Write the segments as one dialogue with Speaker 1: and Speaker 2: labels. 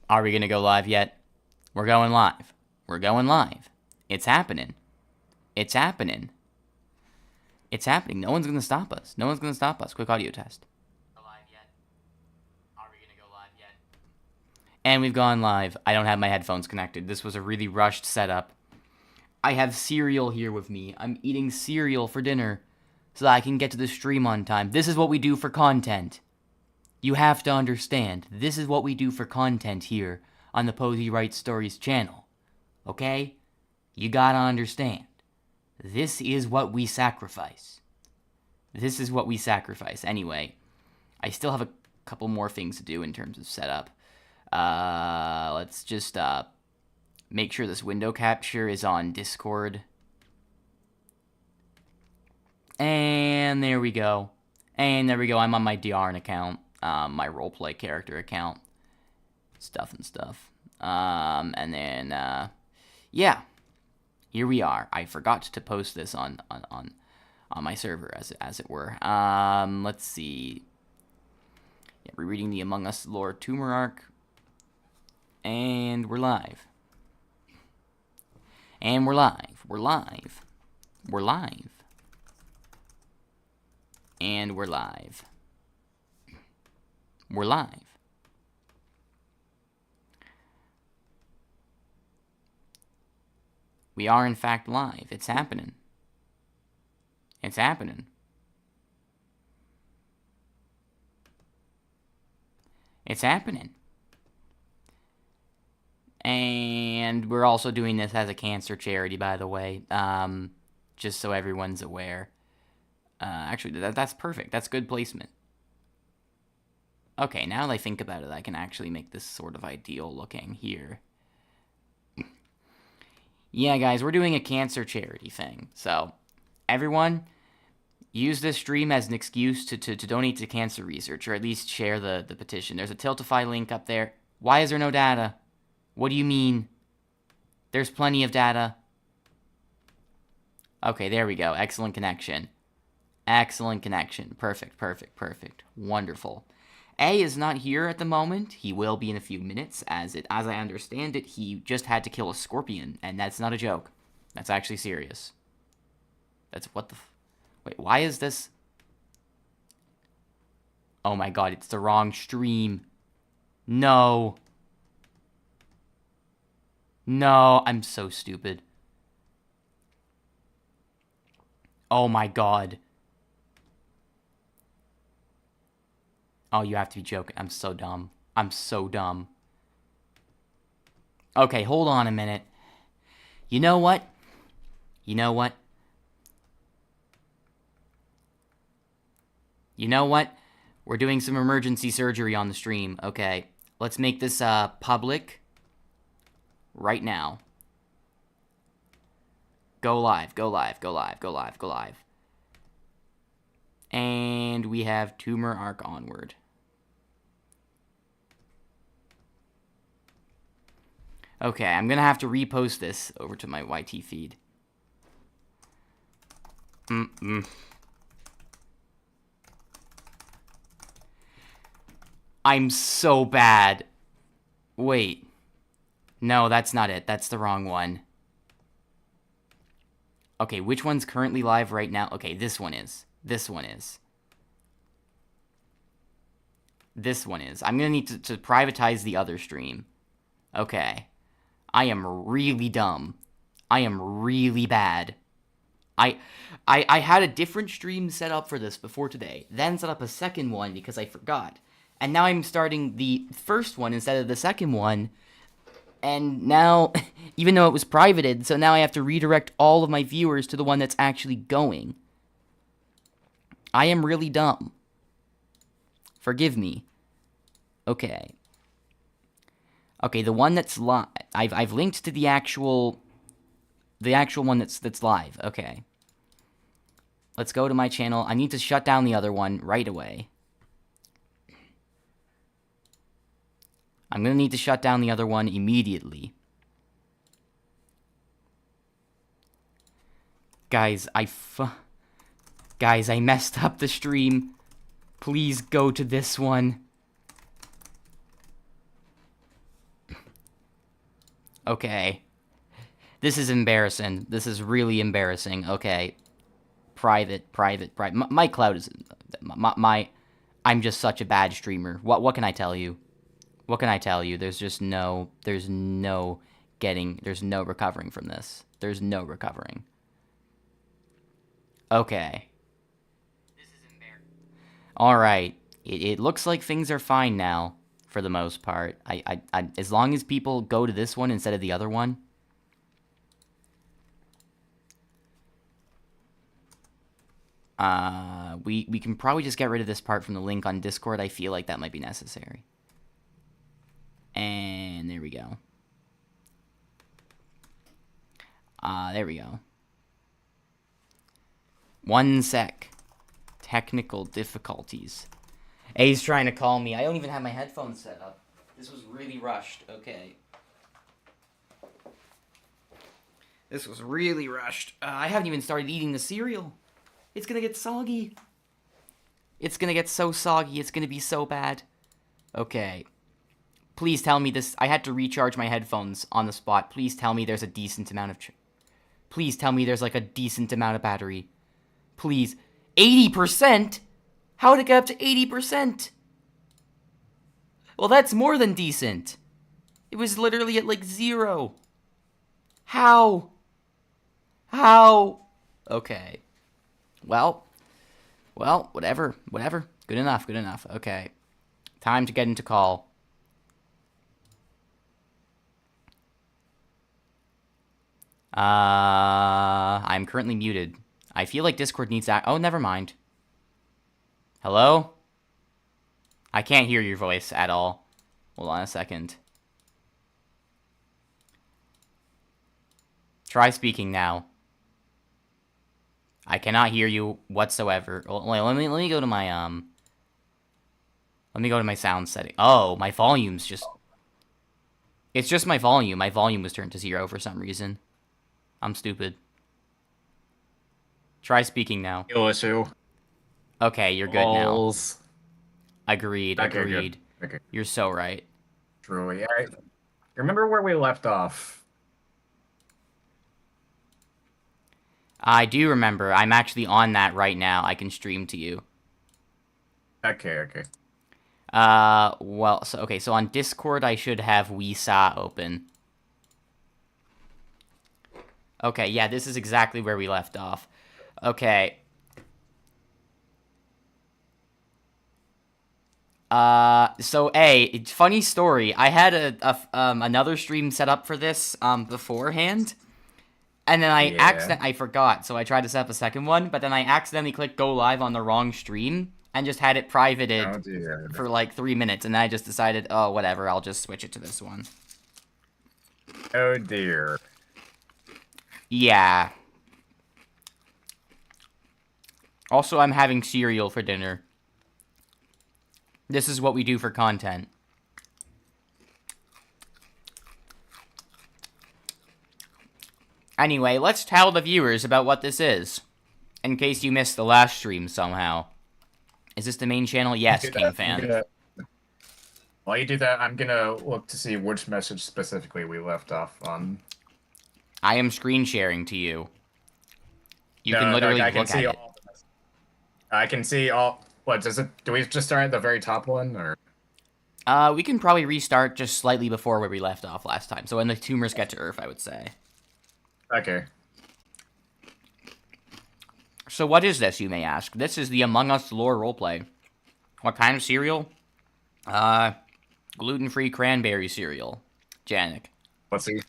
Speaker 1: Are we gonna go live yet? We're going live. We're going live. It's happening. It's happening. It's happening. No one's gonna stop us. No one's gonna stop us. Quick audio test. Live yet? Are we gonna go live yet? And we've gone live. I don't have my headphones connected. This was a really rushed setup. I have cereal here with me. I'm eating cereal for dinner so that I can get to the stream on time. This is what we do for content. You have to understand, this is what we do for content here on the Posey Writes Stories channel. Okay? You gotta understand. This is what we sacrifice. This is what we sacrifice. Anyway, I still have a couple more things to do in terms of setup. Let's just make sure this window capture is on Discord. And there we go. And there we go. I'm on my Darn account. My roleplay character account. Stuff. And then, yeah. Here we are. I forgot to post this on my server, as it were. Let's see. Yeah, rereading the Among Us lore Tumour Arc. And we're live. And we're live. We're live. We're live. And we're live. We're live. We are, in fact, live. It's happening. It's happening. It's happening. And we're also doing this as a cancer charity, by the way. Just so everyone's aware. Actually, that's perfect. That's good placement. Okay, now that I think about it, I can actually make this sort of ideal looking here. Yeah, guys, we're doing a cancer charity thing. So, everyone, use this stream as an excuse to donate to cancer research, or at least share the petition. There's a Tiltify link up there. Why is there no data? What do you mean? There's plenty of data. Okay, there we go. Excellent connection. Excellent connection. Perfect. Wonderful. A is not here at the moment. He will be in a few minutes. As I understand it, he just had to kill a scorpion, and that's not a joke. That's actually serious. That's what the... Wait, why is this... Oh my god, it's the wrong stream. No. No, I'm so stupid. Oh my god. Oh, you have to be joking. I'm so dumb. I'm so dumb. Okay, hold on a minute. You know what? You know what? You know what? We're doing some emergency surgery on the stream. Okay, let's make this public right now. Go live, go live, go live, go live, go live. And we have Tumour Arc onward. Okay, I'm gonna have to repost this over to my YT feed. I'm so bad. Wait. No, that's not it. That's the wrong one. Okay, which one's currently live right now? Okay, this one is. This one is. This one is. I'm gonna need to privatize the other stream. Okay. I am really dumb. I am really bad. I had a different stream set up for this before today, then set up a second one because I forgot. And now I'm starting the first one instead of the second one. And now, even though it was privated, so now I have to redirect all of my viewers to the one that's actually going. I am really dumb. Forgive me. Okay. Okay, the one that's live. I've linked to the actual one that's live. Okay. Let's go to my channel. I need to shut down the other one right away. I'm gonna need to shut down the other one immediately. Guys, I messed up the stream. Please go to this one. Okay. This is embarrassing. This is really embarrassing. Okay. Private. My cloud is... I'm just such a bad streamer. What can I tell you? What can I tell you? There's just no... There's no recovering from this. There's no recovering. Okay. This is embarrassing. Alright. It looks like things are fine now, for the most part. As long as people go to this one instead of the other one. We can probably just get rid of this part from the link on Discord. I feel like that might be necessary. And there we go. There we go. 1 sec. Technical difficulties. A's trying to call me. I don't even have my headphones set up. This was really rushed. Okay. This was really rushed. I haven't even started eating the cereal. It's gonna get soggy. It's gonna get so soggy. It's gonna be so bad. Okay. Please tell me this. I had to recharge my headphones on the spot. Please tell me there's a decent amount of... Please tell me there's like a decent amount of battery. Please. 80%? How did it get up to 80%? Well, that's more than decent. It was literally at like 0. How? How? Okay. Well, whatever. Good enough. Okay. Time to get into call. I'm currently muted. I feel like Discord needs that. Oh, never mind. Hello? I can't hear your voice at all. Hold on a second. Try speaking now. I cannot hear you whatsoever. Wait, let me go to my let me go to my sound setting. Oh, my volume's just... It's just my volume. My volume was turned to 0 for some reason. I'm stupid. Try speaking now.
Speaker 2: No issue.
Speaker 1: Okay, you're good now.
Speaker 2: Balls.
Speaker 1: Agreed.
Speaker 2: Okay, good. Okay.
Speaker 1: You're so right.
Speaker 2: Truly. I remember where we left off.
Speaker 1: I do remember. I'm actually on that right now. I can stream to you.
Speaker 2: Okay.
Speaker 1: Well, so on Discord I should have WeSaw open. Okay, yeah, this is exactly where we left off. Okay. So funny story. I had another stream set up for this beforehand. And then I forgot, so I tried to set up a second one, but then I accidentally clicked go live on the wrong stream and just had it privated for like 3 minutes, and then I just decided, oh, whatever, I'll just switch it to this one.
Speaker 2: Oh dear.
Speaker 1: Yeah. Also, I'm having cereal for dinner. This is what we do for content. Anyway, let's tell the viewers about what this is. In case you missed the last stream somehow. Is this the main channel? Yes, King Fan.
Speaker 2: While you do that, I'm gonna look to see which message specifically we left off on.
Speaker 1: I am screen sharing to you. You can literally look at it.
Speaker 2: I can see all... What, does it... Do we just start at the very top one, or...?
Speaker 1: We can probably restart just slightly before where we left off last time. So when the tumors get to Earth, I would say.
Speaker 2: Okay.
Speaker 1: So what is this, you may ask? This is the Among Us lore roleplay. What kind of cereal? Gluten-free cranberry cereal. Janik.
Speaker 2: Let's see.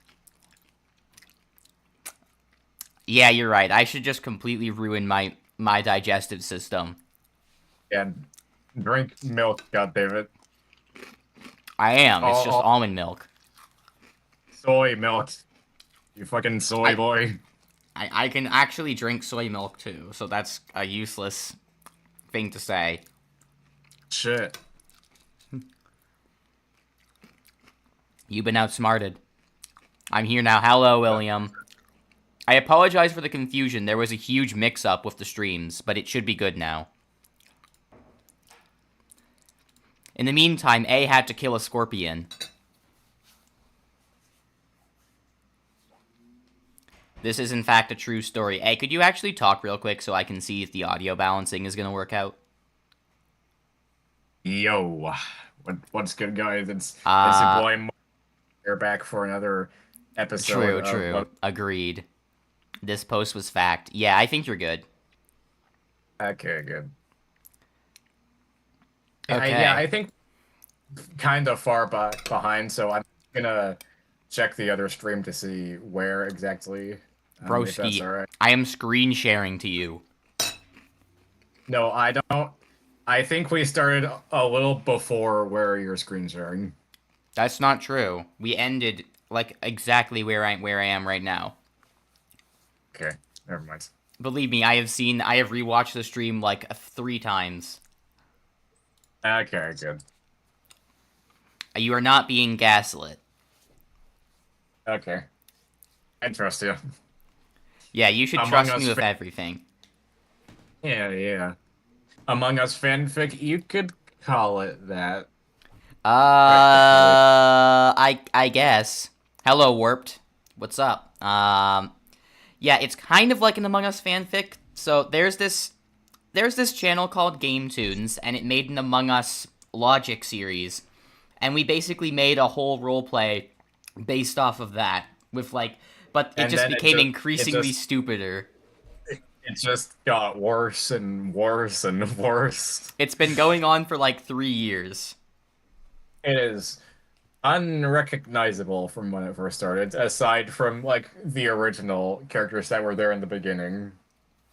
Speaker 1: Yeah, you're right. I should just completely ruin my digestive system.
Speaker 2: Yeah, drink milk, goddammit.
Speaker 1: I am. It's just almond milk.
Speaker 2: Soy milk. You fucking soy boy.
Speaker 1: I can actually drink soy milk, too, so that's a useless thing to say.
Speaker 2: Shit.
Speaker 1: You've been outsmarted. I'm here now. Hello, William. I apologize for the confusion. There was a huge mix-up with the streams, but it should be good now. In the meantime, A had to kill a scorpion. This is, in fact, a true story. Hey, could you actually talk real quick so I can see if the audio balancing is going to work out?
Speaker 2: Yo, what's good, guys? It's your boy Mark. We're back for another episode.
Speaker 1: True. Agreed. This post was fact. Yeah, I think you're good.
Speaker 2: Okay, good.
Speaker 1: Okay.
Speaker 2: I think kind of far behind, so I'm gonna check the other stream to see where exactly. If that's
Speaker 1: Broski,
Speaker 2: all right.
Speaker 1: I am screen sharing to you.
Speaker 2: No, I don't. I think we started a little before where you're screen sharing.
Speaker 1: That's not true. We ended like exactly where I am right now.
Speaker 2: Okay, never mind.
Speaker 1: Believe me, I have rewatched the stream like 3 times.
Speaker 2: Okay, good.
Speaker 1: You are not being gaslit.
Speaker 2: Okay. I trust you.
Speaker 1: Yeah, you should trust me with everything.
Speaker 2: Yeah. Among Us fanfic, you could call it that.
Speaker 1: I guess. Hello, Warped. What's up? Yeah, it's kind of like an Among Us fanfic. So there's this channel called Game Tunes, and it made an Among Us logic series, and we basically made a whole roleplay based off of that. But it just became increasingly stupider.
Speaker 2: It just got worse and worse and worse.
Speaker 1: It's been going on for like 3 years.
Speaker 2: It is unrecognizable from when it first started, aside from like the original characters that were there in the beginning.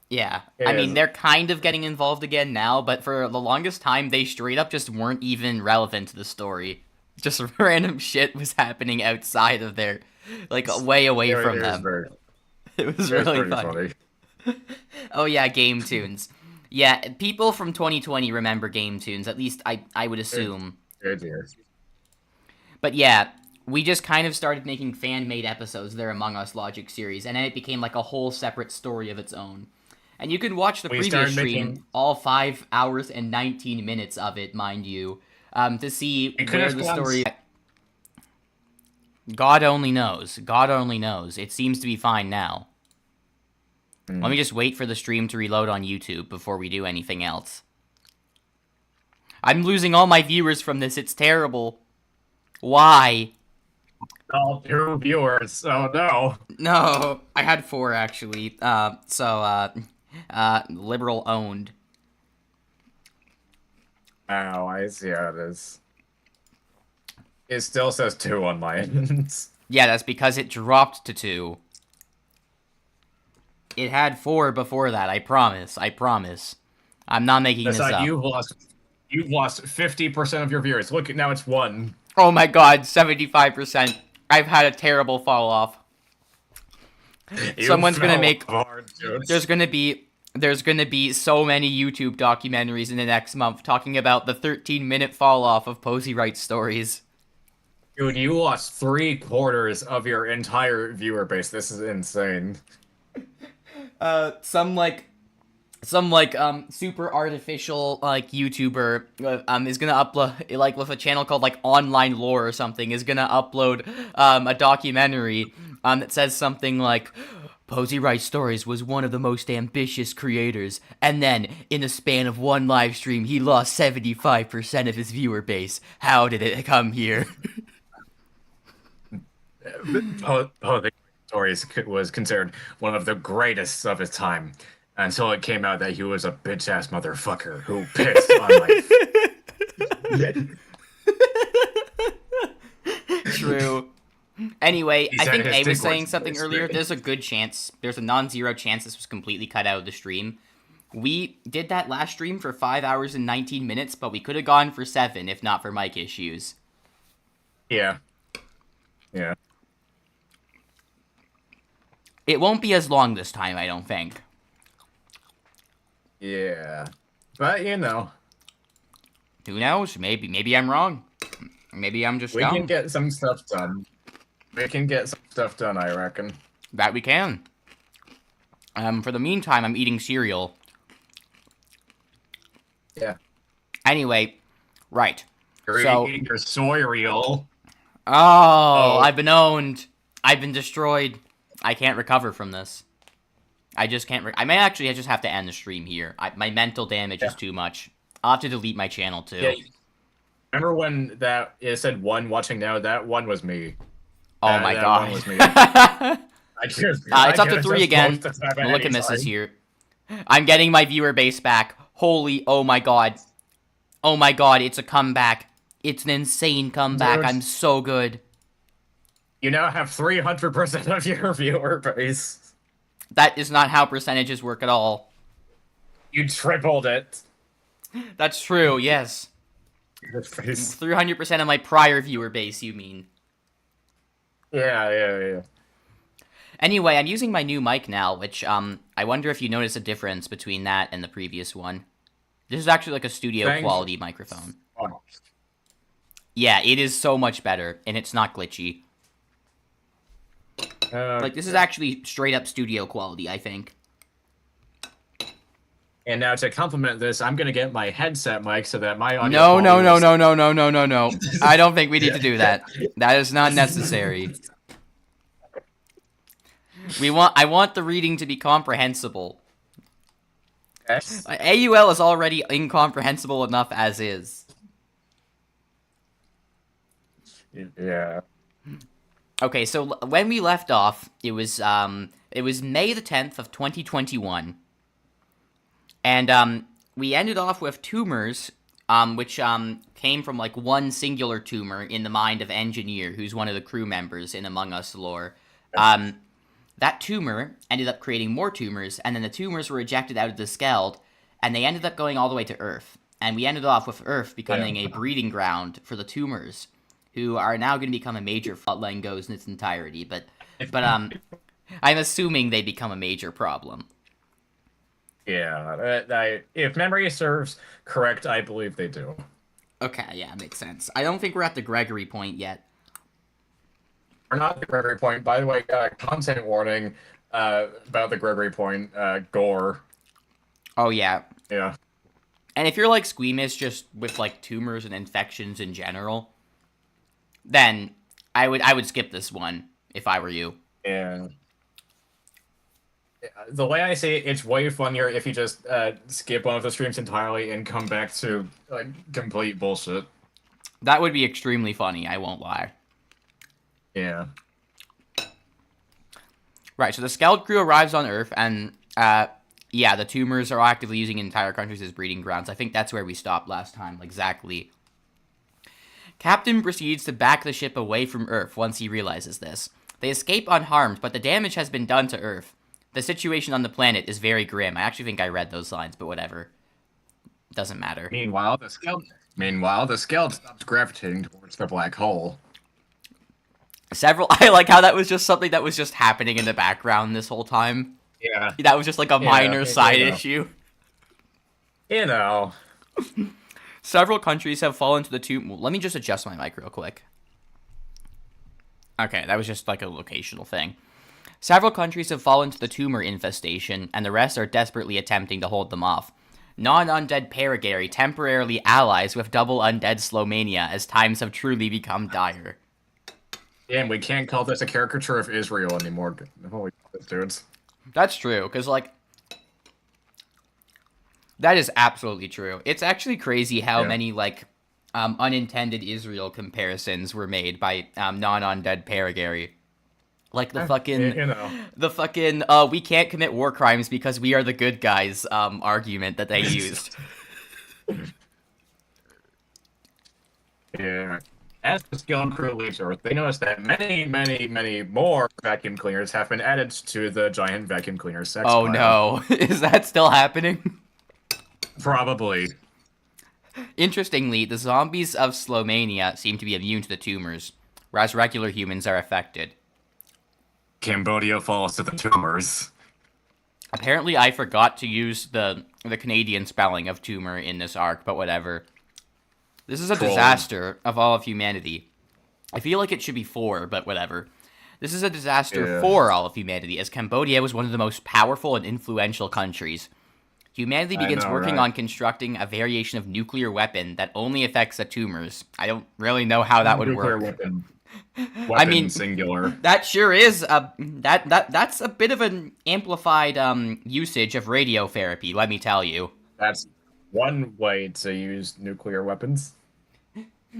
Speaker 1: Yeah, I mean, they're kind of getting involved again now, but for the longest time, they straight up just weren't even relevant to the story. Just random shit was happening outside of their, like, way away from them. It was really funny. Oh yeah, Game Tunes. Yeah, people from 2020 remember Game Tunes, at least I would assume. But yeah, we just kind of started making fan-made episodes of their Among Us logic series, and then it became like a whole separate story of its own. And you can watch the previous stream, all 5 hours and 19 minutes of it, mind you, to see where the story... God only knows. God only knows. It seems to be fine now. Let me just wait for the stream to reload on YouTube before we do anything else. I'm losing all my viewers from this. It's terrible. Why?
Speaker 2: All 2 viewers. Oh no.
Speaker 1: No, I had 4 actually. Liberal owned.
Speaker 2: Oh, I see how it is. It still says 2 on my end.
Speaker 1: Yeah, that's because it dropped to 2. It had 4 before that, I promise. I'm not making this up.
Speaker 2: You've lost 50% of your viewers. Look, now it's 1.
Speaker 1: Oh my god, 75%. I've had a terrible fall off. Someone's gonna make... There's gonna be so many YouTube documentaries in the next month talking about the 13-minute fall off of Posey Wright stories.
Speaker 2: Dude, you lost 3/4 of your entire viewer base. This is insane.
Speaker 1: Some super artificial YouTuber is gonna upload, like, with a channel called like Online Lore or something, is gonna upload a documentary that says something like, Posey Wright Stories was one of the most ambitious creators, and then in the span of 1 live stream he lost 75% of his viewer base. How did it come here?
Speaker 2: Posey Stories was considered one of the greatest of his time until it came out that he was a bitch-ass motherfucker who pissed on my...
Speaker 1: True. Anyway, I think A was saying something earlier. There's a good chance, there's a non-zero chance this was completely cut out of the stream. We did that last stream for 5 hours and 19 minutes, but we could have gone for 7 if not for mic issues.
Speaker 2: Yeah.
Speaker 1: It won't be as long this time, I don't think.
Speaker 2: Yeah. But, you know.
Speaker 1: Who knows? Maybe I'm wrong. Maybe I'm just dumb.
Speaker 2: We can get some stuff done. I reckon.
Speaker 1: That we can. For the meantime, I'm eating cereal.
Speaker 2: Yeah.
Speaker 1: Anyway, right.
Speaker 2: You're eating your soy reel.
Speaker 1: Oh, I've been owned. I've been destroyed. I can't recover from this. I just can't. I may actually just have to end the stream here. My mental damage is too much. I'll have to delete my channel too.
Speaker 2: Yeah. Remember when it said 1 watching now? That 1 was me.
Speaker 1: Oh my
Speaker 2: that
Speaker 1: god.
Speaker 2: 1 was me.
Speaker 1: It's up to 3 again. Look at misses here. I'm getting my viewer base back. Holy, oh my god. Oh my god, it's a comeback. It's an insane comeback.
Speaker 2: Dude.
Speaker 1: I'm so good.
Speaker 2: You now have 300% of your viewer base.
Speaker 1: That is not how percentages work at all.
Speaker 2: You tripled it.
Speaker 1: That's true, yes. 300% of my prior viewer base, you mean.
Speaker 2: Yeah.
Speaker 1: Anyway, I'm using my new mic now, which, I wonder if you notice a difference between that and the previous one. This is actually like a studio quality microphone.
Speaker 2: Oh.
Speaker 1: Yeah, it is so much better, and it's not glitchy. Like, this is actually straight up studio quality, I think.
Speaker 2: And now to complement this, I'm gonna get my headset mic so that my audio.
Speaker 1: No. I don't think we need to do that. That is not necessary. I want the reading to be comprehensible.
Speaker 2: Yes.
Speaker 1: AUL is already incomprehensible enough as is.
Speaker 2: Yeah.
Speaker 1: Okay, so when we left off, it was May the 10th of 2021. And we ended off with tumors, which came from like one singular tumor in the mind of Engineer, who's one of the crew members in Among Us lore. That tumor ended up creating more tumors, and then the tumors were ejected out of the Skeld, and they ended up going all the way to Earth. And we ended off with Earth becoming a breeding ground for the tumors, who are now going to become a major Flatline goes in its entirety. But I'm assuming they become a major problem.
Speaker 2: Yeah, if memory serves correct, I believe they do.
Speaker 1: Okay, yeah, makes sense. I don't think we're at the Gregory point yet.
Speaker 2: We're not at the Gregory point. By the way, content warning about the Gregory point, gore.
Speaker 1: Oh, yeah.
Speaker 2: Yeah.
Speaker 1: And if you're, like, squeamish just with, like, tumors and infections in general, then I would skip this one if I were you.
Speaker 2: Yeah. The way I say it, it's way funnier if you just skip one of the streams entirely and come back to like complete bullshit.
Speaker 1: That would be extremely funny, I won't lie.
Speaker 2: Yeah.
Speaker 1: Right, so the Skeld crew arrives on Earth, and yeah, the tumors are actively using entire countries as breeding grounds. I think that's where we stopped last time, exactly. Captain proceeds to back the ship away from Earth once he realizes this. They escape unharmed, but the damage has been done to Earth. The situation on the planet is very grim. I actually think I read those lines, but whatever. Doesn't matter.
Speaker 2: Meanwhile, the Skeld stops gravitating towards the black hole.
Speaker 1: I like how that was just something that was just happening in the background this whole time.
Speaker 2: Yeah.
Speaker 1: That was just like a minor side issue.
Speaker 2: You know.
Speaker 1: Several countries have fallen to the tumor. Let me just adjust my mic real quick. Okay, that was just like a locational thing. Several countries have fallen to the tumor infestation, and the rest are desperately attempting to hold them off. Non-undead Paragary temporarily allies with double undead Slowmania as times have truly become dire.
Speaker 2: Damn, we can't call this a caricature of Israel anymore. Holy shit, dudes.
Speaker 1: That's true, because, like, that is absolutely true. It's actually crazy how many, like, unintended Israel comparisons were made by non-undead Paragary. Like the fucking, we can't commit war crimes because we are the good guys, argument that they used.
Speaker 2: Yeah. As the Skeld crew leaves Earth, they notice that many more vacuum cleaners have been added to the giant vacuum cleaner sex pile.
Speaker 1: No. Is that still happening?
Speaker 2: Probably.
Speaker 1: Interestingly, the zombies of Slowmania seem to be immune to the tumors, whereas regular humans are affected.
Speaker 2: Cambodia falls to the tumors.
Speaker 1: Apparently, I forgot to use the Canadian spelling of tumor in this arc, but whatever. This is a disaster of all of humanity. I feel like it should be 4, but whatever. This is a disaster for all of humanity, as Cambodia was one of the most powerful and influential countries. Humanity begins working on constructing a variation of nuclear weapon that only affects the tumors. I don't really know how that would work. I
Speaker 2: Weapon
Speaker 1: mean,
Speaker 2: singular.
Speaker 1: that sure is that's a bit of an amplified usage of radiotherapy, let me tell you.
Speaker 2: That's one way to use nuclear weapons.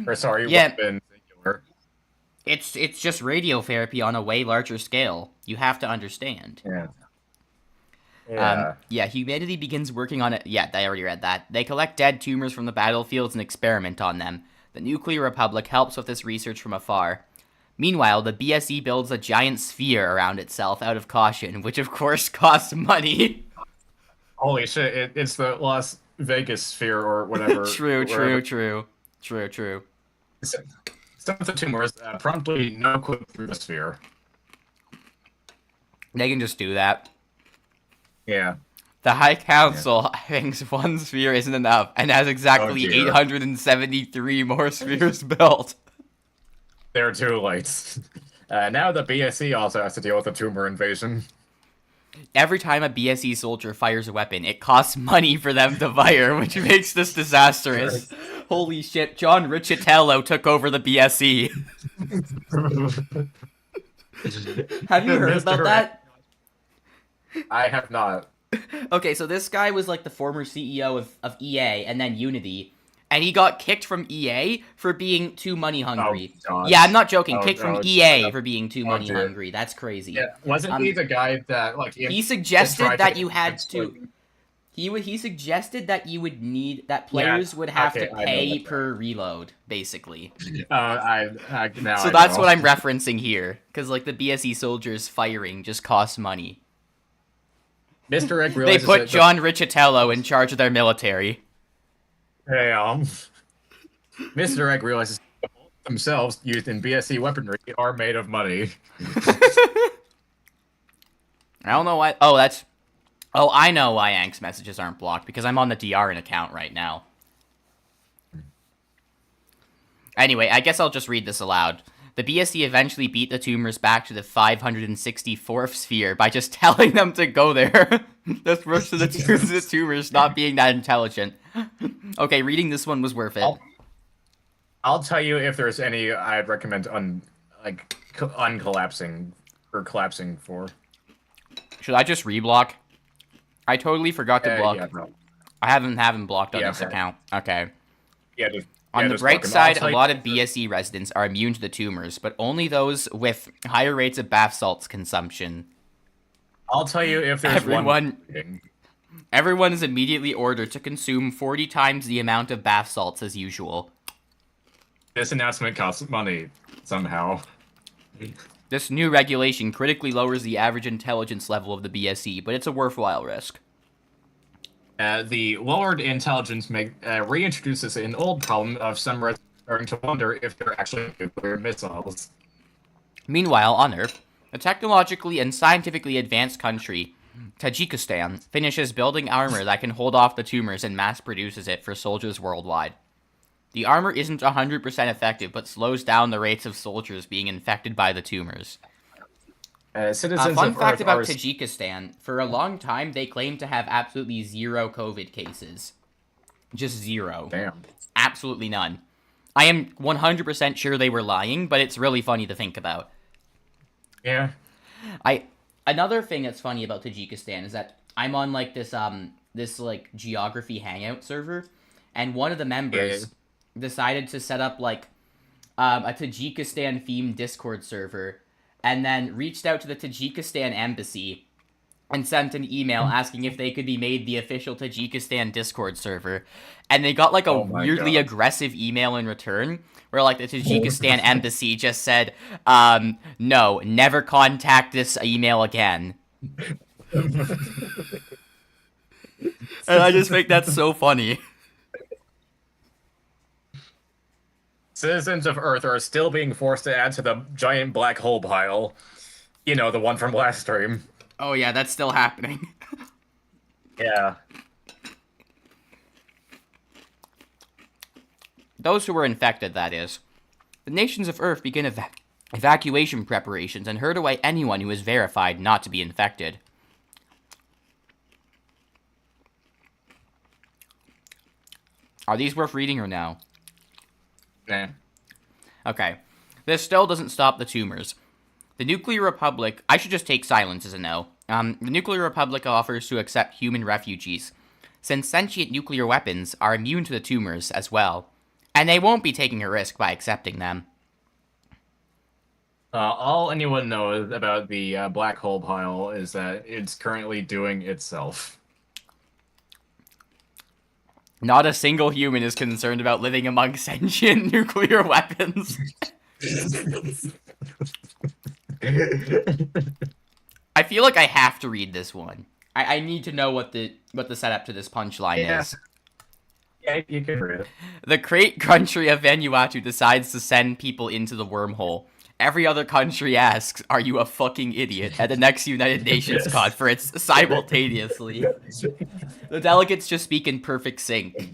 Speaker 2: Or sorry,
Speaker 1: Yeah,
Speaker 2: weapon singular.
Speaker 1: it's just radiotherapy on a way larger scale. You have to understand.
Speaker 2: Yeah. Yeah.
Speaker 1: Yeah, humanity begins working on it. Yeah, I already read that. They collect dead tumors from the battlefields and experiment on them. The Nuclear Republic helps with this research from afar. Meanwhile, the BSE builds a giant sphere around itself out of caution, which of course costs money.
Speaker 2: Holy shit, it's the Las Vegas sphere or whatever.
Speaker 1: True,
Speaker 2: Wherever.
Speaker 1: true, true. True, true.
Speaker 2: Some of the tumors promptly no clip through the sphere.
Speaker 1: They can just do that.
Speaker 2: Yeah.
Speaker 1: The High Council thinks one sphere isn't enough and has exactly
Speaker 2: dear.
Speaker 1: 873 more spheres built.
Speaker 2: There are too late. Now the BSE also has to deal with the tumor invasion.
Speaker 1: Every time a BSE soldier fires a weapon, it costs money for them to fire, which makes this disastrous. Holy shit, John Riccitello took over the BSE. Have you heard about that?
Speaker 2: I have not.
Speaker 1: Okay, so this guy was like the former CEO of EA and then Unity, and he got kicked from EA for being too money hungry.
Speaker 2: God.
Speaker 1: Yeah, I'm not joking.
Speaker 2: Oh,
Speaker 1: Kicked from
Speaker 2: oh,
Speaker 1: EA
Speaker 2: oh,
Speaker 1: for being too money
Speaker 2: dear.
Speaker 1: hungry. That's crazy.
Speaker 2: Yeah, wasn't he the guy that like
Speaker 1: He suggested that you had
Speaker 2: it's
Speaker 1: to.
Speaker 2: like-
Speaker 1: He suggested that you would need that players would have to
Speaker 2: I know
Speaker 1: pay
Speaker 2: that.
Speaker 1: per reload, basically.
Speaker 2: Now
Speaker 1: So
Speaker 2: I
Speaker 1: that's
Speaker 2: know.
Speaker 1: what I'm referencing here, because like the BSE soldiers firing just costs money.
Speaker 2: Mr. Egg
Speaker 1: They
Speaker 2: realizes
Speaker 1: put
Speaker 2: that
Speaker 1: John Riccitello in charge of their military.
Speaker 2: Hey, Mr. Egg realizes that the bullets themselves used in BSE weaponry are made of money.
Speaker 1: I don't know why. Oh, that's. Oh, I know why Ank's messages aren't blocked, because I'm on the DRN account right now. Anyway, I guess I'll just read this aloud. The BSE eventually beat the tumors back to the 564th sphere by just telling them to go there. That's most of the tumors not being that intelligent. Okay, reading this one was worth it.
Speaker 2: I'll tell you if there's any I'd recommend uncollapsing or collapsing for.
Speaker 1: Should I just reblock? I totally forgot to block.
Speaker 2: Yeah, no.
Speaker 1: I haven't blocked on
Speaker 2: Yeah,
Speaker 1: this
Speaker 2: okay.
Speaker 1: account. Okay.
Speaker 2: Yeah,
Speaker 1: On the
Speaker 2: just
Speaker 1: bright
Speaker 2: block 'em.
Speaker 1: side,
Speaker 2: I'll
Speaker 1: a
Speaker 2: tell
Speaker 1: lot
Speaker 2: you-
Speaker 1: of BSE residents are immune to the tumors, but only those with higher rates of bath salts consumption.
Speaker 2: I'll tell you if there's
Speaker 1: Everyone-
Speaker 2: one.
Speaker 1: Everyone is immediately ordered to consume 40 times the amount of bath salts as usual.
Speaker 2: This announcement costs money somehow.
Speaker 1: This new regulation critically lowers the average intelligence level of the BSE, but it's a worthwhile risk.
Speaker 2: The lowered intelligence reintroduces an old problem of some residents starting to wonder if they're actually nuclear missiles.
Speaker 1: Meanwhile, on Earth, a technologically and scientifically advanced country, Tajikistan, finishes building armor that can hold off the tumors and mass produces it for soldiers worldwide. The armor isn't 100% effective, but slows down the rates of soldiers being infected by the tumors.
Speaker 2: Citizens
Speaker 1: Fun
Speaker 2: of
Speaker 1: fact
Speaker 2: Earth
Speaker 1: about
Speaker 2: are...
Speaker 1: Tajikistan, for a long time, they claimed to have absolutely zero COVID cases. Just zero.
Speaker 2: Damn.
Speaker 1: Absolutely none. I am 100% sure they were lying, but it's really funny to think about.
Speaker 2: Yeah.
Speaker 1: Another thing that's funny about Tajikistan is that I'm on like this like geography hangout server, and one of the members decided to set up like a Tajikistan themed Discord server, and then reached out to the Tajikistan embassy and sent an email asking if they could be made the official Tajikistan Discord server. And they got like a weirdly aggressive email in return where like the Tajikistan embassy just said, no, never contact this email again. And I just think that's so funny.
Speaker 2: Citizens of Earth are still being forced to add to the giant black hole pile. You know, the one from last stream.
Speaker 1: Oh yeah, that's still happening.
Speaker 2: Yeah.
Speaker 1: Those who were infected, that is. The nations of Earth begin evacuation preparations and herd away anyone who is verified not to be infected. Are these worth reading or no?
Speaker 2: Nah.
Speaker 1: Okay. This still doesn't stop the tumors. The Nuclear Republic... I should just take silence as a no. The Nuclear Republic offers to accept human refugees, since sentient nuclear weapons are immune to the tumors as well, and they won't be taking a risk by accepting them.
Speaker 2: All anyone knows about the black hole pile is that it's currently doing itself.
Speaker 1: Not a single human is concerned about living among sentient nuclear weapons. I feel like I have to read this one. I need to know what the setup to this punchline is.
Speaker 2: Yeah, you can read it.
Speaker 1: The great country of Vanuatu decides to send people into the wormhole. Every other country asks, "Are you a fucking idiot?" at the next United Nations conference simultaneously. The delegates just speak in perfect sync.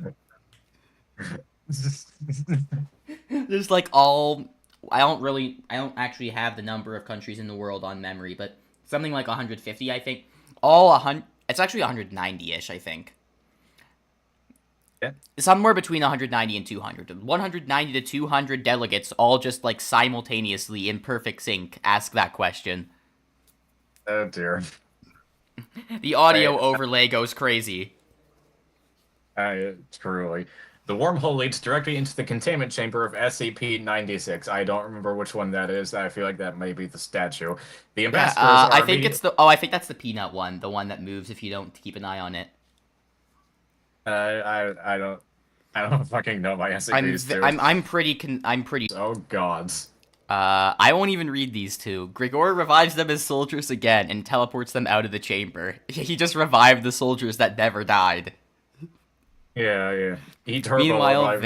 Speaker 1: There's like all... I don't actually have the number of countries in the world on memory, but something like 150, I think. It's actually 190-ish, I think.
Speaker 2: Yeah.
Speaker 1: Somewhere between 190 and 200. 190 to 200 delegates all just like simultaneously in perfect sync ask that question.
Speaker 2: Oh dear.
Speaker 1: The audio overlay goes crazy.
Speaker 2: Truly. The wormhole leads directly into the containment chamber of SCP-96. I don't remember which one that is. I feel like that might be the statue. The ambassadors
Speaker 1: I think it's the... Oh, I think that's the peanut one. The one that moves if you don't keep an eye on it.
Speaker 2: I don't fucking know my SCPs too.
Speaker 1: I'm pretty...
Speaker 2: Oh gods.
Speaker 1: I won't even read these two. Gregory revives them as soldiers again and teleports them out of the chamber. He just revived the soldiers that never died.
Speaker 2: Yeah.
Speaker 1: Meanwhile,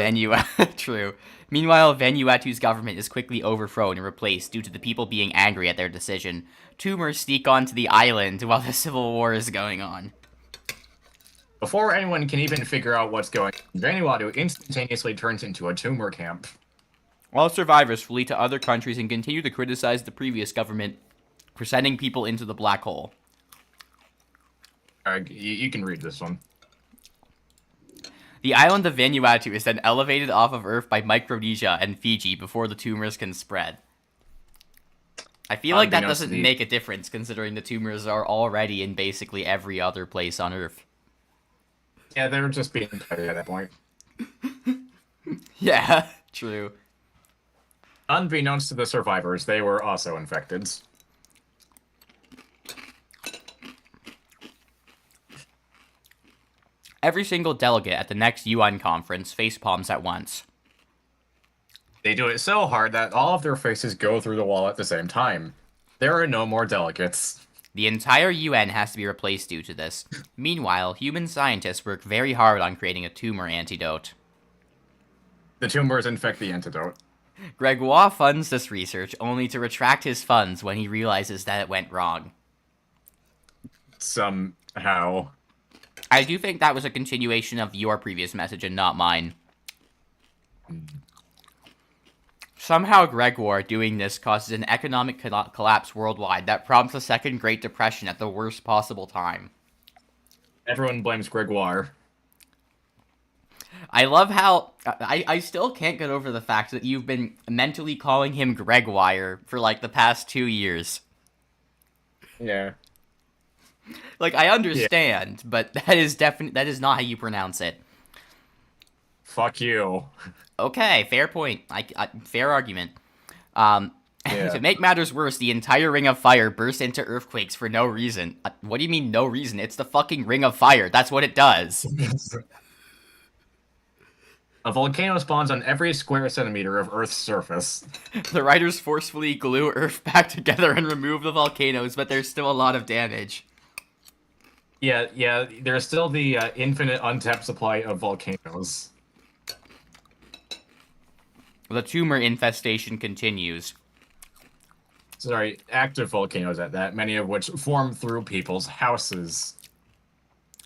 Speaker 1: True. Meanwhile, Vanuatu's government is quickly overthrown and replaced due to the people being angry at their decision. Tumors sneak onto the island while the civil war is going on.
Speaker 2: Before anyone can even figure out what's going on, Vanuatu instantaneously turns into a tumor camp.
Speaker 1: All survivors flee to other countries and continue to criticize the previous government for sending people into the black hole.
Speaker 2: You can read this one.
Speaker 1: The island of Vanuatu is then elevated off of Earth by Micronesia and Fiji before the tumors can spread. I feel like that doesn't make a difference considering the tumors are already in basically every other place on Earth.
Speaker 2: Yeah, they were just being petty at that point.
Speaker 1: Yeah, true.
Speaker 2: Unbeknownst to the survivors, they were also infected.
Speaker 1: Every single delegate at the next UN conference facepalms at once.
Speaker 2: They do it so hard that all of their faces go through the wall at the same time. There are no more delegates.
Speaker 1: The entire UN has to be replaced due to this. Meanwhile, human scientists work very hard on creating a tumor antidote.
Speaker 2: The tumors infect the antidote.
Speaker 1: Gregoire funds this research, only to retract his funds when he realizes that it went wrong.
Speaker 2: Somehow.
Speaker 1: I do think that was a continuation of your previous message and not mine. Somehow Gregoire doing this causes an economic collapse worldwide that prompts a second Great Depression at the worst possible time.
Speaker 2: Everyone blames Gregoire.
Speaker 1: I love how... I still can't get over the fact that you've been mentally calling him Gregoire for, like, the past 2 years.
Speaker 2: Yeah.
Speaker 1: Like, I understand, but that is not how you pronounce it.
Speaker 2: Fuck you.
Speaker 1: Okay, fair point. Fair argument. To make matters worse, the entire Ring of Fire bursts into earthquakes for no reason. What do you mean, no reason? It's the fucking Ring of Fire. That's what it does.
Speaker 2: A volcano spawns on every square centimeter of Earth's surface.
Speaker 1: The writers forcefully glue Earth back together and remove the volcanoes, but there's still a lot of damage.
Speaker 2: Yeah, there's still the infinite untapped supply of volcanoes.
Speaker 1: The tumor infestation continues.
Speaker 2: Sorry, active volcanoes at that, many of which form through people's houses.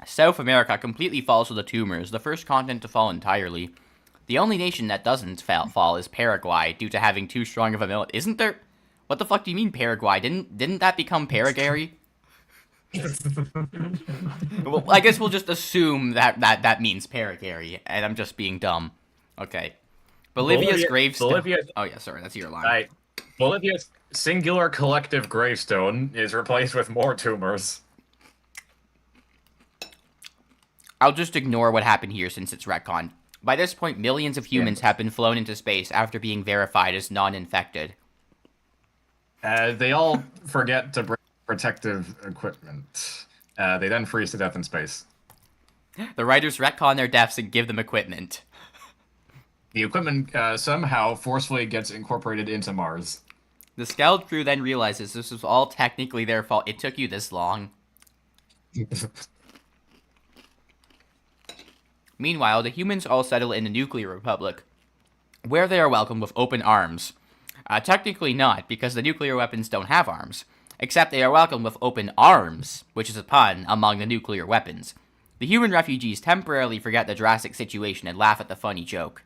Speaker 1: South America completely falls to the tumors, the first continent to fall entirely. The only nation that doesn't fall is Paraguay, due to having too strong of a military. Isn't there... What the fuck do you mean Paraguay? Didn't that become Paraguay? Well, I guess we'll just assume that means Paraguay, and I'm just being dumb. Okay. Bolivia's gravestone.
Speaker 2: Bolivia,
Speaker 1: Oh yeah, sorry, that's your line.
Speaker 2: right. Bolivia's singular collective gravestone is replaced with more tumors.
Speaker 1: I'll just ignore what happened here since it's retconned. By this point, millions of humans have been flown into space after being verified as non-infected.
Speaker 2: They all forget to bring protective equipment. They then freeze to death in space.
Speaker 1: The writers retcon their deaths and give them equipment.
Speaker 2: The equipment somehow forcefully gets incorporated into Mars.
Speaker 1: The Scout crew then realizes this was all technically their fault. It took you this long. Meanwhile, the humans all settle in the Nuclear Republic, where they are welcomed with open arms. Technically not, because the nuclear weapons don't have arms. Except they are welcomed with open arms, which is a pun among the nuclear weapons. The human refugees temporarily forget the drastic situation and laugh at the funny joke.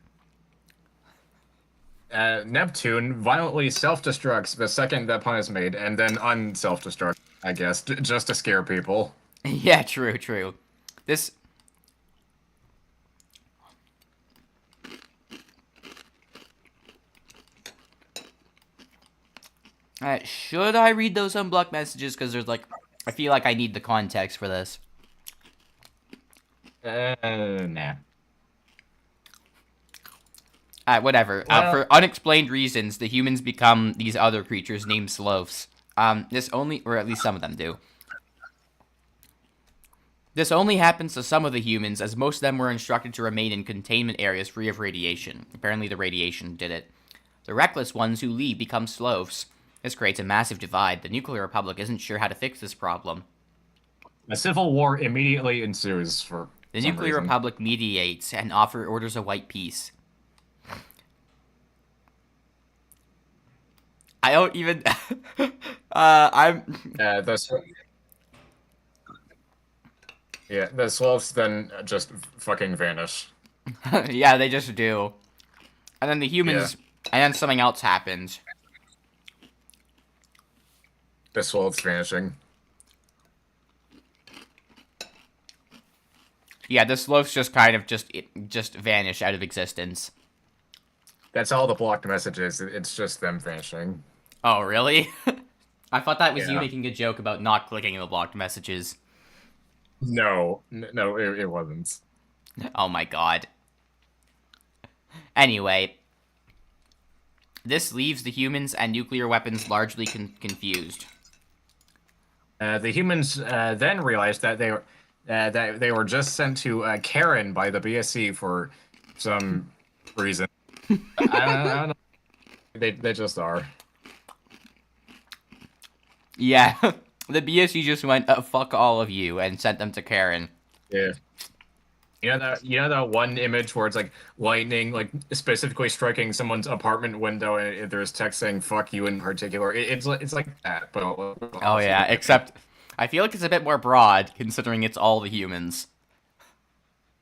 Speaker 2: Neptune violently self-destructs the second that pun is made, and then unself-destructs, I guess, just to scare people.
Speaker 1: Yeah, true. This... should I read those unblocked messages? Because there's like... I feel like I need the context for this.
Speaker 2: Nah.
Speaker 1: Whatever.
Speaker 2: Well,
Speaker 1: For unexplained reasons, the humans become these other creatures named Sloths. This only... Or at least some of them do. This only happens to some of the humans, as most of them were instructed to remain in containment areas free of radiation. Apparently the radiation did it. The reckless ones who leave become Sloths. This creates a massive divide. The Nuclear Republic isn't sure how to fix this problem.
Speaker 2: A civil war immediately ensues for
Speaker 1: The
Speaker 2: some
Speaker 1: Nuclear
Speaker 2: reason.
Speaker 1: Republic mediates and orders a white peace. I don't even...
Speaker 2: The Sloths then just fucking vanish.
Speaker 1: Yeah, they just do. And then the humans...
Speaker 2: Yeah.
Speaker 1: And then something else happens.
Speaker 2: The Sloths vanishing.
Speaker 1: Yeah, the Sloths just kind of just vanish out of existence.
Speaker 2: That's all the blocked messages. It's just them vanishing.
Speaker 1: Oh, really? I thought that was you
Speaker 2: Yeah.
Speaker 1: making a joke about not clicking the blocked messages.
Speaker 2: No, it wasn't.
Speaker 1: Oh my god. Anyway, this leaves the humans and nuclear weapons largely confused.
Speaker 2: The humans then realized that they were just sent to Karen by the BSC for some reason. I don't know. They just are.
Speaker 1: Yeah, the BSC just went, fuck all of you, and sent them to Karen.
Speaker 2: Yeah. You know that one image where it's like lightning, like specifically striking someone's apartment window, and there's text saying "fuck you" in particular. It's like that, but
Speaker 1: Oh yeah, except I feel like it's a bit more broad, considering it's all the humans.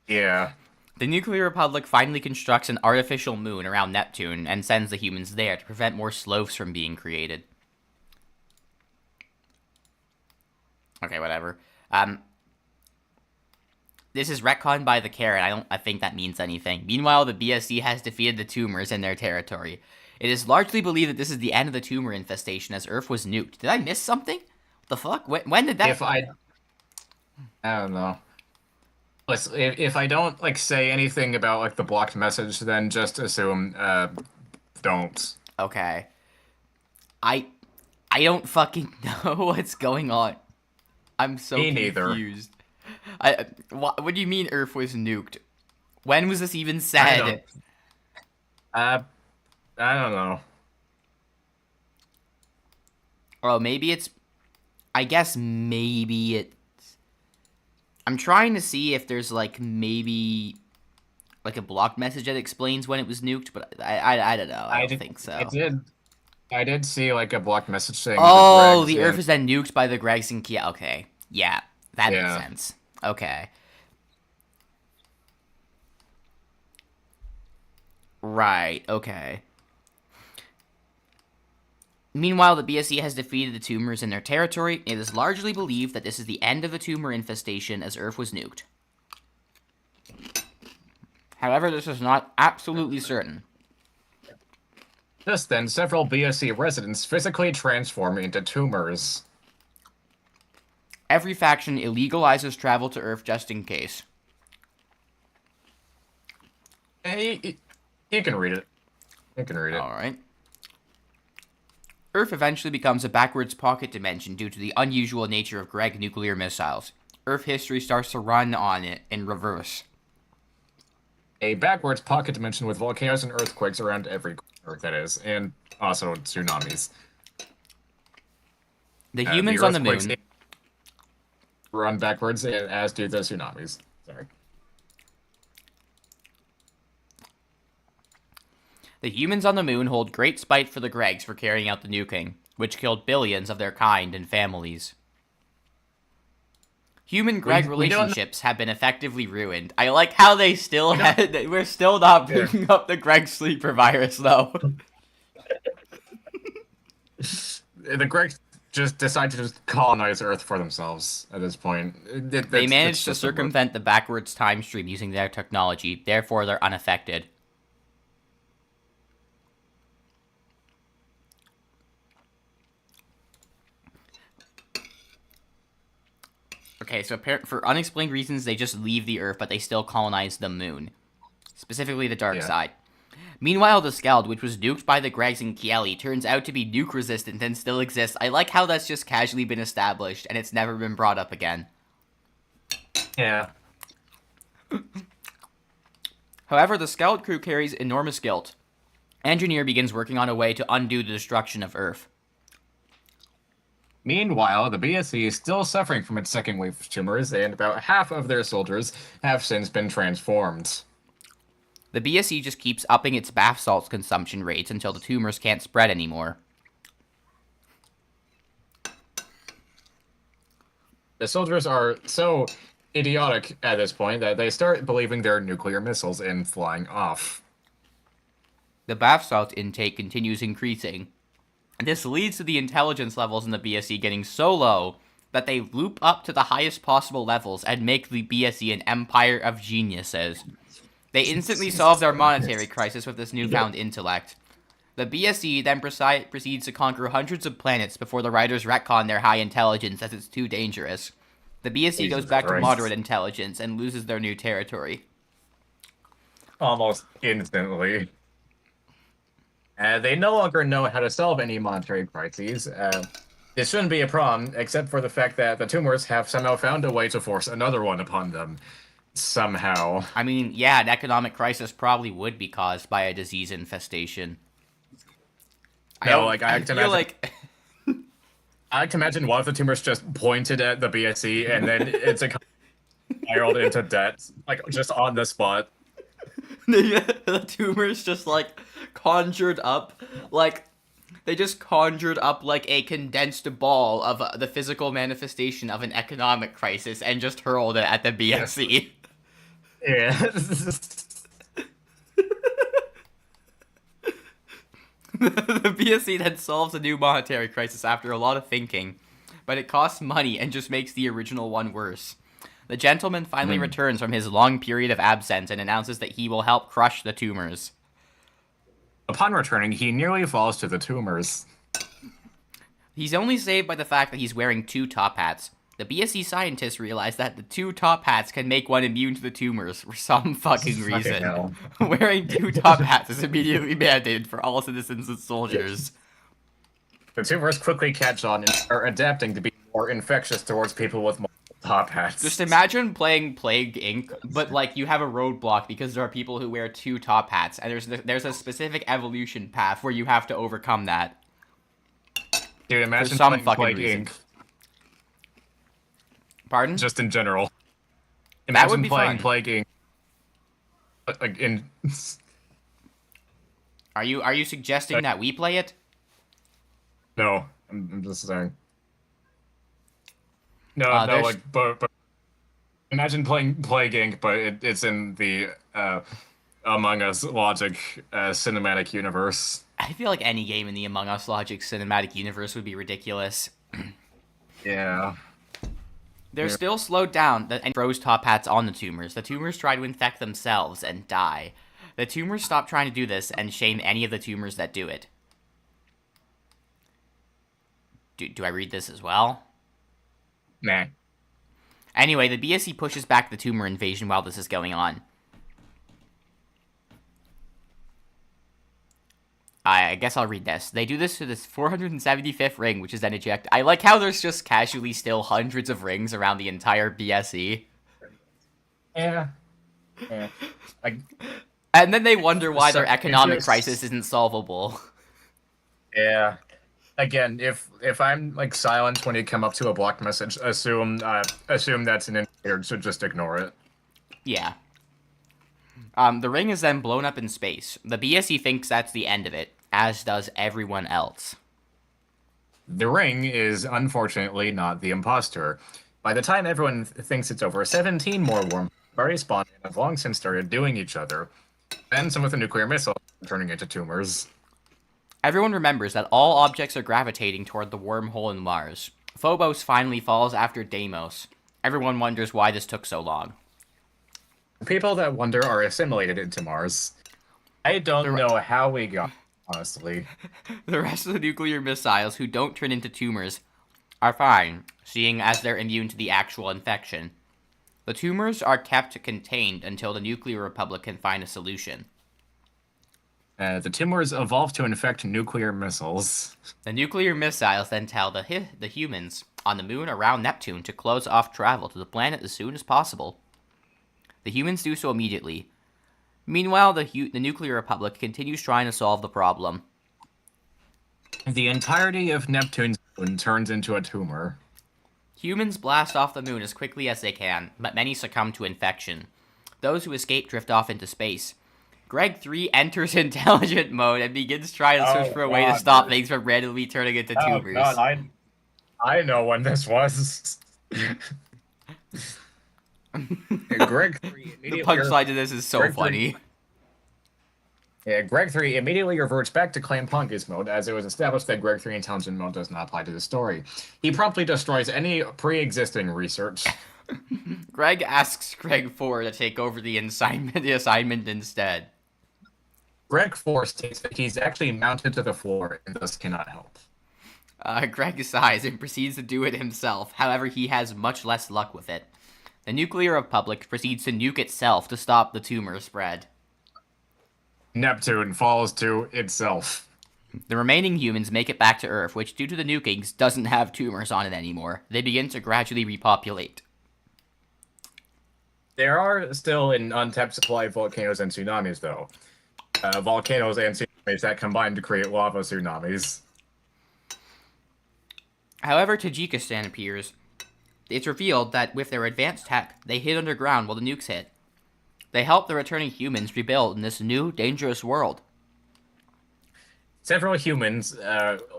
Speaker 2: yeah.
Speaker 1: The Nuclear Republic finally constructs an artificial moon around Neptune and sends the humans there to prevent more Sloths from being created. Okay, whatever. This is retconned by the Karen. I think that means anything. Meanwhile, the BSC has defeated the Tumours in their territory. It is largely believed that this is the end of the tumor infestation as Earth was nuked. Did I miss something? What the fuck? When did that...
Speaker 2: I don't know. Listen, if I don't like say anything about like the blocked message, then just assume don't.
Speaker 1: Okay. I don't fucking know what's going on. I'm so
Speaker 2: Me neither.
Speaker 1: confused. What do you mean Earth was nuked? When was this even said?
Speaker 2: I don't know.
Speaker 1: Oh, maybe it's... I guess maybe it's... I'm trying to see if there's, like, maybe... like, a blocked message that explains when it was nuked, but I don't know. I don't think so.
Speaker 2: I did see, like, a blocked message saying...
Speaker 1: Oh, the Earth is then nuked by the Gregs and Kia. Okay. Yeah, that makes sense. Okay. Right, okay. Meanwhile, the BSC has defeated the Tumours in their territory. It is largely believed that this is the end of the tumor infestation as Earth was nuked. However, this is not absolutely certain.
Speaker 2: Just then, several BSC residents physically transform into tumors.
Speaker 1: Every faction illegalizes travel to Earth just in case.
Speaker 2: You can read it. You can read it.
Speaker 1: Alright. Earth eventually becomes a backwards pocket dimension due to the unusual nature of Greg nuclear missiles. Earth history starts to run on it in reverse.
Speaker 2: A backwards pocket dimension with volcanoes and earthquakes around every corner, that is, and also tsunamis.
Speaker 1: The humans on the moon...
Speaker 2: earthquakes run backwards, as do the tsunamis. Sorry.
Speaker 1: The humans on the moon hold great spite for the Gregs for carrying out the nuking, which killed billions of their kind and families. Human-Greg relationships have been effectively ruined. I like how they still we're still not picking up the Greg sleeper virus, though.
Speaker 2: The Gregs just decide to just colonize Earth for themselves at this point.
Speaker 1: They managed to circumvent the backwards time stream using their technology, therefore they're unaffected. Okay, so for unexplained reasons, they just leave the Earth, but they still colonize the moon. Specifically the dark side. Meanwhile, the Skeld, which was nuked by the Gregs and Kieli, turns out to be nuke-resistant and still exists. I like how that's just casually been established, and it's never been brought up again.
Speaker 2: Yeah.
Speaker 1: However, the Skeld crew carries enormous guilt. Engineer begins working on a way to undo the destruction of Earth.
Speaker 2: Meanwhile, the BSC is still suffering from its second wave of tumors, and about half of their soldiers have since been transformed.
Speaker 1: The BSC just keeps upping its bath salts consumption rates until the tumors can't spread anymore.
Speaker 2: The soldiers are so idiotic at this point that they start believing they're nuclear missiles and flying off.
Speaker 1: The bath salt intake continues increasing. This leads to the intelligence levels in the BSC getting so low that they loop up to the highest possible levels and make the BSC an empire of geniuses. They instantly solve their monetary crisis with this newfound intellect. The BSC then proceeds to conquer hundreds of planets before the writers retcon their high intelligence as it's too dangerous. The BSC goes back to moderate intelligence and loses their new territory.
Speaker 2: Almost instantly. They no longer know how to solve any monetary crises. This shouldn't be a problem, except for the fact that the tumors have somehow found a way to force another one upon them. Somehow.
Speaker 1: I mean, yeah, an economic crisis probably would be caused by a disease infestation.
Speaker 2: I like to imagine one of the tumors just pointed at the BSC, and then it's spiraled into death, like just on the spot.
Speaker 1: The tumors just like conjured up, like they just conjured up like a condensed ball of the physical manifestation of an economic crisis and just hurled it at the BSC.
Speaker 2: Yeah.
Speaker 1: The BSC then solves a new monetary crisis after a lot of thinking, but it costs money and just makes the original one worse. The gentleman finally returns from his long period of absence and announces that he will help crush the tumors.
Speaker 2: Upon returning, he nearly falls to the tumors.
Speaker 1: He's only saved by the fact that he's wearing two top hats. The BSC scientists realize that the two top hats can make one immune to the tumors for some fucking reason. Wearing two top hats is immediately mandated for all citizens and soldiers.
Speaker 2: The tumors quickly catch on and are adapting to be more infectious towards people with multiple top hats.
Speaker 1: Just imagine playing Plague Inc., but like you have a roadblock because there are people who wear two top hats, and there's a specific evolution path where you have to overcome that.
Speaker 2: Dude, imagine
Speaker 1: some
Speaker 2: playing
Speaker 1: fucking
Speaker 2: Plague
Speaker 1: reason.
Speaker 2: Inc.
Speaker 1: Pardon?
Speaker 2: Just in general. Imagine
Speaker 1: That would be
Speaker 2: playing
Speaker 1: fun.
Speaker 2: Plague Inc. Like in.
Speaker 1: Are you suggesting that we play it?
Speaker 2: No, I'm just saying. No, like, but imagine playing Plague Inc., but it's in the Among Us logic cinematic universe.
Speaker 1: I feel like any game in the Among Us logic cinematic universe would be ridiculous.
Speaker 2: Yeah.
Speaker 1: They're still slowed down and throws top hats on the tumors. The tumors try to infect themselves and die. The Tumours stop trying to do this and shame any of the Tumours that do it. Do I read this as well?
Speaker 2: Nah.
Speaker 1: Anyway, the BSE pushes back the Tumour invasion while this is going on. I guess I'll read this. They do this to this 475th ring, which is then ejected. I like how there's just casually still hundreds of rings around the entire BSE.
Speaker 2: Yeah.
Speaker 1: And then they wonder why their economic crisis isn't solvable.
Speaker 2: Yeah. Again, if I'm like silent when you come up to a blocked message, assume that's an indicator, so just ignore it.
Speaker 1: Yeah. The ring is then blown up in space. The BSE thinks that's the end of it, as does everyone else.
Speaker 2: The ring is unfortunately not the imposter. By the time everyone thinks it's over, 17 more worms already spawned and have long since started doing each other. And some with a nuclear missile turning into tumors.
Speaker 1: Everyone remembers that all objects are gravitating toward the wormhole in Mars. Phobos finally falls after Deimos. Everyone wonders why this took so long.
Speaker 2: People that wonder are assimilated into Mars. I don't know how we got, honestly.
Speaker 1: The rest of the nuclear missiles who don't turn into tumors are fine, seeing as they're immune to the actual infection. The tumors are kept contained until the nuclear republic can find a solution.
Speaker 2: The tumors evolve to infect nuclear missiles.
Speaker 1: The nuclear missiles then tell the humans on the moon around Neptune to close off travel to the planet as soon as possible. The humans do so immediately. Meanwhile, the nuclear republic continues trying to solve the problem.
Speaker 2: The entirety of Neptune's moon turns into a tumor.
Speaker 1: Humans blast off the moon as quickly as they can, but many succumb to infection. Those who escape drift off into space. Greg 3 enters intelligent mode and begins trying to search for a way to stop things from randomly turning into tumors.
Speaker 2: God, I know when this was. Greg 3 immediately.
Speaker 1: The punchline to this is so funny.
Speaker 2: Greg 3 immediately reverts back to Clan Punkus mode, as it was established that Greg 3 intelligent mode does not apply to the story. He promptly destroys any pre-existing research.
Speaker 1: Greg asks Greg 4 to take over the assignment instead.
Speaker 2: Greg 4 states that he's actually mounted to the floor and thus cannot help.
Speaker 1: Greg sighs and proceeds to do it himself. However, he has much less luck with it. The nuclear republic proceeds to nuke itself to stop the tumor spread.
Speaker 2: Neptune falls to itself.
Speaker 1: The remaining humans make it back to Earth, which, due to the nukings, doesn't have tumors on it anymore. They begin to gradually repopulate.
Speaker 2: There are still an untapped supply of volcanoes and tsunamis, though. Volcanoes and tsunamis that combine to create lava tsunamis.
Speaker 1: However, Tajikistan appears. It's revealed that with their advanced tech, they hid underground while the nukes hit. They help the returning humans rebuild in this new, dangerous world.
Speaker 2: Several humans,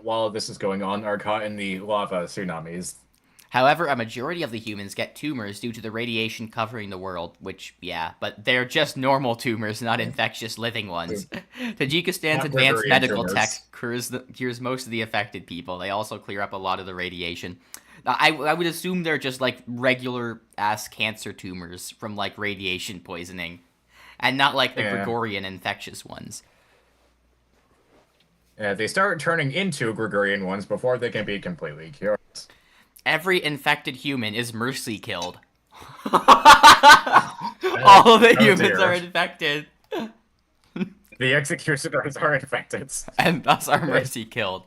Speaker 2: while this is going on, are caught in the lava tsunamis.
Speaker 1: However, a majority of the humans get tumors due to the radiation covering the world, which, yeah, but they're just normal tumors, not infectious living ones. Tajikistan's advanced medical tech cures most of the affected people. They also clear up a lot of the radiation. I would assume they're just, like, regular-ass cancer tumors from, like, radiation poisoning, and not, like, the Gregorian infectious ones.
Speaker 2: They start turning into Gregorian ones before they can be completely cured.
Speaker 1: Every infected human is mercy killed. All of the humans are infected.
Speaker 2: The executioners are infected.
Speaker 1: And thus are mercy killed.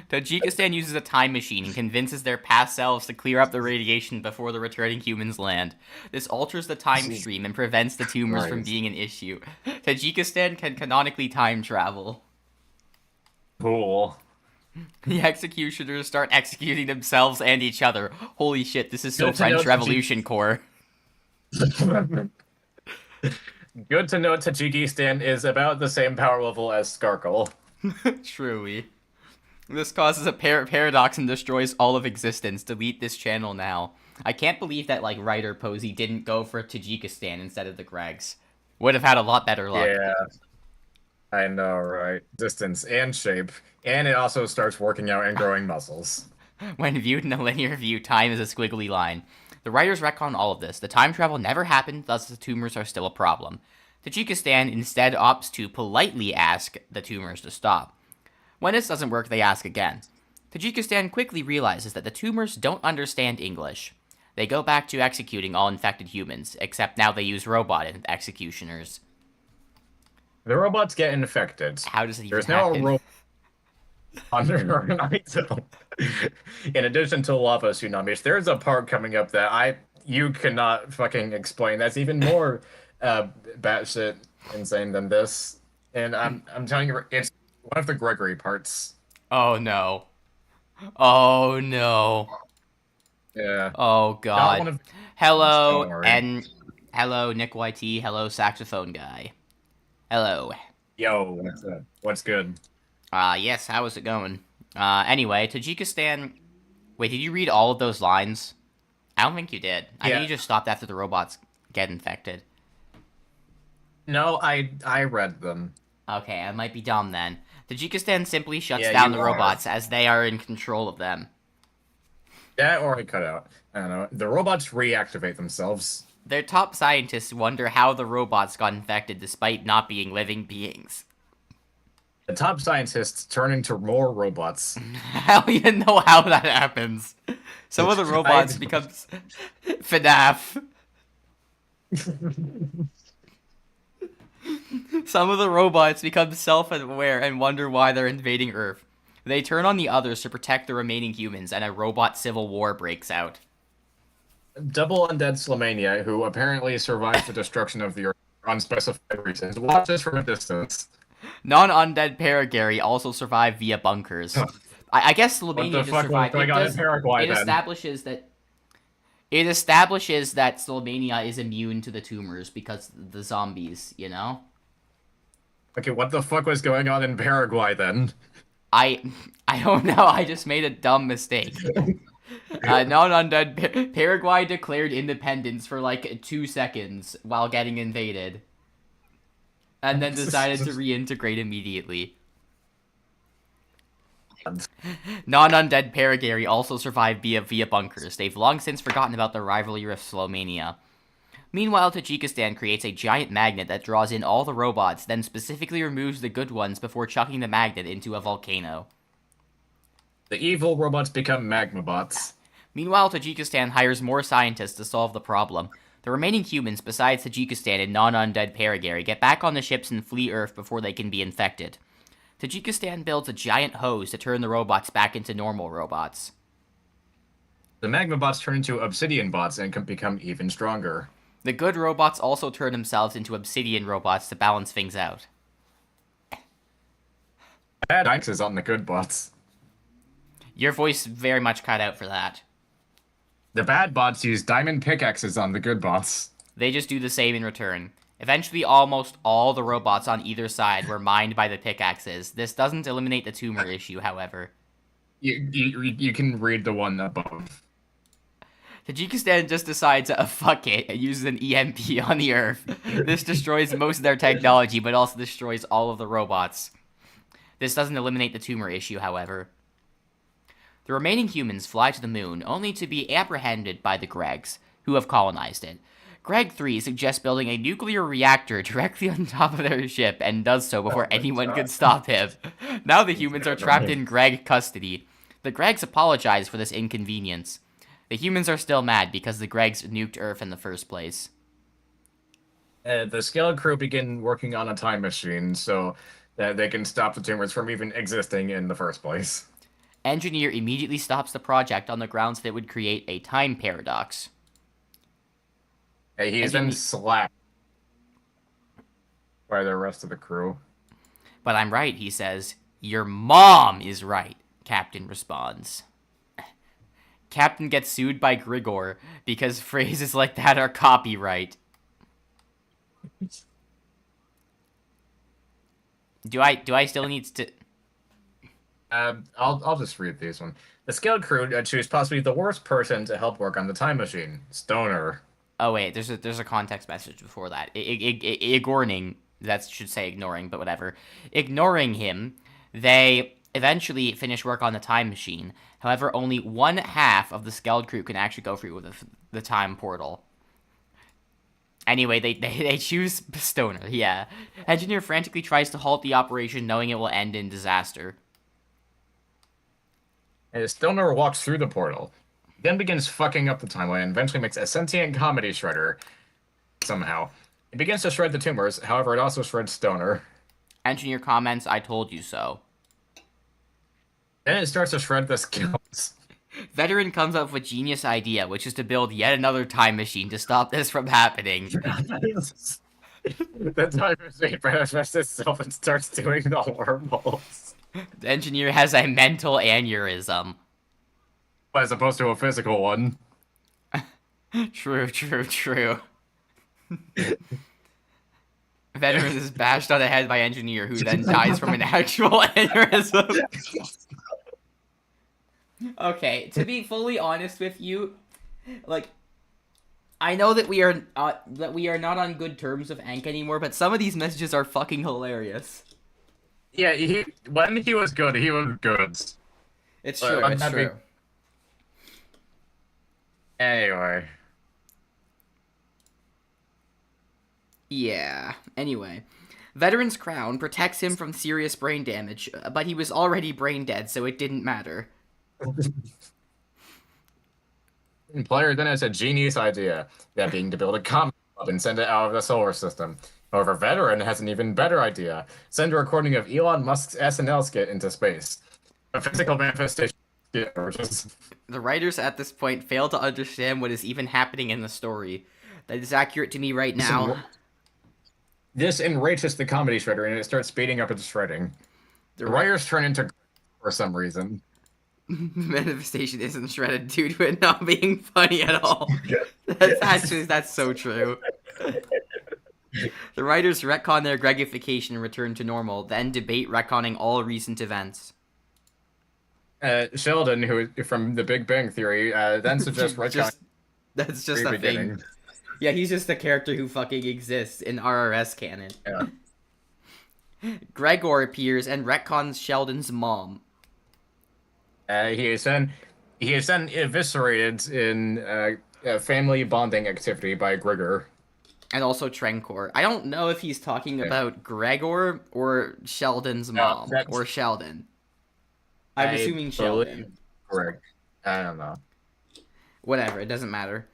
Speaker 1: Tajikistan uses a time machine and convinces their past selves to clear up the radiation before the returning humans land. This alters the time stream and prevents the tumors from being an issue. Tajikistan can canonically time travel.
Speaker 2: Cool.
Speaker 1: The executioners start executing themselves and each other. Holy shit, this is so French Revolution core.
Speaker 2: Good to know Tajikistan is about the same power level as Skarkle.
Speaker 1: Truly. This causes a paradox and destroys all of existence. Delete this channel now. I can't believe that, like, writer Posey didn't go for Tajikistan instead of the Gregs. Would have had a lot better luck.
Speaker 2: Yeah. I know, right? Distance and shape. And it also starts working out and growing muscles.
Speaker 1: When viewed in a linear view, time is a squiggly line. The writers retcon all of this. The time travel never happened, thus the tumors are still a problem. Tajikistan instead opts to politely ask the Tumours to stop. When this doesn't work, they ask again. Tajikistan quickly realizes that the Tumours don't understand English. They go back to executing all infected humans, except now they use robot executioners.
Speaker 2: The robots get infected.
Speaker 1: How does it even
Speaker 2: There's
Speaker 1: happen?
Speaker 2: now a robot under Naito. In addition to lava tsunamis, there's a part coming up that you cannot fucking explain. That's even more batshit insane than this. And I'm telling you, it's one of the Gregory parts.
Speaker 1: Oh no. Oh no.
Speaker 2: Yeah.
Speaker 1: Oh
Speaker 2: Not
Speaker 1: god.
Speaker 2: one of
Speaker 1: Hello,
Speaker 2: don't worry.
Speaker 1: and hello, Nick YT. Hello, saxophone guy. Hello.
Speaker 2: Yo, what's good?
Speaker 1: Yes, how is it going? Anyway, Tajikistan... Wait, did you read all of those lines? I don't think you did. I think
Speaker 2: Yeah.
Speaker 1: you just stopped after the robots get infected.
Speaker 2: No, I read them.
Speaker 1: Okay, I might be dumb then. Tajikistan simply shuts
Speaker 2: Yeah,
Speaker 1: down
Speaker 2: you
Speaker 1: the
Speaker 2: are.
Speaker 1: robots as they are in control of them.
Speaker 2: That or I cut out. I don't know. The robots reactivate themselves.
Speaker 1: Their top scientists wonder how the robots got infected despite not being living beings.
Speaker 2: The top scientists turn into more robots.
Speaker 1: I don't even know how that happens. Some of the robots become FNAF. Some of the robots become self-aware and wonder why they're invading Earth. They turn on the others to protect the remaining humans, and a robot civil war breaks out.
Speaker 2: Double undead Slamania, who apparently survived the destruction of the Earth for unspecified reasons, watches from a distance.
Speaker 1: Non-undead Paragary also survive via bunkers. I guess
Speaker 2: What
Speaker 1: Slovenia
Speaker 2: the
Speaker 1: just
Speaker 2: fuck was
Speaker 1: survived.
Speaker 2: going on in Paraguay
Speaker 1: It
Speaker 2: then?
Speaker 1: establishes that Slovenia is immune to the tumors because the zombies, you know?
Speaker 2: Okay, what the fuck was going on in Paraguay then?
Speaker 1: I don't know. I just made a dumb mistake. Non-undead Paraguay declared independence for like 2 seconds while getting invaded, and then decided to reintegrate immediately. Non-undead Paragary also survived via bunkers. They've long since forgotten about the rivalry with Slovenia. Meanwhile, Tajikistan creates a giant magnet that draws in all the robots, then specifically removes the good ones before chucking the magnet into a volcano.
Speaker 2: The evil robots become magma bots.
Speaker 1: Meanwhile, Tajikistan hires more scientists to solve the problem. The remaining humans, besides Tajikistan and non-undead Paragary, get back on the ships and flee Earth before they can be infected. Tajikistan builds a giant hose to turn the robots back into normal robots.
Speaker 2: The magma bots turn into obsidian bots and can become even stronger.
Speaker 1: The good robots also turn themselves into obsidian robots to balance things out.
Speaker 2: Bad axes on the good bots.
Speaker 1: Your voice very much cut out for that.
Speaker 2: The bad bots use diamond pickaxes on the good bots.
Speaker 1: They just do the same in return. Eventually, almost all the robots on either side were mined by the pickaxes. This doesn't eliminate the tumor issue, however.
Speaker 2: You can read the one above.
Speaker 1: Tajikistan just decides, fuck it, and uses an EMP on the Earth. This destroys most of their technology, but also destroys all of the robots. This doesn't eliminate the tumor issue, however. The remaining humans fly to the moon, only to be apprehended by the Gregs, who have colonized it. Greg 3 suggests building a nuclear reactor directly on top of their ship, and does so before anyone can stop him. Now the humans are trapped in Greg custody. The Gregs apologize for this inconvenience. The humans are still mad because the Gregs nuked Earth in the first place.
Speaker 2: The skeleton crew begin working on a time machine so that they can stop the tumors from even existing in the first place.
Speaker 1: Engineer immediately stops the project on the grounds that it would create a time paradox.
Speaker 2: He's then slapped by the rest of the crew.
Speaker 1: But I'm right, he says. Your mom is right, Captain responds. Captain gets sued by Grigor because phrases like that are copyright. Do I still need to...
Speaker 2: I'll just read these one. The skeleton crew choose possibly the worst person to help work on the time machine, Stoner.
Speaker 1: Oh wait, there's a context message before that. Ignoring, that should say ignoring, but whatever. Ignoring him, they eventually finish work on the time machine. However, only one half of the skeleton crew can actually go through with the time portal. Anyway, they choose Stoner, yeah. Engineer frantically tries to halt the operation, knowing it will end in disaster.
Speaker 2: As Stoner walks through the portal, he then begins fucking up the timeline and eventually makes a sentient comedy shredder somehow. It begins to shred the tumors, however, it also shreds Stoner.
Speaker 1: Engineer comments, "I told you so."
Speaker 2: Then it starts to shred the skills.
Speaker 1: Veteran comes up with a genius idea, which is to build yet another time machine to stop this from happening.
Speaker 2: The time machine manifests itself and starts doing the wormholes.
Speaker 1: The engineer has a mental aneurysm.
Speaker 2: As opposed to a physical one.
Speaker 1: True. Veteran is bashed on the head by engineer, who then dies from an actual aneurysm. Okay, to be fully honest with you, like, I know that we are not on good terms with Ank anymore, but some of these messages are fucking hilarious.
Speaker 2: Yeah, when he was good, he was good.
Speaker 1: It's true. It's true.
Speaker 2: Anyway.
Speaker 1: Yeah. Anyway, Veteran's crown protects him from serious brain damage, but he was already brain dead, so it didn't matter.
Speaker 2: Player then has a genius idea, that being to build a comet club and send it out of the solar system. However, Veteran has an even better idea. Send a recording of Elon Musk's SNL skit into space. A physical manifestation emerges.
Speaker 1: The writers at this point fail to understand what is even happening in the story. That is accurate to me right now.
Speaker 2: This enrages the comedy shredder and it starts speeding up its shredding. The writers turn into for some reason.
Speaker 1: Manifestation isn't shredded due to it not being funny at all. That's so true. The writers retcon their Gregification and return to normal, then debate retconning all recent events.
Speaker 2: Sheldon, who from the Big Bang Theory, then suggests retconning.
Speaker 1: That's just a thing. Yeah, he's just a character who fucking exists in RRS canon.
Speaker 2: Yeah.
Speaker 1: Gregor appears and retcons Sheldon's mom.
Speaker 2: He is then eviscerated in a family bonding activity by Gregor.
Speaker 1: And also Trencor. I don't know if he's talking about Gregor or Sheldon's mom, or Sheldon. I'm assuming Sheldon.
Speaker 2: Correct. I don't know.
Speaker 1: Whatever, it doesn't matter.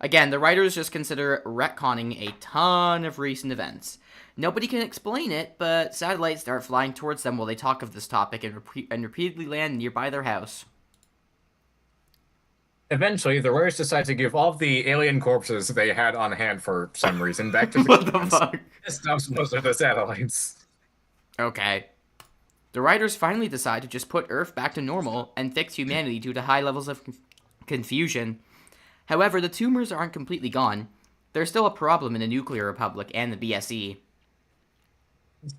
Speaker 1: Again, the writers just consider retconning a ton of recent events. Nobody can explain it, but satellites start flying towards them while they talk of this topic and repeatedly land nearby their house.
Speaker 2: Eventually, the writers decide to give all of the alien corpses they had on hand for some reason back to the
Speaker 1: What the fuck?
Speaker 2: This stops most of the satellites.
Speaker 1: Okay. The writers finally decide to just put Earth back to normal and fix humanity due to high levels of confusion. However, the tumors aren't completely gone. There's still a problem in the Nuclear Republic and the BSE.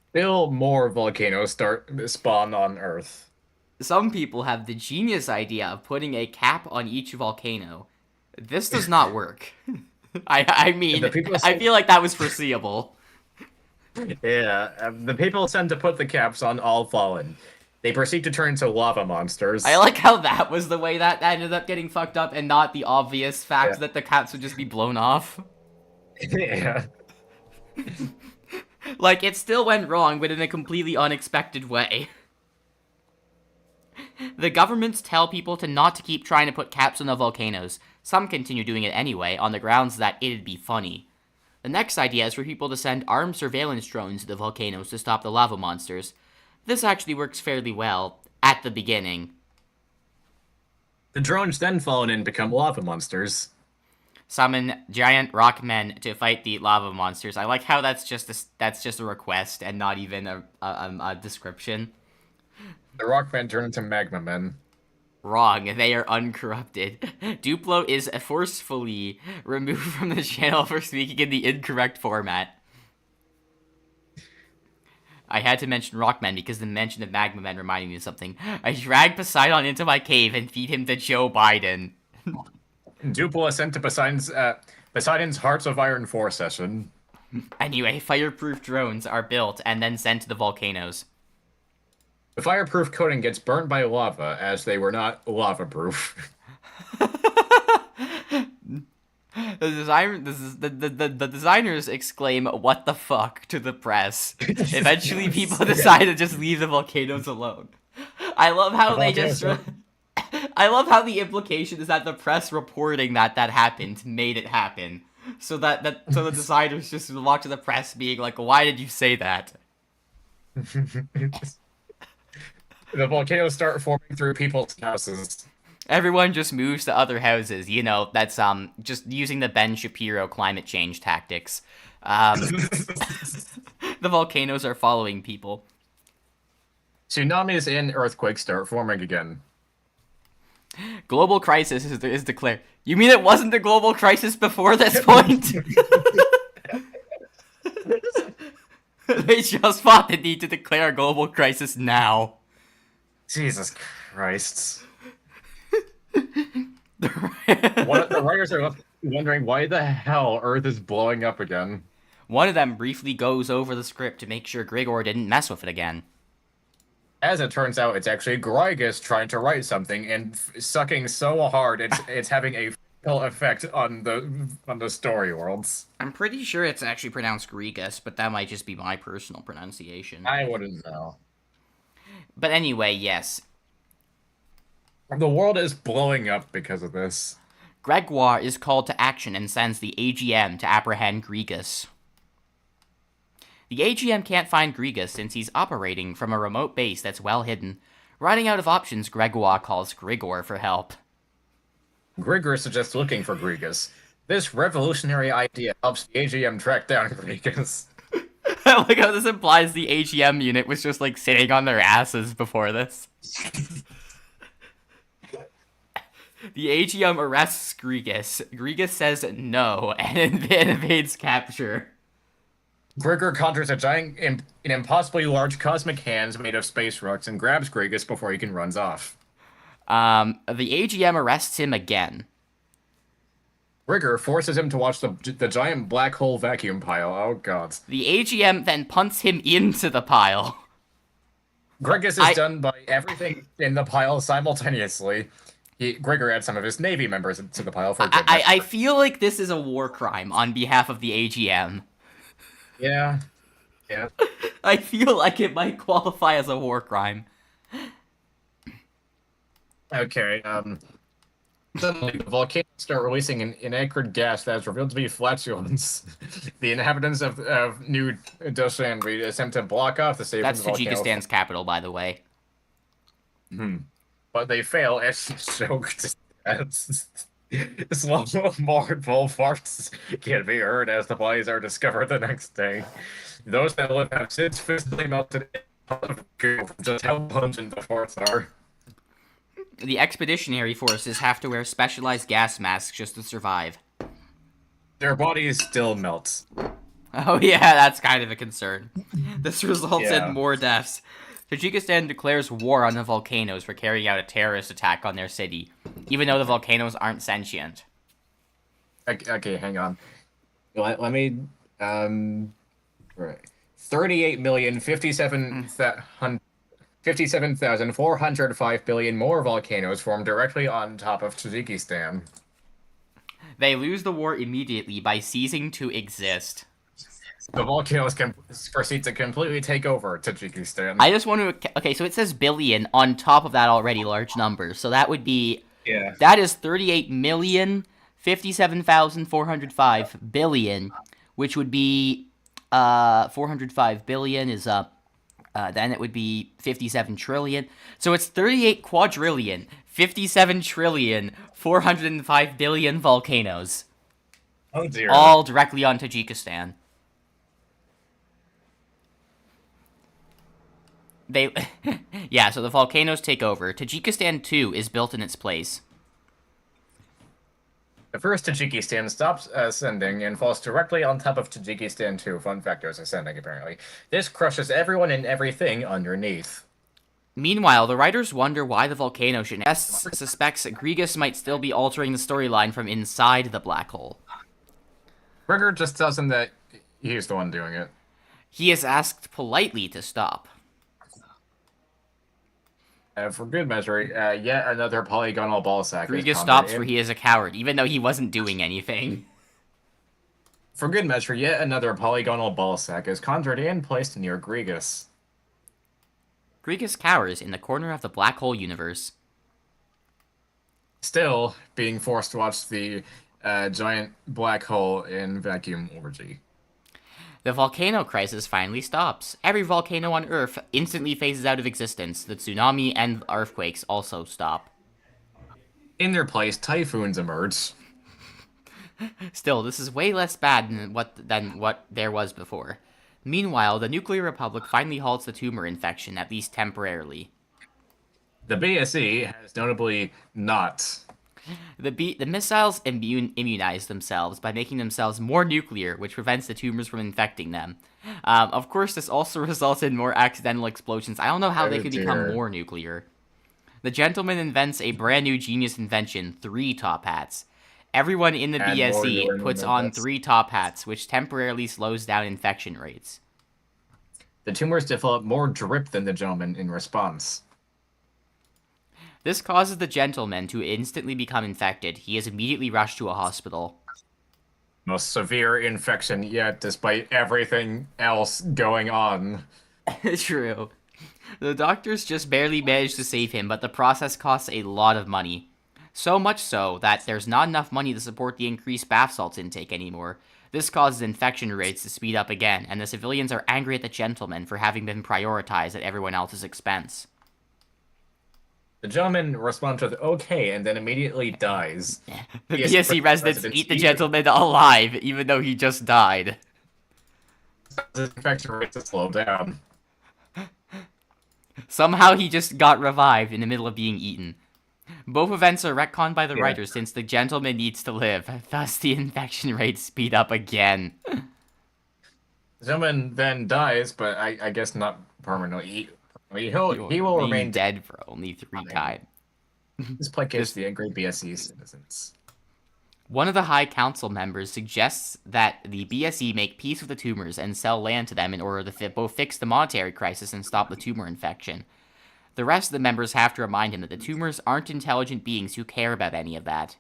Speaker 2: Still more volcanoes spawn on Earth.
Speaker 1: Some people have the genius idea of putting a cap on each volcano. This does not work. I mean, I feel like that was foreseeable.
Speaker 2: Yeah, the people tend to put the caps on all fallen. They proceed to turn into lava monsters.
Speaker 1: I like how that was the way that ended up getting fucked up and not the obvious fact that the caps would just be blown off.
Speaker 2: Yeah.
Speaker 1: Like, it still went wrong, but in a completely unexpected way. The governments tell people not to keep trying to put caps on the volcanoes. Some continue doing it anyway, on the grounds that it'd be funny. The next idea is for people to send armed surveillance drones to the volcanoes to stop the lava monsters. This actually works fairly well, at the beginning.
Speaker 2: The drones then fall in and become lava monsters.
Speaker 1: Summon giant rock men to fight the lava monsters. I like how that's just a request and not even a description.
Speaker 2: The rock men turn into magma men.
Speaker 1: Wrong, they are uncorrupted. Duplo is forcefully removed from the channel for speaking in the incorrect format. I had to mention Rockmen because the mention of Magma Men reminded me of something. I dragged Poseidon into my cave and feed him to Joe Biden.
Speaker 2: Duplo is sent to Poseidon's Hearts of Iron 4 session.
Speaker 1: Anyway, fireproof drones are built and then sent to the volcanoes.
Speaker 2: The fireproof coating gets burnt by lava, as they were not lava-proof.
Speaker 1: The designers exclaim "What the fuck" to the press. Eventually, people decide to just leave the volcanoes alone. I love how they just. I love how the implication is that the press reporting that happened made it happen. So so the designers just walk to the press being like, "Why did you say that?"
Speaker 2: The volcanoes start forming through people's houses.
Speaker 1: Everyone just moves to other houses. You know, that's just using the Ben Shapiro climate change tactics. The volcanoes are following people.
Speaker 2: Tsunamis and earthquakes start forming again.
Speaker 1: Global crisis is declared. You mean it wasn't a global crisis before this point? They just fought the need to declare a global crisis now.
Speaker 2: Jesus Christ. The writers are wondering why the hell Earth is blowing up again.
Speaker 1: One of them briefly goes over the script to make sure Grigor didn't mess with it again.
Speaker 2: As it turns out, it's actually Grigus trying to write something and sucking so hard it's having a fatal effect on the story worlds.
Speaker 1: I'm pretty sure it's actually pronounced Grigus, but that might just be my personal pronunciation.
Speaker 2: I wouldn't know.
Speaker 1: But anyway, yes.
Speaker 2: The world is blowing up because of this.
Speaker 1: Gregoire is called to action and sends the AGM to apprehend Grigus. The AGM can't find Grigus since he's operating from a remote base that's well hidden. Running out of options, Gregoire calls Grigor for help.
Speaker 2: Grigor suggests looking for Grigus. This revolutionary idea helps the AGM track down Grigus.
Speaker 1: I like how this implies the AGM unit was just like sitting on their asses before this. The AGM arrests Grigus. Grigus says no and invades capture.
Speaker 2: Grigor conjures an impossibly large cosmic hands made of space rocks and grabs Grigus before he can runs off.
Speaker 1: The AGM arrests him again.
Speaker 2: Grigor forces him to watch the giant black hole vacuum pile. Oh god.
Speaker 1: The AGM then punts him into the pile.
Speaker 2: Grigus is done by everything in the pile simultaneously. Grigor adds some of his Navy members to the pile for
Speaker 1: I feel like this is a war crime on behalf of the AGM.
Speaker 2: Yeah.
Speaker 1: I feel like it might qualify as a war crime.
Speaker 2: Okay, suddenly the volcanoes start releasing an inacrid gas that is revealed to be flatulence. The inhabitants of New Doshan attempt to block off the safe
Speaker 1: That's
Speaker 2: from the volcano.
Speaker 1: Tajikistan's capital, by the way.
Speaker 2: But they fail as choked. Slow mournful farts can be heard as the bodies are discovered the next day. Those that live have since physically melted from just how pungent the farts are.
Speaker 1: The expeditionary forces have to wear specialized gas masks just to survive.
Speaker 2: Their bodies still melt.
Speaker 1: Oh yeah, that's kind of a concern. This results in more deaths. Tajikistan declares war on the volcanoes for carrying out a terrorist attack on their city, even though the volcanoes aren't sentient.
Speaker 2: Okay, hang on. Let me, right. 38,057,405 billion more volcanoes form directly on top of Tajikistan.
Speaker 1: They lose the war immediately by ceasing to exist.
Speaker 2: The volcanoes can proceed to completely take over Tajikistan.
Speaker 1: I just want to... Okay, so it says billion on top of that already large number. So that would be...
Speaker 2: Yeah.
Speaker 1: That is 38,057,405 billion, which would be... 405 billion is up. Then it would be 57 trillion. So it's 38 quadrillion, 57 trillion, 405 billion volcanoes.
Speaker 2: Oh dear.
Speaker 1: All directly on Tajikistan. Yeah, so the volcanoes take over. Tajikistan 2 is built in its place.
Speaker 2: The first Tajikistan stops ascending and falls directly on top of Tajikistan 2. Fun fact, there's ascending, apparently. This crushes everyone and everything underneath.
Speaker 1: Meanwhile, the writers wonder why the volcano should... suspects that Grigus might still be altering the storyline from inside the black hole.
Speaker 2: Grigor just tells him that he's the one doing it.
Speaker 1: He is asked politely to stop.
Speaker 2: For good measure, yet another polygonal ball sack is
Speaker 1: Grigas
Speaker 2: conjured
Speaker 1: stops
Speaker 2: in.
Speaker 1: for he is a coward, even though he wasn't doing anything.
Speaker 2: For good measure, yet another polygonal ball sack is conjured and placed near Grigas.
Speaker 1: Grigas cowers in the corner of the black hole universe.
Speaker 2: Still being forced to watch the giant black hole in vacuum orgy.
Speaker 1: The volcano crisis finally stops. Every volcano on Earth instantly phases out of existence. The tsunami and earthquakes also stop.
Speaker 2: In their place, typhoons emerge.
Speaker 1: Still, this is way less bad than what there was before. Meanwhile, the nuclear republic finally halts the tumor infection, at least temporarily.
Speaker 2: The BSE has notably not.
Speaker 1: The missiles immunize themselves by making themselves more nuclear, which prevents the tumors from infecting them. Of course, this also results in more accidental explosions. I don't know how they could become more nuclear. The gentleman invents a brand new genius invention, 3 top hats. Everyone in the BSE puts on 3 top hats, which temporarily slows down infection rates.
Speaker 2: The tumors develop more drip than the gentleman in response.
Speaker 1: This causes the gentleman to instantly become infected. He is immediately rushed to a hospital.
Speaker 2: Most severe infection yet, despite everything else going on.
Speaker 1: True. The doctors just barely managed to save him, but the process costs a lot of money. So much so that there's not enough money to support the increased bath salts intake anymore. This causes infection rates to speed up again, and the civilians are angry at the gentleman for having been prioritized at everyone else's expense.
Speaker 2: The gentleman responds with okay and then immediately dies.
Speaker 1: The BSC residents eat the gentleman alive, even though he just died.
Speaker 2: The infection rate to slow down.
Speaker 1: Somehow he just got revived in the middle of being eaten. Both events are retconned by the writers since the gentleman needs to live, thus the infection rates speed up again.
Speaker 2: The gentleman then dies, but I guess not permanently. He will remain
Speaker 1: dead for only 3 times.
Speaker 2: This placates the angry BSE citizens.
Speaker 1: One of the High Council members suggests that the BSE make peace with the tumors and sell land to them in order to both fix the monetary crisis and stop the tumor infection. The rest of the members have to remind him that the tumors aren't intelligent beings who care about any of that.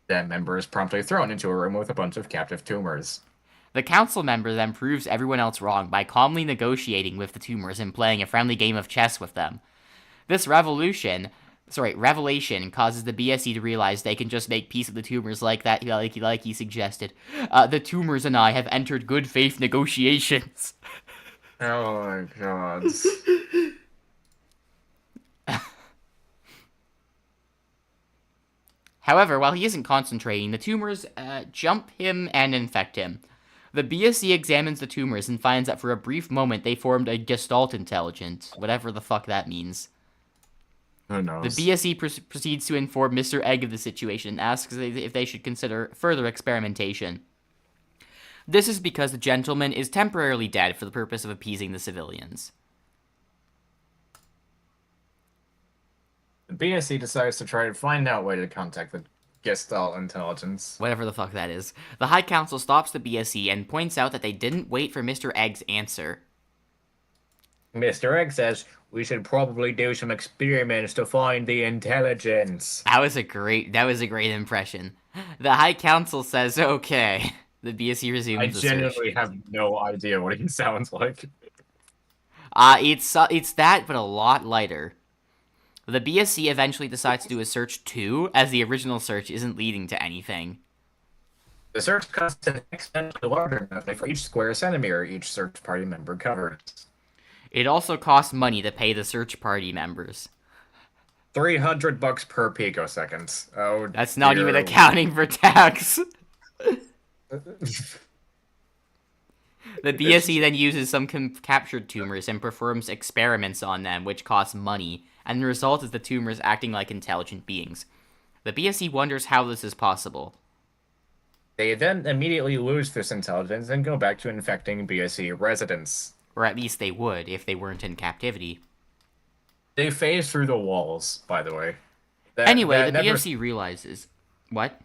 Speaker 2: That member is promptly thrown into a room with a bunch of captive tumors.
Speaker 1: The council member then proves everyone else wrong by calmly negotiating with the tumors and playing a friendly game of chess with them. This revelation causes the BSE to realize they can just make peace with the tumors like he suggested. The tumors and I have entered good faith negotiations.
Speaker 2: Oh my god.
Speaker 1: However, while he isn't concentrating, the tumors jump him and infect him. The BSE examines the tumors and finds that for a brief moment they formed a Gestalt intelligence, whatever the fuck that means.
Speaker 2: Who knows?
Speaker 1: The BSE proceeds to inform Mr. Egg of the situation and asks if they should consider further experimentation. This is because the gentleman is temporarily dead for the purpose of appeasing the civilians.
Speaker 2: The BSE decides to try to find out a way to contact the Gestalt intelligence.
Speaker 1: Whatever the fuck that is. The High Council stops the BSE and points out that they didn't wait for Mr. Egg's answer.
Speaker 2: Mr. Egg says we should probably do some experiments to find the intelligence.
Speaker 1: That was a great impression. The High Council says okay. The BSE resumes the search.
Speaker 2: I genuinely have no idea what he sounds like.
Speaker 1: It's that, but a lot lighter. The BSC eventually decides to do a search too, as the original search isn't leading to anything.
Speaker 2: The search costs an exponentially larger amount for each square centimeter each search party member covers.
Speaker 1: It also costs money to pay the search party members.
Speaker 2: $300 per picosecond. Oh,
Speaker 1: that's not even accounting for tax. The BSE then uses some captured tumors and performs experiments on them, which cost money, and the result is the tumors acting like intelligent beings. The BSE wonders how this is possible.
Speaker 2: They then immediately lose this intelligence and go back to infecting BSE residents.
Speaker 1: Or at least they would, if they weren't in captivity.
Speaker 2: They phase through the walls, by the way.
Speaker 1: The BSE realizes... What?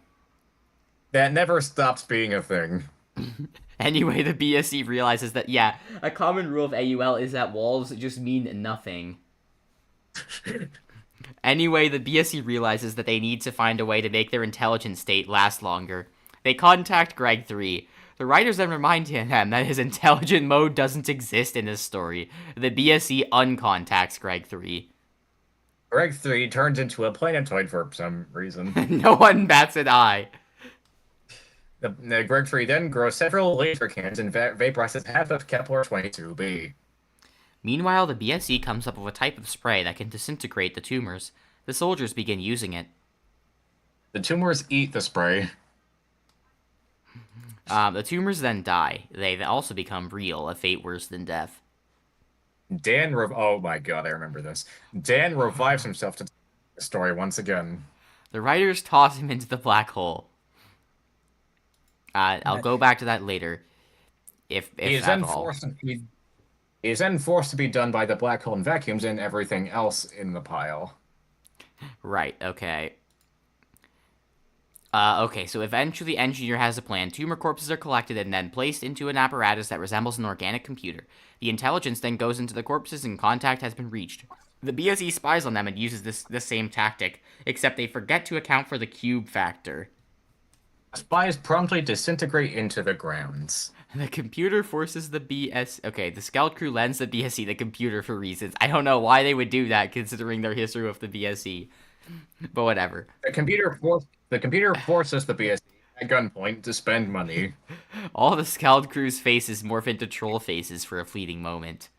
Speaker 2: That never stops being a thing.
Speaker 1: Anyway, the BSE realizes that, yeah, a common rule of AUL is that walls just mean nothing. Anyway, the BSE realizes that they need to find a way to make their intelligence state last longer. They contact Greg 3. The writers then remind him that his intelligent mode doesn't exist in this story. The BSE uncontacts Greg 3.
Speaker 2: Greg 3 turns into a planetoid for some reason.
Speaker 1: No one bats an eye.
Speaker 2: The Greg 3 then grows several laser cannons and vaporizes half of Kepler-22b.
Speaker 1: Meanwhile, the BSE comes up with a type of spray that can disintegrate the tumors. The soldiers begin using it.
Speaker 2: The tumors eat the spray.
Speaker 1: The tumors then die. They also become real, a fate worse than death.
Speaker 2: Oh my god, I remember this. Dan revives himself to tell the story once again.
Speaker 1: The writers toss him into the black hole. I'll go back to that later. If at all.
Speaker 2: He is then forced to be done by the black hole and vacuums and everything else in the pile.
Speaker 1: Right, okay. Okay, so eventually Engineer has a plan. Tumor corpses are collected and then placed into an apparatus that resembles an organic computer. The intelligence then goes into the corpses and contact has been reached. The BSE spies on them and uses this same tactic, except they forget to account for the cube factor.
Speaker 2: Spies promptly disintegrate into the grounds.
Speaker 1: The computer forces the BS... Okay, the scout crew lends the BSE the computer for reasons. I don't know why they would do that, considering their history with the BSE. But whatever.
Speaker 2: The computer forces the BSE at gunpoint to spend money.
Speaker 1: All the scout crew's faces morph into troll faces for a fleeting moment.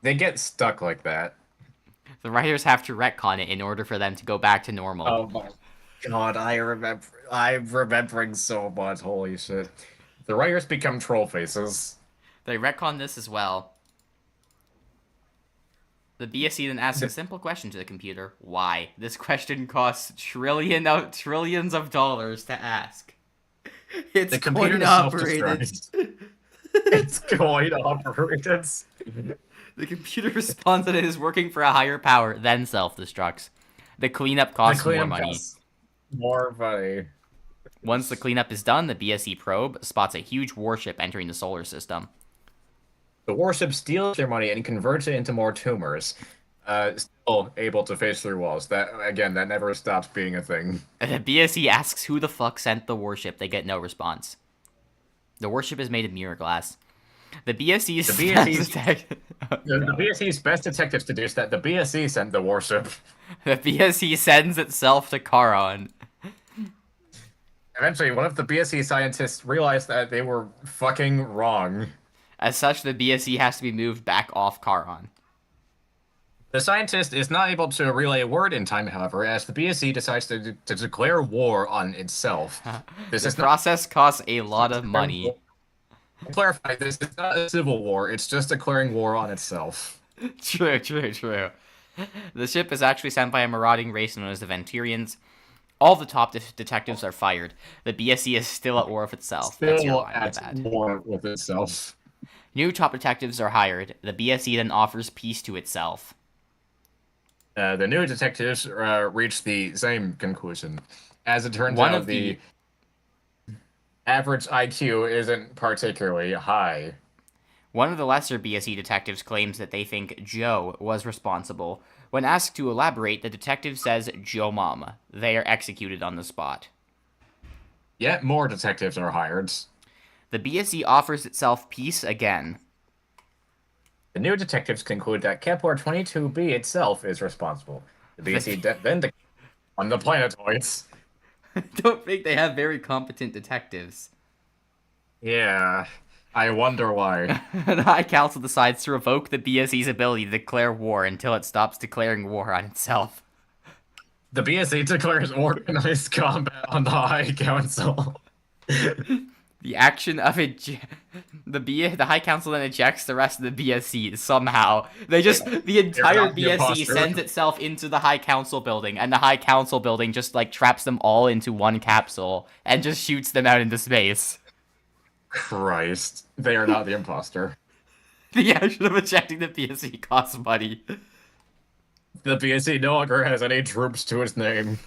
Speaker 2: They get stuck like that.
Speaker 1: The writers have to retcon it in order for them to go back to normal.
Speaker 2: Oh my god, I'm remembering so much, holy shit. The writers become troll faces.
Speaker 1: They retcon this as well. The BSE then asks a simple question to the computer. Why? This question costs trillions of dollars to ask. It's
Speaker 2: the computer
Speaker 1: coin-operated.
Speaker 2: It's coin-operated.
Speaker 1: The computer responds that it is working for a higher power, then self-destructs. The cleanup costs more money.
Speaker 2: More money.
Speaker 1: Once the cleanup is done, the BSE probe spots a huge warship entering the solar system.
Speaker 2: The warship steals their money and converts it into more tumors. Still able to face through walls. That never stops being a thing.
Speaker 1: The BSE asks who the fuck sent the warship. They get no response. The warship is made of mirror glass. The BSE's
Speaker 2: best detectives deduce that the BSE sent the warship.
Speaker 1: The BSE sends itself to Charon.
Speaker 2: Eventually, one of the BSE scientists realized that they were fucking wrong.
Speaker 1: As such, the BSE has to be moved back off Charon.
Speaker 2: The scientist is not able to relay a word in time, however, as the BSE decides to declare war on itself.
Speaker 1: This process costs a lot of money.
Speaker 2: To clarify, this is not a civil war, it's just declaring war on itself.
Speaker 1: True. The ship is actually sent by a marauding race known as the Venturians. All the top detectives are fired. The BSE is still at war with itself.
Speaker 2: Still at war with itself.
Speaker 1: New top detectives are hired. The BSE then offers peace to itself.
Speaker 2: The new detectives reach the same conclusion. As it turns out, the average IQ isn't particularly high.
Speaker 1: One of the lesser BSE detectives claims that they think Joe was responsible. When asked to elaborate, the detective says Joe Mama. They are executed on the spot.
Speaker 2: Yet more detectives are hired.
Speaker 1: The BSE offers itself peace again.
Speaker 2: The new detectives conclude that Kepler-22b itself is responsible. The BSE then on the planetoids.
Speaker 1: I don't think they have very competent detectives.
Speaker 2: Yeah, I wonder why.
Speaker 1: The High Council decides to revoke the BSE's ability to declare war until it stops declaring war on itself.
Speaker 2: The BSE declares organized combat on the High Council.
Speaker 1: The action of the High Council then ejects the rest of the BSE somehow. The entire BSE sends itself into the High Council building, and the High Council building just traps them all into one capsule and just shoots them out into space.
Speaker 2: Christ, they are not the imposter.
Speaker 1: The action of ejecting the BSE costs money.
Speaker 2: The BSE no longer has any troops to its name.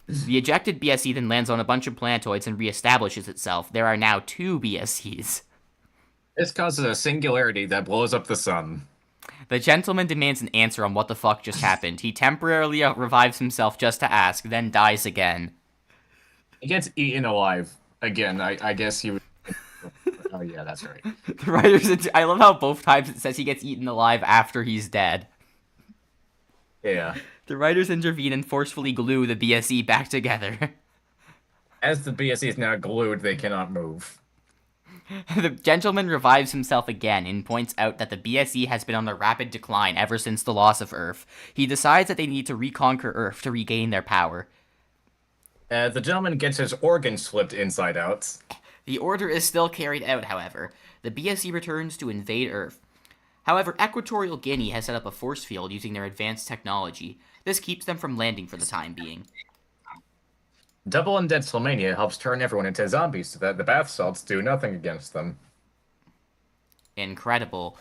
Speaker 1: The ejected BSE then lands on a bunch of planetoids and reestablishes itself. There are now 2 BSEs.
Speaker 2: This causes a singularity that blows up the sun.
Speaker 1: The gentleman demands an answer on what the fuck just happened. He temporarily revives himself just to ask, then dies again.
Speaker 2: He gets eaten alive again. I guess he would. Oh yeah, that's right.
Speaker 1: The writers. I love how both times it says he gets eaten alive after he's dead.
Speaker 2: Yeah.
Speaker 1: The writers intervene and forcefully glue the BSE back together.
Speaker 2: As the BSE is now glued, they cannot move.
Speaker 1: The gentleman revives himself again and points out that the BSE has been on a rapid decline ever since the loss of Earth. He decides that they need to reconquer Earth to regain their power.
Speaker 2: The gentleman gets his organs flipped inside out.
Speaker 1: The order is still carried out, however. The BSE returns to invade Earth. However, Equatorial Guinea has set up a force field using their advanced technology. This keeps them from landing for the time being.
Speaker 2: Double Undead Slomania helps turn everyone into zombies so that the bath salts do nothing against them.
Speaker 1: Incredible.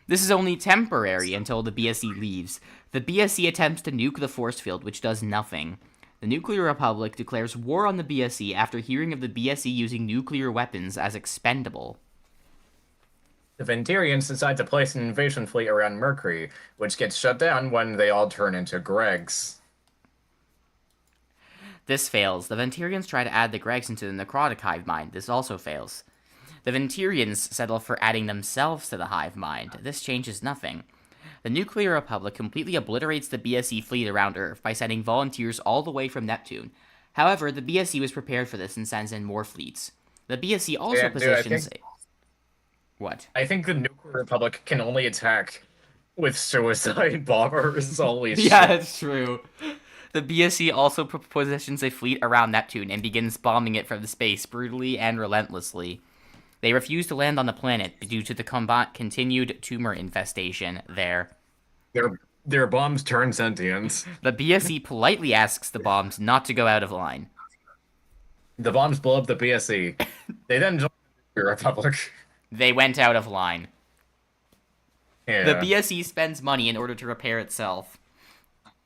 Speaker 1: This is only temporary until the BSE leaves. The BSE attempts to nuke the force field, which does nothing. The Nuclear Republic declares war on the BSE after hearing of the BSE using nuclear weapons as expendable.
Speaker 2: The Venturians decide to place an invasion fleet around Mercury, which gets shut down when they all turn into Gregs.
Speaker 1: This fails. The Venturians try to add the Gregs into the necrotic hive mind. This also fails. The Venturians settle for adding themselves to the hive mind. This changes nothing. The Nuclear Republic completely obliterates the BSE fleet around Earth by sending volunteers all the way from Neptune. However, the BSE was prepared for this and sends in more fleets. The BSE also positions... What?
Speaker 2: I think the Nuclear Republic can only attack with suicide bombers. Holy shit.
Speaker 1: Yeah, it's true. The BSE also positions a fleet around Neptune and begins bombing it from space brutally and relentlessly. They refuse to land on the planet due to the continued tumor infestation there.
Speaker 2: Their bombs turn sentient.
Speaker 1: The BSE politely asks the bombs not to go out of line.
Speaker 2: The bombs blow up the BSE. They then join the Republic.
Speaker 1: They went out of line.
Speaker 2: Yeah.
Speaker 1: The BSE spends money in order to repair itself.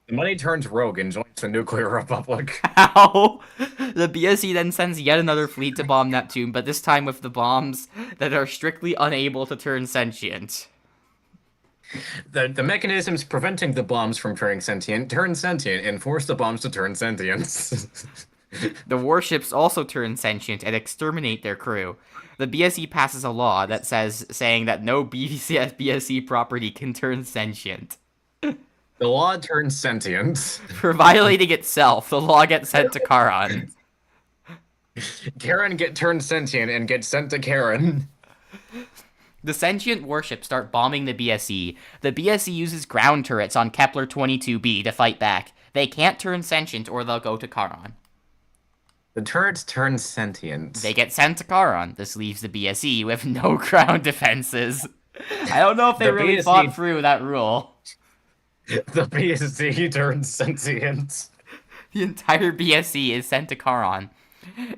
Speaker 2: The money turns rogue and joins the Nuclear Republic.
Speaker 1: How? The BSE then sends yet another fleet to bomb Neptune, but this time with the bombs that are strictly unable to turn sentient.
Speaker 2: The mechanisms preventing the bombs from turning sentient turn sentient and force the bombs to turn sentient.
Speaker 1: The warships also turn sentient and exterminate their crew. The BSE passes a law that saying that no BSE property can turn sentient.
Speaker 2: The law turns sentient.
Speaker 1: For violating itself, the law gets sent to Charon.
Speaker 2: Karen turned sentient and gets sent to Karen.
Speaker 1: The sentient warships start bombing the BSE. The BSE uses ground turrets on Kepler 22b to fight back. They can't turn sentient or they'll go to Charon.
Speaker 2: The turrets turn sentient.
Speaker 1: They get sent to Charon. This leaves the BSE with no ground defenses. I don't know if they really fought through that rule.
Speaker 2: The BSE turns sentient.
Speaker 1: The entire BSE is sent to Charon.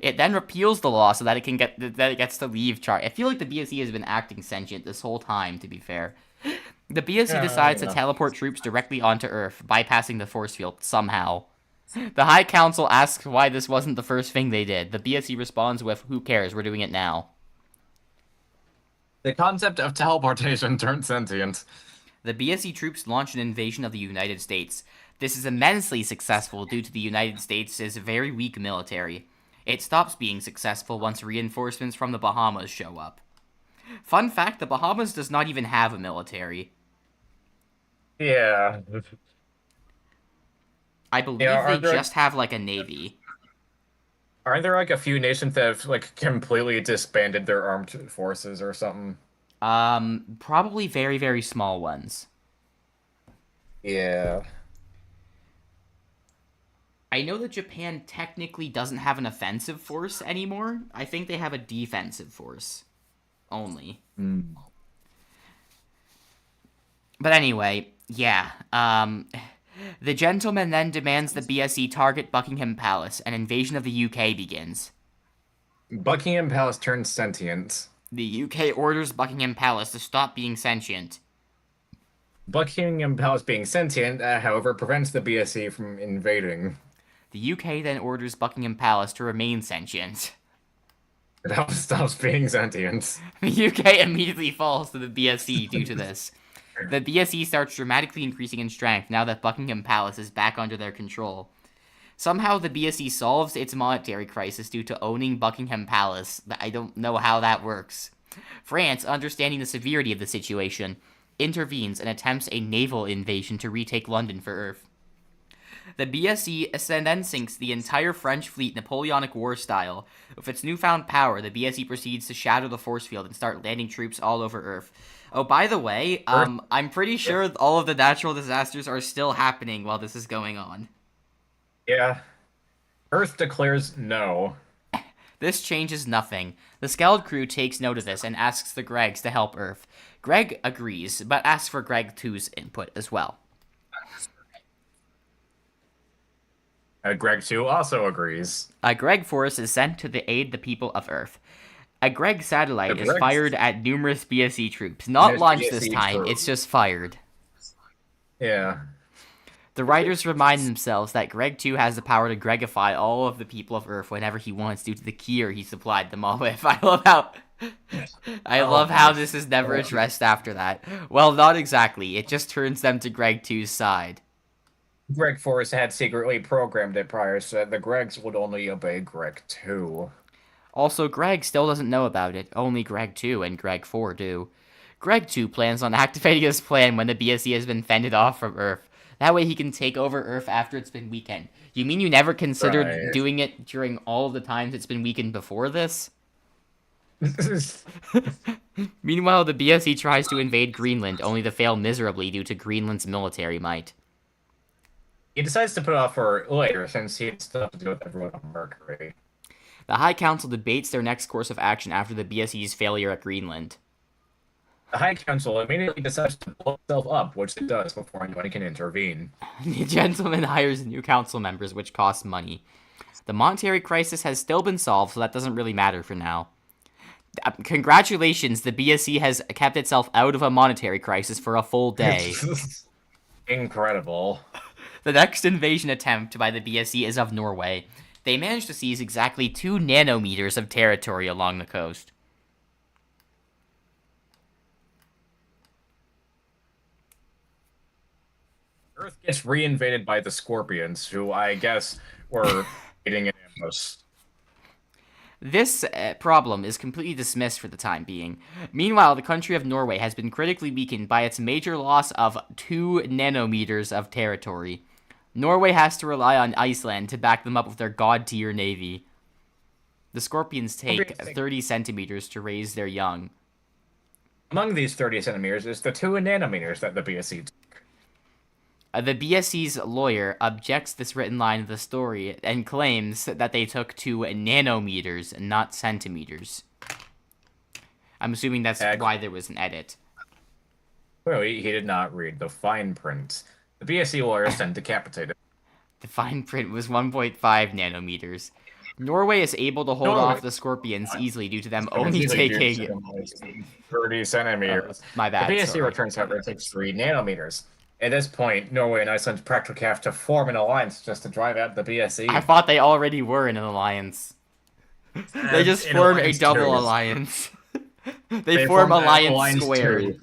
Speaker 1: It then repeals the law so that it gets to leave Char. I feel like the BSE has been acting sentient this whole time, to be fair. The BSE decides to teleport troops directly onto Earth, bypassing the force field somehow. The High Council asks why this wasn't the first thing they did. The BSE responds with, "Who cares? We're doing it now."
Speaker 2: The concept of teleportation turns sentient.
Speaker 1: The BSE troops launch an invasion of the United States. This is immensely successful due to the United States' very weak military. It stops being successful once reinforcements from the Bahamas show up. Fun fact, the Bahamas does not even have a military.
Speaker 2: Yeah.
Speaker 1: I believe they just have, like, a navy.
Speaker 2: Aren't there, like, a few nations that have, like, completely disbanded their armed forces or something?
Speaker 1: Probably very, very small ones.
Speaker 2: Yeah.
Speaker 1: I know that Japan technically doesn't have an offensive force anymore. I think they have a defensive force. Only.
Speaker 2: Mm.
Speaker 1: But anyway, yeah. The gentleman then demands the BSE target Buckingham Palace. An invasion of the UK begins.
Speaker 2: Buckingham Palace turns sentient.
Speaker 1: The UK orders Buckingham Palace to stop being sentient.
Speaker 2: Buckingham Palace being sentient, however, prevents the BSE from invading.
Speaker 1: The UK then orders Buckingham Palace to remain sentient.
Speaker 2: It stops being sentient.
Speaker 1: The UK immediately falls to the BSE due to this. The BSE starts dramatically increasing in strength now that Buckingham Palace is back under their control. Somehow the BSE solves its monetary crisis due to owning Buckingham Palace. I don't know how that works. France, understanding the severity of the situation, intervenes and attempts a naval invasion to retake London for Earth. The BSE then sinks the entire French fleet Napoleonic War style. With its newfound power, the BSE proceeds to shatter the force field and start landing troops all over Earth. Oh, by the way, I'm pretty sure all of the natural disasters are still happening while this is going on.
Speaker 2: Yeah. Earth declares no.
Speaker 1: This changes nothing. The Skeld crew takes note of this and asks the Gregs to help Earth. Greg agrees, but asks for Greg 2's input as well.
Speaker 2: Greg 2 also agrees.
Speaker 1: A Greg force is sent to aid the people of Earth. A Greg satellite is fired at numerous BSE troops. Not launched this time, it's just fired.
Speaker 2: Yeah.
Speaker 1: The writers remind themselves that Greg 2 has the power to Gregify all of the people of Earth whenever he wants due to the gear he supplied them all with. I love how this is never addressed after that. Well, not exactly. It just turns them to Greg 2's side.
Speaker 2: Greg Force had secretly programmed it prior so that the Gregs would only obey Greg 2.
Speaker 1: Also, Greg still doesn't know about it. Only Greg 2 and Greg 4 do. Greg 2 plans on activating his plan when the BSE has been fended off from Earth. That way he can take over Earth after it's been weakened. You mean you never considered doing it during all of the times it's been weakened before this? Meanwhile, the BSE tries to invade Greenland, only to fail miserably due to Greenland's military might.
Speaker 2: He decides to put it off for later since he had stuff to do with everyone on Mercury.
Speaker 1: The High Council debates their next course of action after the BSE's failure at Greenland.
Speaker 2: The High Council immediately decides to blow itself up, which it does before anyone can intervene.
Speaker 1: The gentleman hires new council members, which costs money. The monetary crisis has still been solved, so that doesn't really matter for now. Congratulations, the BSE has kept itself out of a monetary crisis for a full day.
Speaker 2: Incredible.
Speaker 1: The next invasion attempt by the BSE is of Norway. They managed to seize exactly 2 nanometers of territory along the coast.
Speaker 2: Earth gets reinvaded by the Scorpions, who I guess were waiting in ambush.
Speaker 1: This problem is completely dismissed for the time being. Meanwhile, the country of Norway has been critically weakened by its major loss of 2 nanometers of territory. Norway has to rely on Iceland to back them up with their god-tier navy. The Scorpions take 30 centimeters to raise their young.
Speaker 2: Among these 30 centimeters is the 2 nanometers that the BSE took.
Speaker 1: The BSE's lawyer objects this written line of the story and claims that they took 2 nanometers, not centimeters. I'm assuming that's why there was an edit.
Speaker 2: Well, he did not read the fine print. The BSE lawyer is then decapitated.
Speaker 1: The fine print was 1.5 nanometers. Norway is able to hold off the Scorpions easily due to them only taking
Speaker 2: 30 centimeters.
Speaker 1: My bad.
Speaker 2: The BSE
Speaker 1: sorry.
Speaker 2: returns, however, it takes 3 nanometers. At this point, Norway and Iceland practically have to form an alliance just to drive out the BSE.
Speaker 1: I thought they already were in an alliance. They just form a double alliance. They form Alliance Squared.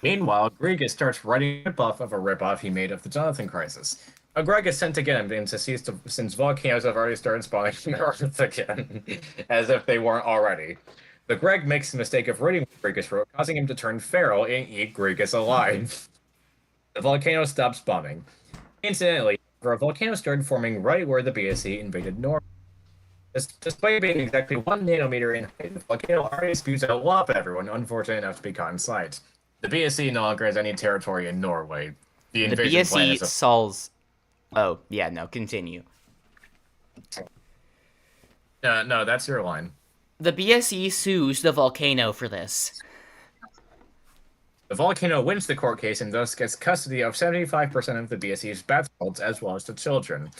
Speaker 2: Meanwhile, Greg starts writing a ripoff of a ripoff he made of the Jonathan Crisis. Greg is sent again since volcanoes have already started spawning in Earth again, as if they weren't already. The Greg makes the mistake of reading Gregus wrote, causing him to turn feral and eat Gregus alive. The volcano stops spawning. Incidentally, a volcano started forming right where the BSE invaded Norway. Despite being exactly 1 nanometer in height, the volcano already spews out lava everyone unfortunate enough to be caught in sight. The BSE no longer has any territory in Norway. The
Speaker 1: BSE solves... Oh, yeah, no, continue.
Speaker 2: No, that's your line.
Speaker 1: The BSE sues the volcano for this.
Speaker 2: The volcano wins the court case and thus gets custody of 75% of the BSE's bath salts as well as the children,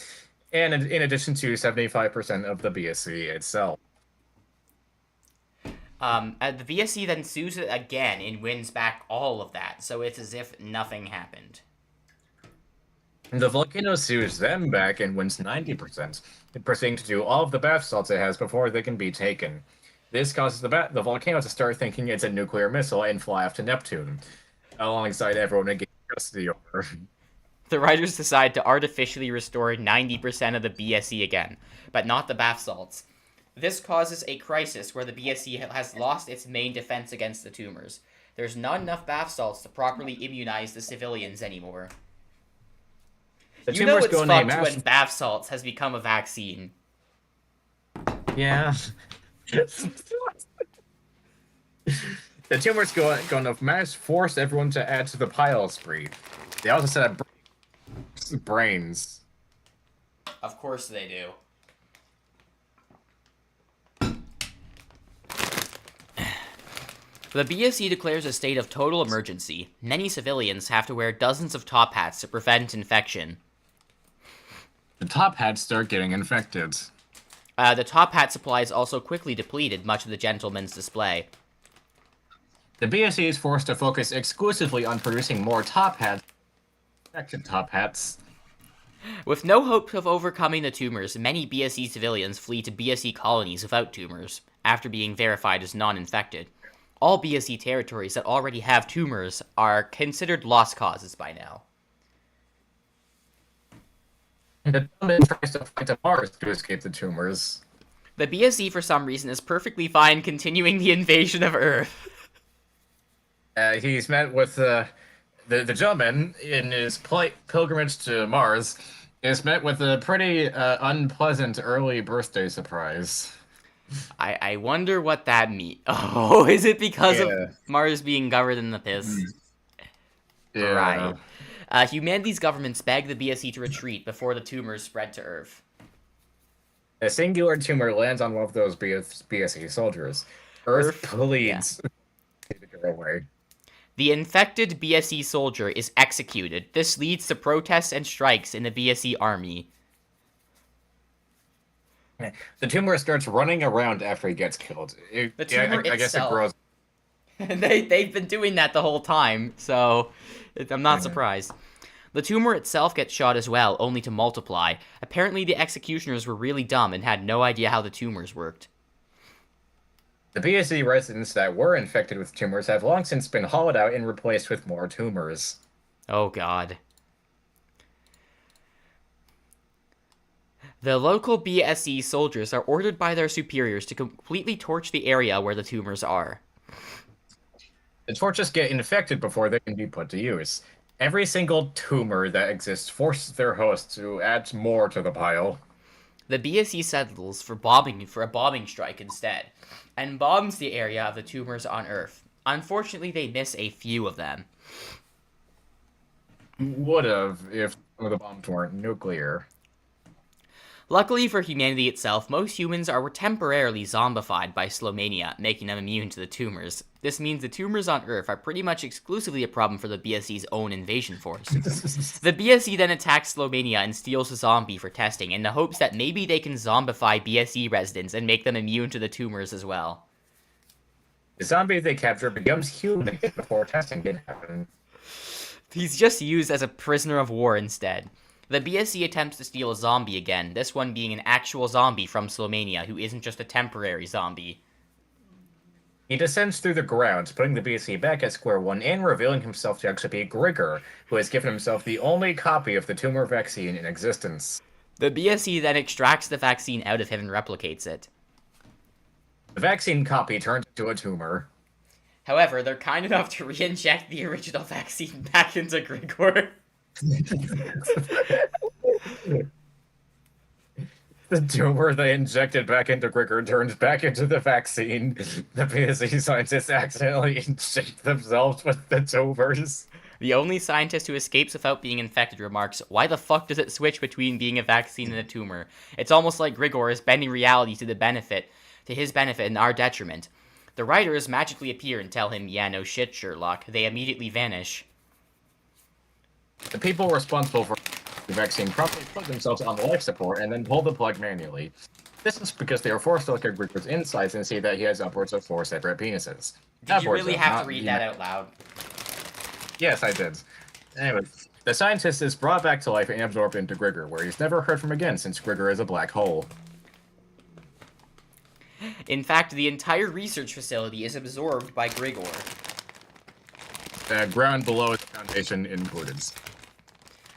Speaker 2: and in addition to 75% of the BSE itself.
Speaker 1: The BSE then sues it again and wins back all of that, so it's as if nothing happened.
Speaker 2: The volcano sues them back and wins 90%, proceeding to do all of the bath salts it has before they can be taken. This causes the volcano to start thinking it's a nuclear missile and fly off to Neptune. alongside everyone and get custody over.
Speaker 1: The writers decide to artificially restore 90% of the BSE again, but not the bath salts. This causes a crisis where the BSE has lost its main defense against the tumors. There's not enough bath salts to properly immunize the civilians anymore.
Speaker 2: The
Speaker 1: You know
Speaker 2: tumors
Speaker 1: it's
Speaker 2: go
Speaker 1: fucked
Speaker 2: named
Speaker 1: when bath salts has become a vaccine.
Speaker 2: Yeah. The tumors going to mass force everyone to add to the pile spree. They also set up brains.
Speaker 1: Of course they do. The BSE declares a state of total emergency. Many civilians have to wear dozens of top hats to prevent infection.
Speaker 2: The top hats start getting infected.
Speaker 1: The top hat supply is also quickly depleted, much to the gentleman's display.
Speaker 2: The BSE is forced to focus exclusively on producing more top hats. Infected top hats.
Speaker 1: With no hope of overcoming the tumors, many BSE civilians flee to BSE colonies without tumors, after being verified as non-infected. All BSE territories that already have tumors are considered lost causes by now.
Speaker 2: The government tries to fly to Mars to escape the tumors.
Speaker 1: The BSE, for some reason, is perfectly fine continuing the invasion of Earth.
Speaker 2: He's met with the gentleman in his pilgrimage to Mars. Is met with a pretty unpleasant early birthday surprise.
Speaker 1: I wonder what that means. Oh, is it because of
Speaker 2: Yeah.
Speaker 1: Mars being covered in the piss?
Speaker 2: Yeah.
Speaker 1: Right. Humanity's governments beg the BSE to retreat before the tumors spread to Earth.
Speaker 2: A singular tumor lands on one of those BSE soldiers. Earth pleads to go away.
Speaker 1: The infected BSE soldier is executed. This leads to protests and strikes in the BSE army.
Speaker 2: The tumor starts running around after he gets killed.
Speaker 1: The tumor
Speaker 2: I guess it
Speaker 1: itself.
Speaker 2: grows.
Speaker 1: They've been doing that the whole time, so I'm not surprised. The tumor itself gets shot as well, only to multiply. Apparently the executioners were really dumb and had no idea how the tumors worked.
Speaker 2: The BSE residents that were infected with tumors have long since been hollowed out and replaced with more tumors.
Speaker 1: Oh god. The local BSE soldiers are ordered by their superiors to completely torch the area where the tumors are.
Speaker 2: The torches get infected before they can be put to use. Every single tumor that exists forces their host to add more to the pile.
Speaker 1: The BSE settles for a bombing strike instead, and bombs the area of the tumors on Earth. Unfortunately, they miss a few of them.
Speaker 2: Would have if some of the bombs weren't nuclear.
Speaker 1: Luckily for humanity itself, most humans are temporarily zombified by Slowmania, making them immune to the tumors. This means the tumors on Earth are pretty much exclusively a problem for the BSE's own invasion force. The BSE then attacks Slowmania and steals a zombie for testing, in the hopes that maybe they can zombify BSE residents and make them immune to the tumors as well.
Speaker 2: The zombie they capture becomes human before testing can happen.
Speaker 1: He's just used as a prisoner of war instead. The BSE attempts to steal a zombie again, this one being an actual zombie from Slowmania who isn't just a temporary zombie.
Speaker 2: He descends through the ground, putting the BSE back at square one and revealing himself to actually be Grigor, who has given himself the only copy of the tumor vaccine in existence.
Speaker 1: The BSE then extracts the vaccine out of him and replicates it.
Speaker 2: The vaccine copy turns into a tumor.
Speaker 1: However, they're kind enough to re-inject the original vaccine back into Grigor.
Speaker 2: The tumor they injected back into Grigor turns back into the vaccine. The BSE scientists accidentally inject themselves with the tumors.
Speaker 1: The only scientist who escapes without being infected remarks, "Why the fuck does it switch between being a vaccine and a tumor? It's almost like Grigor is bending reality to his benefit and our detriment." The writers magically appear and tell him, "Yeah, no shit, Sherlock." They immediately vanish.
Speaker 2: The people responsible for the vaccine promptly plug themselves on life support and then pull the plug manually. This is because they are forced to look at Grigor's insides and see that he has upwards of 4 separate penises.
Speaker 1: Did you really have to read that out loud?
Speaker 2: Yes, I did. Anyway, the scientist is brought back to life and absorbed into Grigor, where he's never heard from again since Grigor is a black hole.
Speaker 1: In fact, the entire research facility is absorbed by Grigor.
Speaker 2: ground below the foundation included.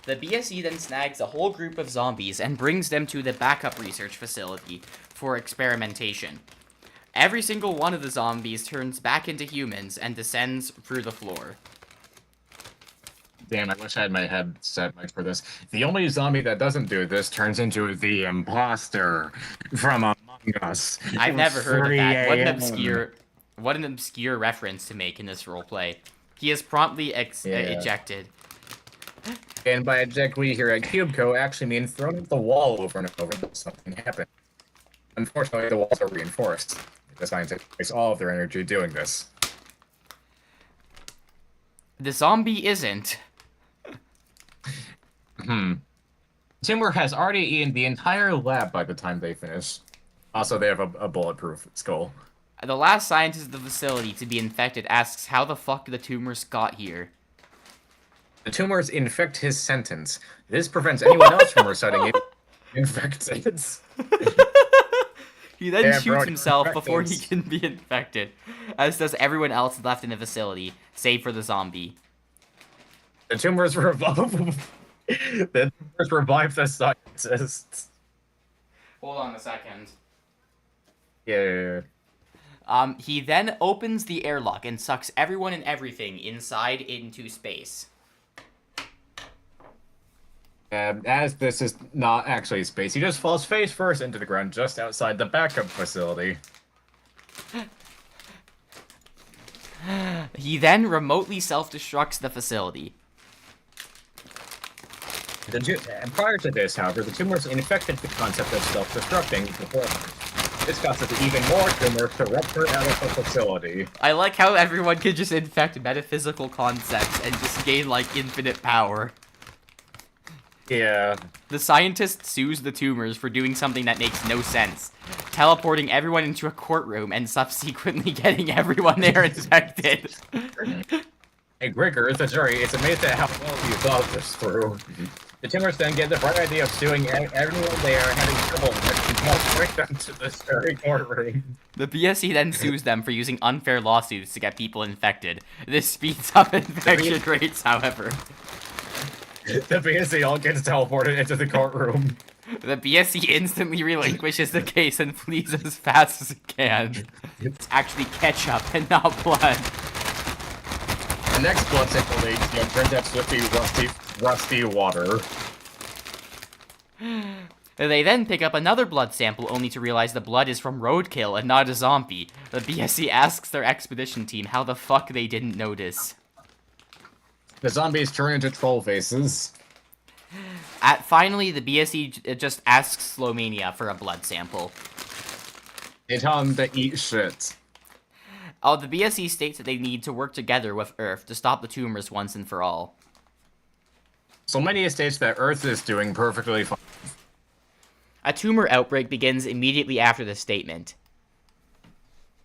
Speaker 1: The BSE then snags a whole group of zombies and brings them to the backup research facility for experimentation. Every single one of the zombies turns back into humans and descends through the floor.
Speaker 2: Damn, I wish I had my headset mic for this. The only zombie that doesn't do this turns into the imposter from Among Us.
Speaker 1: I've never heard of that.
Speaker 2: 3 a.m.
Speaker 1: What an obscure reference to make in this roleplay. He is promptly ejected.
Speaker 2: And by eject, we here at Cubeco actually mean thrown at the wall over and over until something happened. Unfortunately, the walls are reinforced. The scientists waste all of their energy doing this.
Speaker 1: The zombie isn't.
Speaker 2: Tumour has already eaten the entire lab by the time they finish. Also, they have a bulletproof skull.
Speaker 1: The last scientist of the facility to be infected asks how the fuck the tumors got here.
Speaker 2: The tumors infect his sentence. This prevents anyone else from reciting it infected.
Speaker 1: He then shoots himself before he can be infected, as does everyone else left in the facility, save for the zombie.
Speaker 2: The tumors revive. The tumors revive the scientists.
Speaker 1: Hold on a second.
Speaker 2: Yeah.
Speaker 1: He then opens the airlock and sucks everyone and everything inside into space.
Speaker 2: As this is not actually space, he just falls face first into the ground just outside the backup facility.
Speaker 1: He then remotely self-destructs the facility.
Speaker 2: And prior to this, however, the tumors infected the concept of self-destructing beforehand. This causes even more tumors to rupture out of the facility.
Speaker 1: I like how everyone can just infect metaphysical concepts and just gain, like, infinite power.
Speaker 2: Yeah.
Speaker 1: The scientist sues the tumors for doing something that makes no sense. Teleporting everyone into a courtroom and subsequently getting everyone there infected.
Speaker 2: Hey, Gregor, the jury is amazed at how well you thought this through. The tumors then get the bright idea of suing everyone they are having trouble with and help bring them to this very courtroom.
Speaker 1: The BSE then sues them for using unfair lawsuits to get people infected. This speeds up infection rates, however.
Speaker 2: The BSE all gets teleported into the courtroom.
Speaker 1: The BSE instantly relinquishes the case and flees as fast as it can. It's actually ketchup and not blood.
Speaker 2: The next blood sample they turns out to be rusty water.
Speaker 1: They then pick up another blood sample only to realize the blood is from roadkill and not a zombie. The BSE asks their expedition team how the fuck they didn't notice.
Speaker 2: The zombies turn into troll faces.
Speaker 1: Finally, the BSE just asks Slowmania for a blood sample.
Speaker 2: They tell him to eat shit.
Speaker 1: Oh, the BSE states that they need to work together with Earth to stop the tumors once and for all.
Speaker 2: So many states that Earth is doing perfectly fine.
Speaker 1: A tumor outbreak begins immediately after this statement.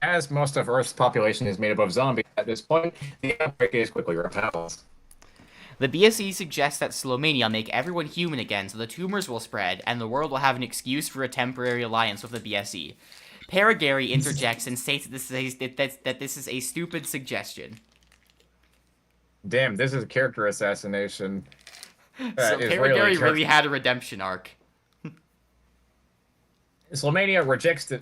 Speaker 2: As most of Earth's population is made up of zombies at this point, the outbreak is quickly repelled.
Speaker 1: The BSE suggests that Slowmania make everyone human again so the tumors will spread, and the world will have an excuse for a temporary alliance with the BSE. Paragary interjects and states that this is a stupid suggestion.
Speaker 2: Damn, this is a character assassination.
Speaker 1: So Paragary really had a redemption arc.
Speaker 2: Slowmania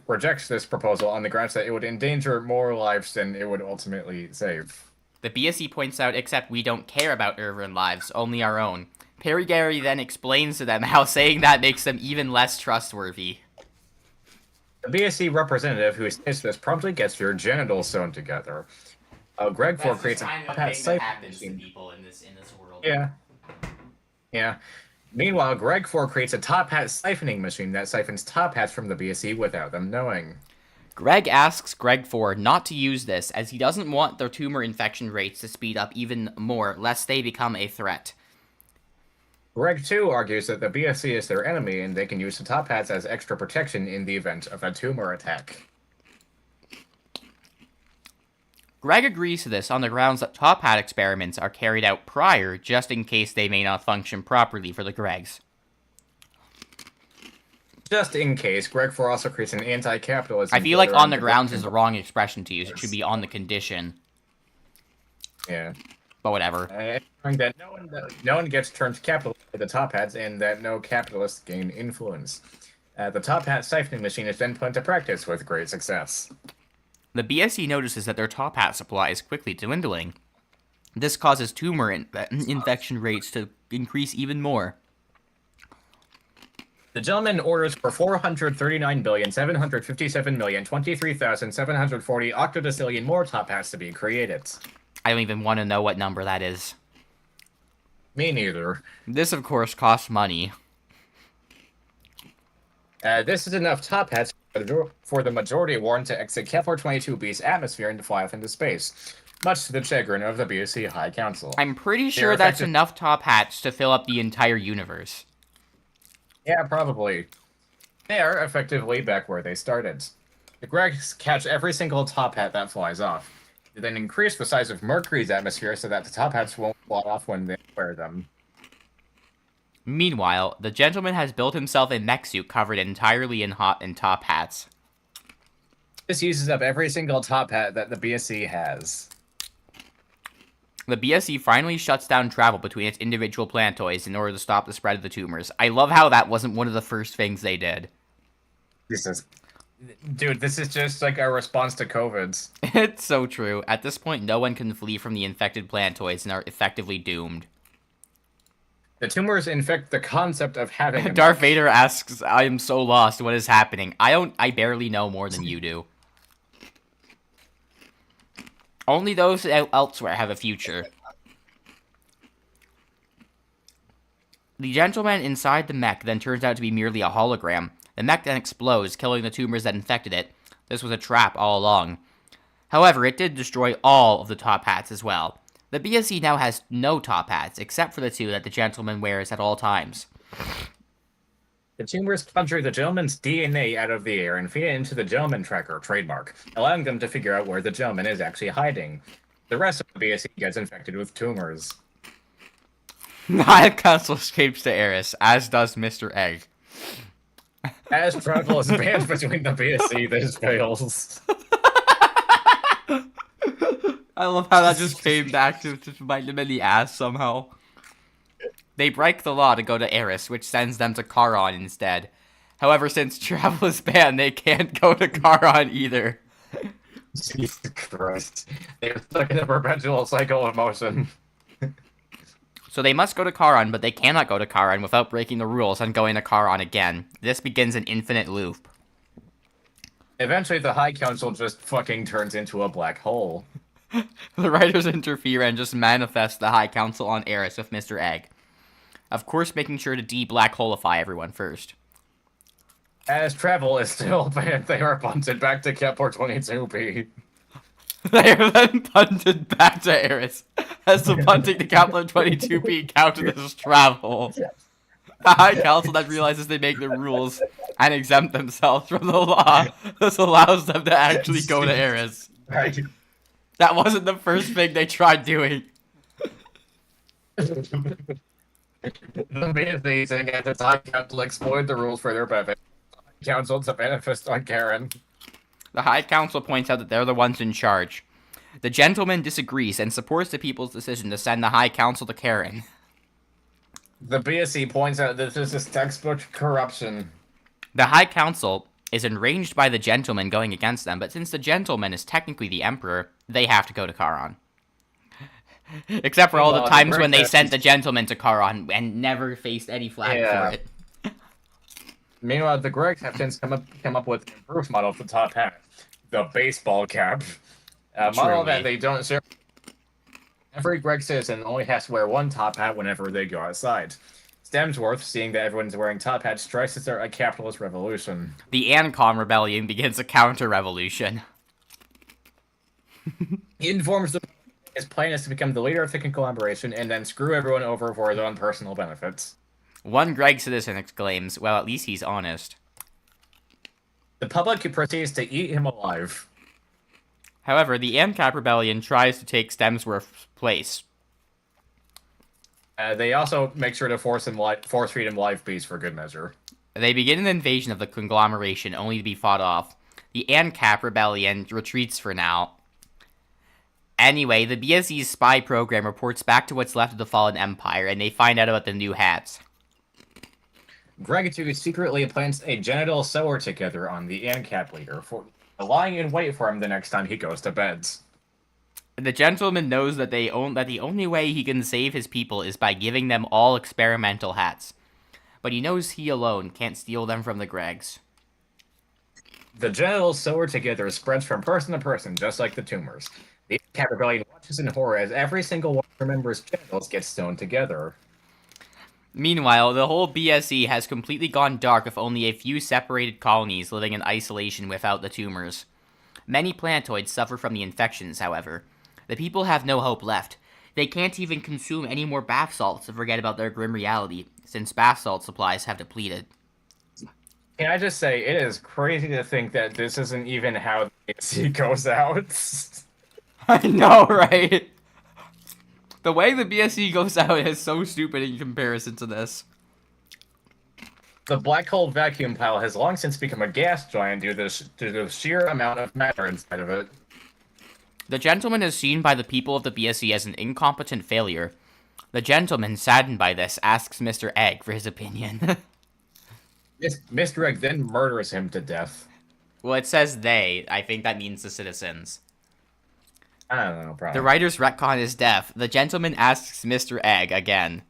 Speaker 2: rejects this proposal on the grounds that it would endanger more lives than it would ultimately save.
Speaker 1: The BSE points out, except we don't care about urban lives, only our own. Paragary then explains to them how saying that makes them even less trustworthy.
Speaker 2: The BSE representative who says this promptly gets your genitals sewn together. Greg Ford creates a top hat siphoning machine. Yeah. Meanwhile, Greg Ford creates a top hat siphoning machine that siphons top hats from the BSE without them knowing.
Speaker 1: Greg asks Greg Ford not to use this, as he doesn't want their tumor infection rates to speed up even more, lest they become a threat.
Speaker 2: Greg, too, argues that the BSC is their enemy, and they can use the top hats as extra protection in the event of a tumor attack.
Speaker 1: Greg agrees to this on the grounds that top hat experiments are carried out prior, just in case they may not function properly for the Gregs.
Speaker 2: Just in case, Greg Ford also creates an anti-capitalism...
Speaker 1: I feel like on the grounds is the wrong expression to use. It should be on the condition.
Speaker 2: Yeah.
Speaker 1: But whatever.
Speaker 2: Ensuring that no one gets turned capitalist by the top hats, and that no capitalists gain influence. The top hat siphoning machine is then put into practice with great success.
Speaker 1: The BSE notices that their top hat supply is quickly dwindling. This causes tumor infection rates to increase even more.
Speaker 2: The gentleman orders for 439,757,023,740 octodecillion more top hats to be created.
Speaker 1: I don't even want to know what number that is.
Speaker 2: Me neither.
Speaker 1: This, of course, costs money.
Speaker 2: This is enough top hats for the majority warrant to exit Kepler 22b's atmosphere and to fly off into space, much to the chagrin of the BSC High Council.
Speaker 1: I'm pretty sure that's enough top hats to fill up the entire universe.
Speaker 2: Yeah, probably. They are effectively back where they started. The Gregs catch every single top hat that flies off. They then increase the size of Mercury's atmosphere so that the top hats won't fly off when they wear them.
Speaker 1: Meanwhile, the gentleman has built himself a mech suit covered entirely in top hats.
Speaker 2: This uses up every single top hat that the BSC has.
Speaker 1: The BSE finally shuts down travel between its individual planetoids in order to stop the spread of the tumors. I love how that wasn't one of the first things they did.
Speaker 2: Dude, this is just like a response to COVID.
Speaker 1: It's so true. At this point, no one can flee from the infected planetoids and are effectively doomed.
Speaker 2: The tumors infect the concept of having...
Speaker 1: Darth Vader asks, I am so lost, what is happening? I barely know more than you do. Only those elsewhere have a future. The gentleman inside the mech then turns out to be merely a hologram. The mech then explodes, killing the tumors that infected it. This was a trap all along. However, it did destroy all of the top hats as well. The BSE now has no top hats, except for the two that the gentleman wears at all times.
Speaker 2: The tumors conjure the gentleman's DNA out of the air and feed it into the gentleman tracker trademark, allowing them to figure out where the gentleman is actually hiding. The rest of the BSE gets infected with tumors.
Speaker 1: The High Council escapes to Eris, as does Mr. Egg.
Speaker 2: As travel is banned between the BSE, this fails.
Speaker 1: I love how that just came back to bite them in the ass somehow. They break the law to go to Eris, which sends them to Charon instead. However, since travel is banned, they can't go to Charon either.
Speaker 2: Jesus Christ. They're stuck in a perpetual cycle of motion.
Speaker 1: So they must go to Charon, but they cannot go to Charon without breaking the rules and going to Charon again. This begins an infinite loop.
Speaker 2: Eventually, the High Council just fucking turns into a black hole.
Speaker 1: The writers interfere and just manifest the High Council on Eris with Mr. Egg. Of course, making sure to de-black holeify everyone first.
Speaker 2: As travel is still banned, they are punted back to Kepler 22b.
Speaker 1: They are then punted back to Eris, as the punting to Kepler 22b counted as travel. The High Council then realizes they make the rules and exempt themselves from the law. This allows them to actually go to Eris.
Speaker 2: Right.
Speaker 1: That wasn't the first thing they tried doing.
Speaker 2: The main thing at the High Council exploit the rules for their benefit. The Council to manifest on Karen.
Speaker 1: The High Council points out that they're the ones in charge. The gentleman disagrees and supports the people's decision to send the High Council to Karen.
Speaker 2: The BSE points out that this is textbook corruption.
Speaker 1: The High Council is enraged by the gentleman going against them, but since the gentleman is technically the emperor, they have to go to Charon. Except for all the times when they sent the gentleman to Charon and never faced any flag for it.
Speaker 2: Meanwhile, the Gregs have since come up with an improved model of the top hat. The baseball cap. A model that they don't share. Every Greg citizen only has to wear one top hat whenever they go outside. Stemsworth, seeing that everyone's wearing top hats, tries to start a capitalist revolution.
Speaker 1: The Ancom Rebellion begins a counter-revolution.
Speaker 2: He informs them his plan is to become the leader of the conglomeration and then screw everyone over for his own personal benefits.
Speaker 1: One Greg citizen exclaims, well, at least he's honest.
Speaker 2: The public proceeds to eat him alive.
Speaker 1: However, the ANCAP Rebellion tries to take Stemsworth's place.
Speaker 2: They also make sure to force feed him live peace for good measure.
Speaker 1: They begin an invasion of the conglomeration, only to be fought off. The ANCAP Rebellion retreats for now. Anyway, the BSE's spy program reports back to what's left of the fallen empire, and they find out about the new hats.
Speaker 2: Greg 2 secretly plants a genital sewer together on the ANCAP leader, for lying in wait for him the next time he goes to bed.
Speaker 1: The gentleman knows that the only way he can save his people is by giving them all experimental hats. But he knows he alone can't steal them from the Gregs.
Speaker 2: The genital sewer together spreads from person to person, just like the tumors. The ANCAP rebellion watches in horror as every single one of their members' genitals gets sewn together.
Speaker 1: Meanwhile, the whole BSE has completely gone dark with only a few separated colonies living in isolation without the tumors. Many planetoids suffer from the infections, however. The people have no hope left. They can't even consume any more bath salts to forget about their grim reality, since bath salt supplies have depleted.
Speaker 2: Can I just say, it is crazy to think that this isn't even how the BSE goes out.
Speaker 1: I know, right? The way the BSE goes out is so stupid in comparison to this.
Speaker 2: The black hole vacuum pile has long since become a gas giant due to the sheer amount of matter inside of it.
Speaker 1: The gentleman is seen by the people of the BSE as an incompetent failure. The gentleman, saddened by this, asks Mr. Egg for his opinion.
Speaker 2: Mr. Egg then murders him to death.
Speaker 1: Well, it says they. I think that means the citizens.
Speaker 2: I don't know, probably.
Speaker 1: The writer's retcon is deaf. The gentleman asks Mr. Egg again.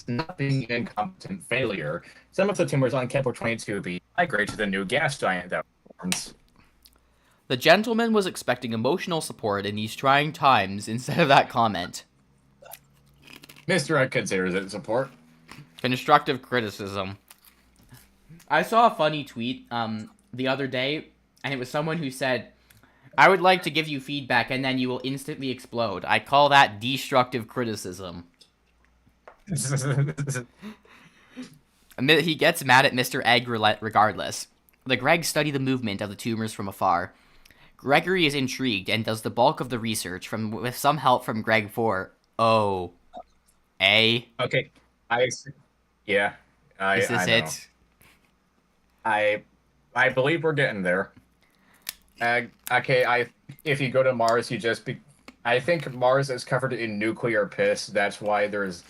Speaker 2: Not being an incompetent failure, some of the tumors on Kepler 22b migrate to the new gas giant that forms.
Speaker 1: The gentleman was expecting emotional support in these trying times instead of that comment.
Speaker 2: Mr. Egg considers it support.
Speaker 1: Constructive criticism. I saw a funny tweet the other day, and it was someone who said, "I would like to give you feedback, and then you will instantly explode. I call that destructive criticism." He gets mad at Mr. Egg regardless. The Gregs study the movement of the tumors from afar. Gregory is intrigued and does the bulk of the research with some help from Greg 4. Oh. A?
Speaker 2: Okay. Yeah.
Speaker 1: Is this it?
Speaker 2: I believe we're getting there. Okay, if you go to Mars, I think Mars is covered in nuclear piss. That's why there's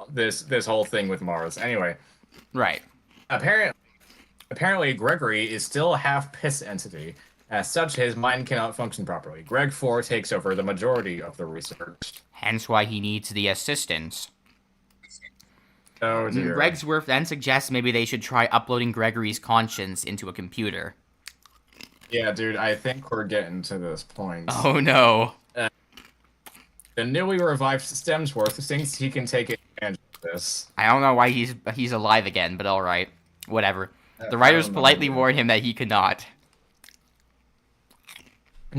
Speaker 2: this whole thing with Mars. Anyway.
Speaker 1: Right.
Speaker 2: Apparently, Gregory is still a half piss entity. As such, his mind cannot function properly. Greg 4 takes over the majority of the research.
Speaker 1: Hence why he needs the assistance.
Speaker 2: Oh, dear.
Speaker 1: Gregsworth then suggests maybe they should try uploading Gregory's conscience into a computer.
Speaker 2: Yeah, dude, I think we're getting to this point.
Speaker 1: Oh, no.
Speaker 2: The newly revived Stemsworth thinks he can take advantage of this.
Speaker 1: I don't know why he's alive again, but alright. Whatever. The writers politely warn him that he cannot.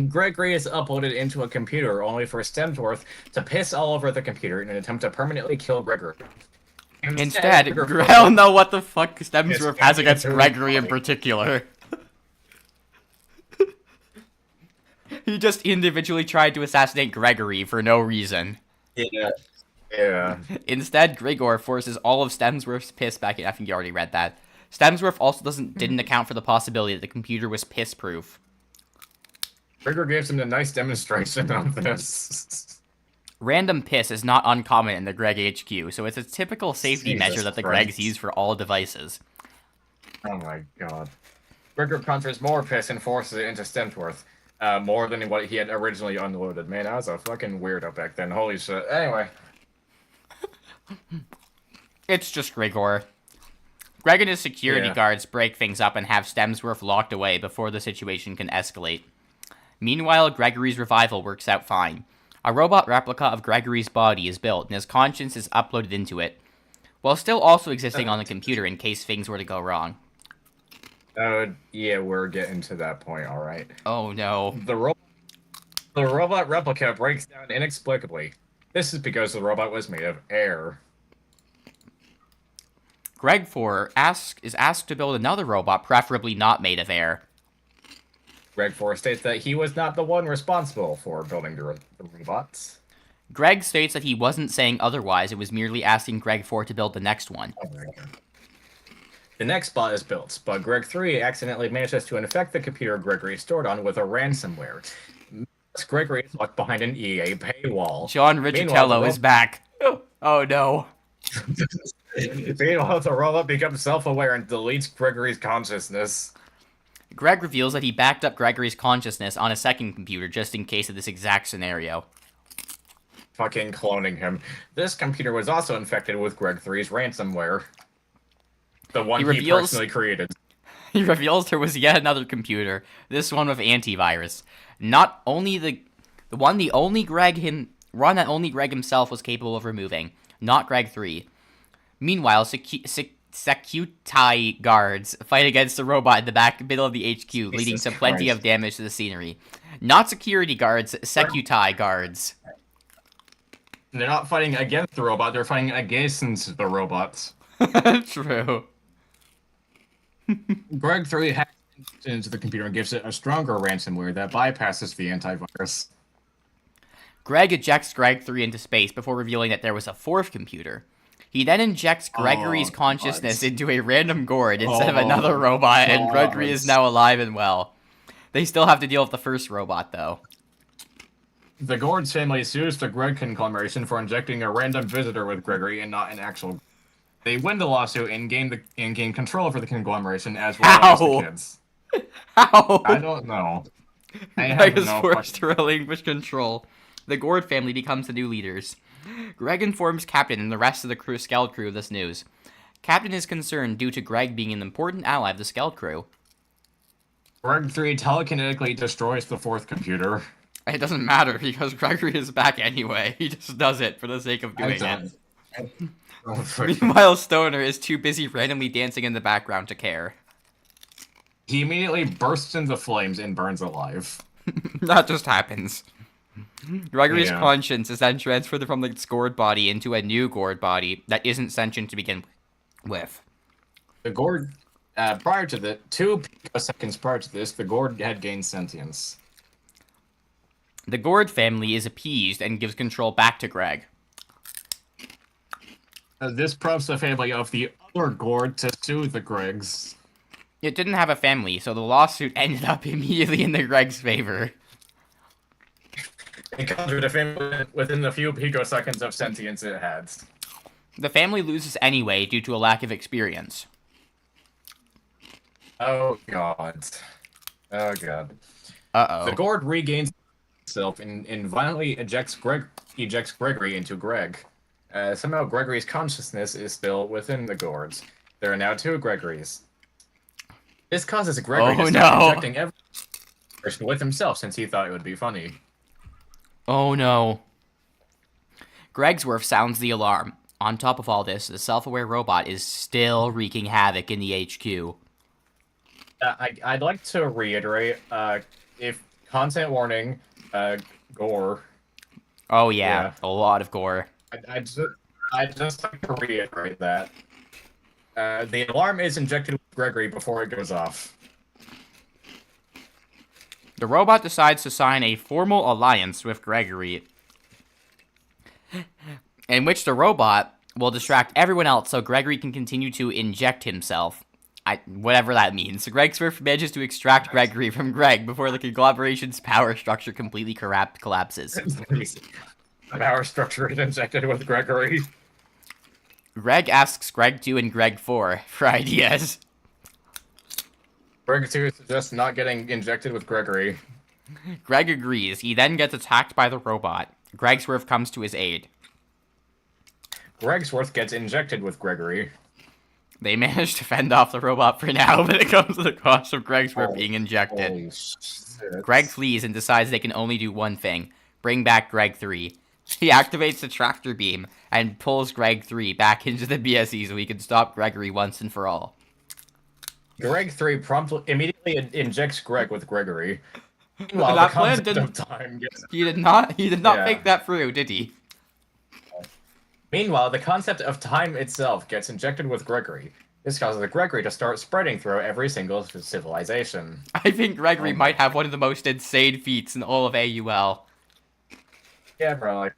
Speaker 2: Gregory is uploaded into a computer only for Stemsworth to piss all over the computer in an attempt to permanently kill Gregory.
Speaker 1: Instead, I don't know what the fuck Stemsworth has against Gregory in particular. He just individually tried to assassinate Gregory for no reason.
Speaker 2: Yeah.
Speaker 1: Instead, Gregor forces all of Stemsworth's piss back in. I think you already read that. Stemsworth also didn't account for the possibility that the computer was piss-proof.
Speaker 2: Gregor gives him a nice demonstration of this.
Speaker 1: Random piss is not uncommon in the Greg HQ, so it's a typical safety measure that the Gregs use for all devices.
Speaker 2: Oh my god. Gregor conjures more piss and forces it into Stemsworth. More than what he had originally unloaded. Man, I was a fucking weirdo back then. Holy shit. Anyway.
Speaker 1: It's just Gregor. Greg and his security guards break things up and have Stemsworth locked away before the situation can escalate. Meanwhile, Gregory's revival works out fine. A robot replica of Gregory's body is built, and his conscience is uploaded into it, while still also existing on the computer in case things were to go wrong.
Speaker 2: Yeah, we're getting to that point, alright.
Speaker 1: Oh no.
Speaker 2: The robot replica breaks down inexplicably. This is because the robot was made of air.
Speaker 1: Greg 4 is asked to build another robot, preferably not made of air.
Speaker 2: Greg 4 states that he was not the one responsible for building the robots.
Speaker 1: Greg states that he wasn't saying otherwise, it was merely asking Greg 4 to build the next one.
Speaker 2: Oh my god. The next bot is built, but Greg 3 accidentally manages to infect the computer Gregory stored on with a ransomware, Gregory is locked behind an EA paywall.
Speaker 1: John
Speaker 2: Meanwhile,
Speaker 1: Riccitello is back. Oh no.
Speaker 2: Meanwhile, the robot becomes self-aware and deletes Gregory's consciousness.
Speaker 1: Greg reveals that he backed up Gregory's consciousness on a second computer just in case of this exact scenario.
Speaker 2: Fucking cloning him. This computer was also infected with Greg 3's ransomware. The one he personally created.
Speaker 1: He reveals there was yet another computer, this one with antivirus. Not only the one that only Greg himself was capable of removing, not Greg 3. Meanwhile, Secutai guards fight against the robot in the middle of the HQ, leading to plenty of damage to the scenery. Not security guards, Secutai guards.
Speaker 2: They're not fighting against the robot, they're fighting against the robots.
Speaker 1: True.
Speaker 2: Greg 3 hacks into the computer and gives it a stronger ransomware that bypasses the antivirus.
Speaker 1: Greg ejects Greg 3 into space before revealing that there was a fourth computer. He then injects Gregory's consciousness into a random gourd instead of another robot, and Gregory is now alive and well. They still have to deal with the first robot, though.
Speaker 2: The Gourd's family sues the Greg Conglomeration for injecting a random visitor with Gregory and not an actual. They win the lawsuit and gain control over the conglomeration as well as the kids.
Speaker 1: How?
Speaker 2: I don't know.
Speaker 1: Greg is forced to relinquish control. The Gourd family becomes the new leaders. Greg informs Captain and the rest of the Skeld crew of this news. Captain is concerned due to Greg being an important ally of the Skeld crew.
Speaker 2: Greg 3 telekinetically destroys the fourth computer.
Speaker 1: It doesn't matter because Gregory is back anyway. He just does it for the sake of doing it. Meanwhile, Stoner is too busy randomly dancing in the background to care.
Speaker 2: He immediately bursts into flames and burns alive.
Speaker 1: That just happens. Gregory's conscience is then transferred from the Gourd body into a new Gourd body that isn't sentient to begin with.
Speaker 2: The Gourd, prior to the 2 picoseconds prior to this, the Gourd had gained sentience.
Speaker 1: The Gourd family is appeased and gives control back to Greg.
Speaker 2: This prompts the family of the other Gourd to sue the Gregs.
Speaker 1: It didn't have a family, so the lawsuit ended up immediately in the Greg's favor.
Speaker 2: It comes with a family within the few picoseconds of sentience it had.
Speaker 1: The family loses anyway due to a lack of experience.
Speaker 2: Oh god. Oh god.
Speaker 1: Uh-oh.
Speaker 2: The Gourd regains itself and violently ejects Gregory into Greg. Somehow Gregory's consciousness is still within the Gourds. There are now 2 Gregorys. This causes Gregory to start injecting every person with himself since he thought it would be funny.
Speaker 1: Oh no. Gregsworth sounds the alarm. On top of all this, the self-aware robot is still wreaking havoc in the HQ.
Speaker 2: I'd like to reiterate, if content warning, gore.
Speaker 1: Oh yeah, a lot of gore.
Speaker 2: I'd just like to reiterate that. The alarm is injected with Gregory before it goes off.
Speaker 1: The robot decides to sign a formal alliance with Gregory, in which the robot will distract everyone else so Gregory can continue to inject himself. Whatever that means. Gregsworth manages to extract Gregory from Greg before the conglomeration's power structure completely collapses.
Speaker 2: The power structure is injected with Gregory.
Speaker 1: Greg asks Greg 2 and Greg 4 for ideas.
Speaker 2: Greg 2 suggests not getting injected with Gregory.
Speaker 1: Greg agrees. He then gets attacked by the robot. Gregsworth comes to his aid.
Speaker 2: Gregsworth gets injected with Gregory.
Speaker 1: They manage to fend off the robot for now, but it comes at the cost of Gregsworth being injected. Greg flees and decides they can only do one thing. Bring back Greg 3. He activates the tractor beam and pulls Greg 3 back into the BSE so he can stop Gregory once and for all.
Speaker 2: Greg 3 immediately injects Greg with Gregory.
Speaker 1: Well, that plan didn't. He did not think that through, did he?
Speaker 2: Meanwhile, the concept of time itself gets injected with Gregory. This causes Gregory to start spreading through every single civilization.
Speaker 1: I think Gregory might have one of the most insane feats in all of AUL.
Speaker 2: Yeah, probably.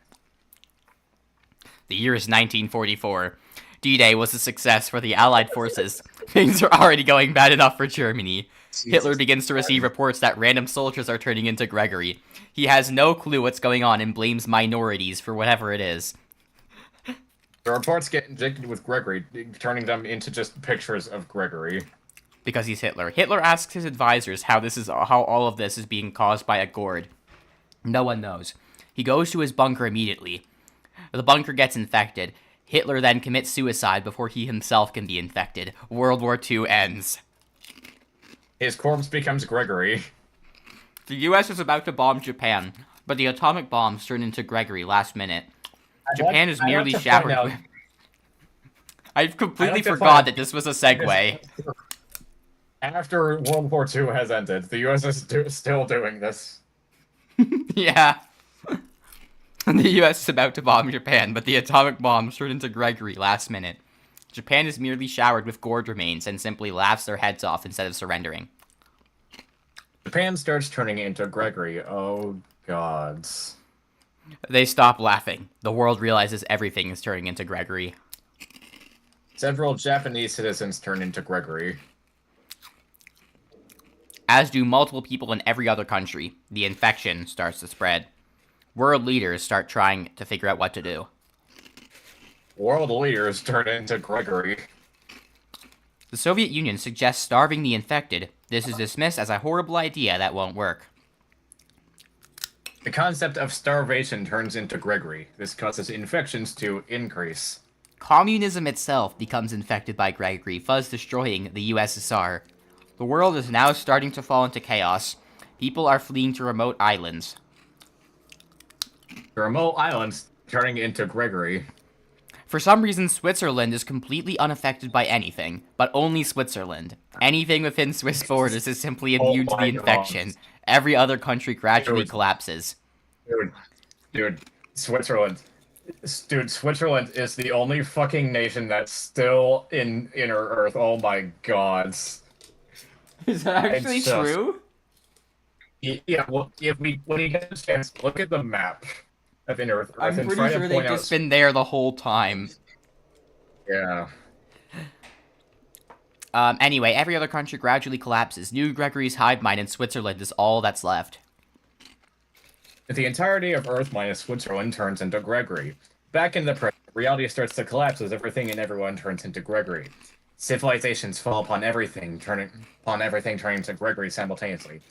Speaker 1: The year is 1944. D-Day was a success for the Allied forces. Things are already going bad enough for Germany. Hitler
Speaker 2: Jesus
Speaker 1: begins to receive reports that random soldiers are turning into Gregory. He has no clue what's going on and blames minorities for whatever it is.
Speaker 2: The reports get injected with Gregory, turning them into just pictures of Gregory.
Speaker 1: Because he's Hitler. Hitler asks his advisors how all of this is being caused by a gourd. No one knows. He goes to his bunker immediately. The bunker gets infected. Hitler then commits suicide before he himself can be infected. World War II ends.
Speaker 2: His corpse becomes Gregory.
Speaker 1: The US is about to bomb Japan, but the atomic bombs turn into Gregory last minute. Japan is merely showered. I completely forgot that this was a segue.
Speaker 2: After World War II has ended, the US is still doing this.
Speaker 1: Yeah. The US is about to bomb Japan, but the atomic bombs turn into Gregory last minute. Japan is merely showered with gourd remains and simply laughs their heads off instead of surrendering.
Speaker 2: Japan starts turning into Gregory. Oh, gods.
Speaker 1: They stop laughing. The world realizes everything is turning into Gregory.
Speaker 2: Several Japanese citizens turn into Gregory.
Speaker 1: As do multiple people in every other country. The infection starts to spread. World leaders start trying to figure out what to do.
Speaker 2: World leaders turn into Gregory.
Speaker 1: The Soviet Union suggests starving the infected. This is dismissed as a horrible idea that won't work.
Speaker 2: The concept of starvation turns into Gregory. This causes infections to increase.
Speaker 1: Communism itself becomes infected by Gregory, thus destroying the USSR. The world is now starting to fall into chaos. People are fleeing to remote islands.
Speaker 2: The remote islands turning into Gregory.
Speaker 1: For some reason, Switzerland is completely unaffected by anything, but only Switzerland. Anything within Swiss borders is simply immune to the infection. Every other country gradually collapses.
Speaker 2: Dude, Switzerland. Dude, Switzerland is the only fucking nation that's still in Inner Earth. Oh my god.
Speaker 1: Is that actually true?
Speaker 2: Yeah, well, when you get a chance, look at the map of Inner Earth.
Speaker 1: I'm pretty sure they've just been there the whole time.
Speaker 2: Yeah.
Speaker 1: Anyway, every other country gradually collapses. New Gregory's hive mind in Switzerland is all that's left.
Speaker 2: The entirety of Earth minus Switzerland turns into Gregory. Back in the present, reality starts to collapse as everything and everyone turns into Gregory. Civilizations fall upon everything turning to Gregory simultaneously.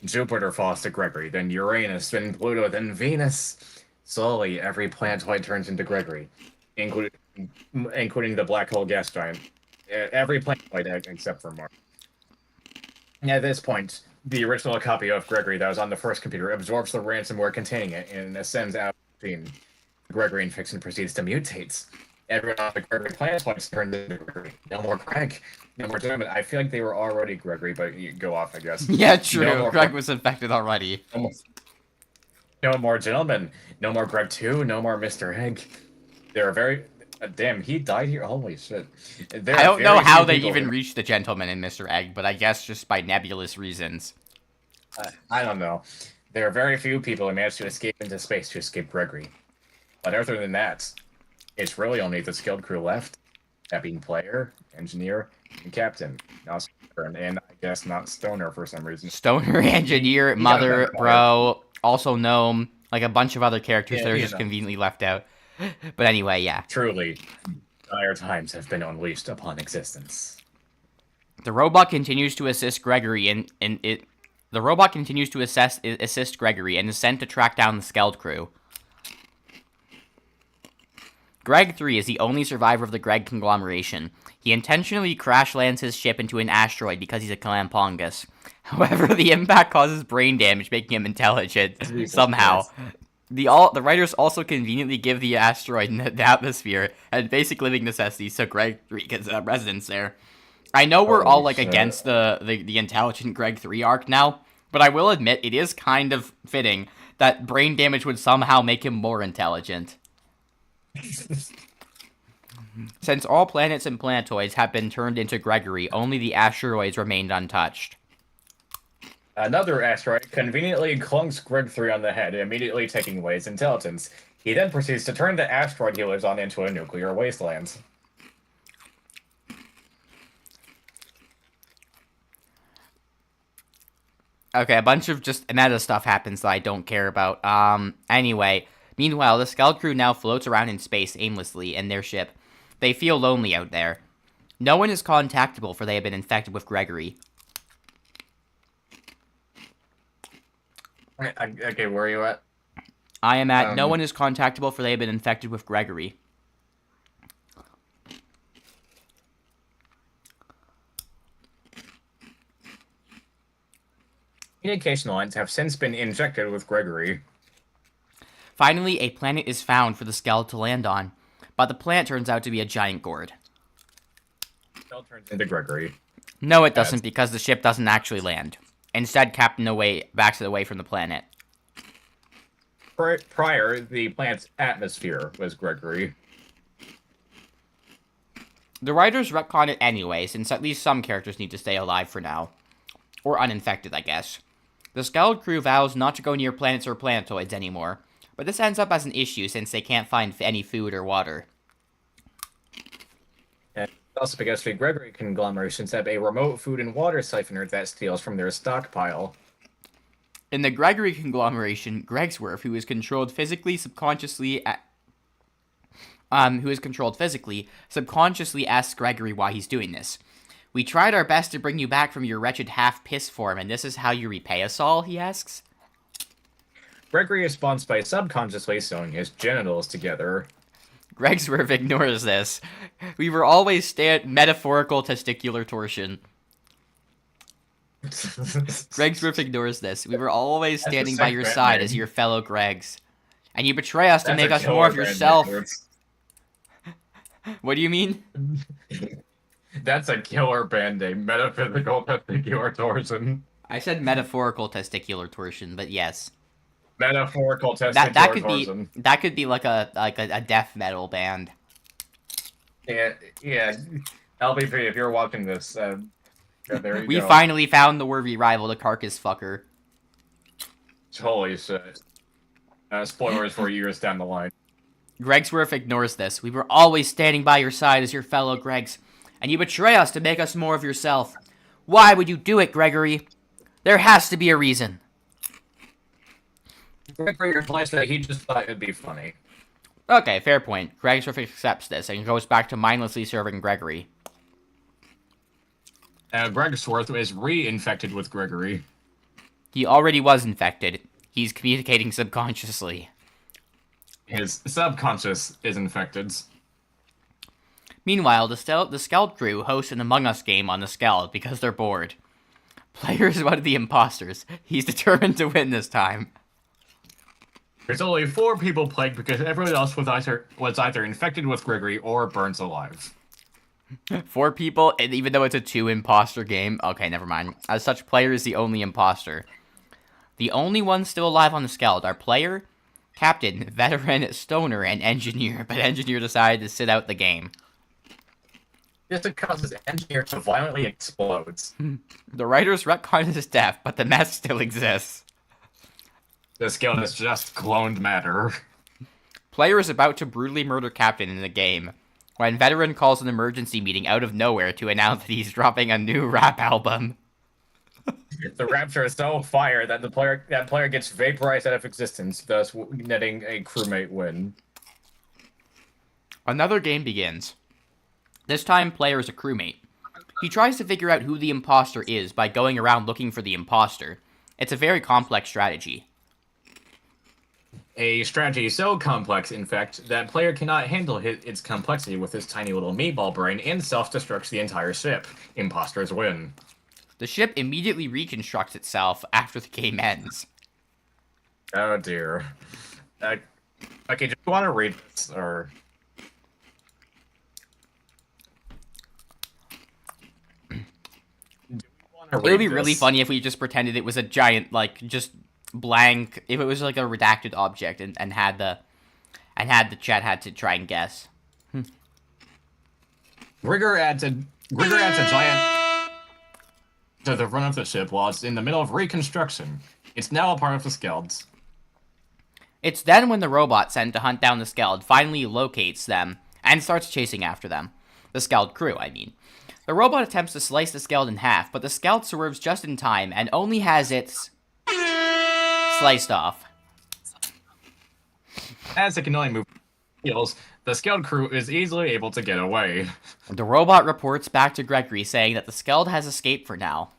Speaker 2: Jupiter falls to Gregory, then Uranus, then Pluto, then Venus. Slowly, every planetoid turns into Gregory, including the black hole gas giant. Every planetoid except for Mars. At this point, the original copy of Gregory that was on the first computer absorbs the ransomware containing it and ascends out of the machine. The Gregory infection proceeds to mutate. Everyone on the Gregory planetoids turns into Gregory. No more Greg. No more gentlemen. I feel like they were already Gregory, but you go off, I guess.
Speaker 1: Yeah, true. No Greg was infected already.
Speaker 2: No more gentlemen. No more Greg 2. No more Mr. Egg. They're very... damn, he died here? Holy shit.
Speaker 1: I don't know how they even reached the gentleman in Mr. Egg, but I guess just by nebulous reasons.
Speaker 2: I don't know. There are very few people who managed to escape into space to escape Gregory. But other than that, it's really only the skilled crew left. That being player, engineer, and captain. Now Stoner, and I guess not Stoner for some reason.
Speaker 1: Stoner, engineer, mother, bro, also gnome, like a bunch of other characters that are just conveniently left out. But anyway, yeah.
Speaker 2: Truly, dire times have been unleashed upon existence.
Speaker 1: The robot continues to assist Gregory The robot continues to assist Gregory and is sent to track down the Skeld crew. Greg 3 is the only survivor of the Greg Conglomeration. He intentionally crash lands his ship into an asteroid because he's a Calampongus. However, the impact causes brain damage, making him intelligent somehow. The writers also conveniently give the asteroid the atmosphere and basic living necessities, so Greg 3 gets a residence there. I know we're all like against the intelligent Greg 3 arc now, but I will admit it is kind of fitting that brain damage would somehow make him more intelligent. Since all planets and planetoids have been turned into Gregory, only the asteroids remained untouched.
Speaker 2: Another asteroid conveniently clunks Greg 3 on the head, immediately taking away his intelligence. He then proceeds to turn the asteroid he lives on into a nuclear wasteland.
Speaker 1: Okay, a bunch of just meta stuff happens that I don't care about. Anyway. Meanwhile, the Skeld crew now floats around in space aimlessly in their ship. They feel lonely out there. No one is contactable, for they have been infected with Gregory.
Speaker 2: Okay, where are you at?
Speaker 1: I am at no one is contactable, for they have been infected with Gregory.
Speaker 2: Communication lines have since been infected with Gregory.
Speaker 1: Finally, a planet is found for the Skeld to land on, but the planet turns out to be a giant gourd.
Speaker 2: Skeld turns into Gregory.
Speaker 1: No, it doesn't, because the ship doesn't actually land. Instead, Captain backs it away from the planet.
Speaker 2: Prior, the planet's atmosphere was Gregory.
Speaker 1: The writers retcon it anyway, since at least some characters need to stay alive for now. Or uninfected, I guess. The Skeld crew vows not to go near planets or planetoids anymore, but this ends up as an issue since they can't find any food or water.
Speaker 2: And also because the Gregory Conglomerations have a remote food and water siphoner that steals from their stockpile.
Speaker 1: In the Gregory Conglomeration, Gregsworth, who is controlled physically, subconsciously asks Gregory why he's doing this. We tried our best to bring you back from your wretched half-piss form, and this is how you repay us all, he asks.
Speaker 2: Gregory responds by subconsciously sewing his genitals together.
Speaker 1: Gregsworth ignores this. We were always metaphorical testicular torsion. Gregsworth ignores this. We were always standing by your side as your fellow Gregs. And you betray us to make us more of yourself. What do you mean?
Speaker 2: That's a killer band name. Metaphysical testicular torsion.
Speaker 1: I said metaphorical testicular torsion, but yes.
Speaker 2: Metaphorical testicular torsion.
Speaker 1: That could be like a death metal band.
Speaker 2: Yeah. LBP, if you're watching this, there you
Speaker 1: we
Speaker 2: go.
Speaker 1: finally found the worthy rival, the carcass fucker.
Speaker 2: Holy shit. Spoilers for years down the line.
Speaker 1: Gregsworth ignores this. We were always standing by your side as your fellow Gregs, and you betray us to make us more of yourself. Why would you do it, Gregory? There has to be a reason.
Speaker 2: Gregory replies that he just thought it'd be funny.
Speaker 1: Okay, fair point. Gregsworth accepts this and goes back to mindlessly serving Gregory.
Speaker 2: Gregsworth is reinfected with Gregory.
Speaker 1: He already was infected. He's communicating subconsciously.
Speaker 2: His subconscious is infected.
Speaker 1: Meanwhile, the Skeld crew host an Among Us game on the Skeld because they're bored. Player is one of the imposters. He's determined to win this time.
Speaker 2: There's only 4 people plagued because everyone else was either infected with Gregory or burnt alive.
Speaker 1: 4 people, and even though it's a 2-imposter game. Okay, never mind. As such, player is the only imposter. The only ones still alive on the Skeld are player, captain, veteran, stoner, and engineer. But engineer decided to sit out the game.
Speaker 2: This causes engineer to violently explode.
Speaker 1: The writers retcon his death, but the mess still exists.
Speaker 2: The Skeld is just cloned matter.
Speaker 1: Player is about to brutally murder captain in the game, when veteran calls an emergency meeting out of nowhere to announce that he's dropping a new rap album.
Speaker 2: The rapture is so fire that that player gets vaporized out of existence, thus netting a crewmate win.
Speaker 1: Another game begins. This time, player is a crewmate. He tries to figure out who the imposter is by going around looking for the imposter. It's a very complex strategy.
Speaker 2: A strategy so complex, in fact, that player cannot handle its complexity with his tiny little meatball brain and self-destructs the entire ship. Imposters win.
Speaker 1: The ship immediately reconstructs itself after the game ends.
Speaker 2: Oh dear. Okay, do you want to read this, or...
Speaker 1: It would be really funny if we just pretended it was a giant, like, just blank, if it was like a redacted object and had the chat had to try and guess.
Speaker 2: Rigger adds a giant to the front of the ship while it's in the middle of reconstruction. It's now a part of the Skelds.
Speaker 1: It's then when the robot sent to hunt down the Skeld finally locates them and starts chasing after them. The Skeld crew, I mean. The robot attempts to slice the skeleton in half, but the skeleton swerves just in time and only has its sliced off.
Speaker 2: As it can only move wheels, the skeleton crew is easily able to get away.
Speaker 1: The robot reports back to Gregory saying that the skeleton has escaped for now.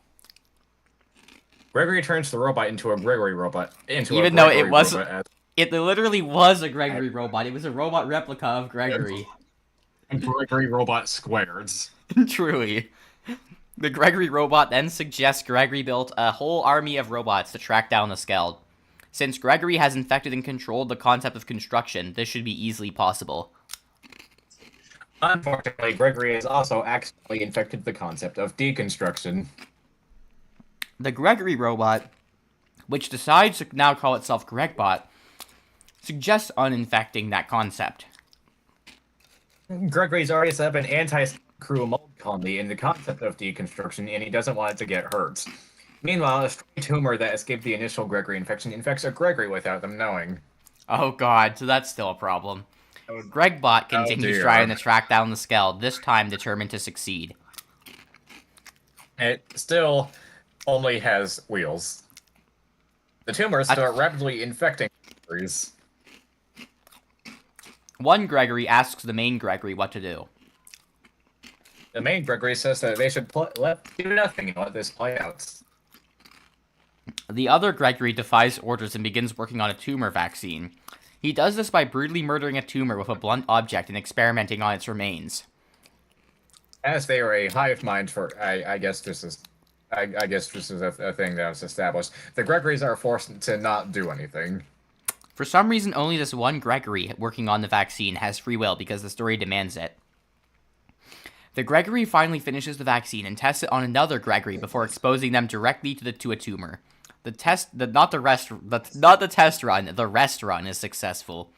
Speaker 2: Gregory turns the robot into a Gregory robot.
Speaker 1: Even though it wasn't. It literally was a Gregory robot. It was a robot replica of Gregory.
Speaker 2: And Gregory robot squares.
Speaker 1: Truly. The Gregory robot then suggests Gregory built a whole army of robots to track down the skeleton. Since Gregory has infected and controlled the concept of construction, this should be easily possible.
Speaker 2: Unfortunately, Gregory has also accidentally infected the concept of deconstruction.
Speaker 1: The Gregory robot, which decides to now call itself Gregbot, suggests uninfecting that concept.
Speaker 2: Gregory's already set up an anti-crew mold colony in the concept of deconstruction, and he doesn't want it to get hurt. Meanwhile, a stray tumor that escaped the initial Gregory infection infects a Gregory without them knowing.
Speaker 1: Oh god, so that's still a problem. Gregbot continues trying to track down the skeleton, this time determined to succeed.
Speaker 2: It still only has wheels. The tumors start rapidly infecting Gregories.
Speaker 1: One Gregory asks the main Gregory what to do.
Speaker 2: The main Gregory says that they should do nothing and let this play out.
Speaker 1: The other Gregory defies orders and begins working on a tumor vaccine. He does this by brutally murdering a tumor with a blunt object and experimenting on its remains.
Speaker 2: As they are a hive mind for, I guess this is a thing that was established. The Gregories are forced to not do anything.
Speaker 1: For some reason, only this one Gregory working on the vaccine has free will because the story demands it. The Gregory finally finishes the vaccine and tests it on another Gregory before exposing them directly to a tumor. The test run is successful.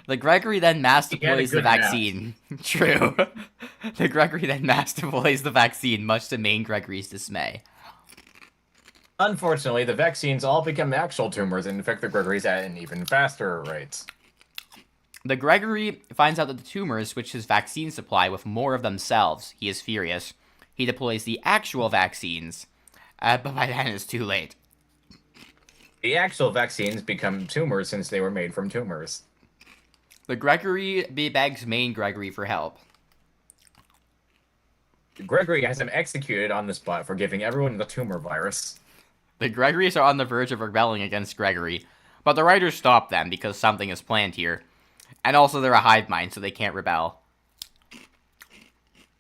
Speaker 1: The Gregory then mass deploys the vaccine. True. The Gregory then mass deploys the vaccine, much to main Gregory's dismay.
Speaker 2: Unfortunately, the vaccines all become actual tumors and infect the Gregories at an even faster rate.
Speaker 1: The Gregory finds out that the tumors switch his vaccine supply with more of themselves. He is furious. He deploys the actual vaccines, but by then it's too late.
Speaker 2: The actual vaccines become tumors since they were made from tumors.
Speaker 1: The Gregory begs main Gregory for help.
Speaker 2: Gregory has him executed on the spot for giving everyone the tumor virus.
Speaker 1: The Gregories are on the verge of rebelling against Gregory, but the writers stop them because something is planned here. And also they're a hive mind, so they can't rebel.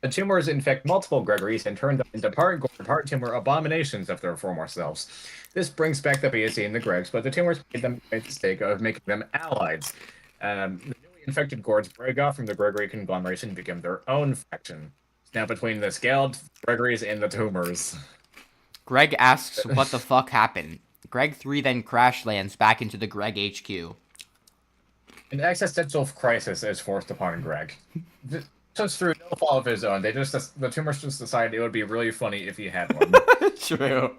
Speaker 2: The tumors infect multiple Gregories and turn them into part gore, part tumor abominations of their former selves. This brings back the BSC and the Gregs, but the tumors made them make the mistake of making them allies. The newly infected Gords break off from the Gregory Conglomeration and become their own faction. It's now between the scaled Gregories and the tumors.
Speaker 1: Greg asks what the fuck happened. Greg 3 then crash lands back into the Greg HQ.
Speaker 2: An existential crisis is forced upon Greg. Just through no fault of his own. The tumors just decided it would be really funny if he had one.
Speaker 1: True.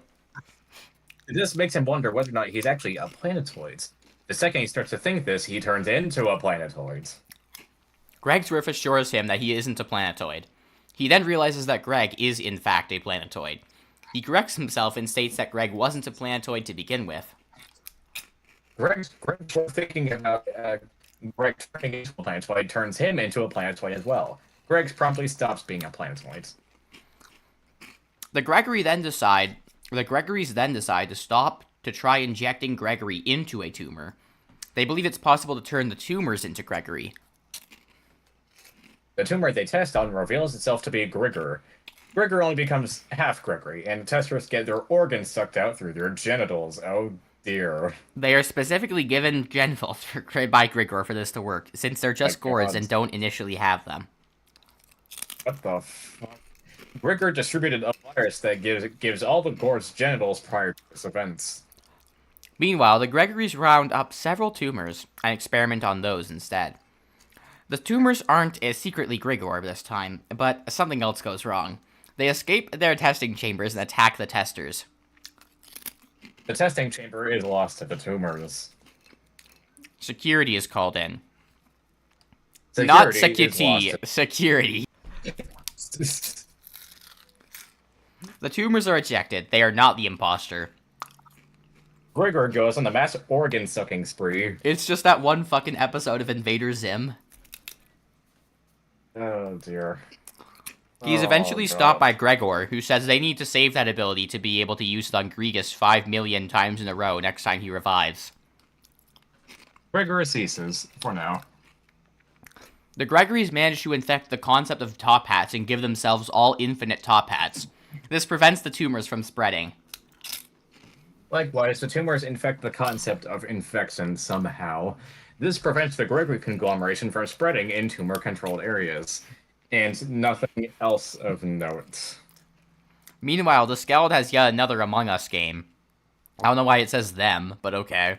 Speaker 2: This makes him wonder whether or not he's actually a planetoid. The second he starts to think this, he turns into a planetoid.
Speaker 1: Greg's riff assures him that he isn't a planetoid. He then realizes that Greg is in fact a planetoid. He corrects himself and states that Greg wasn't a planetoid to begin with.
Speaker 2: Greg's thinking about Greg turning into a planetoid turns him into a planetoid as well. Greg promptly stops being a planetoid.
Speaker 1: The Gregories then decide to stop to try injecting Gregory into a tumor. They believe it's possible to turn the tumors into Gregory.
Speaker 2: The tumor they test on reveals itself to be Grigor. Grigor only becomes half Gregory, and testers get their organs sucked out through their genitals. Oh dear.
Speaker 1: They are specifically given genitals by Grigor for this to work, since they're just gourds and don't initially have them.
Speaker 2: What the fuck? Grigor distributed a virus that gives all the gourds genitals prior to this event.
Speaker 1: Meanwhile, the Gregories round up several tumors and experiment on those instead. The tumors aren't as secretly Grigor this time, but something else goes wrong. They escape their testing chambers and attack the testers.
Speaker 2: The testing chamber is lost to the tumors.
Speaker 1: Security is called in.
Speaker 2: Security
Speaker 1: Not security, security. The tumors are ejected. They are not the imposter.
Speaker 2: Gregor goes on a mass organ-sucking spree.
Speaker 1: It's just that one fucking episode of Invader Zim.
Speaker 2: Oh, dear.
Speaker 1: He's eventually stopped by Gregor, who says they need to save that ability to be able to use it on Grigas 5 million times in a row next time he revives.
Speaker 2: Gregor ceases, for now.
Speaker 1: The Gregorys manage to infect the concept of top hats and give themselves all infinite top hats. This prevents the tumors from spreading.
Speaker 2: Likewise, the tumors infect the concept of infection somehow. This prevents the Gregory Conglomeration from spreading in tumor-controlled areas. And nothing else of note.
Speaker 1: Meanwhile, the Skeld has yet another Among Us game. I don't know why it says them, but okay.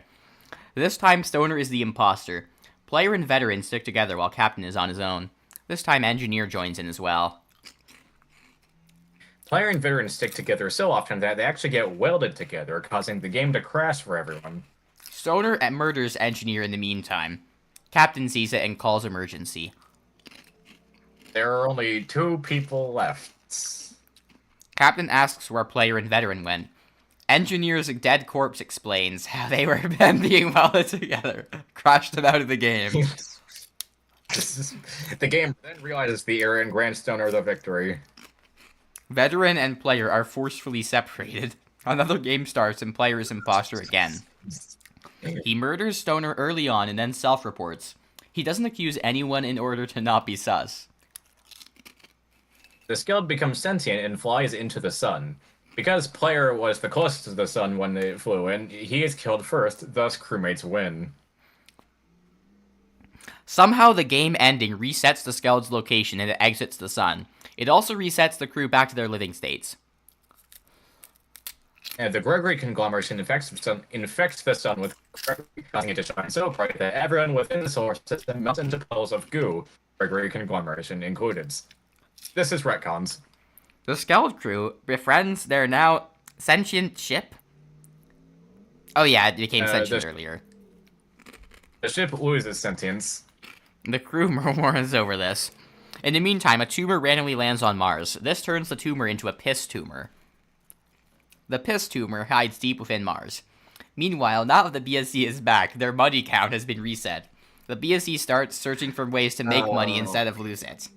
Speaker 1: This time, Stoner is the imposter. Player and Veteran stick together while Captain is on his own. This time, Engineer joins in as well.
Speaker 2: Player and Veteran stick together so often that they actually get welded together, causing the game to crash for everyone.
Speaker 1: Stoner murders Engineer in the meantime. Captain sees it and calls emergency.
Speaker 2: There are only 2 people left.
Speaker 1: Captain asks where Player and Veteran went. Engineer's dead corpse explains how they were being welded together. Crashed them out of the game.
Speaker 2: The game then realizes the error and grants Stoner the victory.
Speaker 1: Veteran and Player are forcefully separated. Another game starts and Player is imposter again. He murders Stoner early on and then self-reports. He doesn't accuse anyone in order to not be sus.
Speaker 2: The Skeld becomes sentient and flies into the sun. Because Player was the closest to the sun when it flew in, he is killed first, thus crewmates win.
Speaker 1: Somehow the game ending resets the Skeld's location and it exits the sun. It also resets the crew back to their living states.
Speaker 2: And the Gregory Conglomeration infects the sun with Gregory, causing it to shine so bright that everyone within the solar system melts into puddles of goo, Gregory Conglomeration included. This is retcons.
Speaker 1: The Skeld crew befriends their now sentient ship. Oh yeah, it became sentient earlier.
Speaker 2: The ship loses sentience.
Speaker 1: The crew murmurs over this. In the meantime, a tumor randomly lands on Mars. This turns the tumor into a piss tumor. The piss tumor hides deep within Mars. Meanwhile, now that the BSC is back, their money count has been reset. The BSC starts searching for ways to make money instead of lose it.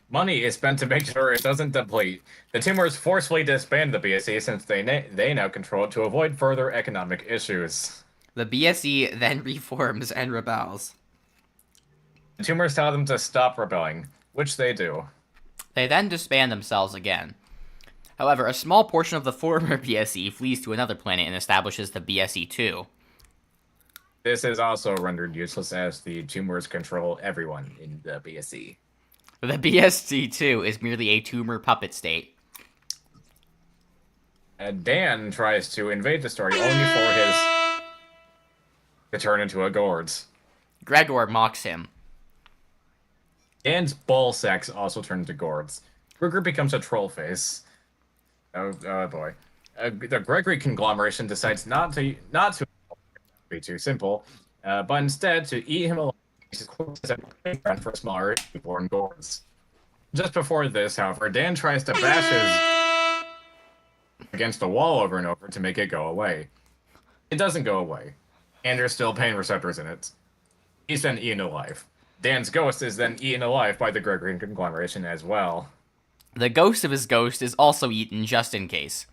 Speaker 2: Money is spent to make sure it doesn't deplete. The tumors forcefully disband the BSC since they now control it to avoid further economic issues.
Speaker 1: The BSC then reforms and rebels.
Speaker 2: The tumors tell them to stop rebelling, which they do.
Speaker 1: They then disband themselves again. However, a small portion of the former BSC flees to another planet and establishes the BSC-2.
Speaker 2: This is also rendered useless as the tumors control everyone in the BSC.
Speaker 1: The BSC-2 is merely a tumor puppet state.
Speaker 2: Dan tries to invade the story only for his to turn into a gourd.
Speaker 1: Gregor mocks him.
Speaker 2: Dan's ball sacks also turn into gourds. Gregor becomes a troll face. Oh boy. The Gregory Conglomeration decides not to be too simple, but instead to eat him alive. For smaller newborn gourds. Just before this, however, Dan tries to bash his against the wall over and over to make it go away. It doesn't go away, and there's still pain receptors in it. He's then eaten alive. Dan's ghost is then eaten alive by the Gregory Conglomeration as well.
Speaker 1: The ghost of his ghost is also eaten just in case.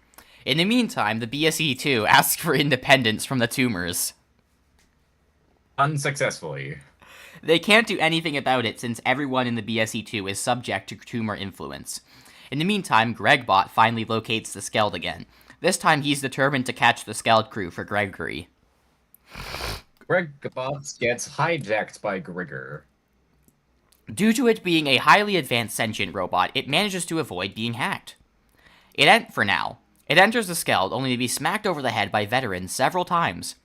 Speaker 1: In the meantime, the BSE-2 asks for independence from the tumors.
Speaker 2: Unsuccessfully.
Speaker 1: They can't do anything about it since everyone in the BSE-2 is subject to tumor influence. In the meantime, Gregbot finally locates the Skeld again. This time he's determined to catch the Skeld crew for Gregory.
Speaker 2: Gregbot gets hijacked by Gregor.
Speaker 1: Due to it being a highly advanced sentient robot, it manages to avoid being hacked. For now. It enters the Skeld only to be smacked over the head by veterans several times.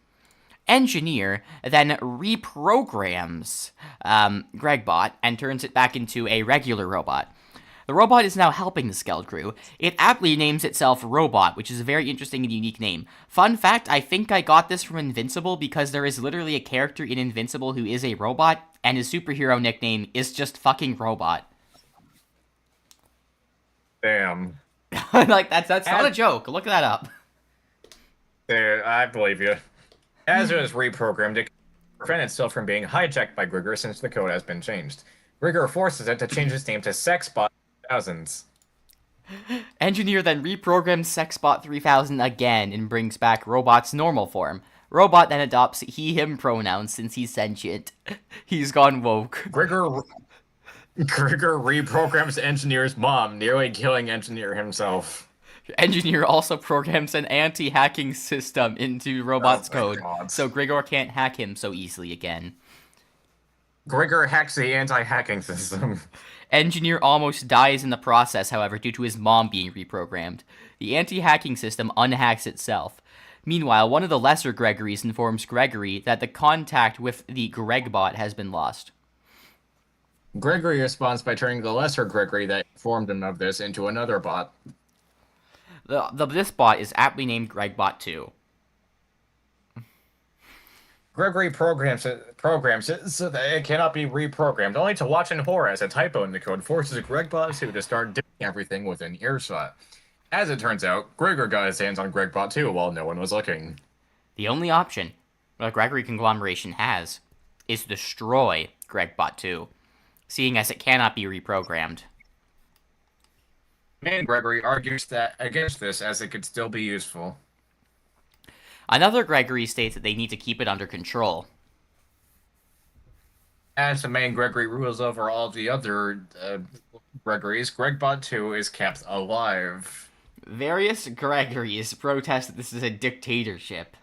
Speaker 1: Engineer then reprograms Gregbot and turns it back into a regular robot. The robot is now helping the Skeld crew. It aptly names itself Robot, which is a very interesting and unique name. Fun fact, I think I got this from Invincible because there is literally a character in Invincible who is a robot, and his superhero nickname is just fucking Robot.
Speaker 2: Damn.
Speaker 1: Like, that's not a joke. Look that up.
Speaker 2: There, I believe you. As it was reprogrammed, it can prevent itself from being hijacked by Grigor since the code has been changed. Grigor forces it to change its name to Sexbot Thousands.
Speaker 1: Engineer then reprograms Sexbot 3000 again and brings back Robot's normal form. Robot then adopts he/him pronouns since he's sentient. He's gone woke.
Speaker 2: Grigor reprograms Engineer's mom, nearly killing Engineer himself.
Speaker 1: Engineer also programs an anti-hacking system into Robot's code, so Grigor can't hack him so easily again.
Speaker 2: Grigor hacks the anti-hacking system.
Speaker 1: Engineer almost dies in the process, however, due to his mom being reprogrammed. The anti-hacking system unhacks itself. Meanwhile, one of the lesser Gregorys informs Gregory that the contact with the Gregbot has been lost.
Speaker 2: Gregory responds by turning the lesser Gregory that informed him of this into another bot.
Speaker 1: This bot is aptly named Gregbot 2.
Speaker 2: Gregory programs it so that it cannot be reprogrammed, only to watch in horror as a typo in the code forces Gregbot 2 to start doing everything within earshot. As it turns out, Gregor got his hands on Gregbot 2 while no one was looking.
Speaker 1: The only option the Gregory Conglomeration has is to destroy Gregbot 2, seeing as it cannot be reprogrammed.
Speaker 2: Man, Gregory argues that against this as it could still be useful.
Speaker 1: Another Gregory states that they need to keep it under control.
Speaker 2: As the main Gregory rules over all the other Gregorys, Gregbot 2 is kept alive.
Speaker 1: Various Gregorys protest that this is a dictatorship.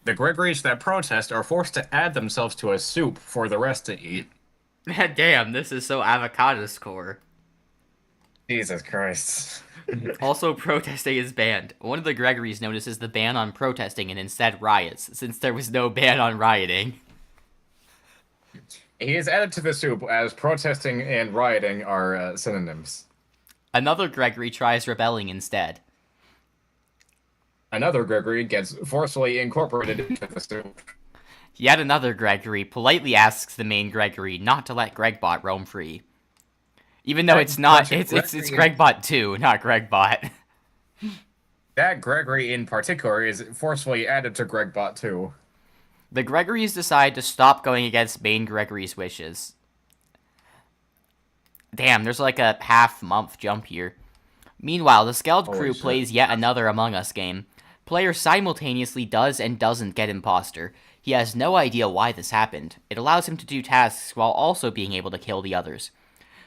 Speaker 2: The Gregorys that protest are forced to add themselves to a soup for the rest to eat.
Speaker 1: Damn, this is so avocado score.
Speaker 2: Jesus Christ.
Speaker 1: Also, protesting is banned. One of the Gregorys notices the ban on protesting and instead riots, since there was no ban on rioting.
Speaker 2: He is added to the soup as protesting and rioting are synonyms.
Speaker 1: Another Gregory tries rebelling instead.
Speaker 2: Another Gregory gets forcefully incorporated into the soup.
Speaker 1: Yet another Gregory politely asks the main Gregory not to let Gregbot roam free. Even though it's not, it's Gregbot 2, not Gregbot.
Speaker 2: That Gregory in particular is forcefully added to Gregbot 2.
Speaker 1: The Gregorys decide to stop going against main Gregory's wishes. Damn, there's like a half-month jump here. Meanwhile, the Skeld crew plays yet another Among Us game. Player simultaneously does and doesn't get imposter. He has no idea why this happened. It allows him to do tasks while also being able to kill the others.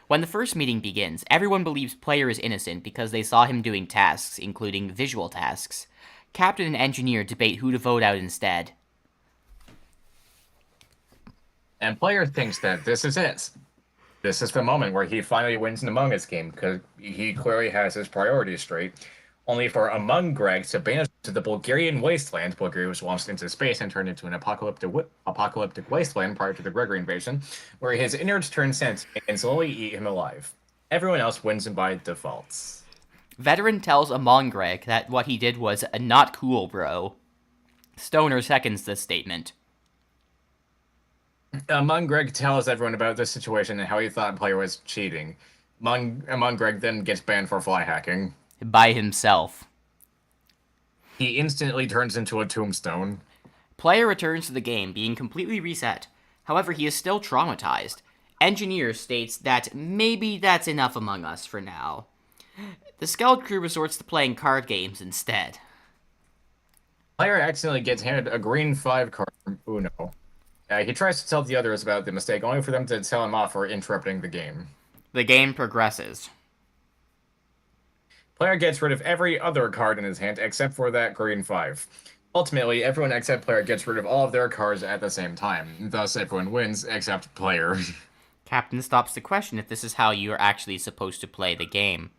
Speaker 1: When the first meeting begins, everyone believes player is innocent because they saw him doing tasks, including visual tasks. Captain and engineer debate who to vote out instead.
Speaker 2: And player thinks that this is it. This is the moment where he finally wins an Among Us game, because he clearly has his priorities straight. Only for Among Greg to banish to the Bulgarian wasteland. Bulgaria was launched into space and turned into an apocalyptic wasteland prior to the Gregory invasion, where his innards turn sentient and slowly eat him alive. Everyone else wins him by default.
Speaker 1: Veteran tells Among Greg that what he did was not cool, bro. Stoner seconds this statement.
Speaker 2: Among Greg tells everyone about this situation and how he thought player was cheating. Among Greg then gets banned for fly hacking.
Speaker 1: By himself.
Speaker 2: He instantly turns into a tombstone.
Speaker 1: Player returns to the game, being completely reset. However, he is still traumatized. Engineer states that maybe that's enough Among Us for now. The Skeld crew resorts to playing card games instead.
Speaker 2: Player accidentally gets handed a green 5 card from Uno. He tries to tell the others about the mistake, only for them to tell him off for interrupting the game.
Speaker 1: The game progresses.
Speaker 2: Player gets rid of every other card in his hand except for that green 5. Ultimately, everyone except player gets rid of all of their cards at the same time. Thus, everyone wins except player.
Speaker 1: Captain stops to question if this is how you are actually supposed to play the game.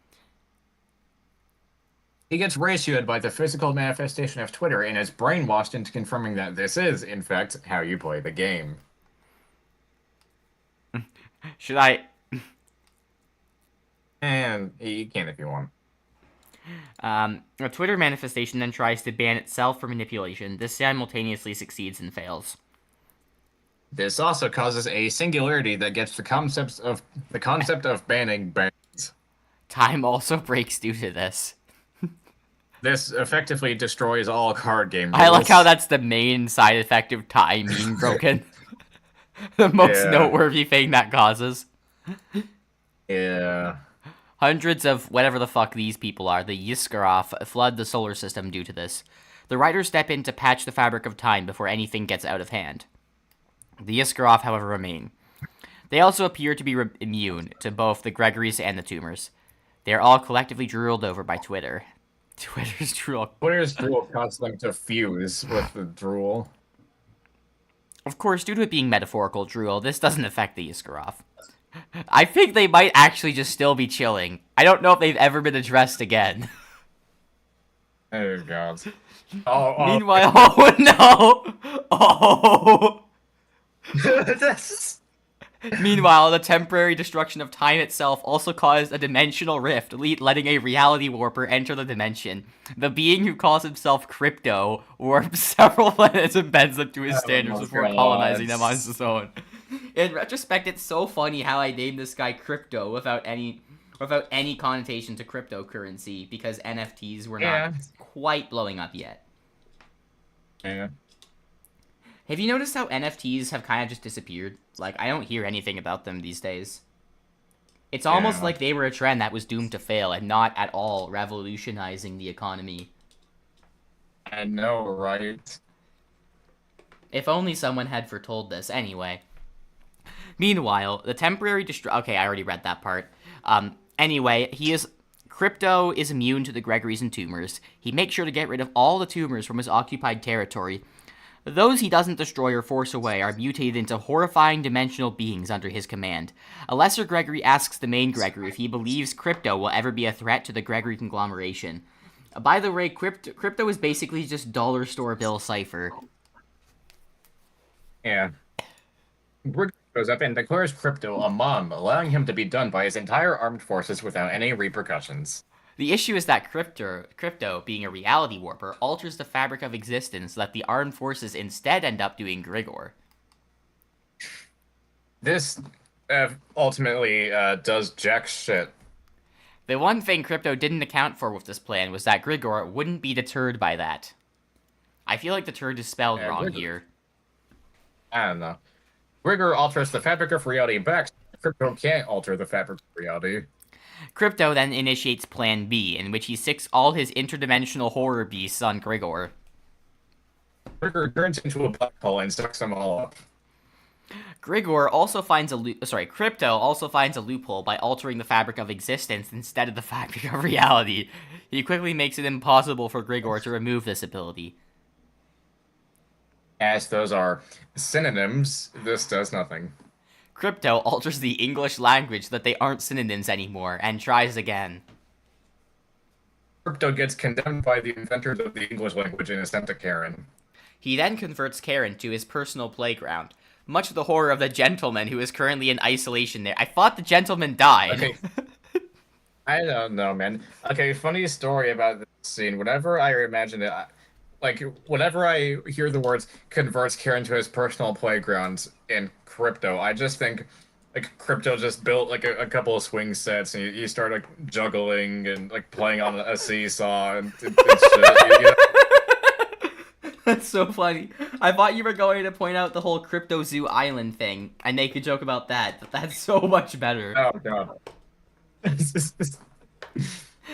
Speaker 2: He gets ratioed by the physical manifestation of Twitter and is brainwashed into confirming that this is, in fact, how you play the game.
Speaker 1: Should I...
Speaker 2: And you can if you want.
Speaker 1: A Twitter manifestation then tries to ban itself for manipulation. This simultaneously succeeds and fails.
Speaker 2: This also causes a singularity that gets the concept of banning bans.
Speaker 1: Time also breaks due to this.
Speaker 2: This effectively destroys all card game rules.
Speaker 1: I like how that's the main side effect of time being broken. The most noteworthy thing that causes.
Speaker 2: Yeah.
Speaker 1: Hundreds of whatever the fuck these people are, the Yiskarov, flood the solar system due to this. The writers step in to patch the fabric of time before anything gets out of hand. The Yiskarov, however, remain. They also appear to be immune to both the Gregorys and the Tumours. They are all collectively drooled over by Twitter. Twitter's drool
Speaker 2: causes them to fuse with the drool.
Speaker 1: Of course, due to it being metaphorical drool, this doesn't affect the Yiskarov. I think they might actually just still be chilling. I don't know if they've ever been addressed again.
Speaker 2: Oh, God.
Speaker 1: Meanwhile, oh no! Oh! Meanwhile, the temporary destruction of time itself also caused a dimensional rift, letting a reality warper enter the dimension. The being who calls himself Crypto warps several planets and bends them to his standards before colonizing them on his own. In retrospect, it's so funny how I named this guy Crypto without any connotation to cryptocurrency, because NFTs were not quite blowing up yet.
Speaker 2: Yeah.
Speaker 1: Have you noticed how NFTs have kind of just disappeared? Like, I don't hear anything about them these days. It's almost like they were a trend that was doomed to fail and not at all revolutionizing the economy.
Speaker 2: I know, right?
Speaker 1: If only someone had foretold this. Anyway. Meanwhile, the temporary okay, I already read that part. Anyway, Crypto is immune to the Gregorys and Tumours. He makes sure to get rid of all the Tumours from his occupied territory. Those he doesn't destroy or force away are mutated into horrifying dimensional beings under his command. A lesser Gregory asks the main Gregory if he believes Crypto will ever be a threat to the Gregory Conglomeration. By the way, Crypto is basically just dollar store bill cipher.
Speaker 2: Yeah. Gregory goes up and declares Crypto a mom, allowing him to be done by his entire armed forces without any repercussions.
Speaker 1: The issue is that Crypto, being a reality warper, alters the fabric of existence so that the armed forces instead end up doing Grigor.
Speaker 2: This ultimately does jack shit.
Speaker 1: The one thing Crypto didn't account for with this plan was that Grigor wouldn't be deterred by that. I feel like deterred is spelled wrong here.
Speaker 2: I don't know. Grigor alters the fabric of reality back. Crypto can't alter the fabric of reality.
Speaker 1: Crypto then initiates Plan B, in which he sicks all his interdimensional horror beasts on Grigor.
Speaker 2: Grigor turns into a black hole and sucks them all up.
Speaker 1: Crypto also finds a loophole by altering the fabric of existence instead of the fabric of reality. He quickly makes it impossible for Grigor to remove this ability.
Speaker 2: As those are synonyms, this does nothing.
Speaker 1: Crypto alters the English language so that they aren't synonyms anymore, and tries again.
Speaker 2: Crypto gets condemned by the inventors of the English language and is sent to Karen.
Speaker 1: He then converts Karen to his personal playground, much to the horror of the gentleman who is currently in isolation there. I thought the gentleman died.
Speaker 2: Okay. I don't know, man. Okay, funny story about this scene. Whenever I imagine it, whenever I hear the words converts Karen to his personal playground in Crypto, I just think Crypto just built a couple of swing sets and you start juggling and playing on a seesaw and shit.
Speaker 1: That's so funny. I thought you were going to point out the whole Crypto Zoo Island thing and make a joke about that, but that's so much better.
Speaker 2: Oh god.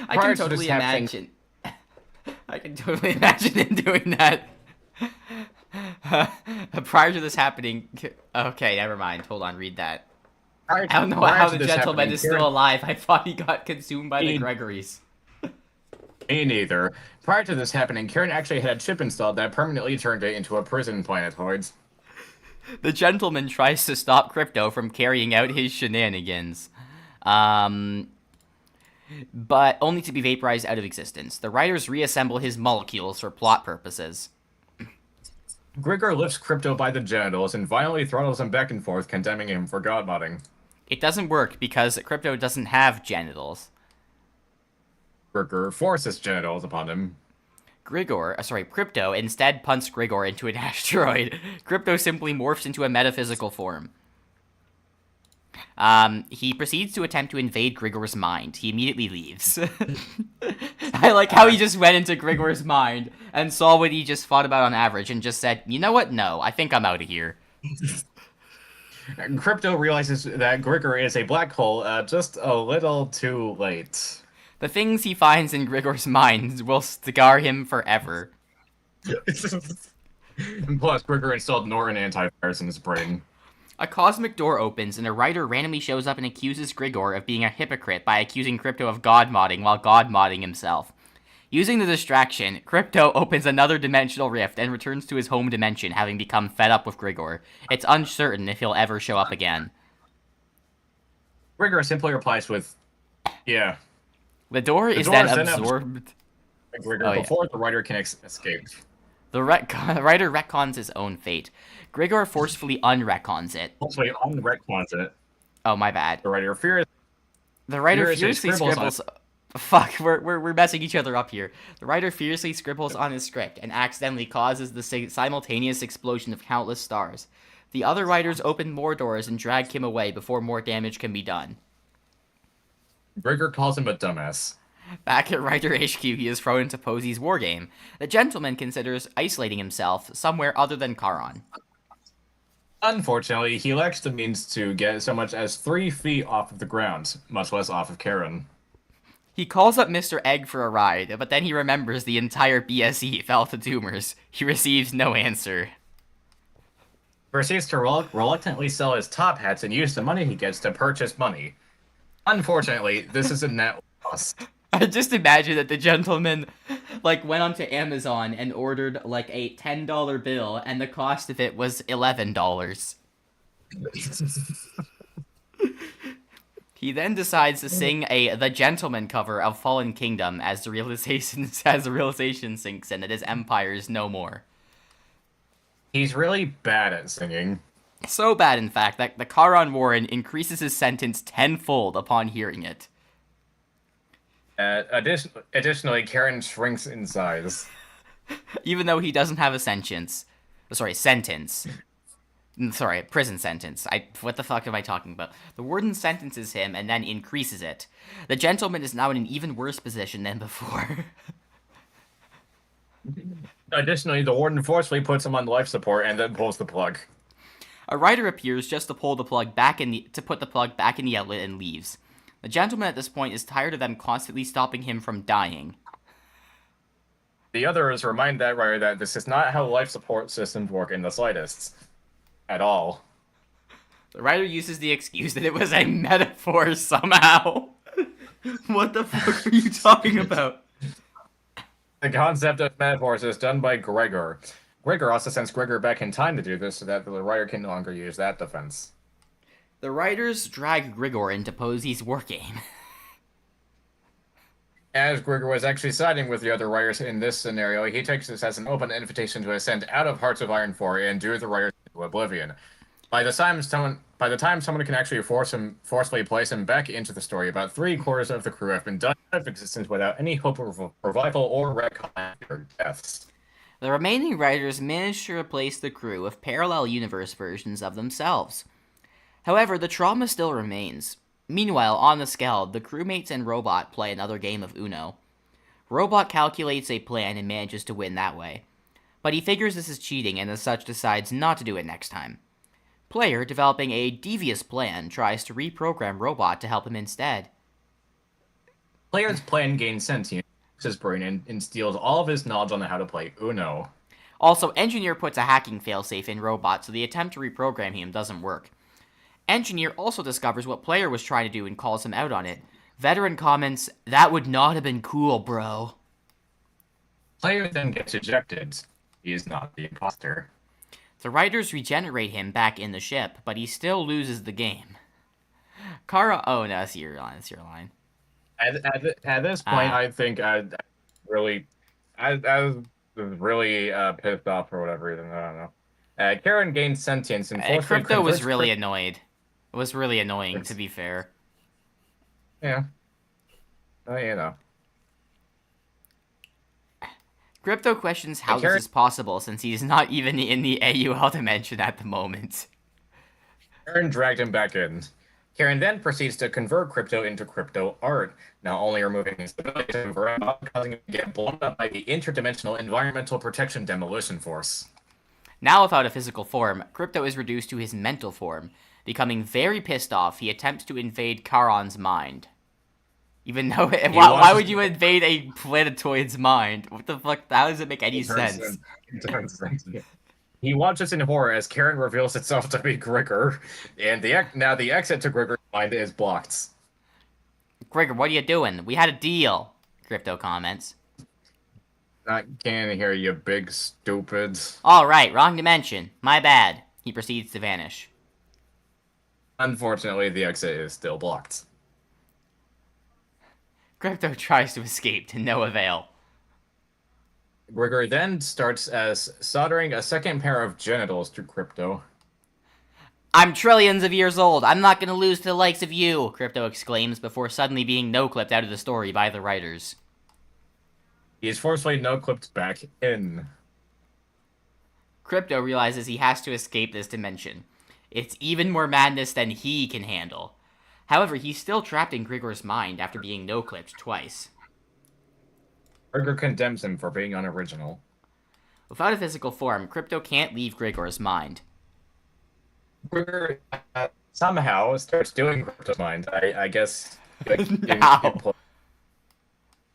Speaker 1: I can totally imagine him doing that. Prior to this happening... Okay, never mind. Hold on, read that. I don't know how the gentleman is still alive. I thought he got consumed by the Gregorys.
Speaker 2: Me neither. Prior to this happening, Karen actually had a chip installed that permanently turned it into a prison planetoid.
Speaker 1: The gentleman tries to stop Crypto from carrying out his shenanigans. But only to be vaporized out of existence. The writers reassemble his molecules for plot purposes.
Speaker 2: Grigor lifts Crypto by the genitals and violently throttles him back and forth, condemning him for godmodding.
Speaker 1: It doesn't work because Crypto doesn't have genitals.
Speaker 2: Grigor forces genitals upon him.
Speaker 1: Crypto instead punts Grigor into an asteroid. Crypto simply morphs into a metaphysical form. He proceeds to attempt to invade Grigor's mind. He immediately leaves. I like how he just went into Grigor's mind and saw what he just fought about on average and just said, you know what? No, I think I'm out of here.
Speaker 2: Crypto realizes that Gregor is a black hole just a little too late.
Speaker 1: The things he finds in Grigor's mind will scar him forever.
Speaker 2: And plus, Gregor installed Norton antivirus in his brain.
Speaker 1: A cosmic door opens, and a writer randomly shows up and accuses Grigor of being a hypocrite by accusing Crypto of god-modding while god-modding himself. Using the distraction, Crypto opens another dimensional rift and returns to his home dimension, having become fed up with Grigor. It's uncertain if he'll ever show up again.
Speaker 2: Gregor simply replies with, yeah.
Speaker 1: The door is then absorbed
Speaker 2: by Gregor before the writer can escape.
Speaker 1: The writer retcons his own fate. Grigor forcefully unretcons it.
Speaker 2: Forcefully unretcons it.
Speaker 1: Oh, my bad.
Speaker 2: The writer
Speaker 1: furiously scribbles... Fuck, we're messing each other up here. The writer fiercely scribbles on his script and accidentally causes the simultaneous explosion of countless stars. The other writers open more doors and drag him away before more damage can be done.
Speaker 2: Gregor calls him a dumbass.
Speaker 1: Back at Writer HQ, he is thrown into Posy's wargame. The gentleman considers isolating himself somewhere other than Charon.
Speaker 2: Unfortunately, he lacks the means to get so much as 3 feet off of the ground, much less off of Charon.
Speaker 1: He calls up Mr. Egg for a ride, but then he remembers the entire BSE fell to tumors. He receives no answer.
Speaker 2: Proceeds to reluctantly sell his top hats and use the money he gets to purchase money. Unfortunately, this is a net loss.
Speaker 1: I just imagine that the gentleman, like, went onto Amazon and ordered, like, a $10 bill, and the cost of it was $11. He then decides to sing The Gentleman cover of Fallen Kingdom as the realization sinks in that his empire is no more.
Speaker 2: He's really bad at singing.
Speaker 1: So bad, in fact, that the Charon Warren increases his sentence tenfold upon hearing it.
Speaker 2: Additionally, Karen shrinks in size.
Speaker 1: Even though he doesn't have a sentence. Prison sentence. What the fuck am I talking about? The warden sentences him and then increases it. The gentleman is now in an even worse position than before.
Speaker 2: Additionally, the warden forcefully puts him on life support and then pulls the plug.
Speaker 1: A writer appears just to put the plug back in the outlet and leaves. The gentleman at this point is tired of them constantly stopping him from dying.
Speaker 2: The others remind that writer that this is not how life support systems work in the slightest. At all.
Speaker 1: The writer uses the excuse that it was a metaphor somehow. What the fuck are you talking about?
Speaker 2: The concept of metaphors is done by Gregor. Gregor also sends Gregor back in time to do this so that the writer can no longer use that defense.
Speaker 1: The writers drag Grigor into Posy's wargame.
Speaker 2: As Gregor was actually siding with the other writers in this scenario, he takes this as an open invitation to ascend out of Hearts of Iron 4 and do the writers into oblivion. By the time someone can actually forcefully place him back into the story, about 3/4 of the crew have been done out of existence without any hope of revival or retcon or deaths.
Speaker 1: The remaining writers manage to replace the crew with parallel universe versions of themselves. However, the trauma still remains. Meanwhile, on the Skeld, the crewmates and Robot play another game of Uno. Robot calculates a plan and manages to win that way. But he figures this is cheating and as such decides not to do it next time. Player, developing a devious plan, tries to reprogram Robot to help him instead.
Speaker 2: Player's plan gains sentience, his brain, and steals all of his knowledge on how to play Uno.
Speaker 1: Also, Engineer puts a hacking failsafe in Robot, so the attempt to reprogram him doesn't work. Engineer also discovers what Player was trying to do and calls him out on it. Veteran comments, "That would not have been cool, bro."
Speaker 2: Player then gets ejected. He is not the imposter.
Speaker 1: The writers regenerate him back in the ship, but he still loses the game. Kara, oh no, that's your line.
Speaker 2: At this point, I think I was really pissed off for whatever reason. I don't know. Karen gained sentience and
Speaker 1: Crypto was really annoyed. It was really annoying, to be fair.
Speaker 2: Yeah. You know.
Speaker 1: Crypto questions how this is possible since he's not even in the AUL dimension at the moment.
Speaker 2: Karen dragged him back in. Karen then proceeds to convert Crypto into crypto art, not only removing his ability to move around, but causing him to get blown up by the Interdimensional Environmental Protection Demolition Force.
Speaker 1: Now without a physical form, Crypto is reduced to his mental form. Becoming very pissed off, he attempts to invade Charon's mind. Even though, why would you invade a planetoid's mind? What the fuck? How does it make any sense?
Speaker 2: He watches in horror as Karen reveals itself to be Grigor, and now the exit to Grigor's mind is blocked.
Speaker 1: Grigor, what are you doing? We had a deal, Crypto comments.
Speaker 2: I can't hear you, big stupid.
Speaker 1: Alright, wrong dimension. My bad. He proceeds to vanish.
Speaker 2: Unfortunately, the exit is still blocked.
Speaker 1: Crypto tries to escape to no avail.
Speaker 2: Gregory then starts as soldering a second pair of genitals to Crypto.
Speaker 1: I'm trillions of years old. I'm not gonna lose to the likes of you, Crypto exclaims before suddenly being no-clipped out of the story by the writers.
Speaker 2: He is forcefully no-clipped back in.
Speaker 1: Crypto realizes he has to escape this dimension. It's even more madness than he can handle. However, he's still trapped in Grigor's mind after being no-clipped twice.
Speaker 2: Grigor condemns him for being unoriginal.
Speaker 1: Without a physical form, Crypto can't leave Grigor's mind.
Speaker 2: Grigor somehow starts doing Crypto's mind. I guess.
Speaker 1: How?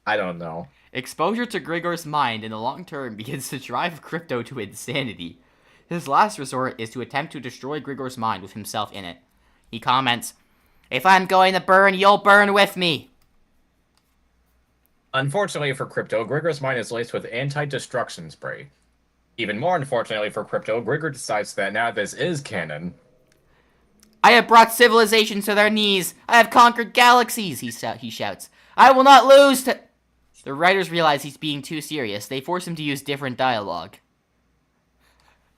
Speaker 2: I don't know.
Speaker 1: Exposure to Grigor's mind in the long term begins to drive Crypto to insanity. His last resort is to attempt to destroy Grigor's mind with himself in it. He comments, "If I'm going to burn, you'll burn with me."
Speaker 2: Unfortunately for Crypto, Grigor's mind is laced with anti-destruction spray. Even more unfortunately for Crypto, Grigor decides that now this is canon.
Speaker 1: I have brought civilizations to their knees. I have conquered galaxies, he shouts. I will not lose to... The writers realize he's being too serious. They force him to use different dialogue.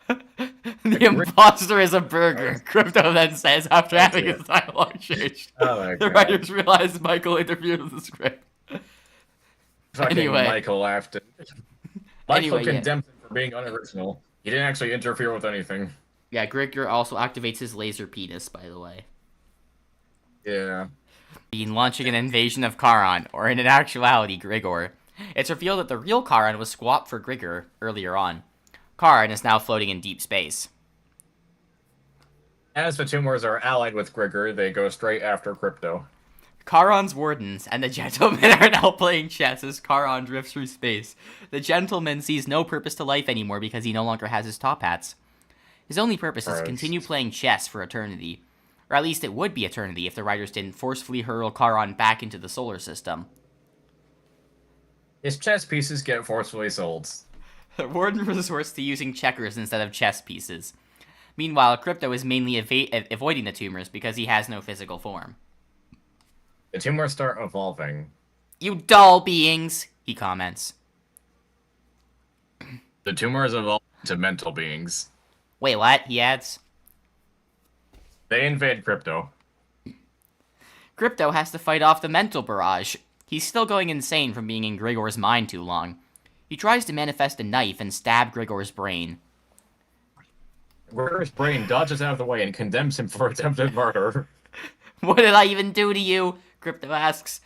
Speaker 1: The imposter is a burger, Crypto then says after having his dialogue changed. The writers realize Michael interfered with the script.
Speaker 2: Anyway. Michael laughed. Michael condemns him for being unoriginal. He didn't actually interfere with anything.
Speaker 1: Yeah, Grigor also activates his laser penis, by the way.
Speaker 2: Yeah.
Speaker 1: Being launching an invasion of Charon, or in actuality, Grigor. It's revealed that the real Charon was swapped for Grigor earlier on. Charon is now floating in deep space.
Speaker 2: As the Tumours are allied with Grigor, they go straight after Crypto.
Speaker 1: Charon's wardens and the gentleman are now playing chess as Charon drifts through space. The gentleman sees no purpose to life anymore because he no longer has his top hats. His only purpose is to continue playing chess for eternity. Or at least it would be eternity if the writers didn't forcefully hurl Charon back into the solar system.
Speaker 2: His chess pieces get forcefully sold.
Speaker 1: The warden resorts to using checkers instead of chess pieces. Meanwhile, Crypto is mainly avoiding the Tumours because he has no physical form.
Speaker 2: The Tumours start evolving.
Speaker 1: You dull beings, he comments.
Speaker 2: The Tumours evolve into mental beings.
Speaker 1: Wait, what? He adds.
Speaker 2: They invade Crypto.
Speaker 1: Crypto has to fight off the mental barrage. He's still going insane from being in Grigor's mind too long. He tries to manifest a knife and stab Grigor's brain.
Speaker 2: Grigor's brain dodges out of the way and condemns him for attempted murder.
Speaker 1: What did I even do to you? Crypto asks.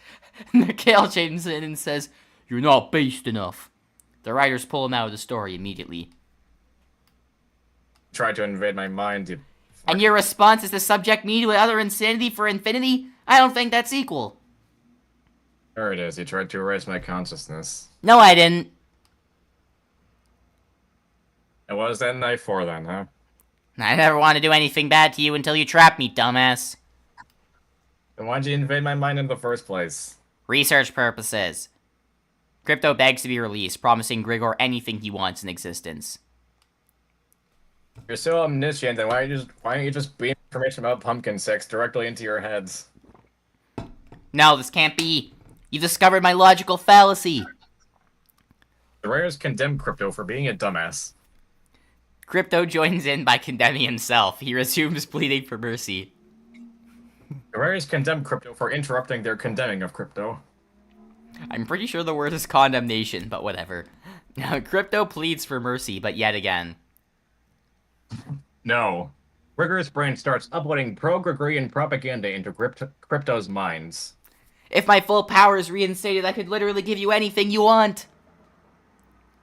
Speaker 1: Mikhail chimes in and says, "You're not based enough." The writers pull him out of the story immediately.
Speaker 2: Tried to invade my mind, you...
Speaker 1: And your response is to subject me to another insanity for infinity? I don't think that's equal.
Speaker 2: There it is. You tried to erase my consciousness.
Speaker 1: No, I didn't.
Speaker 2: And what is that knife for then, huh?
Speaker 1: I never want to do anything bad to you until you trap me, dumbass.
Speaker 2: Then why'd you invade my mind in the first place?
Speaker 1: Research purposes. Crypto begs to be released, promising Grigor anything he wants in existence.
Speaker 2: You're so omniscient, then why don't you just beam information about pumpkin sex directly into your heads?
Speaker 1: No, this can't be. You discovered my logical fallacy.
Speaker 2: The writers condemn Crypto for being a dumbass.
Speaker 1: Crypto joins in by condemning himself. He resumes pleading for mercy.
Speaker 2: The writers condemn Crypto for interrupting their condemning of Crypto.
Speaker 1: I'm pretty sure the word is condemnation, but whatever. Crypto pleads for mercy, but yet again.
Speaker 2: No. Gregory's brain starts uploading pro-Gregorian propaganda into Crypto's minds.
Speaker 1: If my full power is reinstated, I could literally give you anything you want.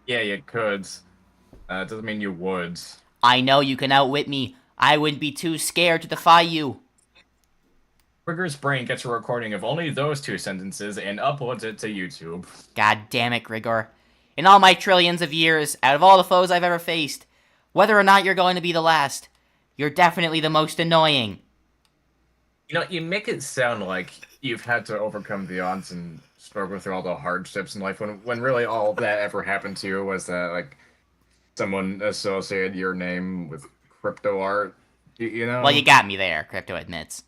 Speaker 2: Yeah, you could. It doesn't mean you would.
Speaker 1: I know you can outwit me. I wouldn't be too scared to defy you.
Speaker 2: Gregory's brain gets a recording of only those 2 sentences and uploads it to YouTube.
Speaker 1: God damn it, Grigor. In all my trillions of years, out of all the foes I've ever faced, whether or not you're going to be the last, you're definitely the most annoying.
Speaker 2: You know, you make it sound like you've had to overcome the odds and struggle through all the hardships in life, when really all that ever happened to you was that, like, someone associated your name with crypto art, you know?
Speaker 1: Well, you got me there, Crypto admits.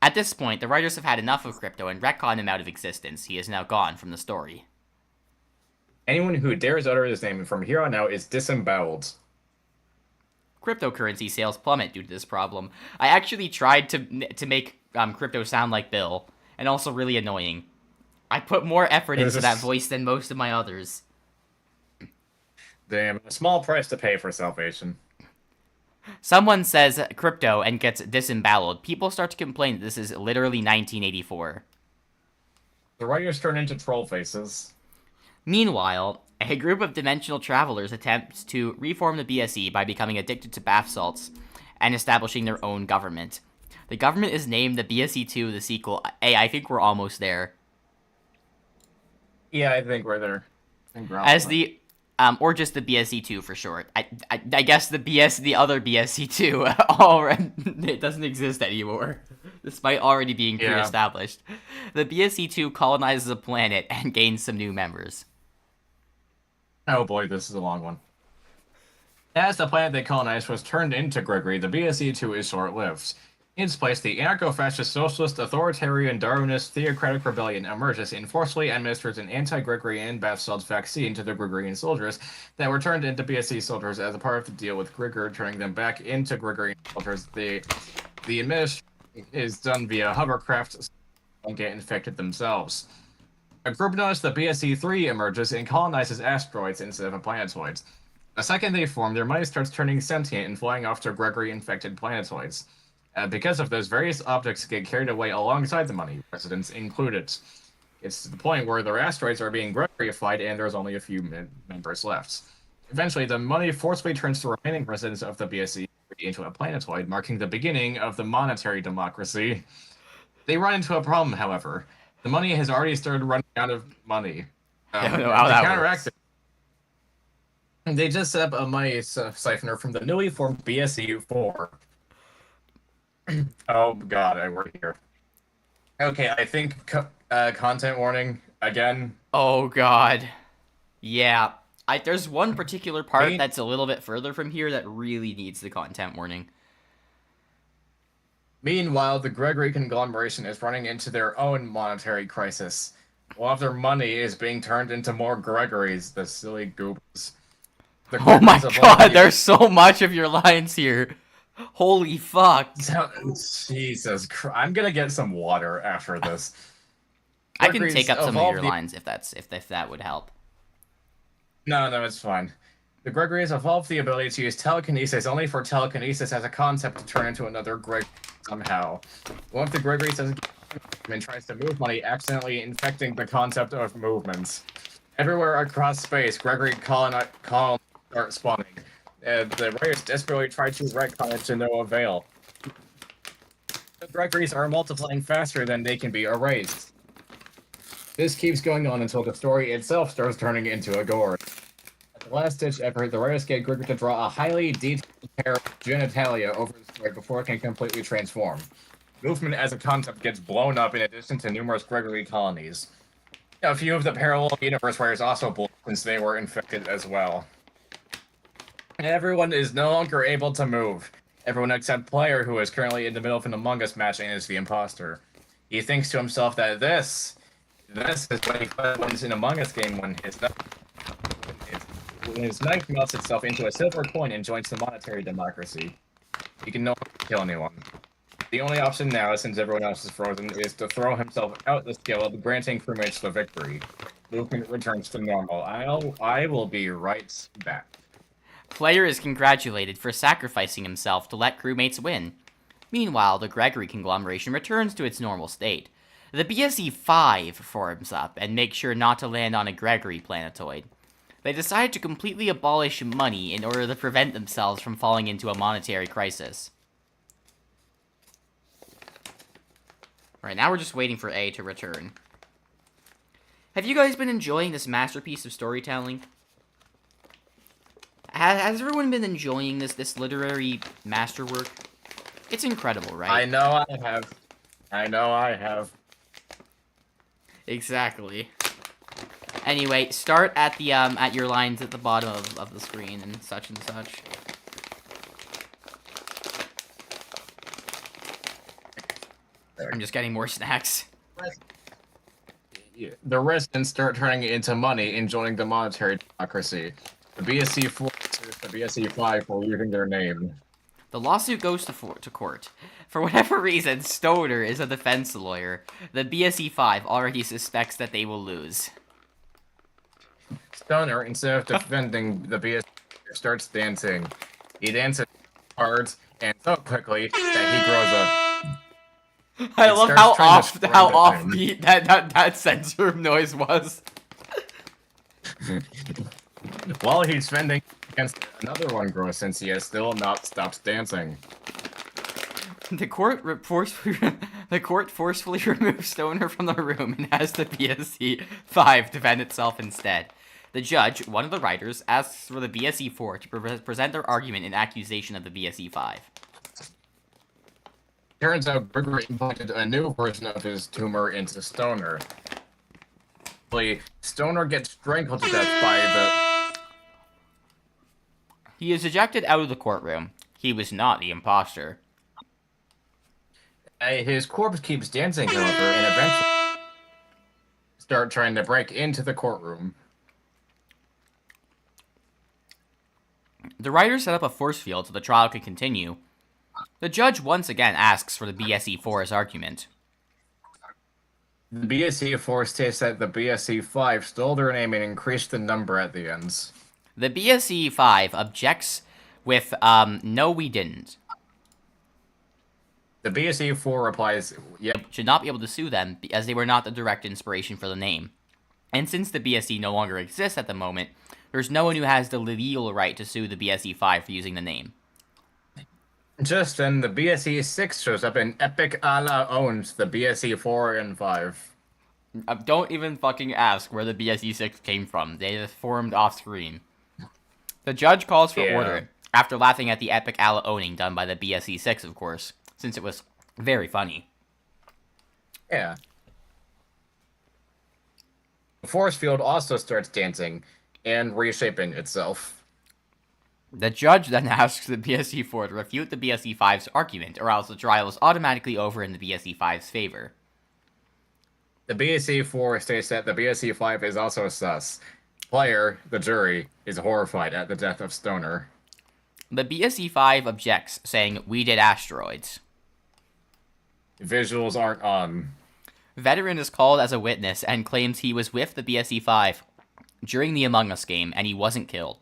Speaker 1: At this point, the writers have had enough of Crypto and retconned him out of existence. He is now gone from the story.
Speaker 2: Anyone who dares utter his name from here on out is disemboweled.
Speaker 1: Cryptocurrency sales plummet due to this problem. I actually tried to make Crypto sound like Bill, and also really annoying. I put more effort into that voice than most of my others.
Speaker 2: Damn, a small price to pay for salvation.
Speaker 1: Someone says Crypto and gets disemboweled. People start to complain that this is literally 1984.
Speaker 2: The writers turn into troll faces.
Speaker 1: Meanwhile, a group of dimensional travelers attempts to reform the BSE by becoming addicted to bath salts and establishing their own government. The government is named the BSE-2, the sequel. Hey, I think we're almost there.
Speaker 2: Yeah, I think we're there.
Speaker 1: As the or just the BSE-2 for short. I guess the other BSE-2 it doesn't exist anymore, despite already being pre-established. The BSE-2 colonizes a planet and gains some new members.
Speaker 2: Oh boy, this is a long one. As the planet they colonized was turned into Gregory, the BSE-2 is short-lived. In its place, the anarcho-fascist, socialist, authoritarian, Darwinist, theocratic rebellion emerges and forcefully administers an anti-Gregorian bath salts vaccine to the Gregorian soldiers that were turned into BSE soldiers as a part of the deal with Grigor, turning them back into Gregorian soldiers. The administration is done via hovercraft, so they don't get infected themselves. A group known as the BSE-3 emerges and colonizes asteroids instead of planetoids. The second they form, their money starts turning sentient and flying off to Gregory-infected planetoids. Because of this, various objects get carried away alongside the money, residents included. It's to the point where their asteroids are being Gregoryified and there's only a few members left. Eventually, the money forcibly turns the remaining residents of the BSE into a planetoid, marking the beginning of the monetary democracy. They run into a problem, however. The money has already started running out of money.
Speaker 1: I don't know how that
Speaker 2: counteract
Speaker 1: works.
Speaker 2: it, they just set up a money siphoner from the newly formed BSE-4. Oh god, I work here. Okay, I think content warning again.
Speaker 1: Oh god. Yeah. There's one particular part that's a little bit further from here that really needs the content warning.
Speaker 2: Meanwhile, the Gregory Conglomeration is running into their own monetary crisis. All of their money is being turned into more Gregorys, the silly goobers.
Speaker 1: Oh my god, there's so much of your lines here. Holy fuck.
Speaker 2: Jesus Christ. I'm gonna get some water after this.
Speaker 1: I can take up some of your lines if that would help.
Speaker 2: No, it's fine. The Gregorys evolved the ability to use telekinesis only for telekinesis as a concept to turn into another Gregory somehow. One of the Gregorys and tries to move money, accidentally infecting the concept of movements. Everywhere across space, Gregory colonies start spawning. The writers desperately try to retcon it to no avail. The Gregorys are multiplying faster than they can be erased. This keeps going on until the story itself starts turning into a gore. At the last-ditch effort, the writers get Gregory to draw a highly detailed pair of genitalia over the story before it can completely transform. Movement as a concept gets blown up in addition to numerous Gregory colonies. A few of the parallel universe writers also blew up since they were infected as well. Everyone is no longer able to move. Everyone except Player, who is currently in the middle of an Among Us match and is the imposter. He thinks to himself that this is when he wins an Among Us game when his knife melts itself into a silver coin and joins the monetary democracy. He can no longer kill anyone. The only option now, since everyone else is frozen, is to throw himself out the scale, granting crewmates the victory. Movement returns to normal. I will be right back.
Speaker 1: Player is congratulated for sacrificing himself to let crewmates win. Meanwhile, the Gregory Conglomeration returns to its normal state. The BSE-5 forms up and makes sure not to land on a Gregory planetoid. They decide to completely abolish money in order to prevent themselves from falling into a monetary crisis. Right, now we're just waiting for A to return. Have you guys been enjoying this masterpiece of storytelling? Has everyone been enjoying this literary masterwork? It's incredible, right?
Speaker 2: I know I have. I know I have.
Speaker 1: Exactly. Anyway, start at the at your lines at the bottom of the screen and such. I'm just getting more snacks.
Speaker 2: The residents start turning it into money and joining the monetary democracy. The BSE-4 sues the BSE-5 for using their name.
Speaker 1: The lawsuit goes to court. For whatever reason, Stoner is a defense lawyer. The BSE-5 already suspects that they will lose.
Speaker 2: Stoner, instead of defending the BSE, starts dancing. He dances hard and so quickly that he grows up.
Speaker 1: I love how offbeat that sensor noise was.
Speaker 2: While he's fending against another one grows since he has still not stopped dancing.
Speaker 1: The court forcefully removes Stoner from the room and has the BSE-5 defend itself instead. The judge, one of the writers, asks for the BSE-4 to present their argument in accusation of the BSE-5.
Speaker 2: Turns out Gregory implanted a new version of his tumor into Stoner. Stoner gets strangled to death by the...
Speaker 1: He is ejected out of the courtroom. He was not the imposter.
Speaker 2: His corpse keeps dancing, however, and eventually start trying to break into the courtroom.
Speaker 1: The writers set up a force field so the trial could continue. The judge once again asks for the BSE-4's argument.
Speaker 2: The BSE-4 states that the BSE-5 stole their name and increased the number at the ends.
Speaker 1: The BSE-5 objects with, no we didn't.
Speaker 2: The BSE-4 replies, yep.
Speaker 1: Should not be able to sue them as they were not the direct inspiration for the name. And since the BSE no longer exists at the moment, there's no one who has the legal right to sue the BSE-5 for using the name.
Speaker 2: Just then, the BSE-6 shows up and Epic Allah owns the BSE-4 and 5.
Speaker 1: Don't even fucking ask where the BSE-6 came from. They just formed off-screen. The judge calls for order, after laughing at the Epic Allah owning done by the BSE-6, of course, since it was very funny.
Speaker 2: Yeah. The force field also starts dancing and reshaping itself.
Speaker 1: The judge then asks the BSE-4 to refute the BSE-5's argument, or else the trial is automatically over in the BSE-5's favor.
Speaker 2: The BSE-4 states that the BSE-5 is also sus. Player, the jury, is horrified at the death of Stoner.
Speaker 1: The BSE-5 objects, saying, "We did asteroids."
Speaker 2: Visuals aren't on.
Speaker 1: Veteran is called as a witness and claims he was with the BSE-5 during the Among Us game and he wasn't killed.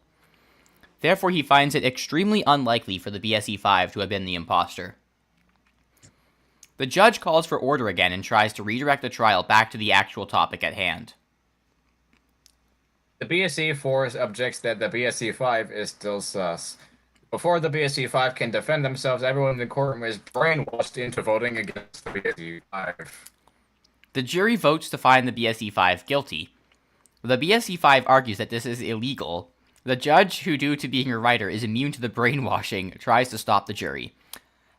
Speaker 1: Therefore, he finds it extremely unlikely for the BSE-5 to have been the imposter. The judge calls for order again and tries to redirect the trial back to the actual topic at hand.
Speaker 2: The BSE-4 objects that the BSE-5 is still sus. Before the BSE-5 can defend themselves, everyone in the courtroom is brainwashed into voting against the BSE-5.
Speaker 1: The jury votes to find the BSE-5 guilty. The BSE-5 argues that this is illegal. The judge, who due to being a writer is immune to the brainwashing, tries to stop the jury.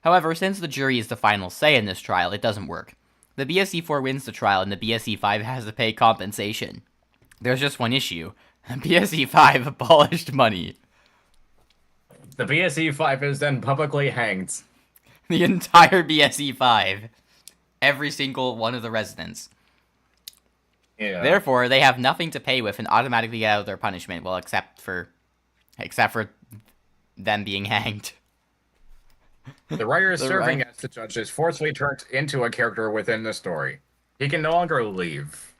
Speaker 1: However, since the jury is the final say in this trial, it doesn't work. The BSE-4 wins the trial and the BSE-5 has to pay compensation. There's just one issue. The BSE-5 abolished money.
Speaker 2: The BSE-5 is then publicly hanged.
Speaker 1: The entire BSE-5. Every single one of the residents.
Speaker 2: Yeah.
Speaker 1: Therefore, they have nothing to pay with and automatically get out of their punishment, well, except for them being hanged.
Speaker 2: The writer serving as the judge is forcefully turned into a character within the story. He can no longer leave.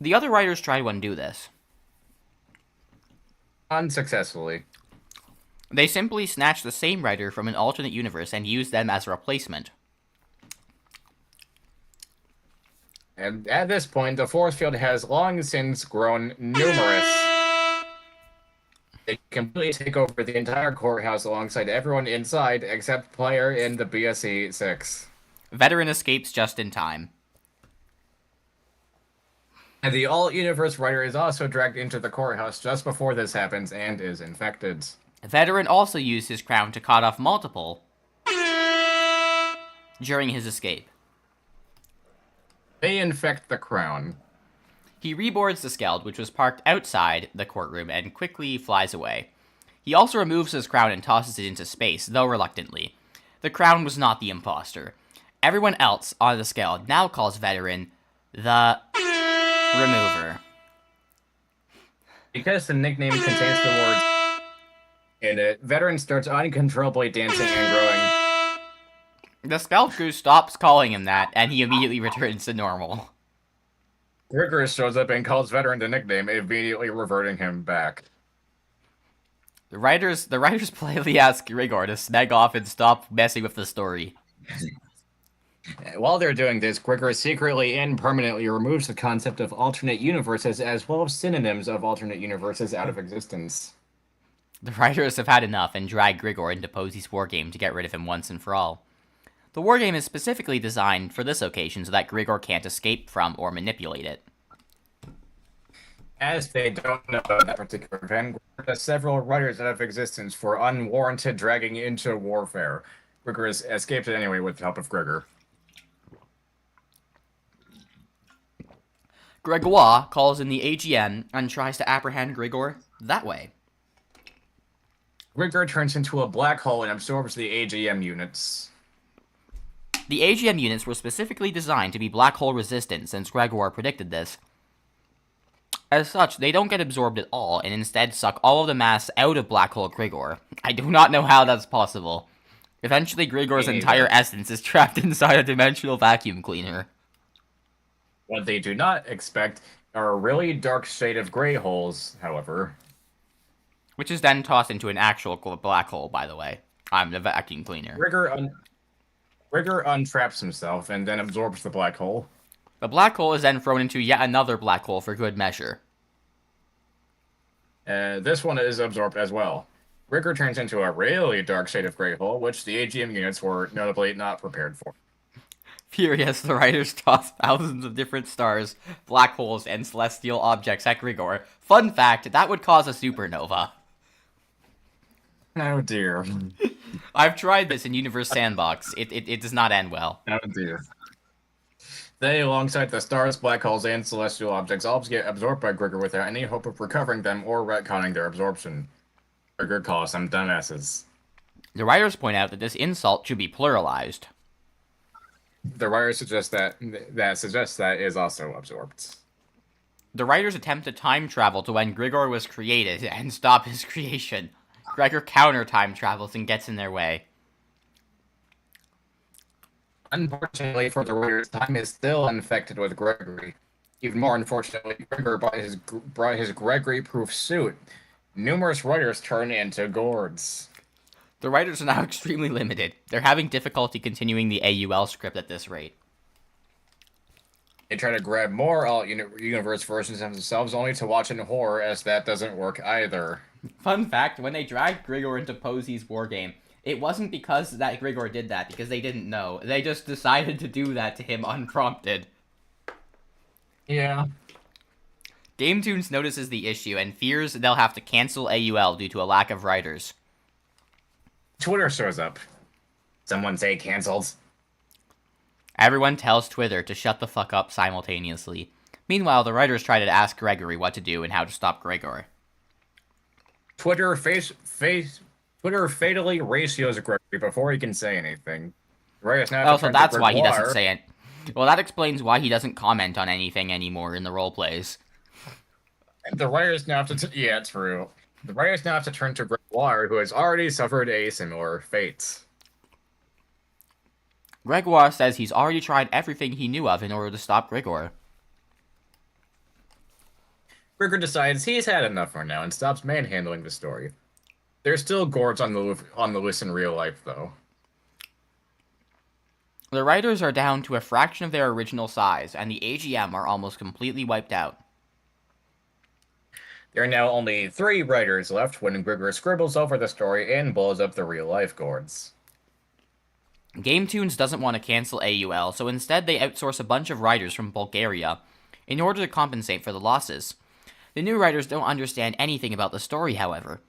Speaker 1: The other writers try to undo this.
Speaker 2: Unsuccessfully.
Speaker 1: They simply snatch the same writer from an alternate universe and use them as a replacement.
Speaker 2: And at this point, the force field has long since grown numerous. They completely take over the entire courthouse alongside everyone inside except player in the BSE 6.
Speaker 1: Veteran escapes just in time.
Speaker 2: And the all-universe writer is also dragged into the courthouse just before this happens and is infected.
Speaker 1: Veteran also used his crown to cut off multiple during his escape.
Speaker 2: They infect the crown.
Speaker 1: He reboards the Skeld, which was parked outside the courtroom, and quickly flies away. He also removes his crown and tosses it into space, though reluctantly. The crown was not the imposter. Everyone else on the Skeld now calls Veteran the Remover.
Speaker 2: Because the nickname contains the words in it, Veteran starts uncontrollably dancing and growing.
Speaker 1: The Skeld crew stops calling him that, and he immediately returns to normal.
Speaker 2: Gregory shows up and calls Veteran the nickname, immediately reverting him back.
Speaker 1: The writers politely ask Grigor to snag off and stop messing with the story.
Speaker 2: While they're doing this, Grigor secretly and permanently removes the concept of alternate universes as well as synonyms of alternate universes out of existence.
Speaker 1: The writers have had enough and drag Grigor into Posy's wargame to get rid of him once and for all. The wargame is specifically designed for this occasion so that Grigor can't escape from or manipulate it.
Speaker 2: As they don't know that particular event, Grigor has several writers out of existence for unwarranted dragging into warfare. Grigor has escaped it anyway with the help of Grigor.
Speaker 1: Gregoire calls in the AGM and tries to apprehend Grigor that way.
Speaker 2: Grigor turns into a black hole and absorbs the AGM units.
Speaker 1: The AGM units were specifically designed to be black hole resistant since Gregoire predicted this. As such, they don't get absorbed at all and instead suck all of the mass out of black hole Grigor. I do not know how that's possible. Eventually, Grigor's entire essence is trapped inside a dimensional vacuum cleaner.
Speaker 2: What they do not expect are a really dark shade of gray holes, however.
Speaker 1: Which is then tossed into an actual black hole, by the way. I'm the vacuum cleaner.
Speaker 2: Grigor untraps himself and then absorbs the black hole.
Speaker 1: The black hole is then thrown into yet another black hole for good measure.
Speaker 2: This one is absorbed as well. Grigor turns into a really dark shade of gray hole, which the AGM units were notably not prepared for.
Speaker 1: Furious, the writers toss thousands of different stars, black holes, and celestial objects at Grigor. Fun fact, that would cause a supernova.
Speaker 2: Oh dear.
Speaker 1: I've tried this in Universe Sandbox. It does not end well.
Speaker 2: Oh dear. They, alongside the stars, black holes, and celestial objects, all get absorbed by Grigor without any hope of recovering them or retconning their absorption. Grigor calls them dumbasses.
Speaker 1: The writers point out that this insult should be pluralized.
Speaker 2: The writer suggests that is also absorbed.
Speaker 1: The writers attempt to time travel to when Grigor was created and stop his creation. Gregor counter time travels and gets in their way.
Speaker 2: Unfortunately for the writers, time is still infected with Gregory. Even more unfortunately, Grigor brought his Gregory-proof suit. Numerous writers turn into gourds.
Speaker 1: The writers are now extremely limited. They're having difficulty continuing the AUL script at this rate.
Speaker 2: They try to grab more alt-universe versions of themselves, only to watch in horror as that doesn't work either.
Speaker 1: Fun fact, when they dragged Grigor into Posy's wargame, it wasn't because that Grigor did that, because they didn't know. They just decided to do that to him unprompted.
Speaker 2: Yeah.
Speaker 1: GameTunes notices the issue and fears they'll have to cancel AUL due to a lack of writers.
Speaker 2: Twitter shows up. Someone say canceled.
Speaker 1: Everyone tells Twitter to shut the fuck up simultaneously. Meanwhile, the writers try to ask Gregory what to do and how to stop Grigor.
Speaker 2: Twitter fatally ratios Gregory before he can say anything.
Speaker 1: Oh, so that's why he doesn't say it. Well, that explains why he doesn't comment on anything anymore in the roleplays.
Speaker 2: The writers now have to... yeah, true. The writers now have to turn to Gregoire, who has already suffered a similar fate.
Speaker 1: Gregoire says he's already tried everything he knew of in order to stop Grigor.
Speaker 2: Gregor decides he's had enough for now and stops manhandling the story. There's still gourds on the loose in real life, though.
Speaker 1: The writers are down to a fraction of their original size, and the AGM are almost completely wiped out.
Speaker 2: There are now only 3 writers left when Gregor scribbles over the story and blows up the real-life gourds.
Speaker 1: GameTunes doesn't want to cancel AUL, so instead they outsource a bunch of writers from Bulgaria in order to compensate for the losses. The new writers don't understand anything about the story, however.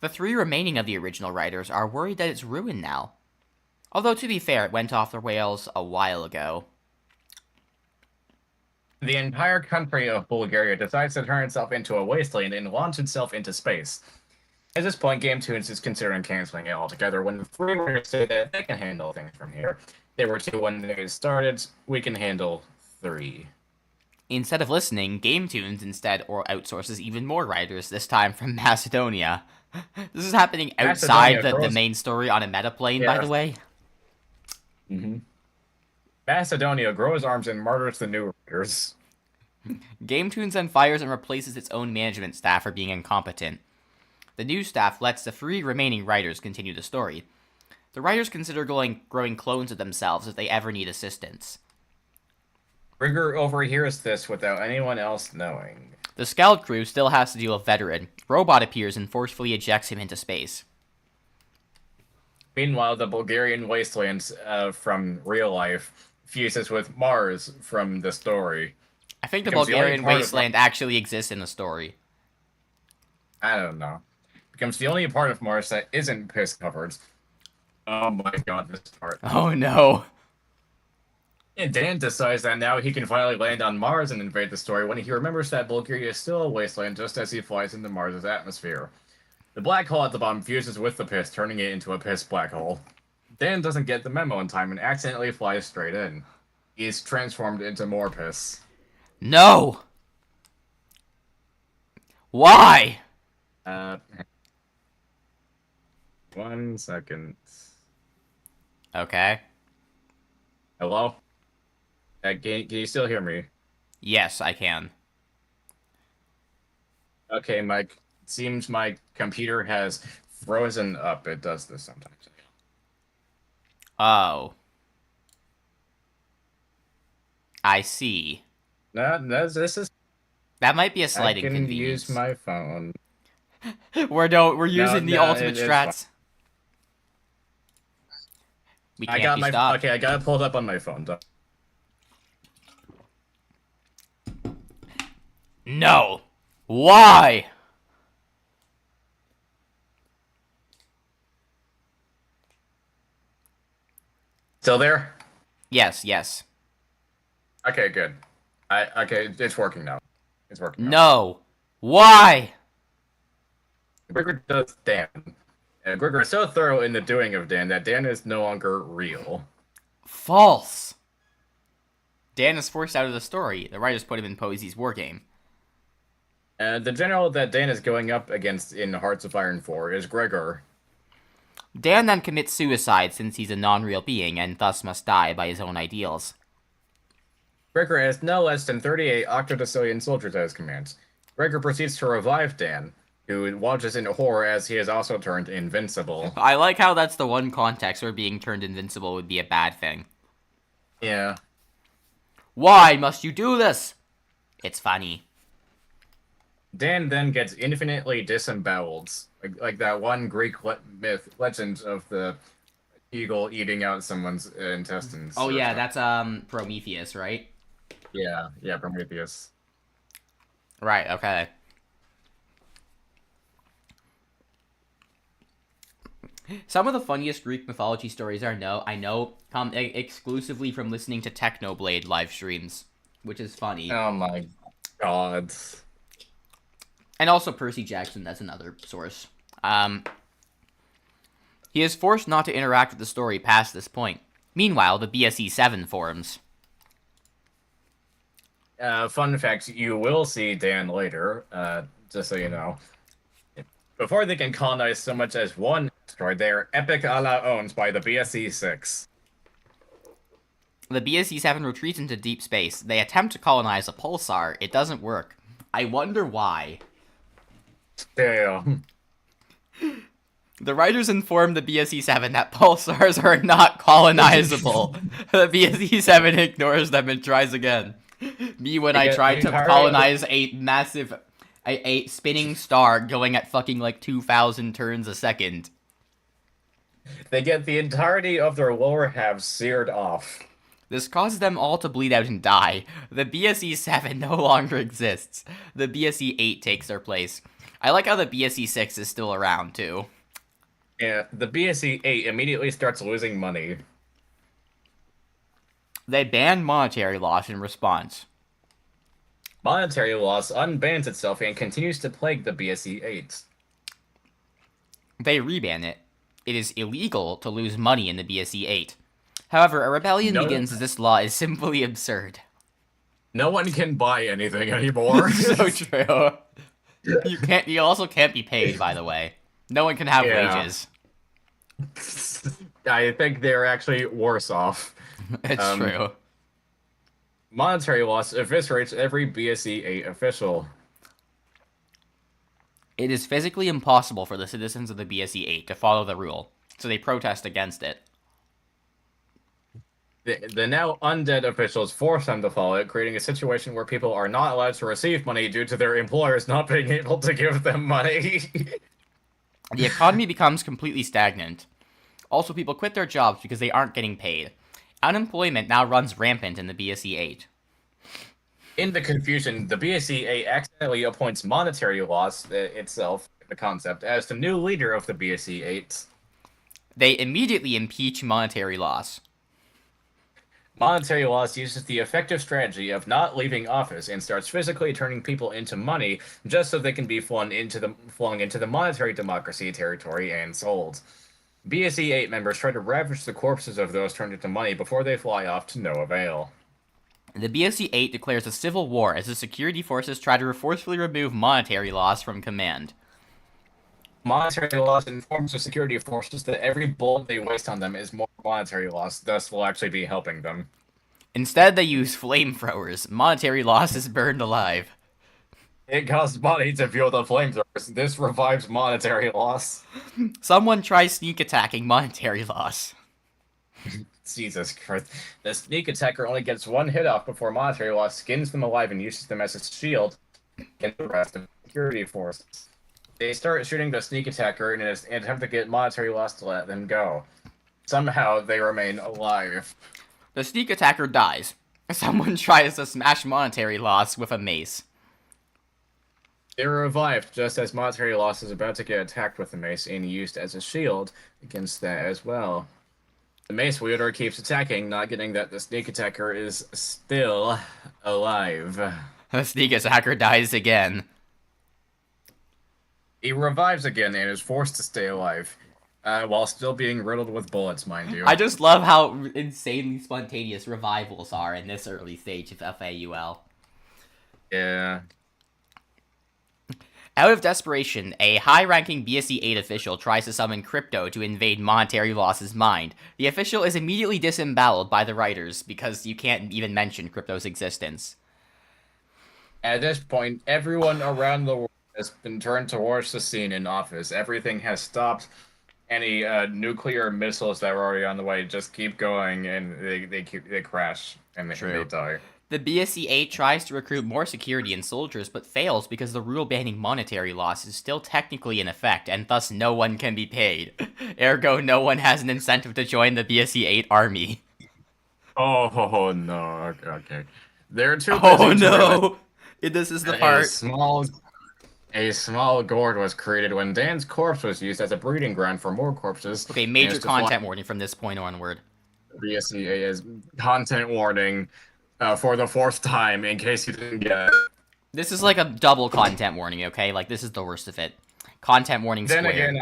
Speaker 1: The 3 remaining of the original writers are worried that it's ruined now. Although, to be fair, it went off the rails a while ago.
Speaker 2: The entire country of Bulgaria decides to turn itself into a wasteland and launch itself into space. At this point, GameTunes is considering canceling it altogether when the 3 writers say that they can handle things from here. They were 2 when they started, we can handle 3.
Speaker 1: Instead of listening, GameTunes instead outsources even more writers, this time from Macedonia. This is happening outside the main story on a metaplane, by the way.
Speaker 2: Mm-hmm. Macedonia grows arms and murders the new writers.
Speaker 1: GameTunes then fires and replaces its own management staff for being incompetent. The new staff lets the 3 remaining writers continue the story. The writers consider growing clones of themselves if they ever need assistance.
Speaker 2: Gregor overhears this without anyone else knowing.
Speaker 1: The Scout crew still has to deal with Veteran. Robot appears and forcefully ejects him into space.
Speaker 2: Meanwhile, the Bulgarian wasteland from real life fuses with Mars from the story.
Speaker 1: I think the Bulgarian wasteland actually exists in the story.
Speaker 2: I don't know. Becomes the only part of Mars that isn't piss covered. Oh my god, this part.
Speaker 1: Oh no.
Speaker 2: And Dan decides that now he can finally land on Mars and invade the story when he remembers that Bulgaria is still a wasteland just as he flies into Mars' atmosphere. The black hole at the bottom fuses with the piss, turning it into a piss black hole. Dan doesn't get the memo in time and accidentally flies straight in. He is transformed into more piss.
Speaker 1: No! Why?
Speaker 2: 1 second.
Speaker 1: Okay.
Speaker 2: Hello? Can you still hear me?
Speaker 1: Yes, I can.
Speaker 2: Okay, Mike. Seems my computer has frozen up. It does this sometimes.
Speaker 1: Oh. I see.
Speaker 2: No, this is...
Speaker 1: That might be a slight inconvenience.
Speaker 2: I can use my phone.
Speaker 1: We're using the ultimate strats. We can't be stopped.
Speaker 2: Okay, I got it pulled up on my phone.
Speaker 1: No. Why?
Speaker 2: Still there?
Speaker 1: Yes, yes.
Speaker 2: Okay, good. Okay, it's working now. It's working now.
Speaker 1: No. Why?
Speaker 2: Gregor does Dan. And Gregor is so thorough in the doing of Dan that Dan is no longer real.
Speaker 1: False. Dan is forced out of the story. The writers put him in Poesy's wargame.
Speaker 2: The general that Dan is going up against in Hearts of Iron 4 is Gregor.
Speaker 1: Dan then commits suicide since he's a non-real being and thus must die by his own ideals.
Speaker 2: Gregor has no less than 38 octodecillion soldiers at his command. Gregor proceeds to revive Dan, who watches in horror as he is also turned invincible.
Speaker 1: I like how that's the one context where being turned invincible would be a bad thing.
Speaker 2: Yeah.
Speaker 1: Why must you do this? It's funny.
Speaker 2: Dan then gets infinitely disemboweled, like that one Greek legend of the eagle eating out someone's intestines.
Speaker 1: Oh yeah, that's Prometheus, right?
Speaker 2: Yeah, Prometheus.
Speaker 1: Right, okay. Some of the funniest Greek mythology stories I know come exclusively from listening to Technoblade live streams, which is funny.
Speaker 2: Oh my god.
Speaker 1: And also Percy Jackson, that's another source. He is forced not to interact with the story past this point. Meanwhile, the BSE 7 forums.
Speaker 2: Fun fact, you will see Dan later, just so you know. Before they can colonize so much as one asteroid, they are epic a la owned by the BSE 6.
Speaker 1: The BSE 7 retreats into deep space. They attempt to colonize a pulsar. It doesn't work. I wonder why.
Speaker 2: Damn.
Speaker 1: The writers informed the BSE-7 that pulsars are not colonizable. The BSE-7 ignores them and tries again. Me when I tried to colonize a spinning star going at fucking like 2,000 turns a second.
Speaker 2: They get the entirety of their lower halves seared off.
Speaker 1: This causes them all to bleed out and die. The BSE-7 no longer exists. The BSE-8 takes their place. I like how the BSE-6 is still around, too.
Speaker 2: Yeah, the BSE-8 immediately starts losing money.
Speaker 1: They ban monetary loss in response.
Speaker 2: Monetary loss unbans itself and continues to plague the BSE-8.
Speaker 1: They reban it. It is illegal to lose money in the BSE-8. However, a rebellion begins as this law is simply absurd.
Speaker 2: No one can buy anything anymore.
Speaker 1: So true. You also can't be paid, by the way. No one can have wages.
Speaker 2: I think they're actually worse off.
Speaker 1: It's true.
Speaker 2: Monetary loss eviscerates every BSE-8 official.
Speaker 1: It is physically impossible for the citizens of the BSE-8 to follow the rule, so they protest against it.
Speaker 2: The now undead officials force them to follow it, creating a situation where people are not allowed to receive money due to their employers not being able to give them money.
Speaker 1: The economy becomes completely stagnant. Also, people quit their jobs because they aren't getting paid. Unemployment now runs rampant in the BSE-8.
Speaker 2: In the confusion, the BSE-8 accidentally appoints monetary loss itself, the concept, as the new leader of the BSE-8.
Speaker 1: They immediately impeach monetary loss.
Speaker 2: Monetary loss uses the effective strategy of not leaving office and starts physically turning people into money just so they can be flung into the monetary democracy territory and sold. BSE-8 members try to ravage the corpses of those turned into money before they fly off to no avail.
Speaker 1: The BSE-8 declares a civil war as the security forces try to forcefully remove monetary loss from command.
Speaker 2: Monetary loss informs the security forces that every bullet they waste on them is more monetary loss, thus will actually be helping them.
Speaker 1: Instead, they use flamethrowers. Monetary loss is burned alive.
Speaker 2: It costs money to fuel the flamethrowers. This revives monetary loss.
Speaker 1: Someone tries sneak attacking monetary loss.
Speaker 2: Jesus Christ. The sneak attacker only gets one hit off before monetary loss skins them alive and uses them as a shield against the rest of the security forces. They start shooting the sneak attacker in an attempt to get monetary loss to let them go. Somehow, they remain alive.
Speaker 1: The sneak attacker dies. Someone tries to smash monetary loss with a mace.
Speaker 2: They're revived just as monetary loss is about to get attacked with the mace and used as a shield against that as well. The mace wielder keeps attacking, not getting that the sneak attacker is still alive.
Speaker 1: The sneak attacker dies again.
Speaker 2: He revives again and is forced to stay alive, while still being riddled with bullets, mind you.
Speaker 1: I just love how insanely spontaneous revivals are in this early stage of FAUL.
Speaker 2: Yeah.
Speaker 1: Out of desperation, a high-ranking BSE-8 official tries to summon Crypto to invade monetary loss's mind. The official is immediately disemboweled by the writers because you can't even mention Crypto's existence.
Speaker 2: At this point, everyone around the world has been turned towards the scene in office. Everything has stopped. Any nuclear missiles that were already on the way just keep going, and they crash and they die.
Speaker 1: The BSE-8 tries to recruit more security and soldiers, but fails because the rule banning monetary loss is still technically in effect, and thus no one can be paid. Ergo, no one has an incentive to join the BSE-8 army.
Speaker 2: Oh no! Okay, there are two.
Speaker 1: Oh no! This is the part.
Speaker 2: A small gourd was created when Dan's corpse was used as a breeding ground for more corpses.
Speaker 1: Okay, major content warning from this point onward.
Speaker 2: BSE is content warning for the fourth time, in case you didn't get it.
Speaker 1: This is like a double content warning, okay? Like, this is the worst of it. Content warning square.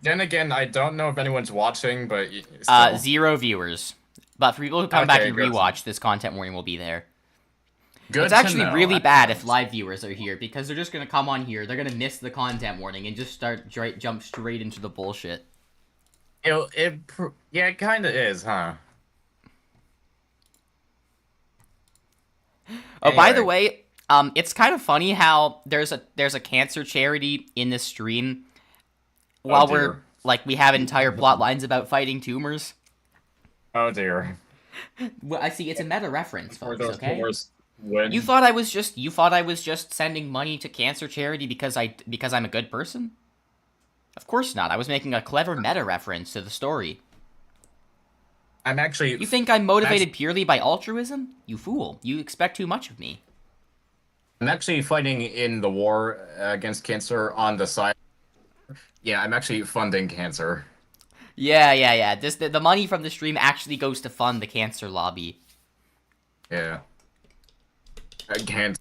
Speaker 2: Then again, I don't know if anyone's watching, but
Speaker 1: still. 0 viewers. But for people who come back and rewatch, this content warning will be there. It's actually really bad if live viewers are here, because they're just going to come on here, they're going to miss the content warning, and just jump straight into the bullshit.
Speaker 2: Yeah, it kind of is, huh?
Speaker 1: Oh, anyway. By the way, It's kind of funny how there's a cancer charity in this stream while we're
Speaker 2: dear.
Speaker 1: like we have entire plot lines about fighting tumors.
Speaker 2: Oh dear.
Speaker 1: Well, I see it's a meta reference,
Speaker 2: For
Speaker 1: folks.
Speaker 2: those
Speaker 1: Okay.
Speaker 2: tumors when
Speaker 1: You thought I was just sending money to cancer charity because I'm a good person? Of course not. I was making a clever meta reference to the story.
Speaker 2: I'm actually
Speaker 1: You think I'm motivated purely by altruism? You fool. You expect too much of me.
Speaker 2: I'm actually fighting in the war against cancer on the side. Yeah, I'm actually funding cancer.
Speaker 1: Yeah. The money from the stream actually goes to fund the cancer lobby.
Speaker 2: Yeah. I can't.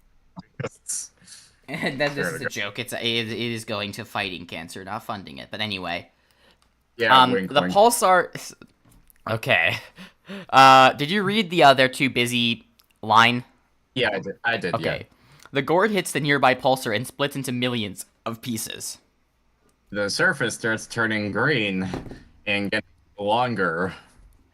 Speaker 1: And then this is a joke. It is going to fighting cancer, not funding it. But anyway,
Speaker 2: Yeah, wink,
Speaker 1: the
Speaker 2: wink.
Speaker 1: pulsar. Okay. Did you read the "they're too busy" line?
Speaker 2: Yeah, I did.
Speaker 1: Okay.
Speaker 2: Yeah.
Speaker 1: The gourd hits the nearby pulsar and splits into millions of pieces.
Speaker 2: The surface starts turning green and getting longer.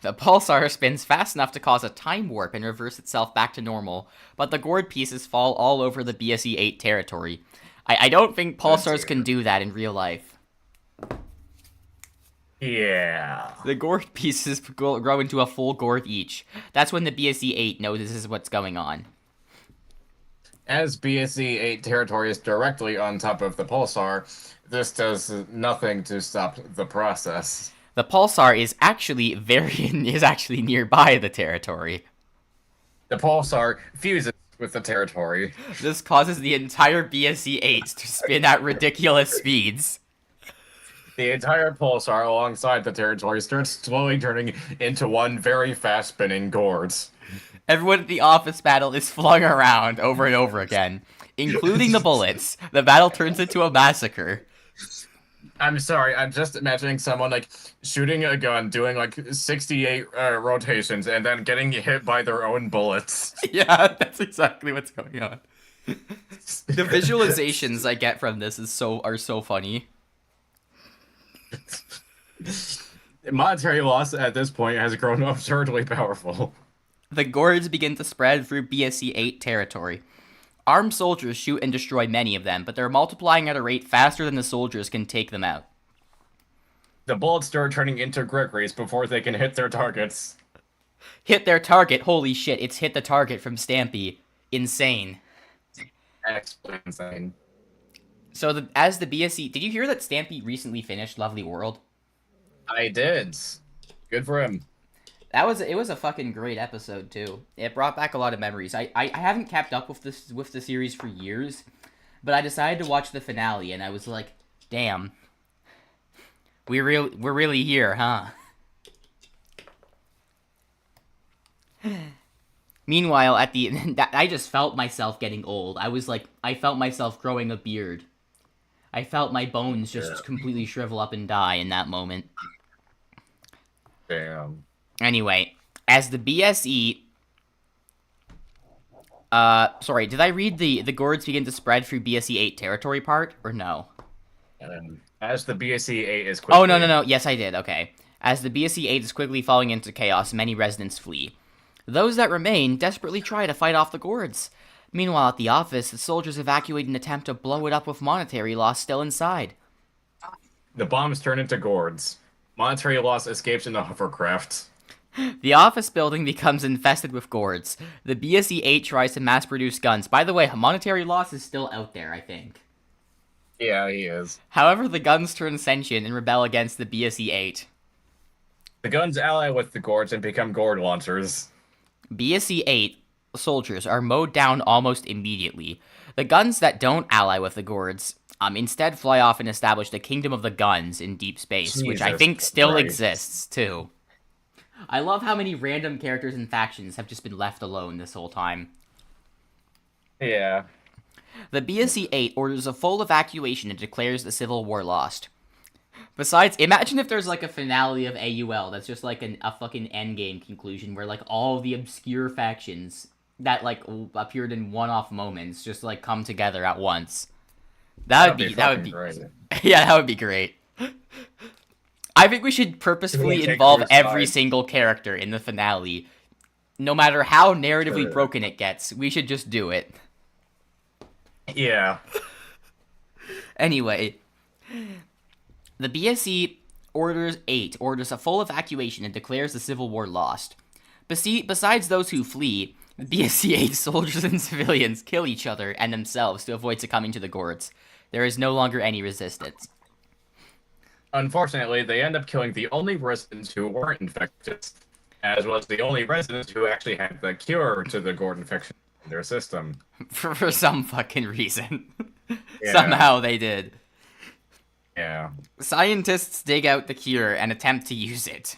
Speaker 1: The pulsar spins fast enough to cause a time warp and reverse itself back to normal, but the gourd pieces fall all over the BSE-8 territory. I don't think pulsars can do that in real life.
Speaker 2: Yeah.
Speaker 1: The gourd pieces grow into a full gourd each. That's when the BSE-8 notices what's going on.
Speaker 2: As BSE-8 territory is directly on top of the pulsar, this does nothing to stop the process.
Speaker 1: The pulsar is actually nearby the territory.
Speaker 2: The pulsar fuses with the territory.
Speaker 1: This causes the entire BSE-8 to spin at ridiculous speeds.
Speaker 2: The entire pulsar alongside the territory starts slowly turning into one very fast spinning gourd.
Speaker 1: Everyone at the office battle is flung around over and over again, including the bullets. The battle turns into a massacre.
Speaker 2: I'm sorry, I'm just imagining someone like shooting a gun, doing like 68 rotations, and then getting hit by their own bullets.
Speaker 1: Yeah, that's exactly what's going on. The visualizations I get from this are so funny.
Speaker 2: Monetary loss at this point has grown absurdly powerful.
Speaker 1: The gourds begin to spread through BSE-8 territory. Armed soldiers shoot and destroy many of them, but they're multiplying at a rate faster than the soldiers can take them out.
Speaker 2: The bullets start turning into Gregory's before they can hit their targets.
Speaker 1: Hit their target, holy shit, it's hit the target from Stampy. Insane.
Speaker 2: Actually insane.
Speaker 1: So as the BSE, did you hear that Stampy recently finished Lovely World?
Speaker 2: I did. Good for him.
Speaker 1: It was a fucking great episode too. It brought back a lot of memories. I haven't kept up with the series for years, but I decided to watch the finale and I was like, damn. We're really here, huh? Meanwhile, at the I just felt myself getting old. I felt myself growing a beard. I felt my bones just completely shrivel up and die in that moment.
Speaker 2: Damn.
Speaker 1: Anyway, as the BSE... sorry, did I read the gourds begin to spread through BSE-8 territory part, or no?
Speaker 2: As the BSE-8 is quickly...
Speaker 1: Oh, no, yes I did, okay. As the BSE-8 is quickly falling into chaos, many residents flee. Those that remain desperately try to fight off the gourds. Meanwhile, at the office, the soldiers evacuate an attempt to blow it up with monetary loss still inside.
Speaker 2: The bombs turn into gourds. Monetary loss escapes in the hovercraft.
Speaker 1: The office building becomes infested with gourds. The BSE-8 tries to mass-produce guns. By the way, monetary loss is still out there, I think.
Speaker 2: Yeah, he is.
Speaker 1: However, the guns turn sentient and rebel against the BSE-8.
Speaker 2: The guns ally with the gourds and become gourd launchers.
Speaker 1: BSE-8 soldiers are mowed down almost immediately. The guns that don't ally with the gourds instead fly off and establish the Kingdom of the Guns in deep space, which I think still exists, too. I love how many random characters and factions have just been left alone this whole time.
Speaker 2: Yeah.
Speaker 1: The BSE-8 orders a full evacuation and declares the Civil War lost. Besides, imagine if there's like a finale of AUL that's just like a fucking endgame conclusion where like all the obscure factions that like appeared in one-off moments just like come together at once. That would be
Speaker 2: great.
Speaker 1: Yeah, that would be great. I think we should purposefully involve every single character in the finale. No matter how narratively broken it gets, we should just do it.
Speaker 2: Yeah.
Speaker 1: Anyway, the BSE orders a full evacuation and declares the Civil War lost. Besides those who flee, the BSE 8 soldiers and civilians kill each other and themselves to avoid succumbing to the gourds. There is no longer any resistance.
Speaker 2: Unfortunately, they end up killing the only residents who weren't infected, as was the only residents who actually had the cure to the gourd infection in their system.
Speaker 1: For some fucking reason.
Speaker 2: Yeah.
Speaker 1: Somehow they did.
Speaker 2: Yeah.
Speaker 1: Scientists dig out the cure and attempt to use it.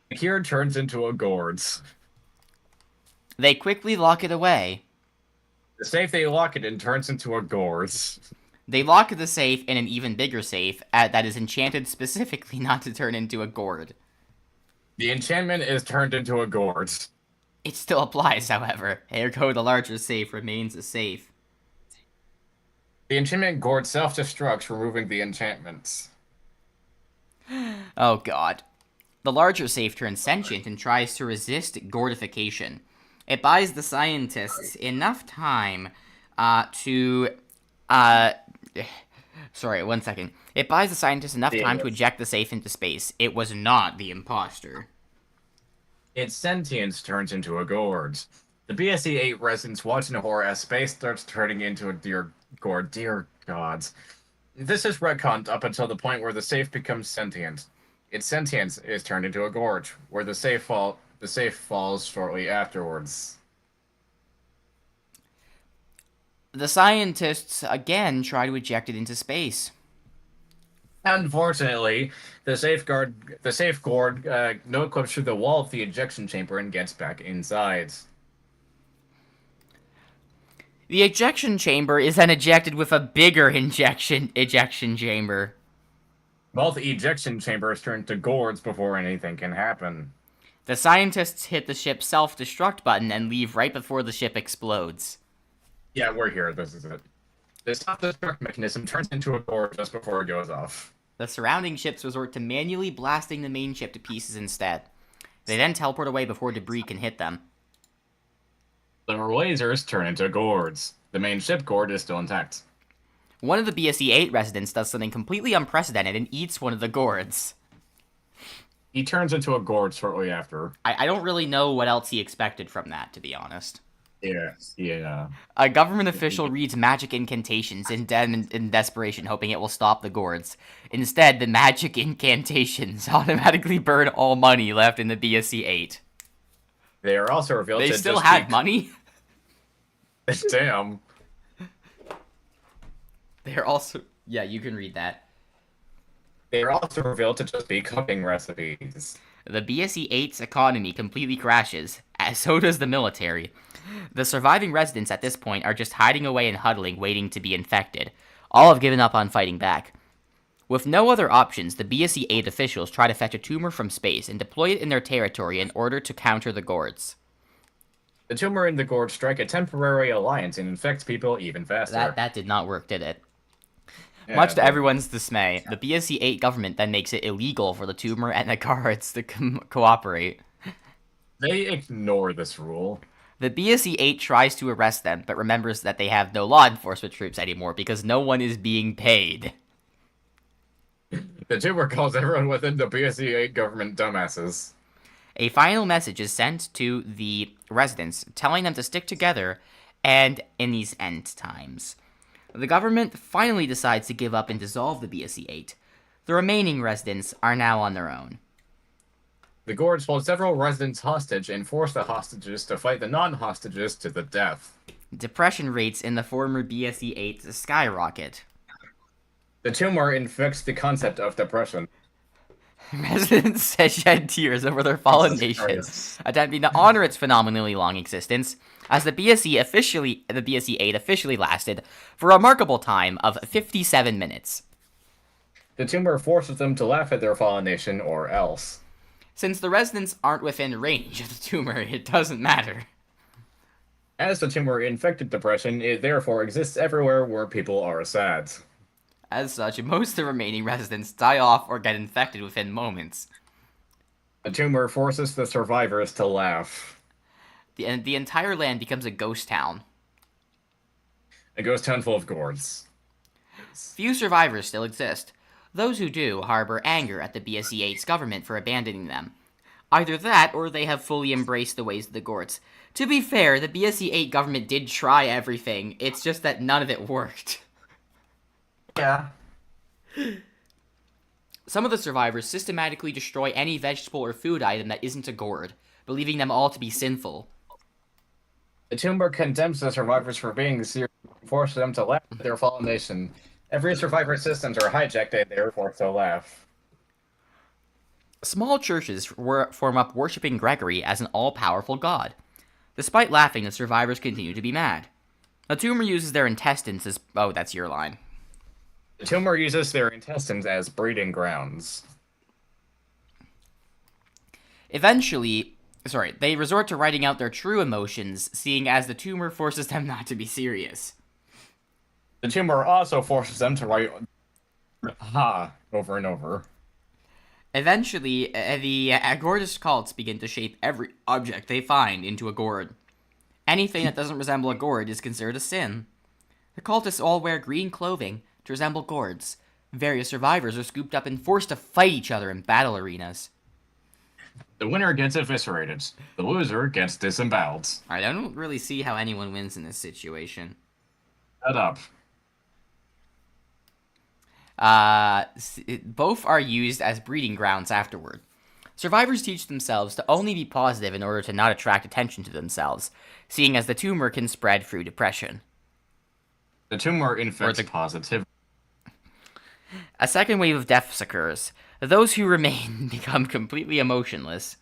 Speaker 2: The cure turns into a gourds.
Speaker 1: They quickly lock it away.
Speaker 2: The safe they lock it in turns into a gourds.
Speaker 1: They lock the safe in an even bigger safe that is enchanted specifically not to turn into a gourd.
Speaker 2: The enchantment is turned into a gourds.
Speaker 1: It still applies, however. Ergo, the larger safe remains a safe.
Speaker 2: The enchantment gourd self-destructs, removing the enchantments.
Speaker 1: Oh god. The larger safe turns sentient and tries to resist gourdification. It buys the scientists enough time Sorry, 1 second. It buys the scientists enough time to eject the safe into space. It was not the imposter.
Speaker 2: Its sentience turns into a gourds. The BSE-8 residents watch in horror as space starts turning into a gourd. Dear gods. This is retconned up until the point where the safe becomes sentient. Its sentience is turned into a gorge, where the safe falls shortly afterwards.
Speaker 1: The scientists again try to eject it into space.
Speaker 2: Unfortunately, the safe gourd no clips through the wall of the ejection chamber and gets back inside.
Speaker 1: The ejection chamber is then ejected with a bigger ejection chamber.
Speaker 2: Both ejection chambers turn to gourds before anything can happen.
Speaker 1: The scientists hit the ship's self-destruct button and leave right before the ship explodes.
Speaker 2: Yeah, we're here. This is it. The self-destruct mechanism turns into a gourd just before it goes off.
Speaker 1: The surrounding ships resort to manually blasting the main ship to pieces instead. They then teleport away before debris can hit them.
Speaker 2: The lasers turn into gourds. The main ship gourd is still intact.
Speaker 1: One of the BSE-8 residents does something completely unprecedented and eats one of the gourds.
Speaker 2: He turns into a gourd shortly after.
Speaker 1: I don't really know what else he expected from that, to be honest.
Speaker 2: Yeah.
Speaker 1: A government official reads magic incantations in desperation, hoping it will stop the gourds. Instead, the magic incantations automatically burn all money left in the BSE-8.
Speaker 2: They are also revealed
Speaker 1: They
Speaker 2: to
Speaker 1: still
Speaker 2: just
Speaker 1: had money?
Speaker 2: Damn.
Speaker 1: They're also... Yeah, you can read that.
Speaker 2: They are also revealed to just be cooking recipes.
Speaker 1: The BSE-8's economy completely crashes, as so does the military. The surviving residents at this point are just hiding away and huddling, waiting to be infected. All have given up on fighting back. With no other options, the BSE-8 officials try to fetch a tumor from space and deploy it in their territory in order to counter the gourds.
Speaker 2: The tumor and the gourd strike a temporary alliance and infect people even faster.
Speaker 1: That did not work, did it?
Speaker 2: Yeah,
Speaker 1: Much to everyone's dismay, the BSE-8 government then makes it illegal for the tumor and the guards to cooperate.
Speaker 2: They ignore this rule.
Speaker 1: The BSE-8 tries to arrest them, but remembers that they have no law enforcement troops anymore because no one is being paid.
Speaker 2: The tumor calls everyone within the BSE-8 government dumbasses.
Speaker 1: A final message is sent to the residents, telling them to stick together and in these end times. The government finally decides to give up and dissolve the BSE-8. The remaining residents are now on their own.
Speaker 2: The gourds hold several residents hostage and force the hostages to fight the non-hostages to the death.
Speaker 1: Depression rates in the former BSE-8 skyrocket.
Speaker 2: The tumor infects the concept of depression.
Speaker 1: Residents shed tears over their fallen nation, attempting to honor its phenomenally long existence, as the BSE-8 officially lasted for a remarkable time of 57 minutes.
Speaker 2: The tumor forces them to laugh at their fallen nation, or else.
Speaker 1: Since the residents aren't within range of the tumor, it doesn't matter.
Speaker 2: As the tumor infected depression, it therefore exists everywhere where people are sad.
Speaker 1: As such, most of the remaining residents die off or get infected within moments.
Speaker 2: The tumor forces the survivors to laugh.
Speaker 1: The entire land becomes a ghost town.
Speaker 2: A ghost town full of gourds.
Speaker 1: Few survivors still exist. Those who do harbor anger at the BSE-8's government for abandoning them. Either that, or they have fully embraced the ways of the Gords. To be fair, the BSE-8 government did try everything, it's just that none of it worked.
Speaker 2: Yeah.
Speaker 1: Some of the survivors systematically destroy any vegetable or food item that isn't a gourd, believing them all to be sinful.
Speaker 2: The Tumour condemns the survivors for being serious and forces them to laugh at their fallen nation. Every survivor's systems are hijacked and they are forced to laugh.
Speaker 1: Small churches form up worshipping Gregory as an all-powerful god. Despite laughing, the survivors continue to be mad. The Tumour uses their intestines as... Oh, that's your line.
Speaker 2: The Tumour uses their intestines as breeding grounds.
Speaker 1: Eventually... they resort to writing out their true emotions, seeing as the Tumour forces them not to be serious.
Speaker 2: The Tumour also forces them to write ha over and over.
Speaker 1: Eventually, the Agordist cults begin to shape every object they find into a gourd. Anything that doesn't resemble a gourd is considered a sin. The cultists all wear green clothing to resemble gourds. Various survivors are scooped up and forced to fight each other in battle arenas.
Speaker 2: The winner gets eviscerated. The loser gets disemboweled.
Speaker 1: I don't really see how anyone wins in this situation.
Speaker 2: Shut up.
Speaker 1: Both are used as breeding grounds afterward. Survivors teach themselves to only be positive in order to not attract attention to themselves, seeing as the Tumour can spread through depression.
Speaker 2: The Tumour infects positivity.
Speaker 1: A second wave of deaths occurs. Those who remain become completely emotionless.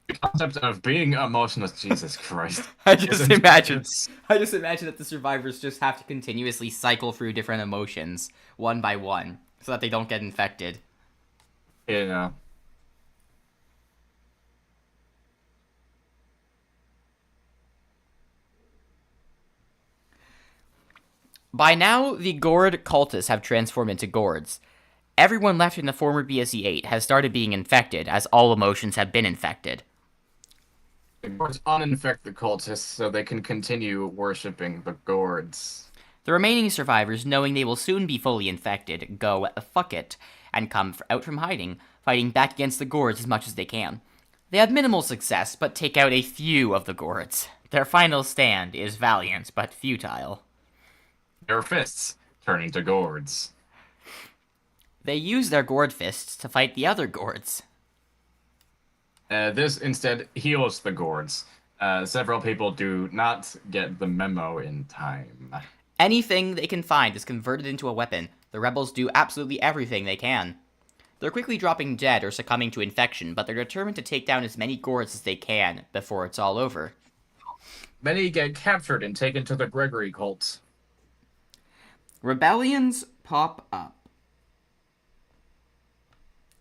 Speaker 2: The concept of being emotionless, Jesus Christ.
Speaker 1: I just imagine that the survivors just have to continuously cycle through different emotions, one by one, so that they don't get infected.
Speaker 2: Yeah.
Speaker 1: By now, the gourd cultists have transformed into gourds. Everyone left in the former BSE-8 has started being infected, as all emotions have been infected.
Speaker 2: The gourds uninfect the cultists so they can continue worshipping the gourds.
Speaker 1: The remaining survivors, knowing they will soon be fully infected, go fuck it, and come out from hiding, fighting back against the gourds as much as they can. They have minimal success, but take out a few of the gourds. Their final stand is valiant, but futile.
Speaker 2: Their fists turn into gourds.
Speaker 1: They use their gourd fists to fight the other gourds.
Speaker 2: This instead heals the gourds. Several people do not get the memo in time.
Speaker 1: Anything they can find is converted into a weapon. The rebels do absolutely everything they can. They're quickly dropping dead or succumbing to infection, but they're determined to take down as many gourds as they can before it's all over.
Speaker 2: Many get captured and taken to the Gregory cult.
Speaker 1: Rebellions pop up.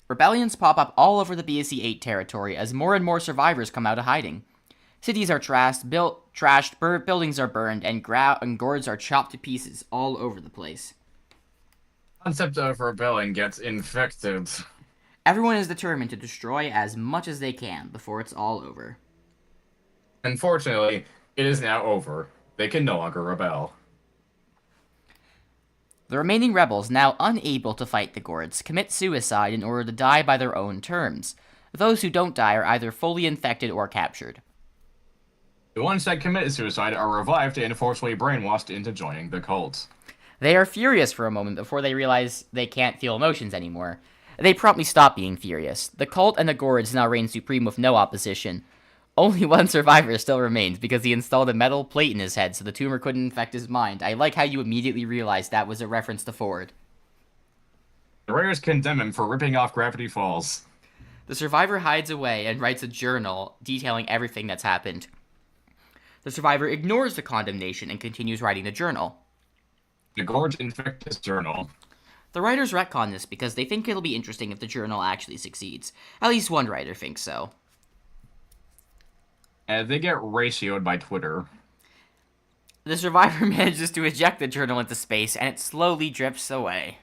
Speaker 1: Rebellions pop up all over the BSE-8 territory as more and more survivors come out of hiding. Cities are trashed, buildings are burned, and gourds are chopped to pieces all over the place.
Speaker 2: Concept of rebelling gets infected.
Speaker 1: Everyone is determined to destroy as much as they can before it's all over.
Speaker 2: Unfortunately, it is now over. They can no longer rebel.
Speaker 1: The remaining rebels, now unable to fight the gourds, commit suicide in order to die by their own terms. Those who don't die are either fully infected or captured.
Speaker 2: The ones that commit suicide are revived and forcibly brainwashed into joining the cult.
Speaker 1: They are furious for a moment before they realize they can't feel emotions anymore. They promptly stop being furious. The cult and the gourds now reign supreme with no opposition. Only one survivor still remains because he installed a metal plate in his head so the tumor couldn't infect his mind. I like how you immediately realized that was a reference to Ford.
Speaker 2: The Raiders condemn him for ripping off Gravity Falls.
Speaker 1: The survivor hides away and writes a journal detailing everything that's happened. The survivor ignores the condemnation and continues writing the journal.
Speaker 2: The gourds infect his journal.
Speaker 1: The writers retcon this because they think it'll be interesting if the journal actually succeeds. At least one writer thinks so.
Speaker 2: They get ratioed by Twitter.
Speaker 1: The survivor manages to eject the journal into space, and it slowly drifts away.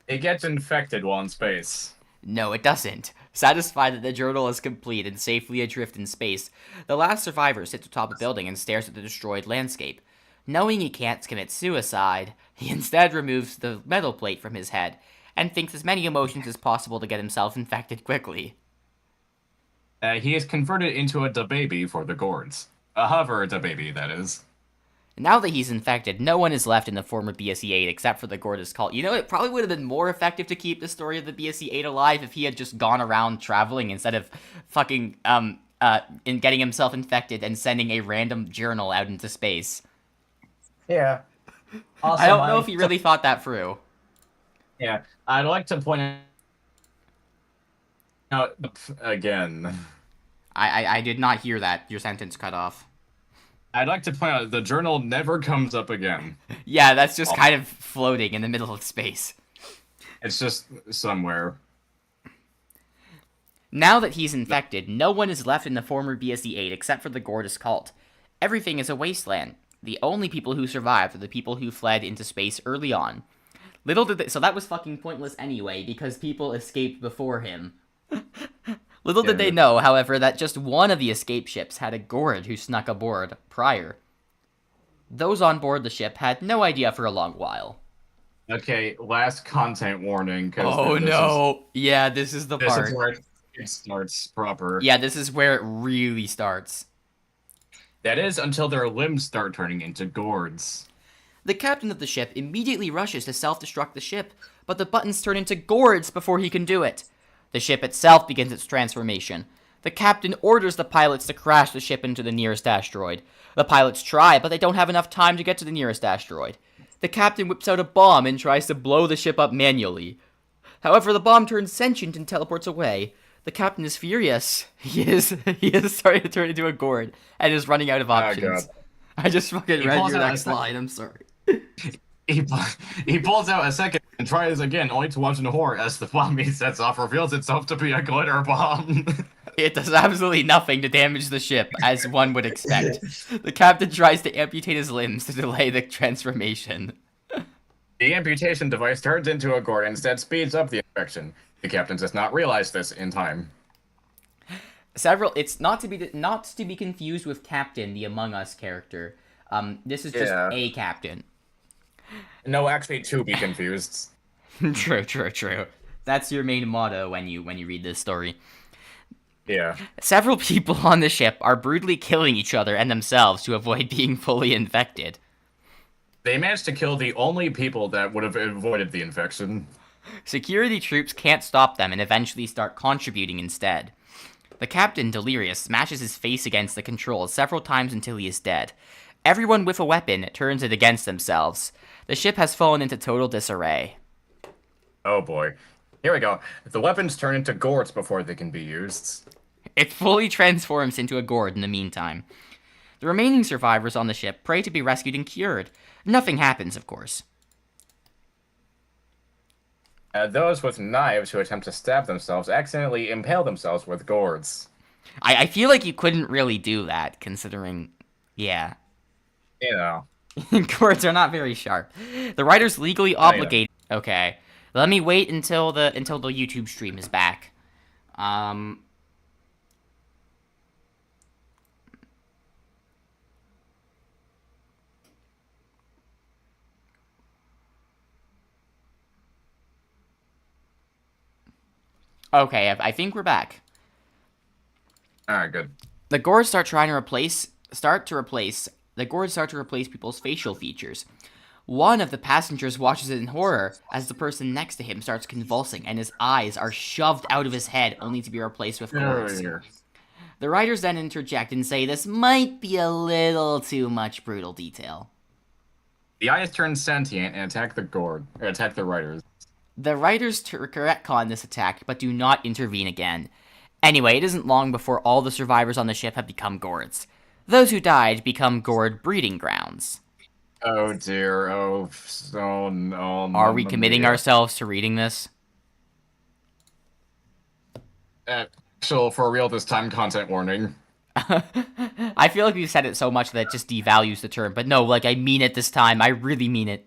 Speaker 2: It gets infected while in space.
Speaker 1: No, it doesn't. Satisfied that the journal is complete and safely adrift in space, the last survivor sits atop a building and stares at the destroyed landscape. Knowing he can't commit suicide, he instead removes the metal plate from his head and thinks as many emotions as possible to get himself infected quickly.
Speaker 2: He is converted into a baby for the gourds. A hover baby, that is.
Speaker 1: Now that he's infected, no one is left in the form of BSE-8 except for the Gortys cult. You know, it probably would have been more effective to keep the story of the BSE-8 alive if he had just gone around traveling instead of fucking, in getting himself infected and sending a random journal out into space.
Speaker 2: Yeah. Also,
Speaker 1: I don't know if he really thought that through.
Speaker 2: Yeah, I'd like to point out again.
Speaker 1: I did not hear that. Your sentence cut off.
Speaker 2: I'd like to point out the journal never comes up again.
Speaker 1: Yeah, that's just kind of floating in the middle of space.
Speaker 2: It's just somewhere.
Speaker 1: Now that he's infected, no one is left in the former BSE-8 except for the Gortys cult. Everything is a wasteland. The only people who survived are the people who fled into space early on. Little did they, so that was fucking pointless anyway, because people escaped before him. Little did they know, however, that just one of the escape ships had a Gord who snuck aboard prior. Those on board the ship had no idea for a long while.
Speaker 2: Okay, last content warning.
Speaker 1: Oh no! Yeah, this is the part.
Speaker 2: This is where it starts proper.
Speaker 1: Yeah, this is where it really starts.
Speaker 2: That is until their limbs start turning into gourds.
Speaker 1: The captain of the ship immediately rushes to self-destruct the ship, but the buttons turn into gourds before he can do it. The ship itself begins its transformation. The captain orders the pilots to crash the ship into the nearest asteroid. The pilots try, but they don't have enough time to get to the nearest asteroid. The captain whips out a bomb and tries to blow the ship up manually. However, the bomb turns sentient and teleports away. The captain is furious. He is starting to turn into a gourd and is running out of options.
Speaker 2: God.
Speaker 1: I just fucking read your next line. I'm sorry.
Speaker 2: He pulls out a second and tries again, only to watch in horror as the bomb he sets off reveals itself to be a glitter bomb.
Speaker 1: It does absolutely nothing to damage the ship, as one would expect. The captain tries to amputate his limbs to delay the transformation.
Speaker 2: The amputation device turns into a gourd and instead speeds up the infection. The captain does not realize this in time.
Speaker 1: It's not to be confused with Captain, the Among Us character. This is just a captain.
Speaker 2: No, actually, to be confused.
Speaker 1: True. That's your main motto when you read this story.
Speaker 2: Yeah.
Speaker 1: Several people on the ship are brutally killing each other and themselves to avoid being fully infected.
Speaker 2: They managed to kill the only people that would have avoided the infection.
Speaker 1: Security troops can't stop them and eventually start contributing instead. The captain, delirious, smashes his face against the controls several times until he is dead. Everyone with a weapon turns it against themselves. The ship has fallen into total disarray.
Speaker 2: Oh boy. Here we go. The weapons turn into gourds before they can be used.
Speaker 1: It fully transforms into a gourd in the meantime. The remaining survivors on the ship pray to be rescued and cured. Nothing happens, of course.
Speaker 2: Those with knives who attempt to stab themselves accidentally impale themselves with gourds.
Speaker 1: I feel like you couldn't really do that, considering... Yeah.
Speaker 2: You know.
Speaker 1: Gourds are not very sharp. The writer's legally obligated... Okay. Let me wait until the YouTube stream is back. Okay, I think we're back.
Speaker 2: Alright, good.
Speaker 1: The gourds start to replace people's facial features. One of the passengers watches it in horror as the person next to him starts convulsing and his eyes are shoved out of his head only to be replaced with gourds. The writers then interject and say this might be a little too much brutal detail.
Speaker 2: The eyes turn sentient and attack the writers.
Speaker 1: The writers retcon this attack, but do not intervene again. Anyway, it isn't long before all the survivors on the ship have become gourds. Those who died become gourd breeding grounds.
Speaker 2: Oh dear, oh no.
Speaker 1: Are we committing ourselves to reading this?
Speaker 2: Actual, for real this time, content warning.
Speaker 1: I feel like we've said it so much that it just devalues the term, but no, like, I mean it this time. I really mean it.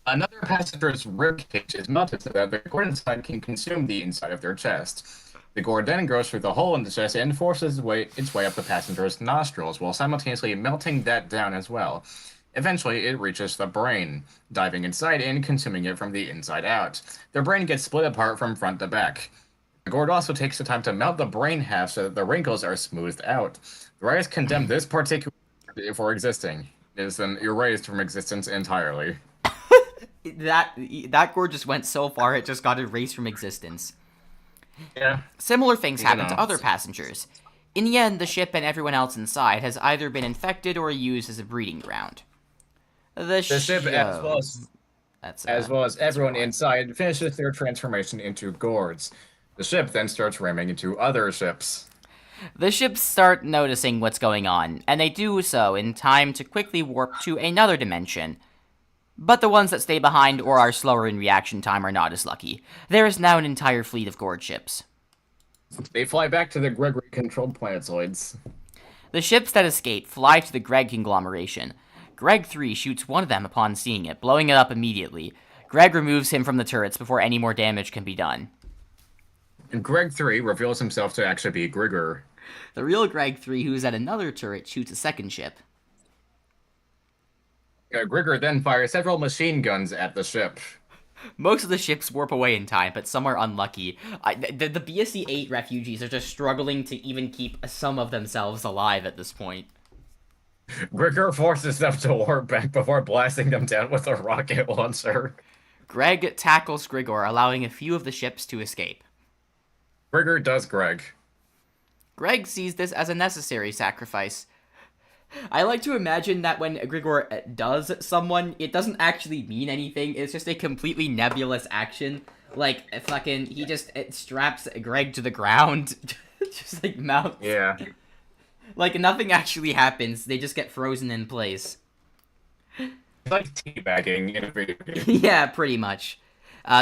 Speaker 2: Another passenger's rib cage is melted so that the gourd inside can consume the inside of their chest. The gourd then goes through the hole in the chest and forces its way up the passenger's nostrils, while simultaneously melting that down as well. Eventually, it reaches the brain, diving inside and consuming it from the inside out. The brain gets split apart from front to back. The gourd also takes the time to melt the brain half so that the wrinkles are smoothed out. The writers condemn this particular for existing. It is then erased from existence entirely.
Speaker 1: That gourd just went so far it just got erased from existence.
Speaker 2: Yeah.
Speaker 1: Similar things happen to other passengers. In the end, the ship and everyone else inside has either been infected or used as a breeding ground. The
Speaker 2: ship, as well as everyone inside, finishes their transformation into gourds. The ship then starts ramming into other ships.
Speaker 1: The ships start noticing what's going on, and they do so in time to quickly warp to another dimension. But the ones that stay behind or are slower in reaction time are not as lucky. There is now an entire fleet of gourd ships.
Speaker 2: They fly back to the Gregory-controlled planetoids.
Speaker 1: The ships that escape fly to the Greg Conglomeration. Greg 3 shoots one of them upon seeing it, blowing it up immediately. Greg removes him from the turrets before any more damage can be done.
Speaker 2: And Greg 3 reveals himself to actually be Grigor.
Speaker 1: The real Greg 3, who is at another turret, shoots a second ship.
Speaker 2: Grigor then fires several machine guns at the ship.
Speaker 1: Most of the ships warp away in time, but some are unlucky. The BSC-8 refugees are just struggling to even keep some of themselves alive at this point.
Speaker 2: Grigor forces them to warp back before blasting them down with a rocket launcher.
Speaker 1: Greg tackles Grigor, allowing a few of the ships to escape.
Speaker 2: Grigor does Greg.
Speaker 1: Greg sees this as a necessary sacrifice. I like to imagine that when Grigor does someone, it doesn't actually mean anything. It's just a completely nebulous action. Like, fucking, he just straps Greg to the ground. Just, like, mounts.
Speaker 2: Yeah.
Speaker 1: Like, nothing actually happens. They just get frozen in place.
Speaker 2: It's like teabagging in a video game.
Speaker 1: Yeah, pretty much.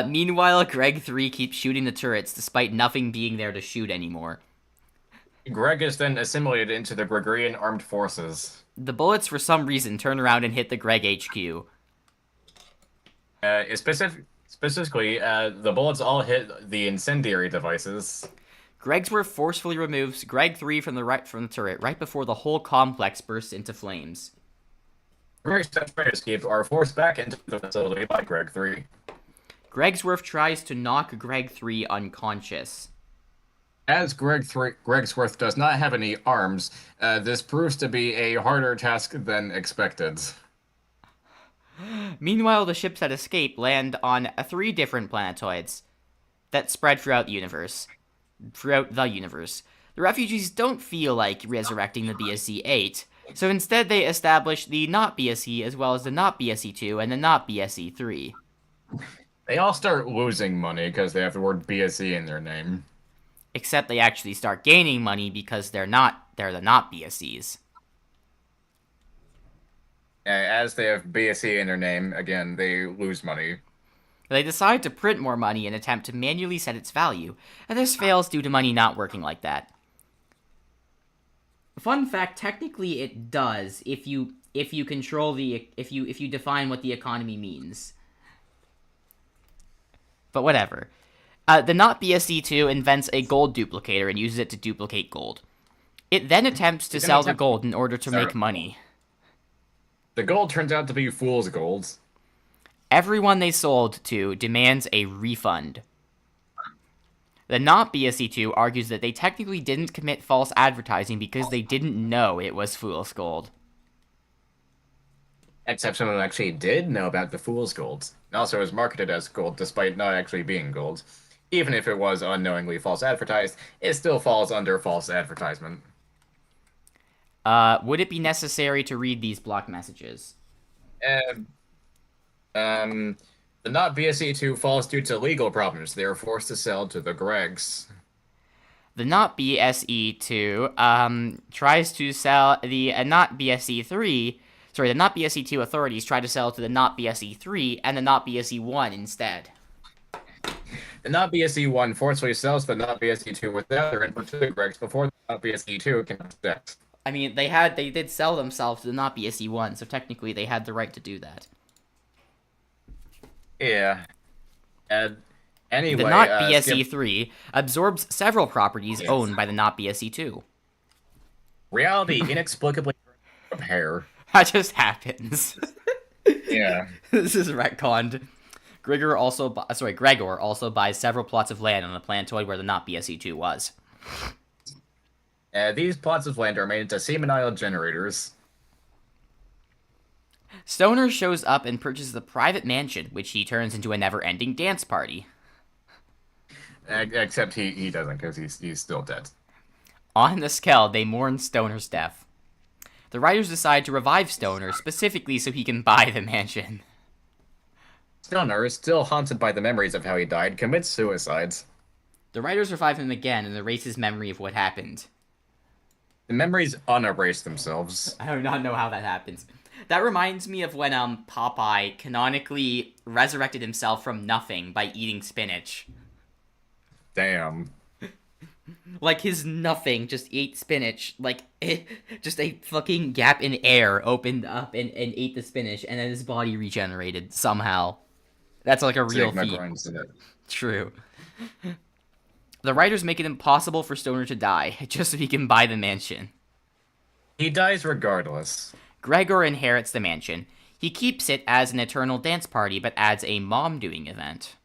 Speaker 1: Meanwhile, Greg 3 keeps shooting the turrets, despite nothing being there to shoot anymore.
Speaker 2: Greg is then assimilated into the Gregorian armed forces.
Speaker 1: The bullets, for some reason, turn around and hit the Greg HQ.
Speaker 2: Specifically, the bullets all hit the incendiary devices.
Speaker 1: Gregsworth forcefully removes Greg 3 from the turret right before the whole complex bursts into flames.
Speaker 2: Greg's trying to escape are forced back into the facility by Greg 3.
Speaker 1: Gregsworth tries to knock Greg 3 unconscious.
Speaker 2: As Gregsworth does not have any arms, this proves to be a harder task than expected.
Speaker 1: Meanwhile, the ships that escape land on 3 different planetoids that spread throughout the universe. The refugees don't feel like resurrecting the BSC-8, so instead they establish the not BSC as well as the not BSC-2 and the not BSC-3.
Speaker 2: They all start losing money because they have the word BSC in their name.
Speaker 1: Except they actually start gaining money because they're the not BSCs.
Speaker 2: As they have BSC in their name, again, they lose money.
Speaker 1: They decide to print more money and attempt to manually set its value, and this fails due to money not working like that. Fun fact, technically it does if you control if you define what the economy means. But whatever. The not BSC-2 invents a gold duplicator and uses it to duplicate gold. It then attempts to sell the gold in order to make money.
Speaker 2: The gold turns out to be fool's gold.
Speaker 1: Everyone they sold to demands a refund. The not BSC-2 argues that they technically didn't commit false advertising because they didn't know it was fool's gold.
Speaker 2: Except someone actually did know about the fool's gold. And also was marketed as gold despite not actually being gold. Even if it was unknowingly false advertised, it still falls under false advertisement.
Speaker 1: Would it be necessary to read these block messages?
Speaker 2: The not BSC-2 falls due to legal problems. They are forced to sell to the Gregs.
Speaker 1: The not BSE-2 tries to sell the not BSE-3. Sorry, the not BSE-2 authorities try to sell to the not BSE-3 and the not BSE-1 instead.
Speaker 2: The not BSE-1 forcefully sells the not BSE-2 without their input to the Gregs before the not BSE-2 can object.
Speaker 1: I mean, they did sell themselves to the not BSE-1, so technically they had the right to do that.
Speaker 2: Yeah. Anyway,
Speaker 1: The not
Speaker 2: skip
Speaker 1: BSE3 absorbs several properties owned by the not BSE2.
Speaker 2: reality inexplicably repair.
Speaker 1: That just happens.
Speaker 2: Yeah.
Speaker 1: This is retconned. Gregor also buys several plots of land on the planetoid where the not BSE2 was.
Speaker 2: These plots of land are made into seminile generators.
Speaker 1: Stoner shows up and purchases a private mansion, which he turns into a never-ending dance party.
Speaker 2: Except he doesn't, because he's still dead.
Speaker 1: On the Skeld, they mourn Stoner's death. The writers decide to revive Stoner, specifically so he can buy the mansion.
Speaker 2: Stoner is still haunted by the memories of how he died, commits suicides.
Speaker 1: The writers revive him again and erase his memory of what happened.
Speaker 2: The memories unerase themselves.
Speaker 1: I do not know how that happens. That reminds me of when Popeye canonically resurrected himself from nothing by eating spinach.
Speaker 2: Damn.
Speaker 1: Like, his nothing just ate spinach. Like, just a fucking gap in air opened up and ate the spinach, and then his body regenerated somehow. That's like a real feat. True. The writers make it impossible for Stoner to die, just so he can buy the mansion.
Speaker 2: He dies regardless.
Speaker 1: Gregor inherits the mansion. He keeps it as an eternal dance party, but adds a mom-doing event.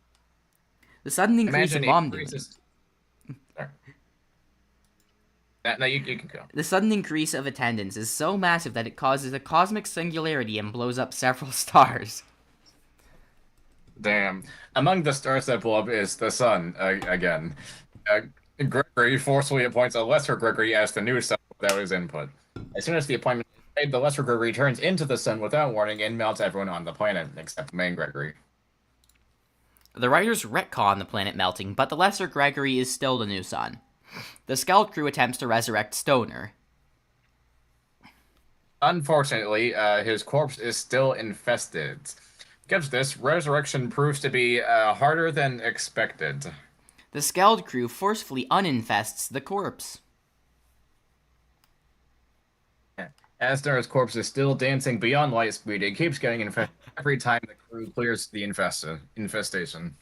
Speaker 1: The sudden increase of mom-doing...
Speaker 2: No, you can go.
Speaker 1: The sudden increase of attendance is so massive that it causes a cosmic singularity and blows up several stars.
Speaker 2: Damn. Among the stars that blow up is the sun, again. Gregory forcefully appoints a lesser Gregory as the new sun without his input. As soon as the appointment is made, the lesser Gregory turns into the sun without warning and melts everyone on the planet, except the main Gregory.
Speaker 1: The writers retcon the planet melting, but the lesser Gregory is still the new sun. The Skeld crew attempts to resurrect Stoner.
Speaker 2: Unfortunately, his corpse is still infested. Because this, resurrection proves to be harder than expected.
Speaker 1: The Skeld crew forcefully uninfests the corpse.
Speaker 2: Astar's corpse is still dancing beyond light speed. It keeps getting infested every time the crew clears the infestation.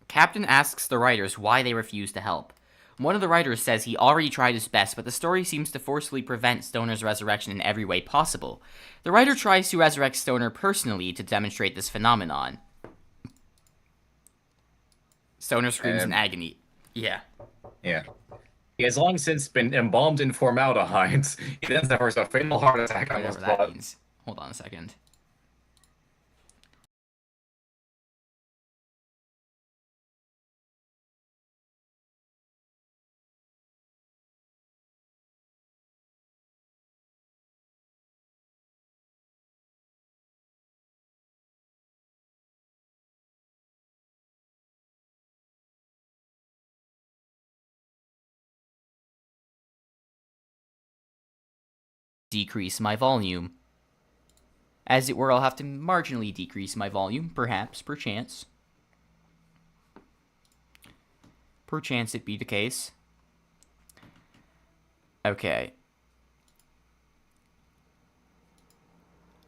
Speaker 1: Captain asks the writers why they refuse to help. One of the writers says he already tried his best, but the story seems to forcefully prevent Stoner's resurrection in every way possible. The writer tries to resurrect Stoner personally to demonstrate this phenomenon. Stoner screams in agony. Yeah.
Speaker 2: Yeah. He has long since been embalmed in formaldehyde. He then suffers a fatal heart attack on his blood.
Speaker 1: Means. Hold on a second. Decrease my volume. As it were, I'll have to marginally decrease my volume, perhaps, perchance. Perchance it be the case. Okay.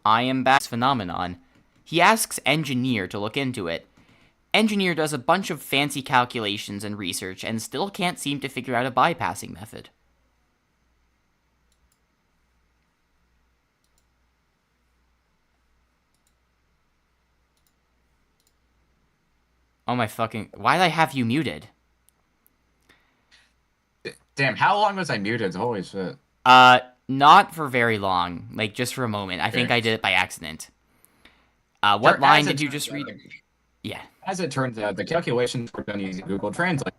Speaker 1: I am back. Phenomenon. He asks Engineer to look into it. Engineer does a bunch of fancy calculations and research and still can't seem to figure out a bypassing method. Oh my fucking... Why did I have you muted?
Speaker 2: Damn, how long was I muted? Holy shit.
Speaker 1: Not for very long. Like, just for a moment. I think I did it by accident. What line did you just read? Yeah.
Speaker 2: As it turns out, the calculations were done using Google Translate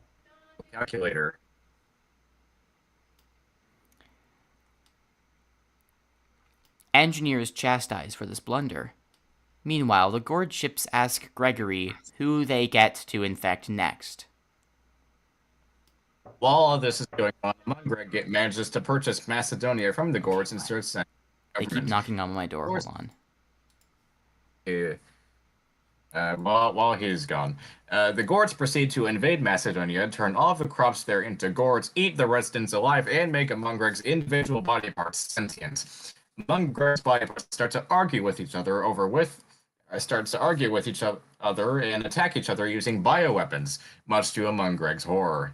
Speaker 2: calculator.
Speaker 1: Engineer is chastised for this blunder. Meanwhile, the Gourd ships ask Gregory who they get to infect next.
Speaker 2: While all this is going on, Greg manages to purchase Macedonia from the Gourds and starts sending.
Speaker 1: They keep knocking on my door. Hold on.
Speaker 2: Yeah. While he's gone, the Gourds proceed to invade Macedonia, turn all of the crops there into gourds, eat the residents alive, and make Mungreg's individual body parts sentient. Mungreg's body parts start to argue with each other over starts to argue with each other and attack each other using bioweapons, much to Amungreg's horror.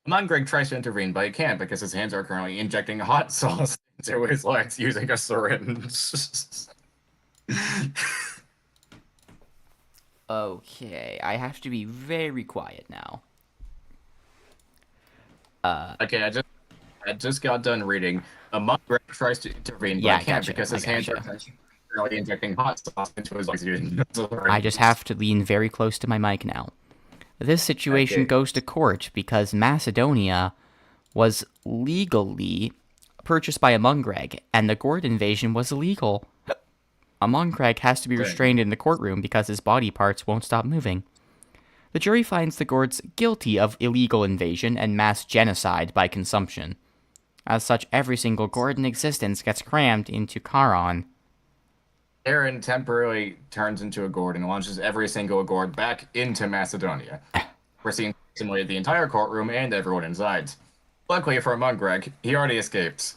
Speaker 2: Amungreg tries to intervene, but he can't because his hands are currently injecting hot sauce into his legs using a syringe.
Speaker 1: Okay, I have to be very quiet now.
Speaker 2: Okay, I just got done reading. Amungreg tries to intervene, but
Speaker 1: Yeah,
Speaker 2: he can't
Speaker 1: gotcha,
Speaker 2: because his
Speaker 1: I
Speaker 2: hands are
Speaker 1: gotcha.
Speaker 2: currently injecting hot sauce into his legs using a syringe.
Speaker 1: I just have to lean very close to my mic now. This situation
Speaker 2: Okay.
Speaker 1: goes to court because Macedonia was legally purchased by Amungreg, and the Gord invasion was illegal. Amungreg has to be restrained in the courtroom because his body parts won't stop moving. The jury finds the Gords guilty of illegal invasion and mass genocide by consumption. As such, every single Gord in existence gets crammed into Charon.
Speaker 2: Aaron temporarily turns into a gourd and launches every single gourd back into Macedonia. We're seeing simulate the entire courtroom and everyone inside. Luckily for Amungreg, he already escaped.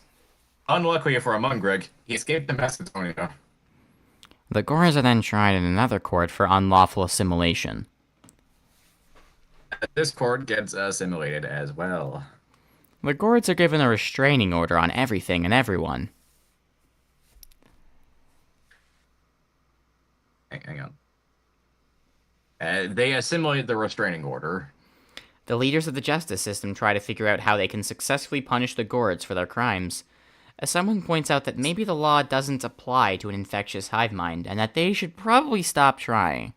Speaker 2: Unluckily for Amungreg, he escaped to Macedonia.
Speaker 1: The Gords are then tried in another court for unlawful assimilation.
Speaker 2: This court gets assimilated as well.
Speaker 1: The Gords are given a restraining order on everything and everyone.
Speaker 2: Hang on. They assimilate the restraining order.
Speaker 1: The leaders of the justice system try to figure out how they can successfully punish the Gords for their crimes. As someone points out that maybe the law doesn't apply to an infectious hive mind, and that they should probably stop trying.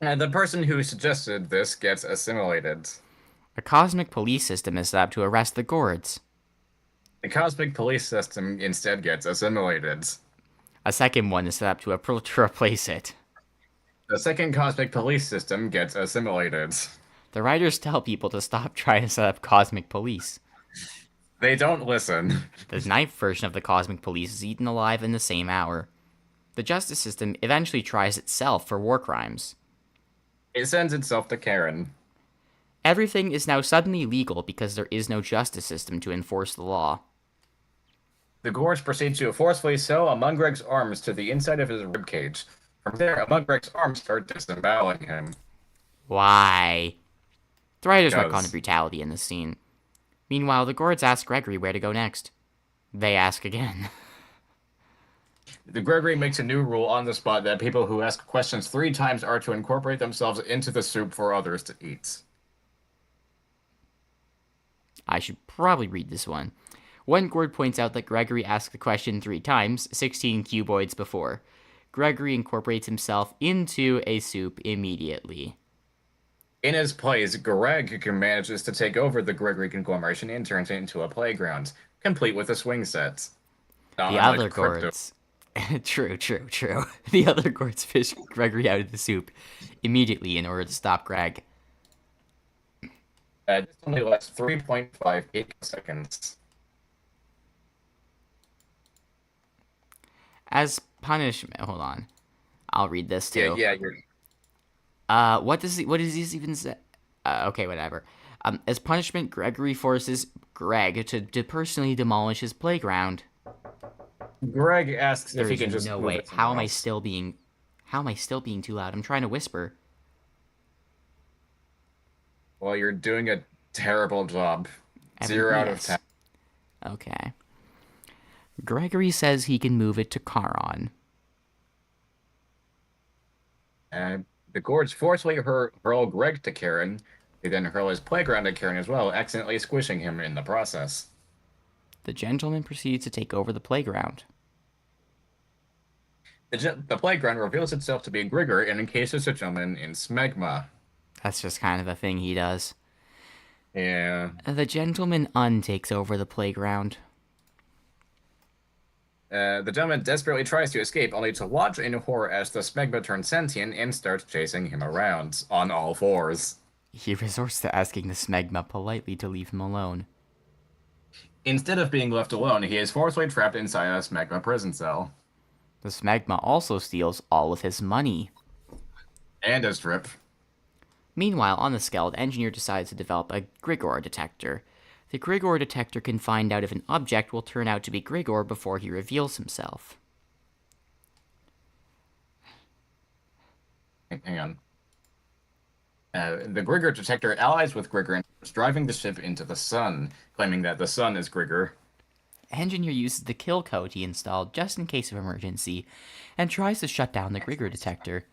Speaker 2: The person who suggested this gets assimilated.
Speaker 1: A cosmic police system is set up to arrest the Gords.
Speaker 2: The cosmic police system instead gets assimilated.
Speaker 1: A second one is set up to replace it.
Speaker 2: The second cosmic police system gets assimilated.
Speaker 1: The writers tell people to stop trying to set up cosmic police.
Speaker 2: They don't listen.
Speaker 1: The ninth version of the cosmic police is eaten alive in the same hour. The justice system eventually tries itself for war crimes.
Speaker 2: It sends itself to Karen.
Speaker 1: Everything is now suddenly legal because there is no justice system to enforce the law.
Speaker 2: The Gorge proceeds to forcefully sew Amungreg's arms to the inside of his ribcage. From there, Amungreg's arms start disemboweling him.
Speaker 1: Why? The writers
Speaker 2: Because-
Speaker 1: retcon the brutality in this scene. Meanwhile, the Gords ask Gregory where to go next. They ask again.
Speaker 2: The Gregory makes a new rule on the spot that people who ask questions 3 times are to incorporate themselves into the soup for others to eat.
Speaker 1: I should probably read this one. One Gord points out that Gregory asked the question 3 times, 16 cuboids before. Gregory incorporates himself into a soup immediately.
Speaker 2: In his plays, Greg manages to take over the Gregory Conglomeration and turns it into a playground, complete with a swing set.
Speaker 1: The
Speaker 2: Unlike
Speaker 1: other
Speaker 2: Crypto-
Speaker 1: Gords... True. The other Gords fish Gregory out of the soup immediately in order to stop Greg.
Speaker 2: This only lasts 3.5 seconds.
Speaker 1: As punishment... Hold on. I'll read this too.
Speaker 2: Yeah, you're...
Speaker 1: What does he even say? Okay, whatever. As punishment, Gregory forces Greg to personally demolish his playground.
Speaker 2: Greg asks
Speaker 1: There
Speaker 2: if he
Speaker 1: is
Speaker 2: can just
Speaker 1: no
Speaker 2: move
Speaker 1: way.
Speaker 2: it
Speaker 1: How am I
Speaker 2: somewhere
Speaker 1: still being too loud? I'm trying to whisper.
Speaker 2: Well, you're doing a terrible job. 0 out of
Speaker 1: Yes.
Speaker 2: 10.
Speaker 1: Okay. Gregory says he can move it to Charon.
Speaker 2: The Gorge forcefully hurl Greg to Karen. They then hurl his playground at Karen as well, accidentally squishing him in the process.
Speaker 1: The gentleman proceeds to take over the playground.
Speaker 2: The playground reveals itself to be Grigor and encases the gentleman in smegma.
Speaker 1: That's just kind of a thing he does.
Speaker 2: Yeah.
Speaker 1: The gentleman takes over the playground.
Speaker 2: The gentleman desperately tries to escape, only to watch in horror as the smegma turns sentient and starts chasing him around, on all fours.
Speaker 1: He resorts to asking the smegma politely to leave him alone.
Speaker 2: Instead of being left alone, he is forcibly trapped inside a smegma prison cell.
Speaker 1: The smegma also steals all of his money.
Speaker 2: And a strip.
Speaker 1: Meanwhile, on the Skeld, Engineer decides to develop a Grigor detector. The Grigor detector can find out if an object will turn out to be Grigor before he reveals himself.
Speaker 2: hang on. The Grigor detector allies with Grigor and is driving the ship into the sun, claiming that the sun is Grigor.
Speaker 1: Engineer uses the kill code he installed just in case of emergency and tries to shut down the Grigor detector.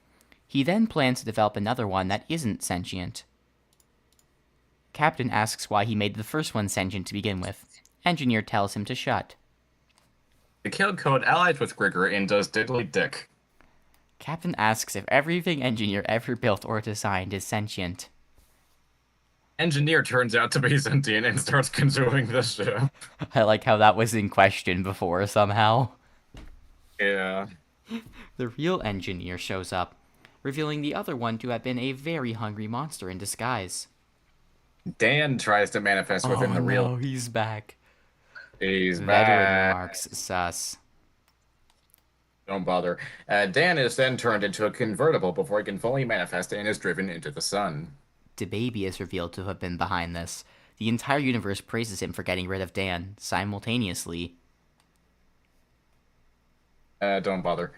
Speaker 1: He then plans to develop another one that isn't sentient. Captain asks why he made the first one sentient to begin with. Engineer tells him to shut.
Speaker 2: The kill code allies with Grigor and does diddly dick.
Speaker 1: Captain asks if everything Engineer ever built or designed is sentient.
Speaker 2: Engineer turns out to be sentient and starts consuming the ship.
Speaker 1: I like how that was in question before somehow.
Speaker 2: Yeah.
Speaker 1: The real Engineer shows up, revealing the other one to have been a very hungry monster in disguise.
Speaker 2: Dan tries to manifest within the real.
Speaker 1: Oh, he's back.
Speaker 2: He's
Speaker 1: Veteran
Speaker 2: back.
Speaker 1: remarks, sus.
Speaker 2: Don't bother. Dan is then turned into a convertible before he can fully manifest and is driven into the sun.
Speaker 1: DeBaby is revealed to have been behind this. The entire universe praises him for getting rid of Dan, simultaneously.
Speaker 2: Don't bother.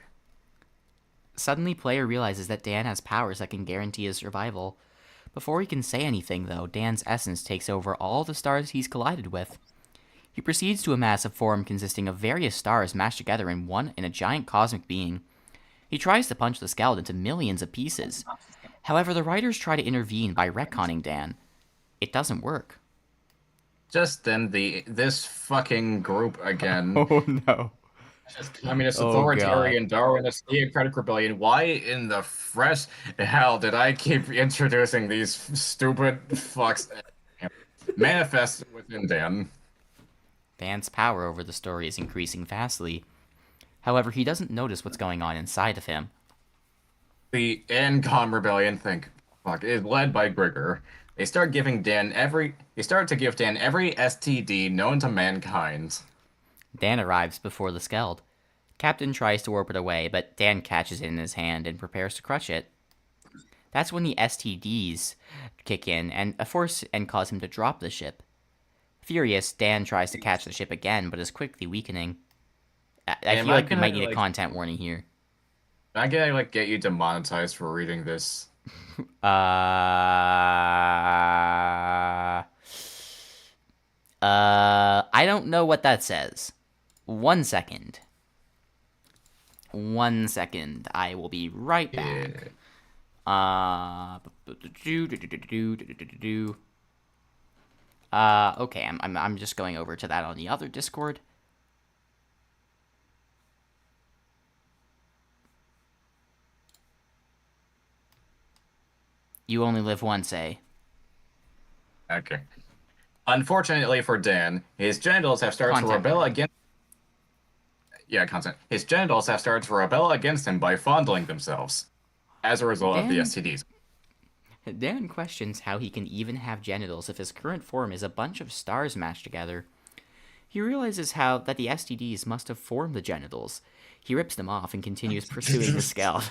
Speaker 1: Suddenly, player realizes that Dan has powers that can guarantee his survival. Before he can say anything, though, Dan's essence takes over all the stars he's collided with. He proceeds to amass a form consisting of various stars mashed together in a giant cosmic being. He tries to punch the skeleton into millions of pieces. However, the writers try to intervene by retconning Dan. It doesn't work.
Speaker 2: Just then, this fucking group again.
Speaker 1: Oh no.
Speaker 2: Communist,
Speaker 1: Oh,
Speaker 2: authoritarian, Darwinist, theocratic rebellion. Why in the fresh hell did I keep introducing these stupid fucks? Manifest within Dan.
Speaker 1: Dan's power over the story is increasing vastly. However, he doesn't notice what's going on inside of him.
Speaker 2: The Encom rebellion is led by Grigor. They start to give Dan every STD known to mankind.
Speaker 1: Dan arrives before the Skeld. Captain tries to warp it away, but Dan catches it in his hand and prepares to crush it. That's when the STDs kick in and cause him to drop the ship. Furious, Dan tries to catch the ship again, but is quickly weakening. I feel like we might need a content warning here.
Speaker 2: I can get you demonetized for reading this.
Speaker 1: I don't know what that says. 1 second. 1 second. I will be right back. Okay, I'm just going over to that on the other Discord. You only live once, eh?
Speaker 2: Okay. Unfortunately for Dan, his genitals have started to rebel against. Yeah, content. His genitals have started to rebel against him by fondling themselves, as a result of the STDs.
Speaker 1: Dan questions how he can even have genitals if his current form is a bunch of stars mashed together. He realizes that the STDs must have formed the genitals. He rips them off and continues pursuing the Skeld.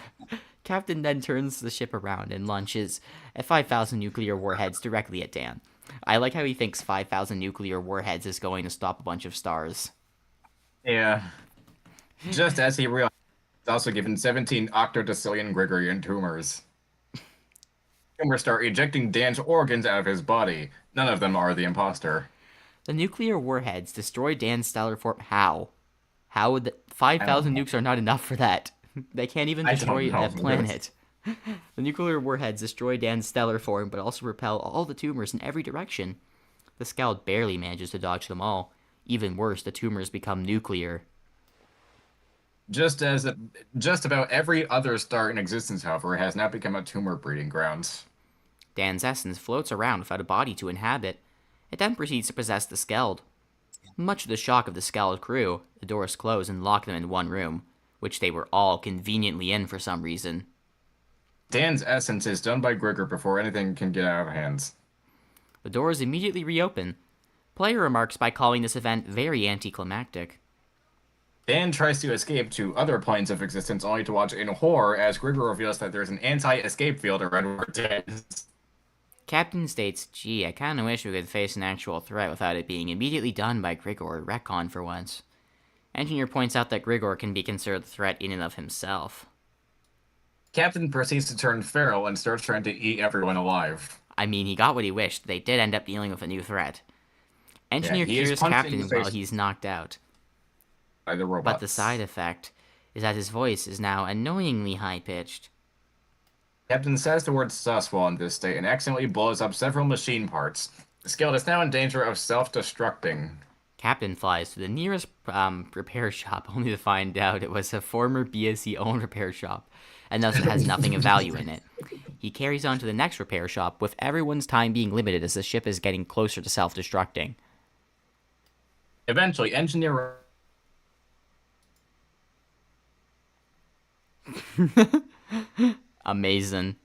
Speaker 1: Captain then turns the ship around and launches 5,000 nuclear warheads directly at Dan. I like how he thinks 5,000 nuclear warheads is going to stop a bunch of stars.
Speaker 2: Yeah. Just as he realized, he's also given 17 octodecillion Gregorian tumors. Tumors start ejecting Dan's organs out of his body. None of them are the imposter.
Speaker 1: The nuclear warheads destroy Dan's stellar form. How? How would 5,000 nukes are not enough for that? They can't even destroy a planet. The nuclear warheads destroy Dan's stellar form, but also repel all the tumors in every direction. The Skeld barely manages to dodge them all. Even worse, the tumors become nuclear.
Speaker 2: Just about every other star in existence, however, has now become a tumor breeding ground.
Speaker 1: Dan's essence floats around without a body to inhabit. It then proceeds to possess the Skeld. Much to the shock of the Skeld crew, the doors close and lock them in one room, which they were all conveniently in for some reason.
Speaker 2: Dan's essence is done by Grigor before anything can get out of hands.
Speaker 1: The doors immediately reopen. Player remarks by calling this event very anticlimactic.
Speaker 2: Dan tries to escape to other planes of existence only to watch in horror as Grigor reveals that there's an anti-escape field around where Dan is.
Speaker 1: Captain states, gee, I kinda wish we could face an actual threat without it being immediately done by Grigor or retcon for once. Engineer points out that Grigor can be considered a threat in and of himself.
Speaker 2: Captain proceeds to turn feral and starts trying to eat everyone alive.
Speaker 1: I mean, he got what he wished. They did end up dealing with a new threat.
Speaker 2: Yeah,
Speaker 1: Engineer
Speaker 2: he is
Speaker 1: cures
Speaker 2: punched in
Speaker 1: Captain
Speaker 2: the
Speaker 1: while
Speaker 2: face
Speaker 1: he's knocked out.
Speaker 2: by the
Speaker 1: But the
Speaker 2: robots.
Speaker 1: side effect is that his voice is now annoyingly high-pitched.
Speaker 2: Captain says the word sus while in this state and accidentally blows up several machine parts. The skeleton is now in danger of self-destructing.
Speaker 1: Captain flies to the nearest repair shop, only to find out it was a former BSC-owned repair shop, and thus it has nothing of value in it. He carries on to the next repair shop, with everyone's time being limited as the ship is getting closer to self-destructing.
Speaker 2: Eventually, engineer
Speaker 1: Amazing.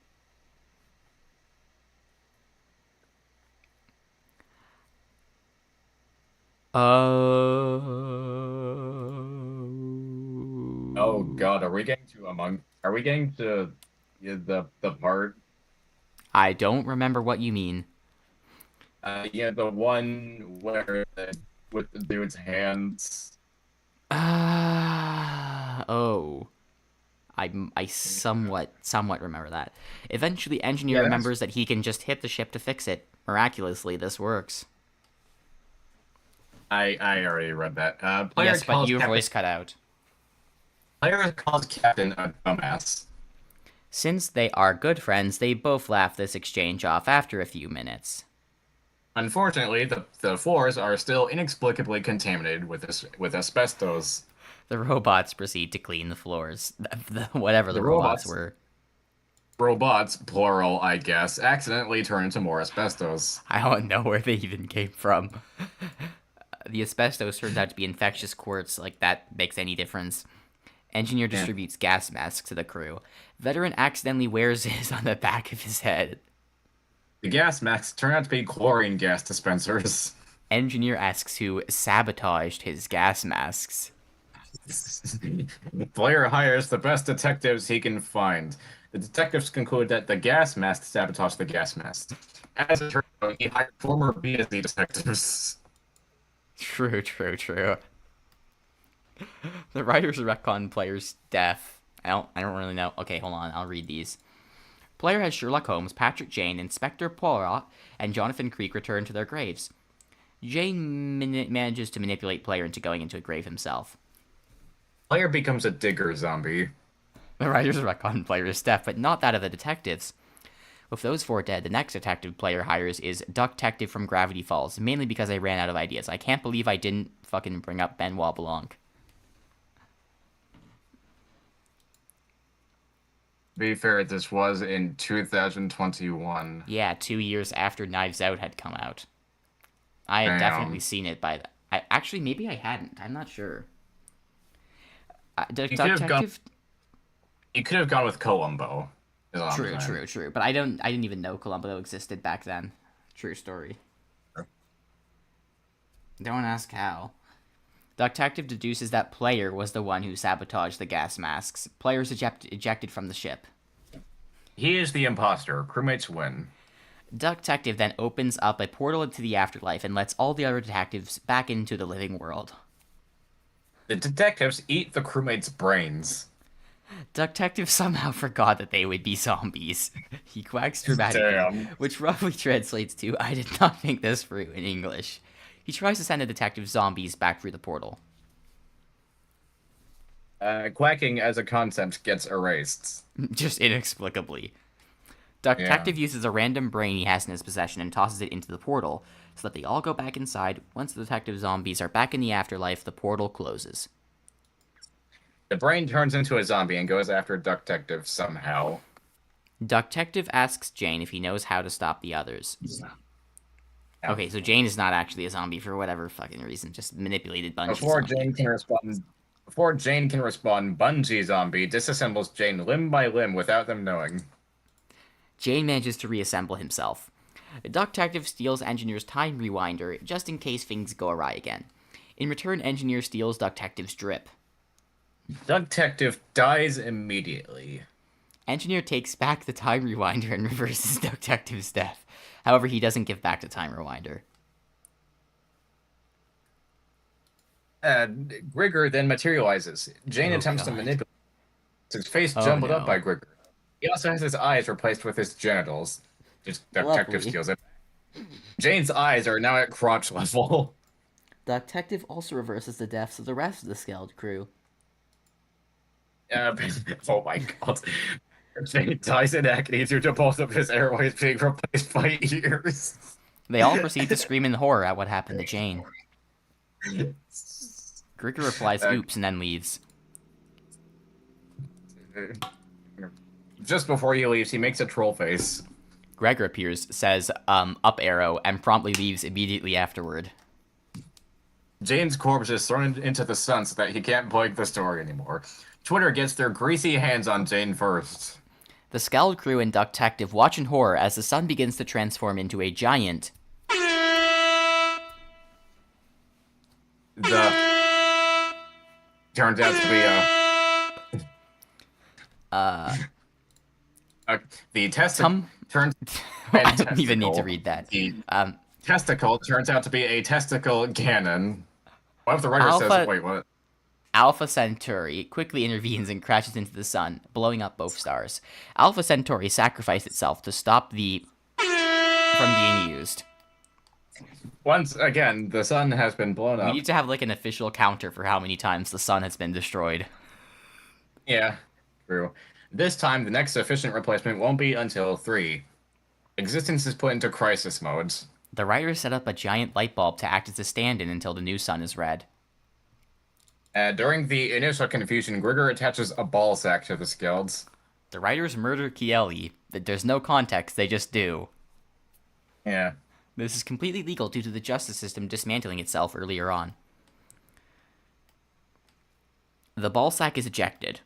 Speaker 2: Oh God, are we getting to the part
Speaker 1: I don't remember what you mean.
Speaker 2: the one where with the dude's hands.
Speaker 1: Oh. I somewhat remember that. Eventually, Engineer
Speaker 2: Yeah, that's
Speaker 1: remembers that he can just hit the ship to fix it. Miraculously, this works.
Speaker 2: I already read that.
Speaker 1: Yes, but your voice cut out.
Speaker 2: Player calls Captain a dumbass.
Speaker 1: Since they are good friends, they both laugh this exchange off after a few minutes.
Speaker 2: Unfortunately, the floors are still inexplicably contaminated with asbestos.
Speaker 1: The robots proceed to clean the floors. Whatever the robots were.
Speaker 2: Robots, plural, I guess, accidentally turn into more asbestos.
Speaker 1: I don't know where they even came from. The asbestos turns out to be infectious quartz, like that makes any difference. Engineer distributes gas masks to the crew. Veteran accidentally wears his on the back of his head.
Speaker 2: The gas masks turn out to be chlorine gas dispensers.
Speaker 1: Engineer asks who sabotaged his gas masks.
Speaker 2: Player hires the best detectives he can find. The detectives conclude that the gas mask sabotaged the gas mask. As it turns out, he hired former BSC detectives.
Speaker 1: True. The writers retcon player's death. I don't really know. Okay, hold on. I'll read these. Player has Sherlock Holmes, Patrick Jane, Inspector Poirot, and Jonathan Creek return to their graves. Jane manages to manipulate player into going into a grave himself.
Speaker 2: Player becomes a digger zombie.
Speaker 1: The writers retcon player's death, but not that of the detectives. With those four dead, the next detective player hires is Duck-tective from Gravity Falls, mainly because I ran out of ideas. I can't believe I didn't fucking bring up Benoit Blanc.
Speaker 2: To be fair, this was in 2021.
Speaker 1: Yeah, 2 years after Knives Out had come out. I had definitely seen it by actually, maybe I hadn't. I'm not sure. Detective.
Speaker 2: You could have gone with Columbo.
Speaker 1: True. But I didn't even know Columbo existed back then. True story.
Speaker 2: Sure.
Speaker 1: Don't ask how. Detective deduces that Player was the one who sabotaged the gas masks. Player's ejected from the ship.
Speaker 2: He is the imposter. Crewmates win.
Speaker 1: Detective then opens up a portal into the afterlife and lets all the other detectives back into the living world.
Speaker 2: The detectives eat the crewmates' brains.
Speaker 1: Detective somehow forgot that they would be zombies. He quacks dramatically, which roughly translates to, I did not think this through in English. He tries to send the detective zombies back through the portal.
Speaker 2: Quacking as a concept gets erased.
Speaker 1: Just inexplicably. Detective uses a random brain he has in his possession and tosses it into the portal, so that they all go back inside. Once the detective zombies are back in the afterlife, the portal closes.
Speaker 2: The brain turns into a zombie and goes after Duck-tective somehow.
Speaker 1: Duck-tective asks Jane if he knows how to stop the others. Yeah. Okay, so Jane is not actually a zombie for whatever fucking reason, just manipulated Bungie.
Speaker 2: Before Jane can respond, Bungie zombie disassembles Jane limb by limb without them knowing.
Speaker 1: Jane manages to reassemble himself. Duck-tective steals Engineer's time rewinder just in case things go awry again. In return, Engineer steals Duck-tective's drip.
Speaker 2: Duck-tective dies immediately.
Speaker 1: Engineer takes back the time rewinder and reverses Duck-tective's death. However, he doesn't give back the time rewinder.
Speaker 2: Grigor then materializes. Jane attempts to manipulate his face jumbled up by Grigor. He also has his eyes replaced with his genitals. Just detective
Speaker 1: Lovely.
Speaker 2: skills. Jane's eyes are now at crotch level.
Speaker 1: Detective also reverses the deaths of the rest of the Skeld crew.
Speaker 2: Uh, oh my god. Jane dies in agony due to both of his airways being replaced by ears.
Speaker 1: They all proceed to scream in horror at what happened to Jane. Gregory replies,
Speaker 2: Uh,
Speaker 1: oops, and then leaves.
Speaker 2: just before he leaves, he makes a troll face.
Speaker 1: Gregor appears, says, up arrow, and promptly leaves immediately afterward.
Speaker 2: Jane's corpse is thrown into the sun so that he can't blank the story anymore. Twitter gets their greasy hands on Jane first.
Speaker 1: The Skeld crew and Detective watch in horror as the sun begins to transform into a giant.
Speaker 2: The turns out to be the testicle turns.
Speaker 1: I don't even need to read that.
Speaker 2: The testicle turns out to be a testicle cannon. What if the writer says, "Wait, what?"
Speaker 1: Alpha Centauri quickly intervenes and crashes into the sun, blowing up both stars. Alpha Centauri sacrificed itself to stop the from being used.
Speaker 2: Once again, the sun has been blown up.
Speaker 1: We need to have like an official counter for how many times the sun has been destroyed.
Speaker 2: Yeah, true. This time, the next sufficient replacement won't be until 3. Existence is put into crisis modes.
Speaker 1: The writers set up a giant light bulb to act as a stand-in until the new sun is red.
Speaker 2: During the initial confusion, Grigor attaches a ball sack to the Skelds.
Speaker 1: The writers murder Kieli. There's no context, they just do.
Speaker 2: Yeah.
Speaker 1: This is completely legal due to the justice system dismantling itself earlier on. The ball sack is ejected.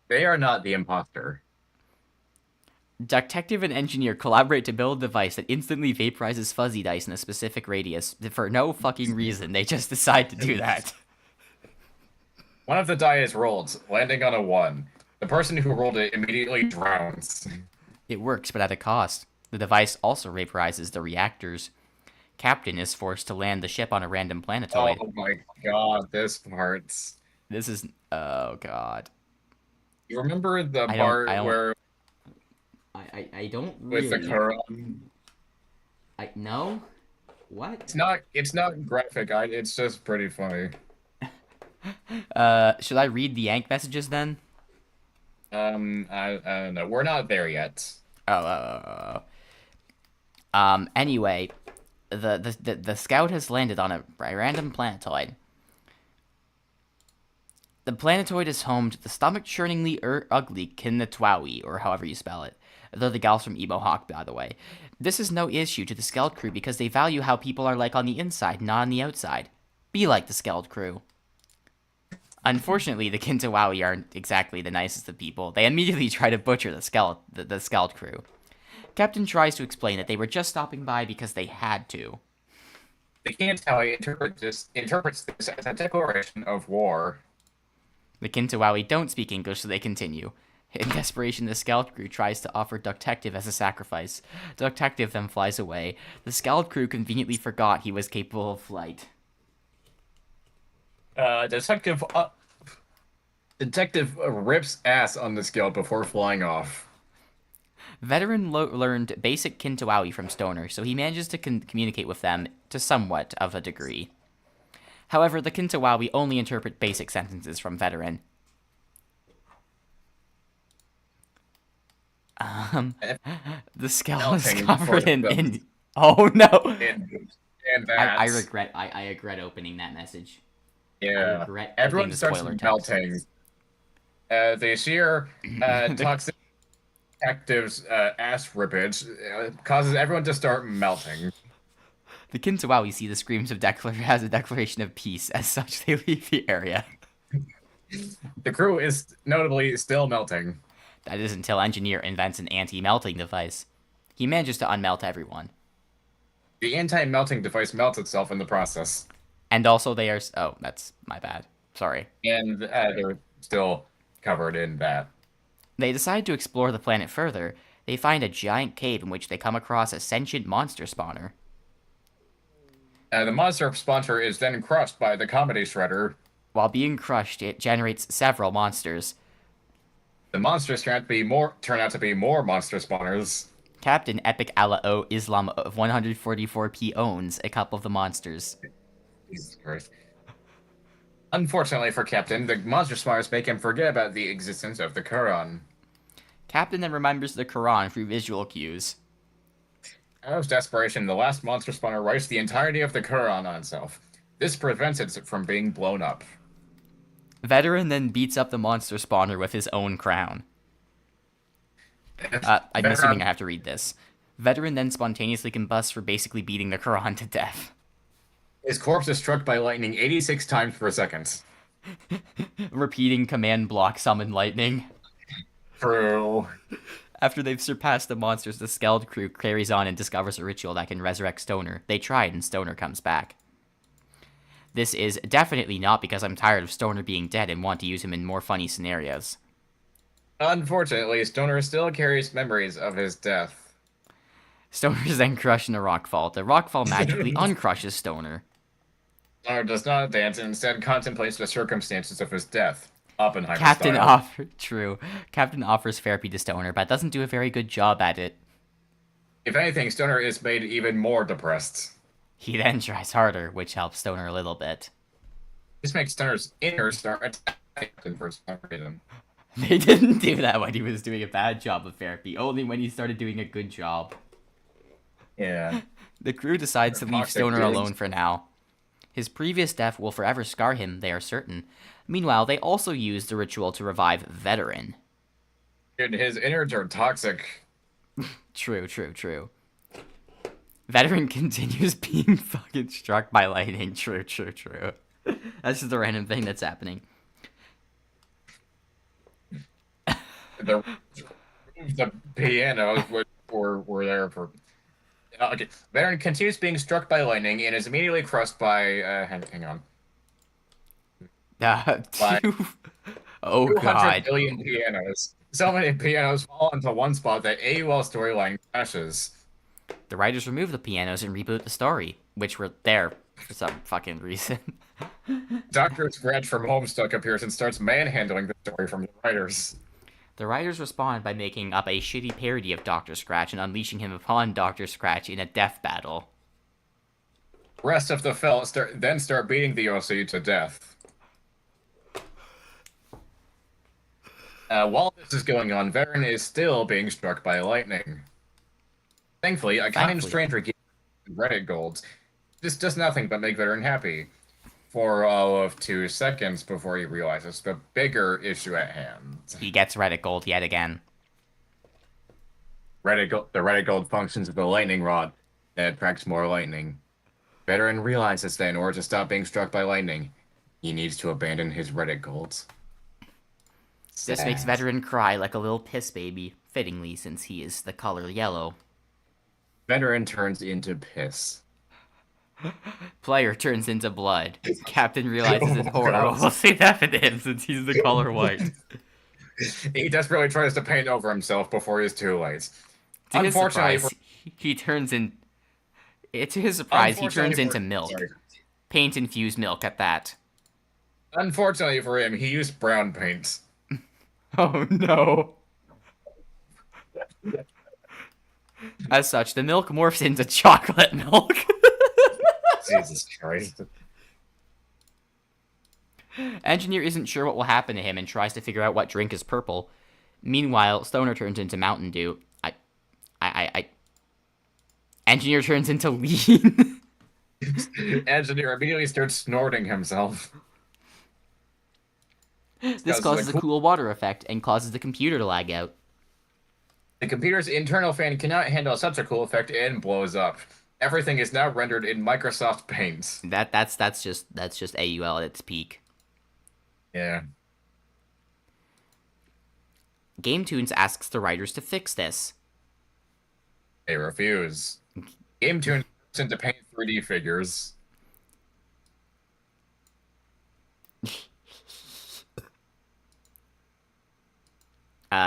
Speaker 2: They are not the imposter.
Speaker 1: Detective and engineer collaborate to build a device that instantly vaporizes fuzzy dice in a specific radius. For no fucking reason, they just decide to do that.
Speaker 2: One of the die is rolled, landing on a 1. The person who rolled it immediately drowns.
Speaker 1: It works, but at a cost. The device also vaporizes the reactors. Captain is forced to land the ship on a random planetoid.
Speaker 2: Oh my god, this part.
Speaker 1: This is... Oh god.
Speaker 2: You remember the part where...
Speaker 1: I don't really...
Speaker 2: With the Quran?
Speaker 1: No? What?
Speaker 2: It's not graphic, it's just pretty funny.
Speaker 1: Should I read the Yank messages then?
Speaker 2: I don't know. We're not there yet.
Speaker 1: Anyway, the scout has landed on a random planetoid. The planetoid is home to the stomach-churningly ugly Kinnatwawi, or however you spell it. They're the gals from MUAHAHAHAHA, by the way. This is no issue to the Skeld crew because they value how people are like on the inside, not on the outside. Be like the Skeld crew. Unfortunately, the Kintawawi aren't exactly the nicest of people. They immediately try to butcher the Skeld crew. Captain tries to explain that they were just stopping by because they had to.
Speaker 2: The Kintawawi interprets this as a declaration of war.
Speaker 1: The Kintawawi don't speak English, so they continue. In desperation, the Skeld crew tries to offer Detective as a sacrifice. Detective then flies away. The Skeld crew conveniently forgot he was capable of flight.
Speaker 2: Detective rips ass on the Skeld before flying off.
Speaker 1: Veteran learned basic Kintawawi from Stoner, so he manages to communicate with them to somewhat of a degree. However, the Kintawawi only interpret basic sentences from Veteran. The Skeld is covered in... Oh no!
Speaker 2: And
Speaker 1: I regret opening that message.
Speaker 2: Yeah. Everyone starts melting. The sheer toxic detective's ass rippage causes everyone to start melting.
Speaker 1: The Kintawawi see the screams of as a declaration of peace. As such, they leave the area.
Speaker 2: The crew is notably still melting.
Speaker 1: That is until Engineer invents an anti-melting device. He manages to unmelt everyone.
Speaker 2: The anti-melting device melts itself in the process.
Speaker 1: And also they are... Oh, that's my bad. Sorry.
Speaker 2: And they're still covered in that.
Speaker 1: They decide to explore the planet further. They find a giant cave in which they come across a sentient monster spawner.
Speaker 2: The monster spawner is then crushed by the comedy shredder.
Speaker 1: While being crushed, it generates several monsters.
Speaker 2: The monsters turn out to be more monster spawners.
Speaker 1: Captain Epic Allah O Islam of 144p owns a couple of the monsters.
Speaker 2: Jesus Christ. Unfortunately for Captain, the monster spawners make him forget about the existence of the Quran.
Speaker 1: Captain then remembers the Quran through visual cues.
Speaker 2: Out of desperation, the last monster spawner writes the entirety of the Quran on itself. This prevents it from being blown up.
Speaker 1: Veteran then beats up the monster spawner with his own crown. I'm assuming I have to read this. Veteran then spontaneously combusts for basically beating the Quran to death.
Speaker 2: His corpse is struck by lightning 86 times per second.
Speaker 1: Repeating command block summon lightning.
Speaker 2: True.
Speaker 1: After they've surpassed the monsters, the Skeld crew carries on and discovers a ritual that can resurrect Stoner. They try it and Stoner comes back. This is definitely not because I'm tired of Stoner being dead and want to use him in more funny scenarios.
Speaker 2: Unfortunately, Stoner still carries memories of his death.
Speaker 1: Stoner is then crushed in a rockfall. The rockfall magically uncrushes Stoner.
Speaker 2: Stoner does not dance and instead contemplates the circumstances of his death. Oppenheimer
Speaker 1: Captain
Speaker 2: style.
Speaker 1: Captain offers therapy to Stoner, but doesn't do a very good job at it.
Speaker 2: If anything, Stoner is made even more depressed.
Speaker 1: He then tries harder, which helps Stoner a little bit.
Speaker 2: This makes Stoner's inner start attacking for some reason.
Speaker 1: They didn't do that when he was doing a bad job of therapy, only when he started doing a good job.
Speaker 2: Yeah.
Speaker 1: The crew decides to leave
Speaker 2: Toxic
Speaker 1: Stoner
Speaker 2: dudes.
Speaker 1: alone for now. His previous death will forever scar him, they are certain. Meanwhile, they also use the ritual to revive Veteran.
Speaker 2: Dude, his innards are toxic.
Speaker 1: True. Veteran continues being fucking struck by lightning. True. That's just a random thing that's happening.
Speaker 2: The pianos were there for... Okay. Veteran continues being struck by lightning and is immediately crushed by... hang on. By
Speaker 1: Oh
Speaker 2: 200
Speaker 1: god.
Speaker 2: billion pianos. So many pianos fall into one spot that AUL storyline crashes.
Speaker 1: The writers remove the pianos and reboot the story, which were there for some fucking reason.
Speaker 2: Dr. Scratch from Homestuck appears and starts manhandling the story from the writers.
Speaker 1: The writers respond by making up a shitty parody of Dr. Scratch and unleashing him upon Dr. Scratch in a death battle.
Speaker 2: The rest of the fellas start beating the OC to death. While this is going on, Veteran is still being struck by lightning. Thankfully, a kind stranger gives Reddit golds. This does nothing but make Veteran happy. For all of 2 seconds before he realizes the bigger issue at hand.
Speaker 1: He gets Reddit gold yet again.
Speaker 2: The Reddit gold functions as a lightning rod that attracts more lightning. Veteran realizes that in order to stop being struck by lightning, he needs to abandon his Reddit golds.
Speaker 1: This makes Veteran cry like a little piss baby, fittingly since he is the color yellow.
Speaker 2: Veteran turns into piss.
Speaker 1: Player turns into blood. Captain realizes it's horrible. We'll see that for him since he's the color white.
Speaker 2: He desperately tries to paint over himself before it's too late.
Speaker 1: To his surprise, he turns in... To his surprise, he turns into milk. Paint-infused milk at that.
Speaker 2: Unfortunately for him, he used brown paint.
Speaker 1: Oh no. As such, the milk morphs into chocolate milk.
Speaker 2: Jesus Christ.
Speaker 1: Engineer isn't sure what will happen to him and tries to figure out what drink is purple. Meanwhile, Stoner turns into Mountain Dew. Engineer turns into lean.
Speaker 2: Engineer immediately starts snorting himself.
Speaker 1: This causes a cool water effect and causes the computer to lag out.
Speaker 2: The computer's internal fan cannot handle such a cool effect and blows up. Everything is now rendered in Microsoft Paint.
Speaker 1: That's just AUL at its peak.
Speaker 2: Yeah.
Speaker 1: GameTunes asks the writers to fix this.
Speaker 2: They refuse. GameTunes turns into Paint 3D figures.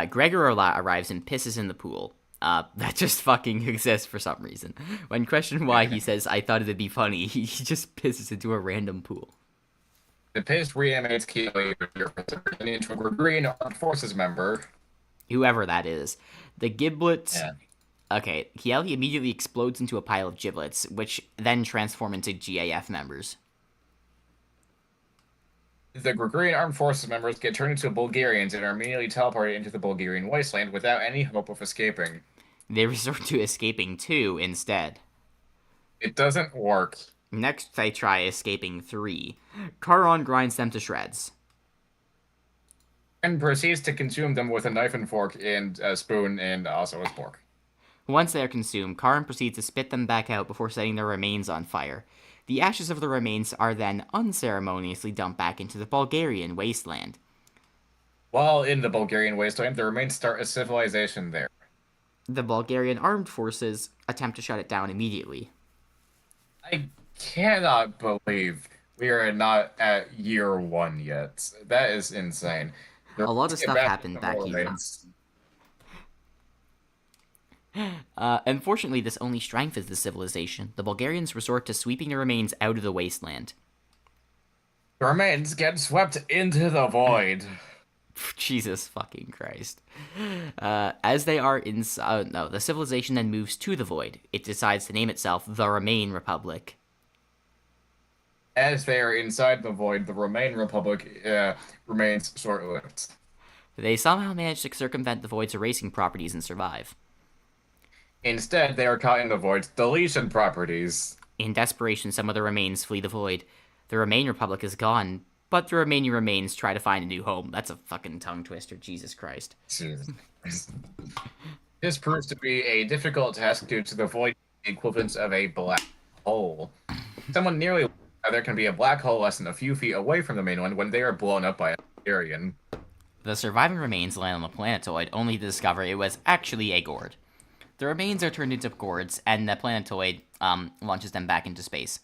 Speaker 1: Gregor arrives and pisses in the pool. That just fucking exists for some reason. When questioned why, he says, I thought it'd be funny. He just pisses into a random pool.
Speaker 2: The piss reanimates Keely into a Gregorian Armed Forces member.
Speaker 1: whoever that is. The giblets.
Speaker 2: Yeah.
Speaker 1: Okay, Kieli immediately explodes into a pile of giblets, which then transform into GAF members.
Speaker 2: The Gregorian Armed Forces members get turned into Bulgarians and are immediately teleported into the Bulgarian wasteland without any hope of escaping.
Speaker 1: They resort to escaping 2 instead.
Speaker 2: It doesn't work.
Speaker 1: Next, they try escaping 3. Charon grinds them to shreds.
Speaker 2: And proceeds to consume them with a knife and fork and a spoon and also a spork.
Speaker 1: Once they are consumed, Charon proceeds to spit them back out before setting their remains on fire. The ashes of the remains are then unceremoniously dumped back into the Bulgarian wasteland.
Speaker 2: While in the Bulgarian wasteland, the remains start a civilization there.
Speaker 1: The Bulgarian armed forces attempt to shut it down immediately.
Speaker 2: I cannot believe we are not at year 1 yet. That is insane.
Speaker 1: A lot of stuff happened back here. Unfortunately, this only strengthens the civilization. The Bulgarians resort to sweeping the remains out of the wasteland.
Speaker 2: The remains get swept into the void.
Speaker 1: Jesus fucking Christ. As they are inside... no, the civilization then moves to the void. It decides to name itself the Remain Republic.
Speaker 2: As they are inside the void, the Remain Republic remains short-lived.
Speaker 1: They somehow manage to circumvent the void's erasing properties and survive.
Speaker 2: Instead, they are caught in the void's deletion properties.
Speaker 1: In desperation, some of the remains flee the void. The Remain Republic is gone, but the remaining remains try to find a new home. That's a fucking tongue twister, Jesus Christ.
Speaker 2: This proves to be a difficult task due to the void equivalence of a black hole. Someone nearly... there can be a black hole less than a few feet away from the main one when they are blown up by a Bulgarian.
Speaker 1: The surviving remains land on the planetoid, only to discover it was actually a gourd. The remains are turned into gourds, and the planetoid launches them back into space.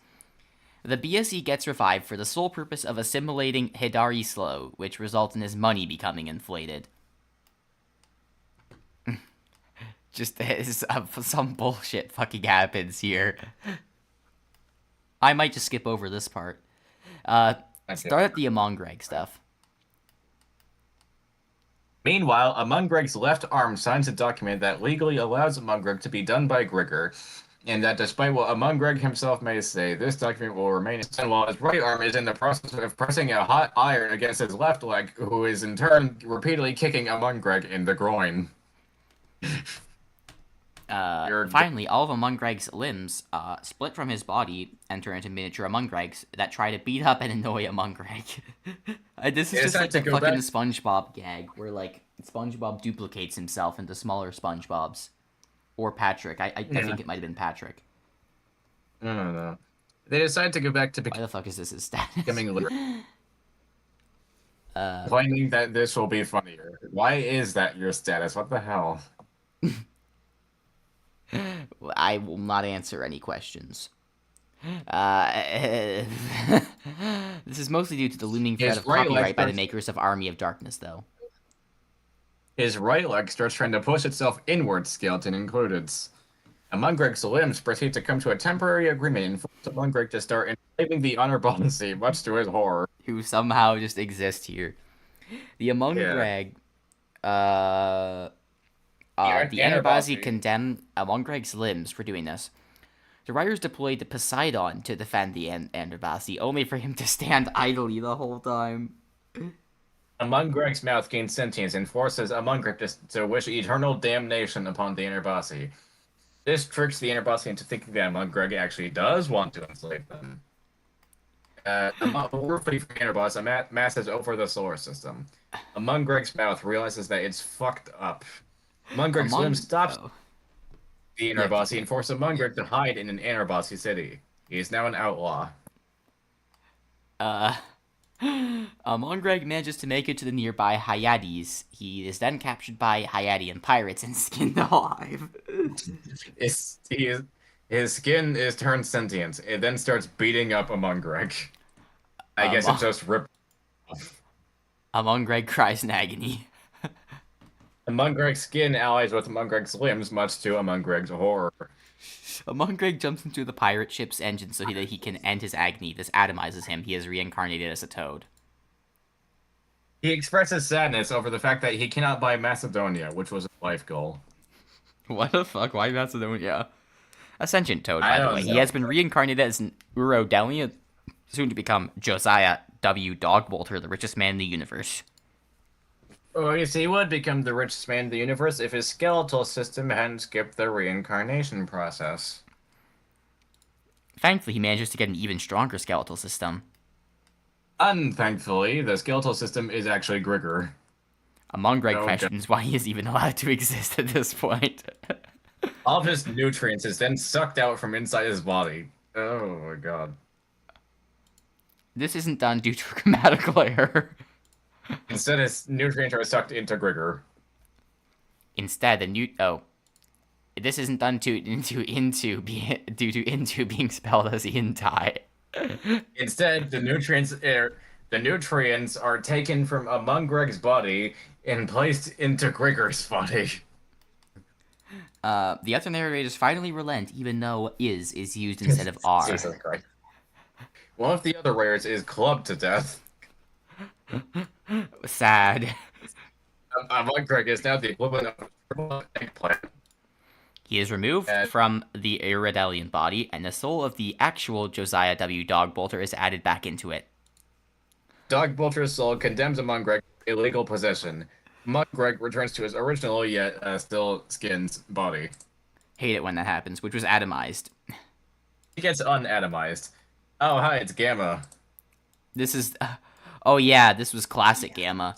Speaker 1: The BSE gets revived for the sole purpose of assimilating Hidari Slow, which results in his money becoming inflated. Just some bullshit fucking happens here. I might just skip over this part. Start at the Among Greg stuff.
Speaker 2: Meanwhile, Among Greg's left arm signs a document that legally allows Among Greg to be done by Grigor, and that despite what Among Greg himself may say, this document will remain in while his right arm is in the process of pressing a hot iron against his left leg, who is in turn repeatedly kicking Among Greg in the groin.
Speaker 1: Finally, all of Among Greg's limbs split from his body and turn into miniature Among Gregs that try to beat up and annoy Among Greg. This is just like the fucking SpongeBob gag, where like SpongeBob duplicates himself into smaller SpongeBobs. Or Patrick. I think it might have been Patrick.
Speaker 2: No. They decide to go back to...
Speaker 1: Why the fuck is this his status?
Speaker 2: Becoming claiming that this will be funnier. Why is that your status? What the hell?
Speaker 1: I will not answer any questions. This is mostly due to the looming threat of copyright by the makers of Army of Darkness, though.
Speaker 2: His right leg starts trying to push itself inward, skeleton included. Among Greg's limbs proceed to come to a temporary agreement and force Among Greg to start enslaving the honor policy, much to his horror.
Speaker 1: Who somehow just exist here. The Among Greg... the Anarbazi condemn Among Greg's limbs for doing this. The writers deployed the Poseidon to defend the Anarbazi, only for him to stand idly the whole time.
Speaker 2: Among Greg's mouth gains sentience and forces Among Greg to wish eternal damnation upon the Anarbazi. This tricks the Anarbazi into thinking that Among Greg actually does want to enslave them. Horribly for Anarbazi masses over the solar system. Among Greg's mouth realizes that it's fucked up. Among Greg's limb stops the Anarbazi and forces Among Greg to hide in an Anarbazi city. He is now an outlaw.
Speaker 1: Among Greg manages to make it to the nearby Hyades. He is then captured by Hyadian pirates and skinned alive.
Speaker 2: His skin is turned sentient. It then starts beating up Among Greg. I guess it just ripped off.
Speaker 1: Among Greg cries in agony.
Speaker 2: Among Greg's skin allies with Among Greg's limbs, much to Among Greg's horror.
Speaker 1: Among Greg jumps into the pirate ship's engine so that he can end his agony. This atomizes him. He is reincarnated as a toad.
Speaker 2: He expresses sadness over the fact that he cannot buy Macedonia, which was a life goal.
Speaker 1: What the fuck? Why Macedonia? A sentient toad,
Speaker 2: I
Speaker 1: by the way.
Speaker 2: don't
Speaker 1: He
Speaker 2: know.
Speaker 1: has been reincarnated as an Urodelian, soon to become Josiah W. Dogbolter, the richest man in the universe.
Speaker 2: Well, you see, he would become the richest man in the universe if his skeletal system hadn't skipped the reincarnation process.
Speaker 1: Thankfully, he manages to get an even stronger skeletal system.
Speaker 2: Unthankfully, the skeletal system is actually Grigor.
Speaker 1: Among Greg
Speaker 2: Oh, God.
Speaker 1: questions why he is even allowed to exist at this point.
Speaker 2: All of his nutrients is then sucked out from inside his body. Oh my god.
Speaker 1: This isn't done due to a grammatical error.
Speaker 2: Instead, his nutrients are sucked into Grigor.
Speaker 1: Instead, this isn't done due to into being spelled as intie.
Speaker 2: Instead, the nutrients are taken from among Greg's body and placed into Grigor's body.
Speaker 1: The other narrators finally relent, even though is used instead of are.
Speaker 2: Jesus Christ. One of the other rares is clubbed to death.
Speaker 1: Sad.
Speaker 2: Among Greg is now the equivalent of a triple eggplant.
Speaker 1: He is removed from the Iridelian body, and the soul of the actual Josiah W. Dogbolter is added back into it.
Speaker 2: Dogbolter's soul condemns Among Greg illegal possession. Among Greg returns to his original yet still skinned body.
Speaker 1: Hate it when that happens, which was atomized.
Speaker 2: He gets unatomized. Oh, hi, it's Gamma.
Speaker 1: This is... oh yeah, this was classic Gamma.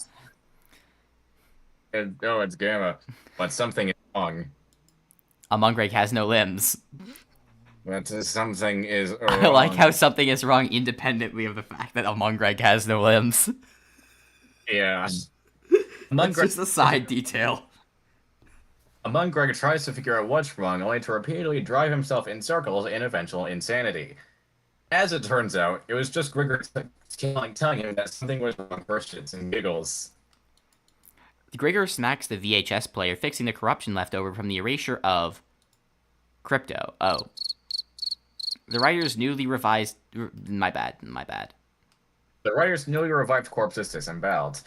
Speaker 2: Oh, it's Gamma. But something is wrong.
Speaker 1: Among Greg has no limbs.
Speaker 2: But something is wrong.
Speaker 1: I like how something is wrong independently of the fact that Among Greg has no limbs.
Speaker 2: Yeah.
Speaker 1: That's just a side detail.
Speaker 2: Among Greg tries to figure out what's wrong, only to repeatedly drive himself in circles in eventual insanity. As it turns out, it was just Grigor telling him that something was wrong for shits and giggles.
Speaker 1: Gregor smacks the VHS player, fixing the corruption left over from the erasure of crypto. Oh. The writer's newly revised... My bad.
Speaker 2: The writer's newly revived corpse is disemboweled.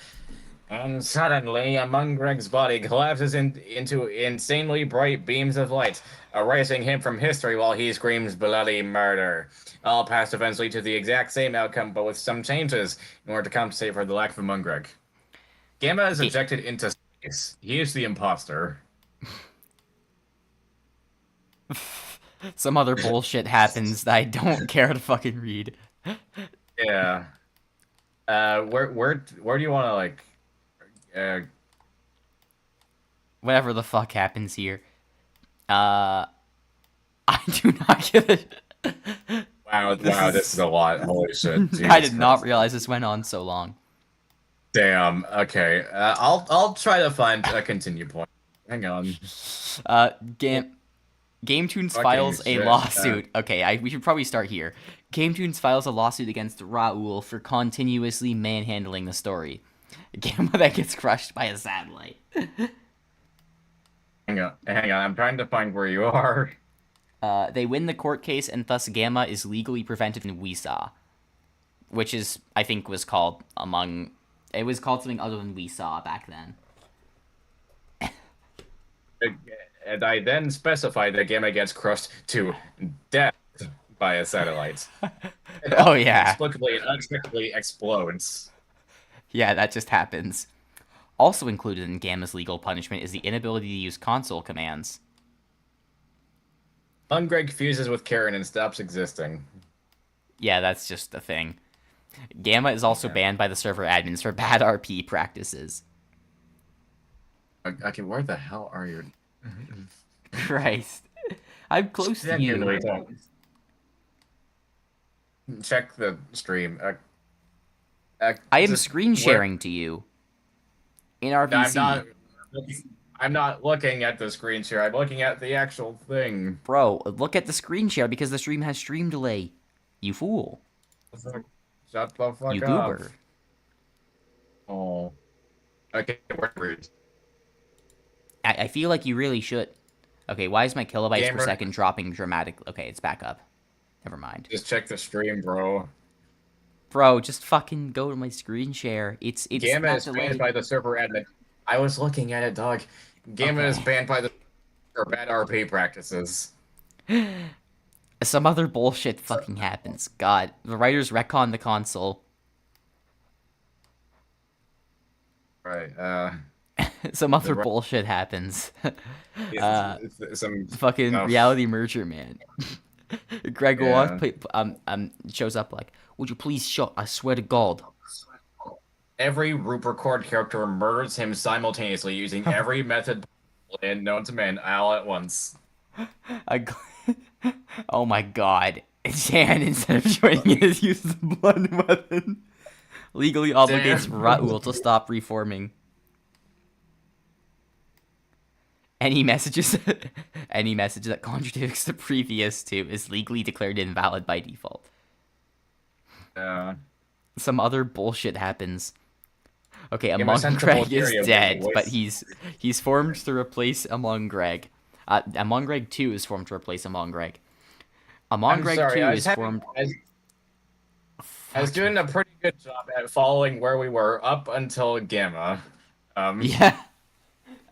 Speaker 2: And suddenly, Among Greg's body collapses into insanely bright beams of light, erasing him from history while he screams bloody murder. All past events lead to the exact same outcome, but with some changes, in order to compensate for the lack of Among Greg. Gamma is ejected into space. He is the imposter.
Speaker 1: Some other bullshit happens that I don't care to fucking read.
Speaker 2: Yeah. Where do you want to, like...
Speaker 1: Whatever the fuck happens here. I do not give it.
Speaker 2: Wow, this is a lot. Holy shit. Jesus
Speaker 1: I did not
Speaker 2: Christ.
Speaker 1: realize this went on so long.
Speaker 2: Damn. Okay. I'll try to find a continue point. Hang on.
Speaker 1: GameTunes
Speaker 2: Fucking
Speaker 1: files a
Speaker 2: shit,
Speaker 1: lawsuit. Okay, we should probably start here. GameTunes files a lawsuit against Raoul for continuously manhandling the story. Gamma that gets crushed by a satellite.
Speaker 2: Hang on. I'm trying to find where you are.
Speaker 1: They win the court case, and thus Gamma is legally prevented in WeSaw, which is, I think, was called among... It was called something other than WeSaw back then.
Speaker 2: And I then specified that Gamma gets crushed to death by a satellite.
Speaker 1: Oh, yeah.
Speaker 2: Inexplicably and unexpectedly explodes.
Speaker 1: Yeah, that just happens. Also included in Gamma's legal punishment is the inability to use console commands.
Speaker 2: Greg fuses with Karen and stops existing.
Speaker 1: Yeah, that's just a thing. Gamma is also banned by the server admins for bad RP practices.
Speaker 2: Okay, where the hell are you?
Speaker 1: Christ. I'm close to you.
Speaker 2: Check the stream.
Speaker 1: I am screen sharing to you. In RVC.
Speaker 2: I'm not looking at the screen share. I'm looking at the actual thing.
Speaker 1: Bro, look at the screen share because the stream has stream delay. You fool.
Speaker 2: Shut the fuck
Speaker 1: you
Speaker 2: up.
Speaker 1: goober.
Speaker 2: Oh. Okay, where
Speaker 1: I feel like you really should. Okay, why is my kilobytes per second dropping dramatically? Okay, it's back up. Never mind.
Speaker 2: Just check the stream, bro.
Speaker 1: Bro, just fucking go to my screen share. It's
Speaker 2: Gamma
Speaker 1: that
Speaker 2: is banned
Speaker 1: delay.
Speaker 2: by the server admin. I was looking at it, dog. Gamma is
Speaker 1: Okay.
Speaker 2: banned by the for bad RP practices.
Speaker 1: Some other bullshit fucking happens. God, the writers retcon the console.
Speaker 2: Right.
Speaker 1: Some other
Speaker 2: The
Speaker 1: bullshit happens.
Speaker 2: some
Speaker 1: Fucking
Speaker 2: stuff.
Speaker 1: reality merger, man. Gregor
Speaker 2: Yeah.
Speaker 1: shows up like, would you please shut? I swear to God.
Speaker 2: Every Rupercord character murders him simultaneously using every method and known to man all at once.
Speaker 1: I g- oh my God. Jan, instead of joining it, uses the blood weapon. Legally obligates
Speaker 2: Damn.
Speaker 1: Raul to stop reforming. Any messages any message that contradicts the previous two is legally declared invalid by default.
Speaker 2: Yeah.
Speaker 1: Some other bullshit happens. Okay,
Speaker 2: Gamma
Speaker 1: Among
Speaker 2: sent to
Speaker 1: Greg is
Speaker 2: Bulgaria with
Speaker 1: dead,
Speaker 2: the
Speaker 1: but
Speaker 2: voice.
Speaker 1: he's formed to replace Among Greg. Among Greg 2 is formed to replace Among Greg. Among
Speaker 2: I'm
Speaker 1: Greg
Speaker 2: sorry,
Speaker 1: 2 is formed.
Speaker 2: I was doing a pretty good job at following where we were up until Gamma.
Speaker 1: Yeah.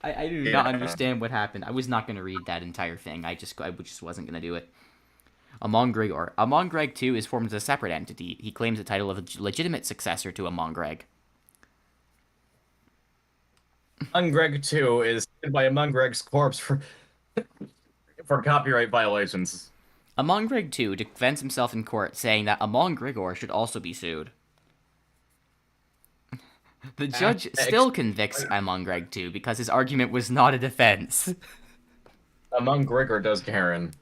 Speaker 1: I do not
Speaker 2: Yeah.
Speaker 1: understand what happened. I was not going to read that entire thing. I just wasn't going to do it. Among Greg 2 is formed as a separate entity. He claims the title of a legitimate successor to Among Greg.
Speaker 2: Among Greg 2 is sued by Among Greg's corpse for copyright violations.
Speaker 1: Among Greg 2 defends himself in court, saying that Among Grigor should also be sued. The judge still convicts Among Greg 2 because his argument was not a defense.
Speaker 2: Among Gregor does Karen.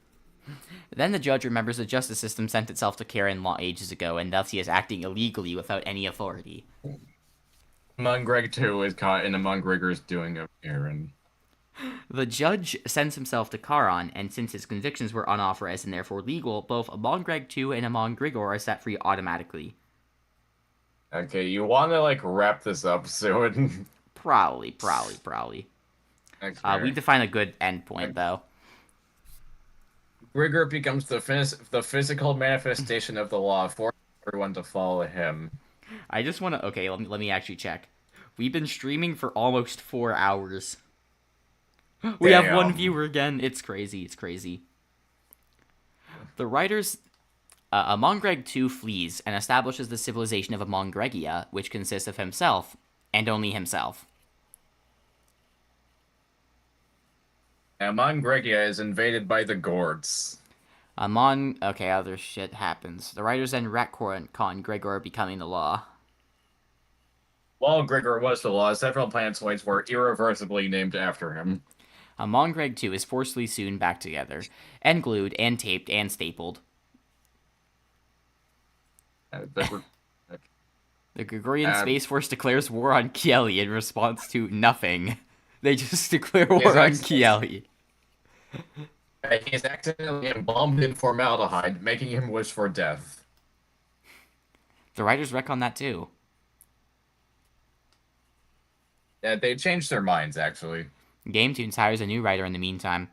Speaker 1: Then the judge remembers the justice system sent itself to Karen law ages ago, and thus he is acting illegally without any authority.
Speaker 2: Among Greg 2 is caught in Among Gregor's doing of Karen.
Speaker 1: The judge sends himself to Charon, and since his convictions were unauthorized and therefore legal, both Among Greg 2 and Among Grigor are set free automatically.
Speaker 2: Okay, you want to like wrap this up soon?
Speaker 1: Probably.
Speaker 2: Okay.
Speaker 1: We define a good endpoint, though.
Speaker 2: Grigor becomes the physical manifestation of the law, forcing everyone to follow him.
Speaker 1: I just want to... Okay, let me actually check. We've been streaming for almost 4 hours. We have one viewer again. It's crazy. The writers... Among Greg 2 flees and establishes the civilization of Among Gregia, which consists of himself, and only himself.
Speaker 2: Among Gregia is invaded by the Gords.
Speaker 1: Okay, other shit happens. The writers then retcon Gregor becoming the law.
Speaker 2: While Gregor was the law, several planetoids were irreversibly named after him.
Speaker 1: Among Greg 2 is forcibly sewn back together, and glued, and taped, and stapled. The Gregorian Space Force declares war on Kieli in response to nothing. They just declare war on Kieli.
Speaker 2: He is accidentally embalmed in formaldehyde, making him wish for death.
Speaker 1: The writers retcon that too.
Speaker 2: Yeah, they changed their minds, actually.
Speaker 1: GameTunes hires a new writer in the meantime.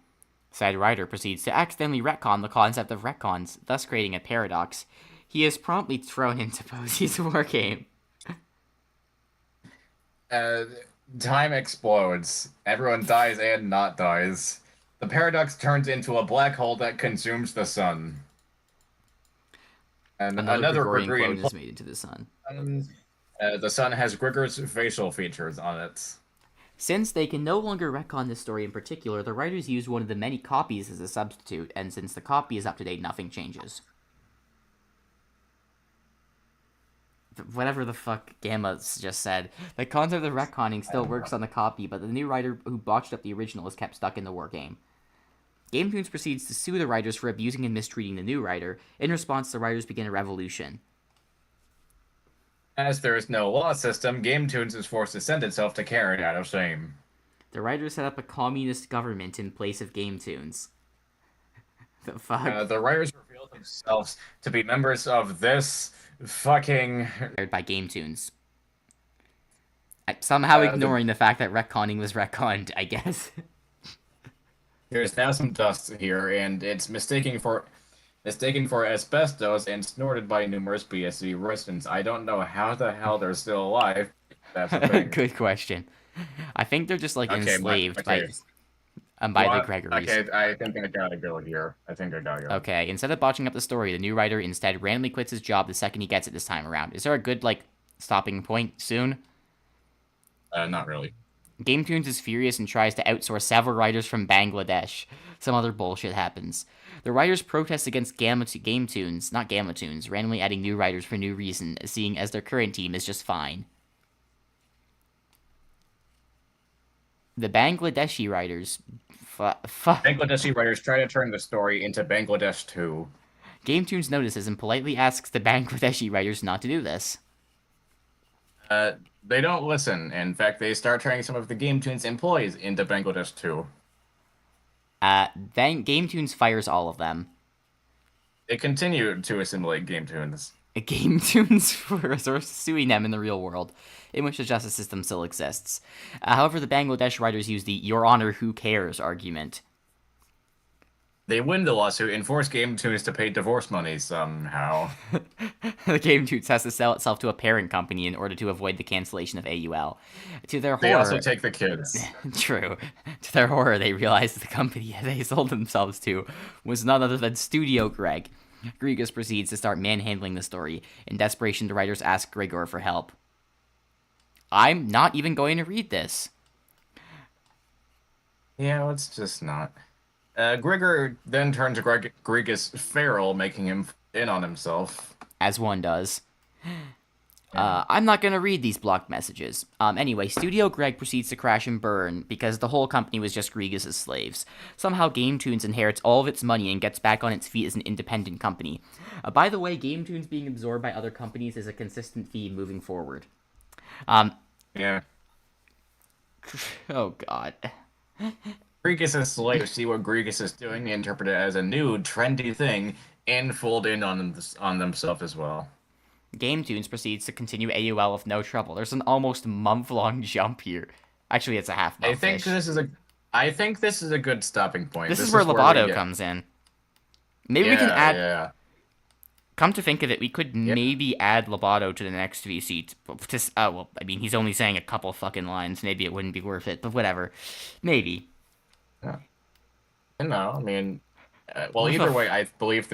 Speaker 1: Said writer proceeds to accidentally retcon the concept of retcons, thus creating a paradox. He is promptly thrown into Posey's wargame.
Speaker 2: Time explodes. Everyone dies and not dies. The paradox turns into a black hole that consumes the sun. And another Gregorian
Speaker 1: clone is made into the sun.
Speaker 2: The sun has Gregor's facial features on it.
Speaker 1: Since they can no longer retcon this story in particular, the writers use one of the many copies as a substitute, and since the copy is up to date, nothing changes. Whatever the fuck Gamma just said. The concept of retconning still works on the copy, but the new writer who botched up the original is kept stuck in the wargame. GameTunes proceeds to sue the writers for abusing and mistreating the new writer. In response, the writers begin a revolution.
Speaker 2: As there is no law system, GameTunes is forced to send itself to Karen out of shame.
Speaker 1: The writers set up a communist government in place of GameTunes. The fuck?
Speaker 2: The writers revealed themselves to be members of this fucking...
Speaker 1: by GameTunes. Somehow ignoring the fact that retconning was retconned, I guess.
Speaker 2: There's now some dust here, and it's mistaken for mistaken for asbestos and snorted by numerous BSC residents. I don't know how the hell they're still alive. That's the thing.
Speaker 1: Good question. I think they're just like
Speaker 2: Okay,
Speaker 1: enslaved
Speaker 2: okay.
Speaker 1: by the
Speaker 2: What?
Speaker 1: Gregories.
Speaker 2: Okay, I think I gotta go here. I think I gotta go.
Speaker 1: Okay, instead of botching up the story, the new writer instead randomly quits his job the second he gets it this time around. Is there a good like stopping point soon?
Speaker 2: Not really.
Speaker 1: GameToons is furious and tries to outsource several writers from Bangladesh. Some other bullshit happens. The writers protest against GameToons, not GammaToons, randomly adding new writers for no reason, seeing as their current team is just fine. The Bangladeshi writers...
Speaker 2: Bangladeshi writers try to turn the story into Bangladesh 2.
Speaker 1: GameToons notices and politely asks the Bangladeshi writers not to do this.
Speaker 2: They don't listen. In fact, they start turning some of the GameToons employees into Bangladesh 2.
Speaker 1: Then GameToons fires all of them.
Speaker 2: They continue to assimilate GameToons.
Speaker 1: GameToons are suing them in the real world, in which the justice system still exists. However, the Bangladesh writers use the "Your Honor, who cares" argument.
Speaker 2: They win the lawsuit and force GameToons to pay divorce money somehow.
Speaker 1: The GameToons has to sell itself to a parent company in order to avoid the cancellation of AUL. To their horror,
Speaker 2: They also take the kids.
Speaker 1: True. To their horror, they realize the company they sold themselves to was none other than Studio Greg. Grigas proceeds to start manhandling the story. In desperation, the writers ask Gregor for help. I'm not even going to read this.
Speaker 2: Yeah, let's just not. Gregor then turned to Grigas feral, making him in on himself.
Speaker 1: As one does. I'm not going to read these blocked messages. Anyway, Studio Greg proceeds to crash and burn because the whole company was just Grigas' slaves. Somehow GameToons inherits all of its money and gets back on its feet as an independent company. By the way, GameToons being absorbed by other companies is a consistent theme moving forward.
Speaker 2: Yeah.
Speaker 1: Oh, God.
Speaker 2: Grigas' slaves see what Grigas is doing, interpret it as a new, trendy thing, and fold in on themselves as well.
Speaker 1: GameToons proceeds to continue AUL with no trouble. There's an almost month-long jump here. Actually, it's a half-month.
Speaker 2: I think this is a good stopping point.
Speaker 1: This is where Lovato comes in. Maybe we can add...
Speaker 2: Yeah.
Speaker 1: Come to think of it, we could maybe add Lovato to the next VC. Well, I mean, he's only saying a couple fucking lines. Maybe it wouldn't be worth it, but whatever. Maybe.
Speaker 2: Yeah. No, I mean... well, either way, I believe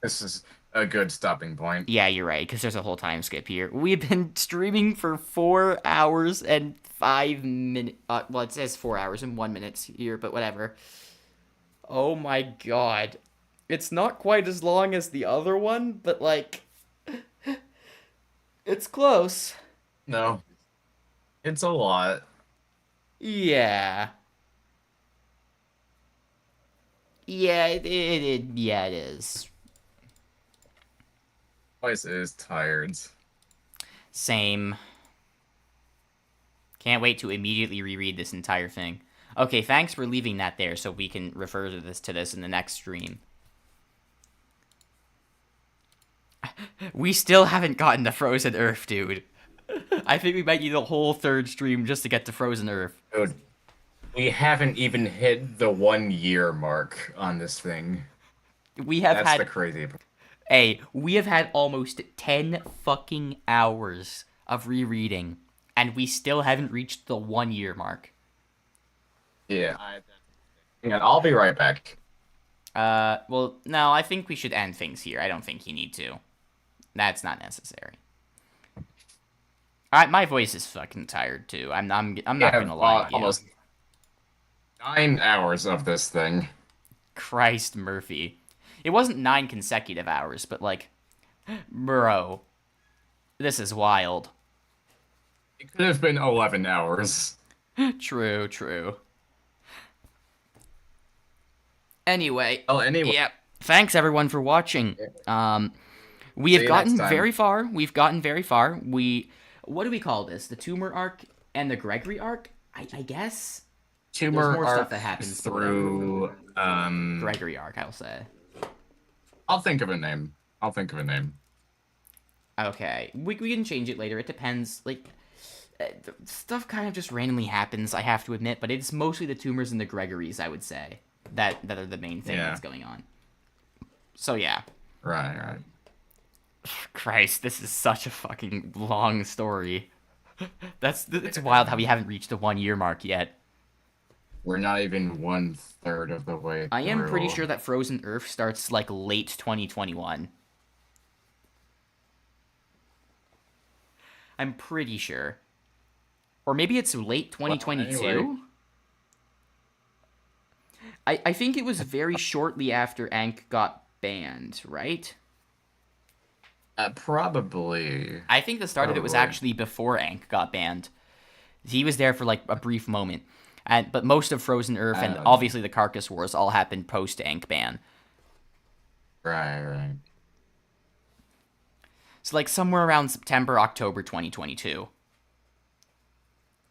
Speaker 2: this is a good stopping point.
Speaker 1: Yeah, you're right, because there's a whole time skip here. We've been streaming for 4 hours and 5 minutes. Well, it says 4 hours and 1 minute here, but whatever. Oh my god. It's not quite as long as the other one, but, like, it's close.
Speaker 2: No. It's a lot.
Speaker 1: Yeah. Yeah, it is.
Speaker 2: Voice is tired.
Speaker 1: Same. Can't wait to immediately reread this entire thing. Okay, thanks for leaving that there so we can refer to this in the next stream. We still haven't gotten to Frozen Earth, dude. I think we might need a whole third stream just to get to Frozen Earth.
Speaker 2: Dude, we haven't even hit the 1 year mark on this thing. That's the crazy part.
Speaker 1: Hey, we have had almost 10 fucking hours of rereading, and we still haven't reached the 1 year mark.
Speaker 2: Yeah. Hang on, I'll be right back.
Speaker 1: Well, no, I think we should end things here. I don't think you need to. That's not necessary. Alright, my voice is fucking tired too. I'm not gonna lie to you.
Speaker 2: Almost 9 hours of this thing.
Speaker 1: Christ Murphy. It wasn't 9 consecutive hours, but like, bro, this is wild.
Speaker 2: It could have been 11 hours.
Speaker 1: True. Anyway.
Speaker 2: Yep.
Speaker 1: Thanks everyone for watching. We have gotten very far. We've gotten very far. What do we call this? The Tumour Arc and the Gregory Arc? I guess.
Speaker 2: Tumour Arc
Speaker 1: stuff that happens
Speaker 2: through
Speaker 1: Gregory Arc, I'll say.
Speaker 2: I'll think of a name.
Speaker 1: Okay. We can change it later. It depends. Like, stuff kind of just randomly happens, I have to admit, but it's mostly the Tumours and the Gregorys, I would say, that are the main thing that's going on. So yeah.
Speaker 2: Right.
Speaker 1: Christ, this is such a fucking long story. It's wild how we haven't reached the 1 year mark yet.
Speaker 2: We're not even 1/3 of the way
Speaker 1: I am pretty
Speaker 2: through.
Speaker 1: sure that Frozen Earth starts like late 2021. I'm pretty sure. Or maybe it's late
Speaker 2: Well,
Speaker 1: 2022?
Speaker 2: anyway,
Speaker 1: I think it was very shortly after Ankh got banned, right?
Speaker 2: probably.
Speaker 1: I think the start of it was
Speaker 2: Probably.
Speaker 1: actually before Ankh got banned. He was there for like a brief moment. But most of Frozen Earth
Speaker 2: I
Speaker 1: and
Speaker 2: don't know.
Speaker 1: obviously the Carcass Wars all happened post Ankh ban.
Speaker 2: Right.
Speaker 1: So like somewhere around September, October 2022.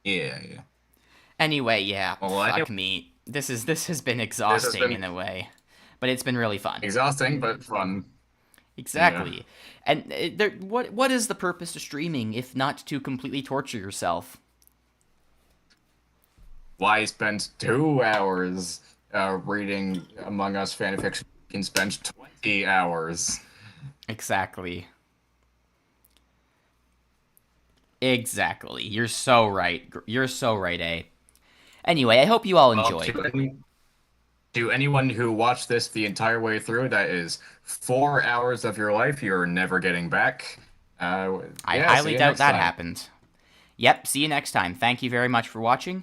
Speaker 2: Yeah.
Speaker 1: Anyway, yeah,
Speaker 2: Well, anyway,
Speaker 1: fuck me. This has been
Speaker 2: this has
Speaker 1: exhausting
Speaker 2: been
Speaker 1: in a way, but it's been really fun.
Speaker 2: exhausting but fun. Yeah.
Speaker 1: Exactly. And what is the purpose of streaming if not to completely torture yourself?
Speaker 2: Why spend 2 hours reading Among Us fanfiction? You can spend 20 hours.
Speaker 1: Exactly. Exactly. You're so right. You're so right, eh? Anyway, I hope you all
Speaker 2: Well,
Speaker 1: enjoyed.
Speaker 2: to anyone who watched this the entire way through, that is 4 hours of your life you're never getting back.
Speaker 1: I
Speaker 2: Yeah, see
Speaker 1: highly
Speaker 2: you
Speaker 1: doubt
Speaker 2: next
Speaker 1: that
Speaker 2: time.
Speaker 1: happened. Yep, see you next time. Thank you very much for watching.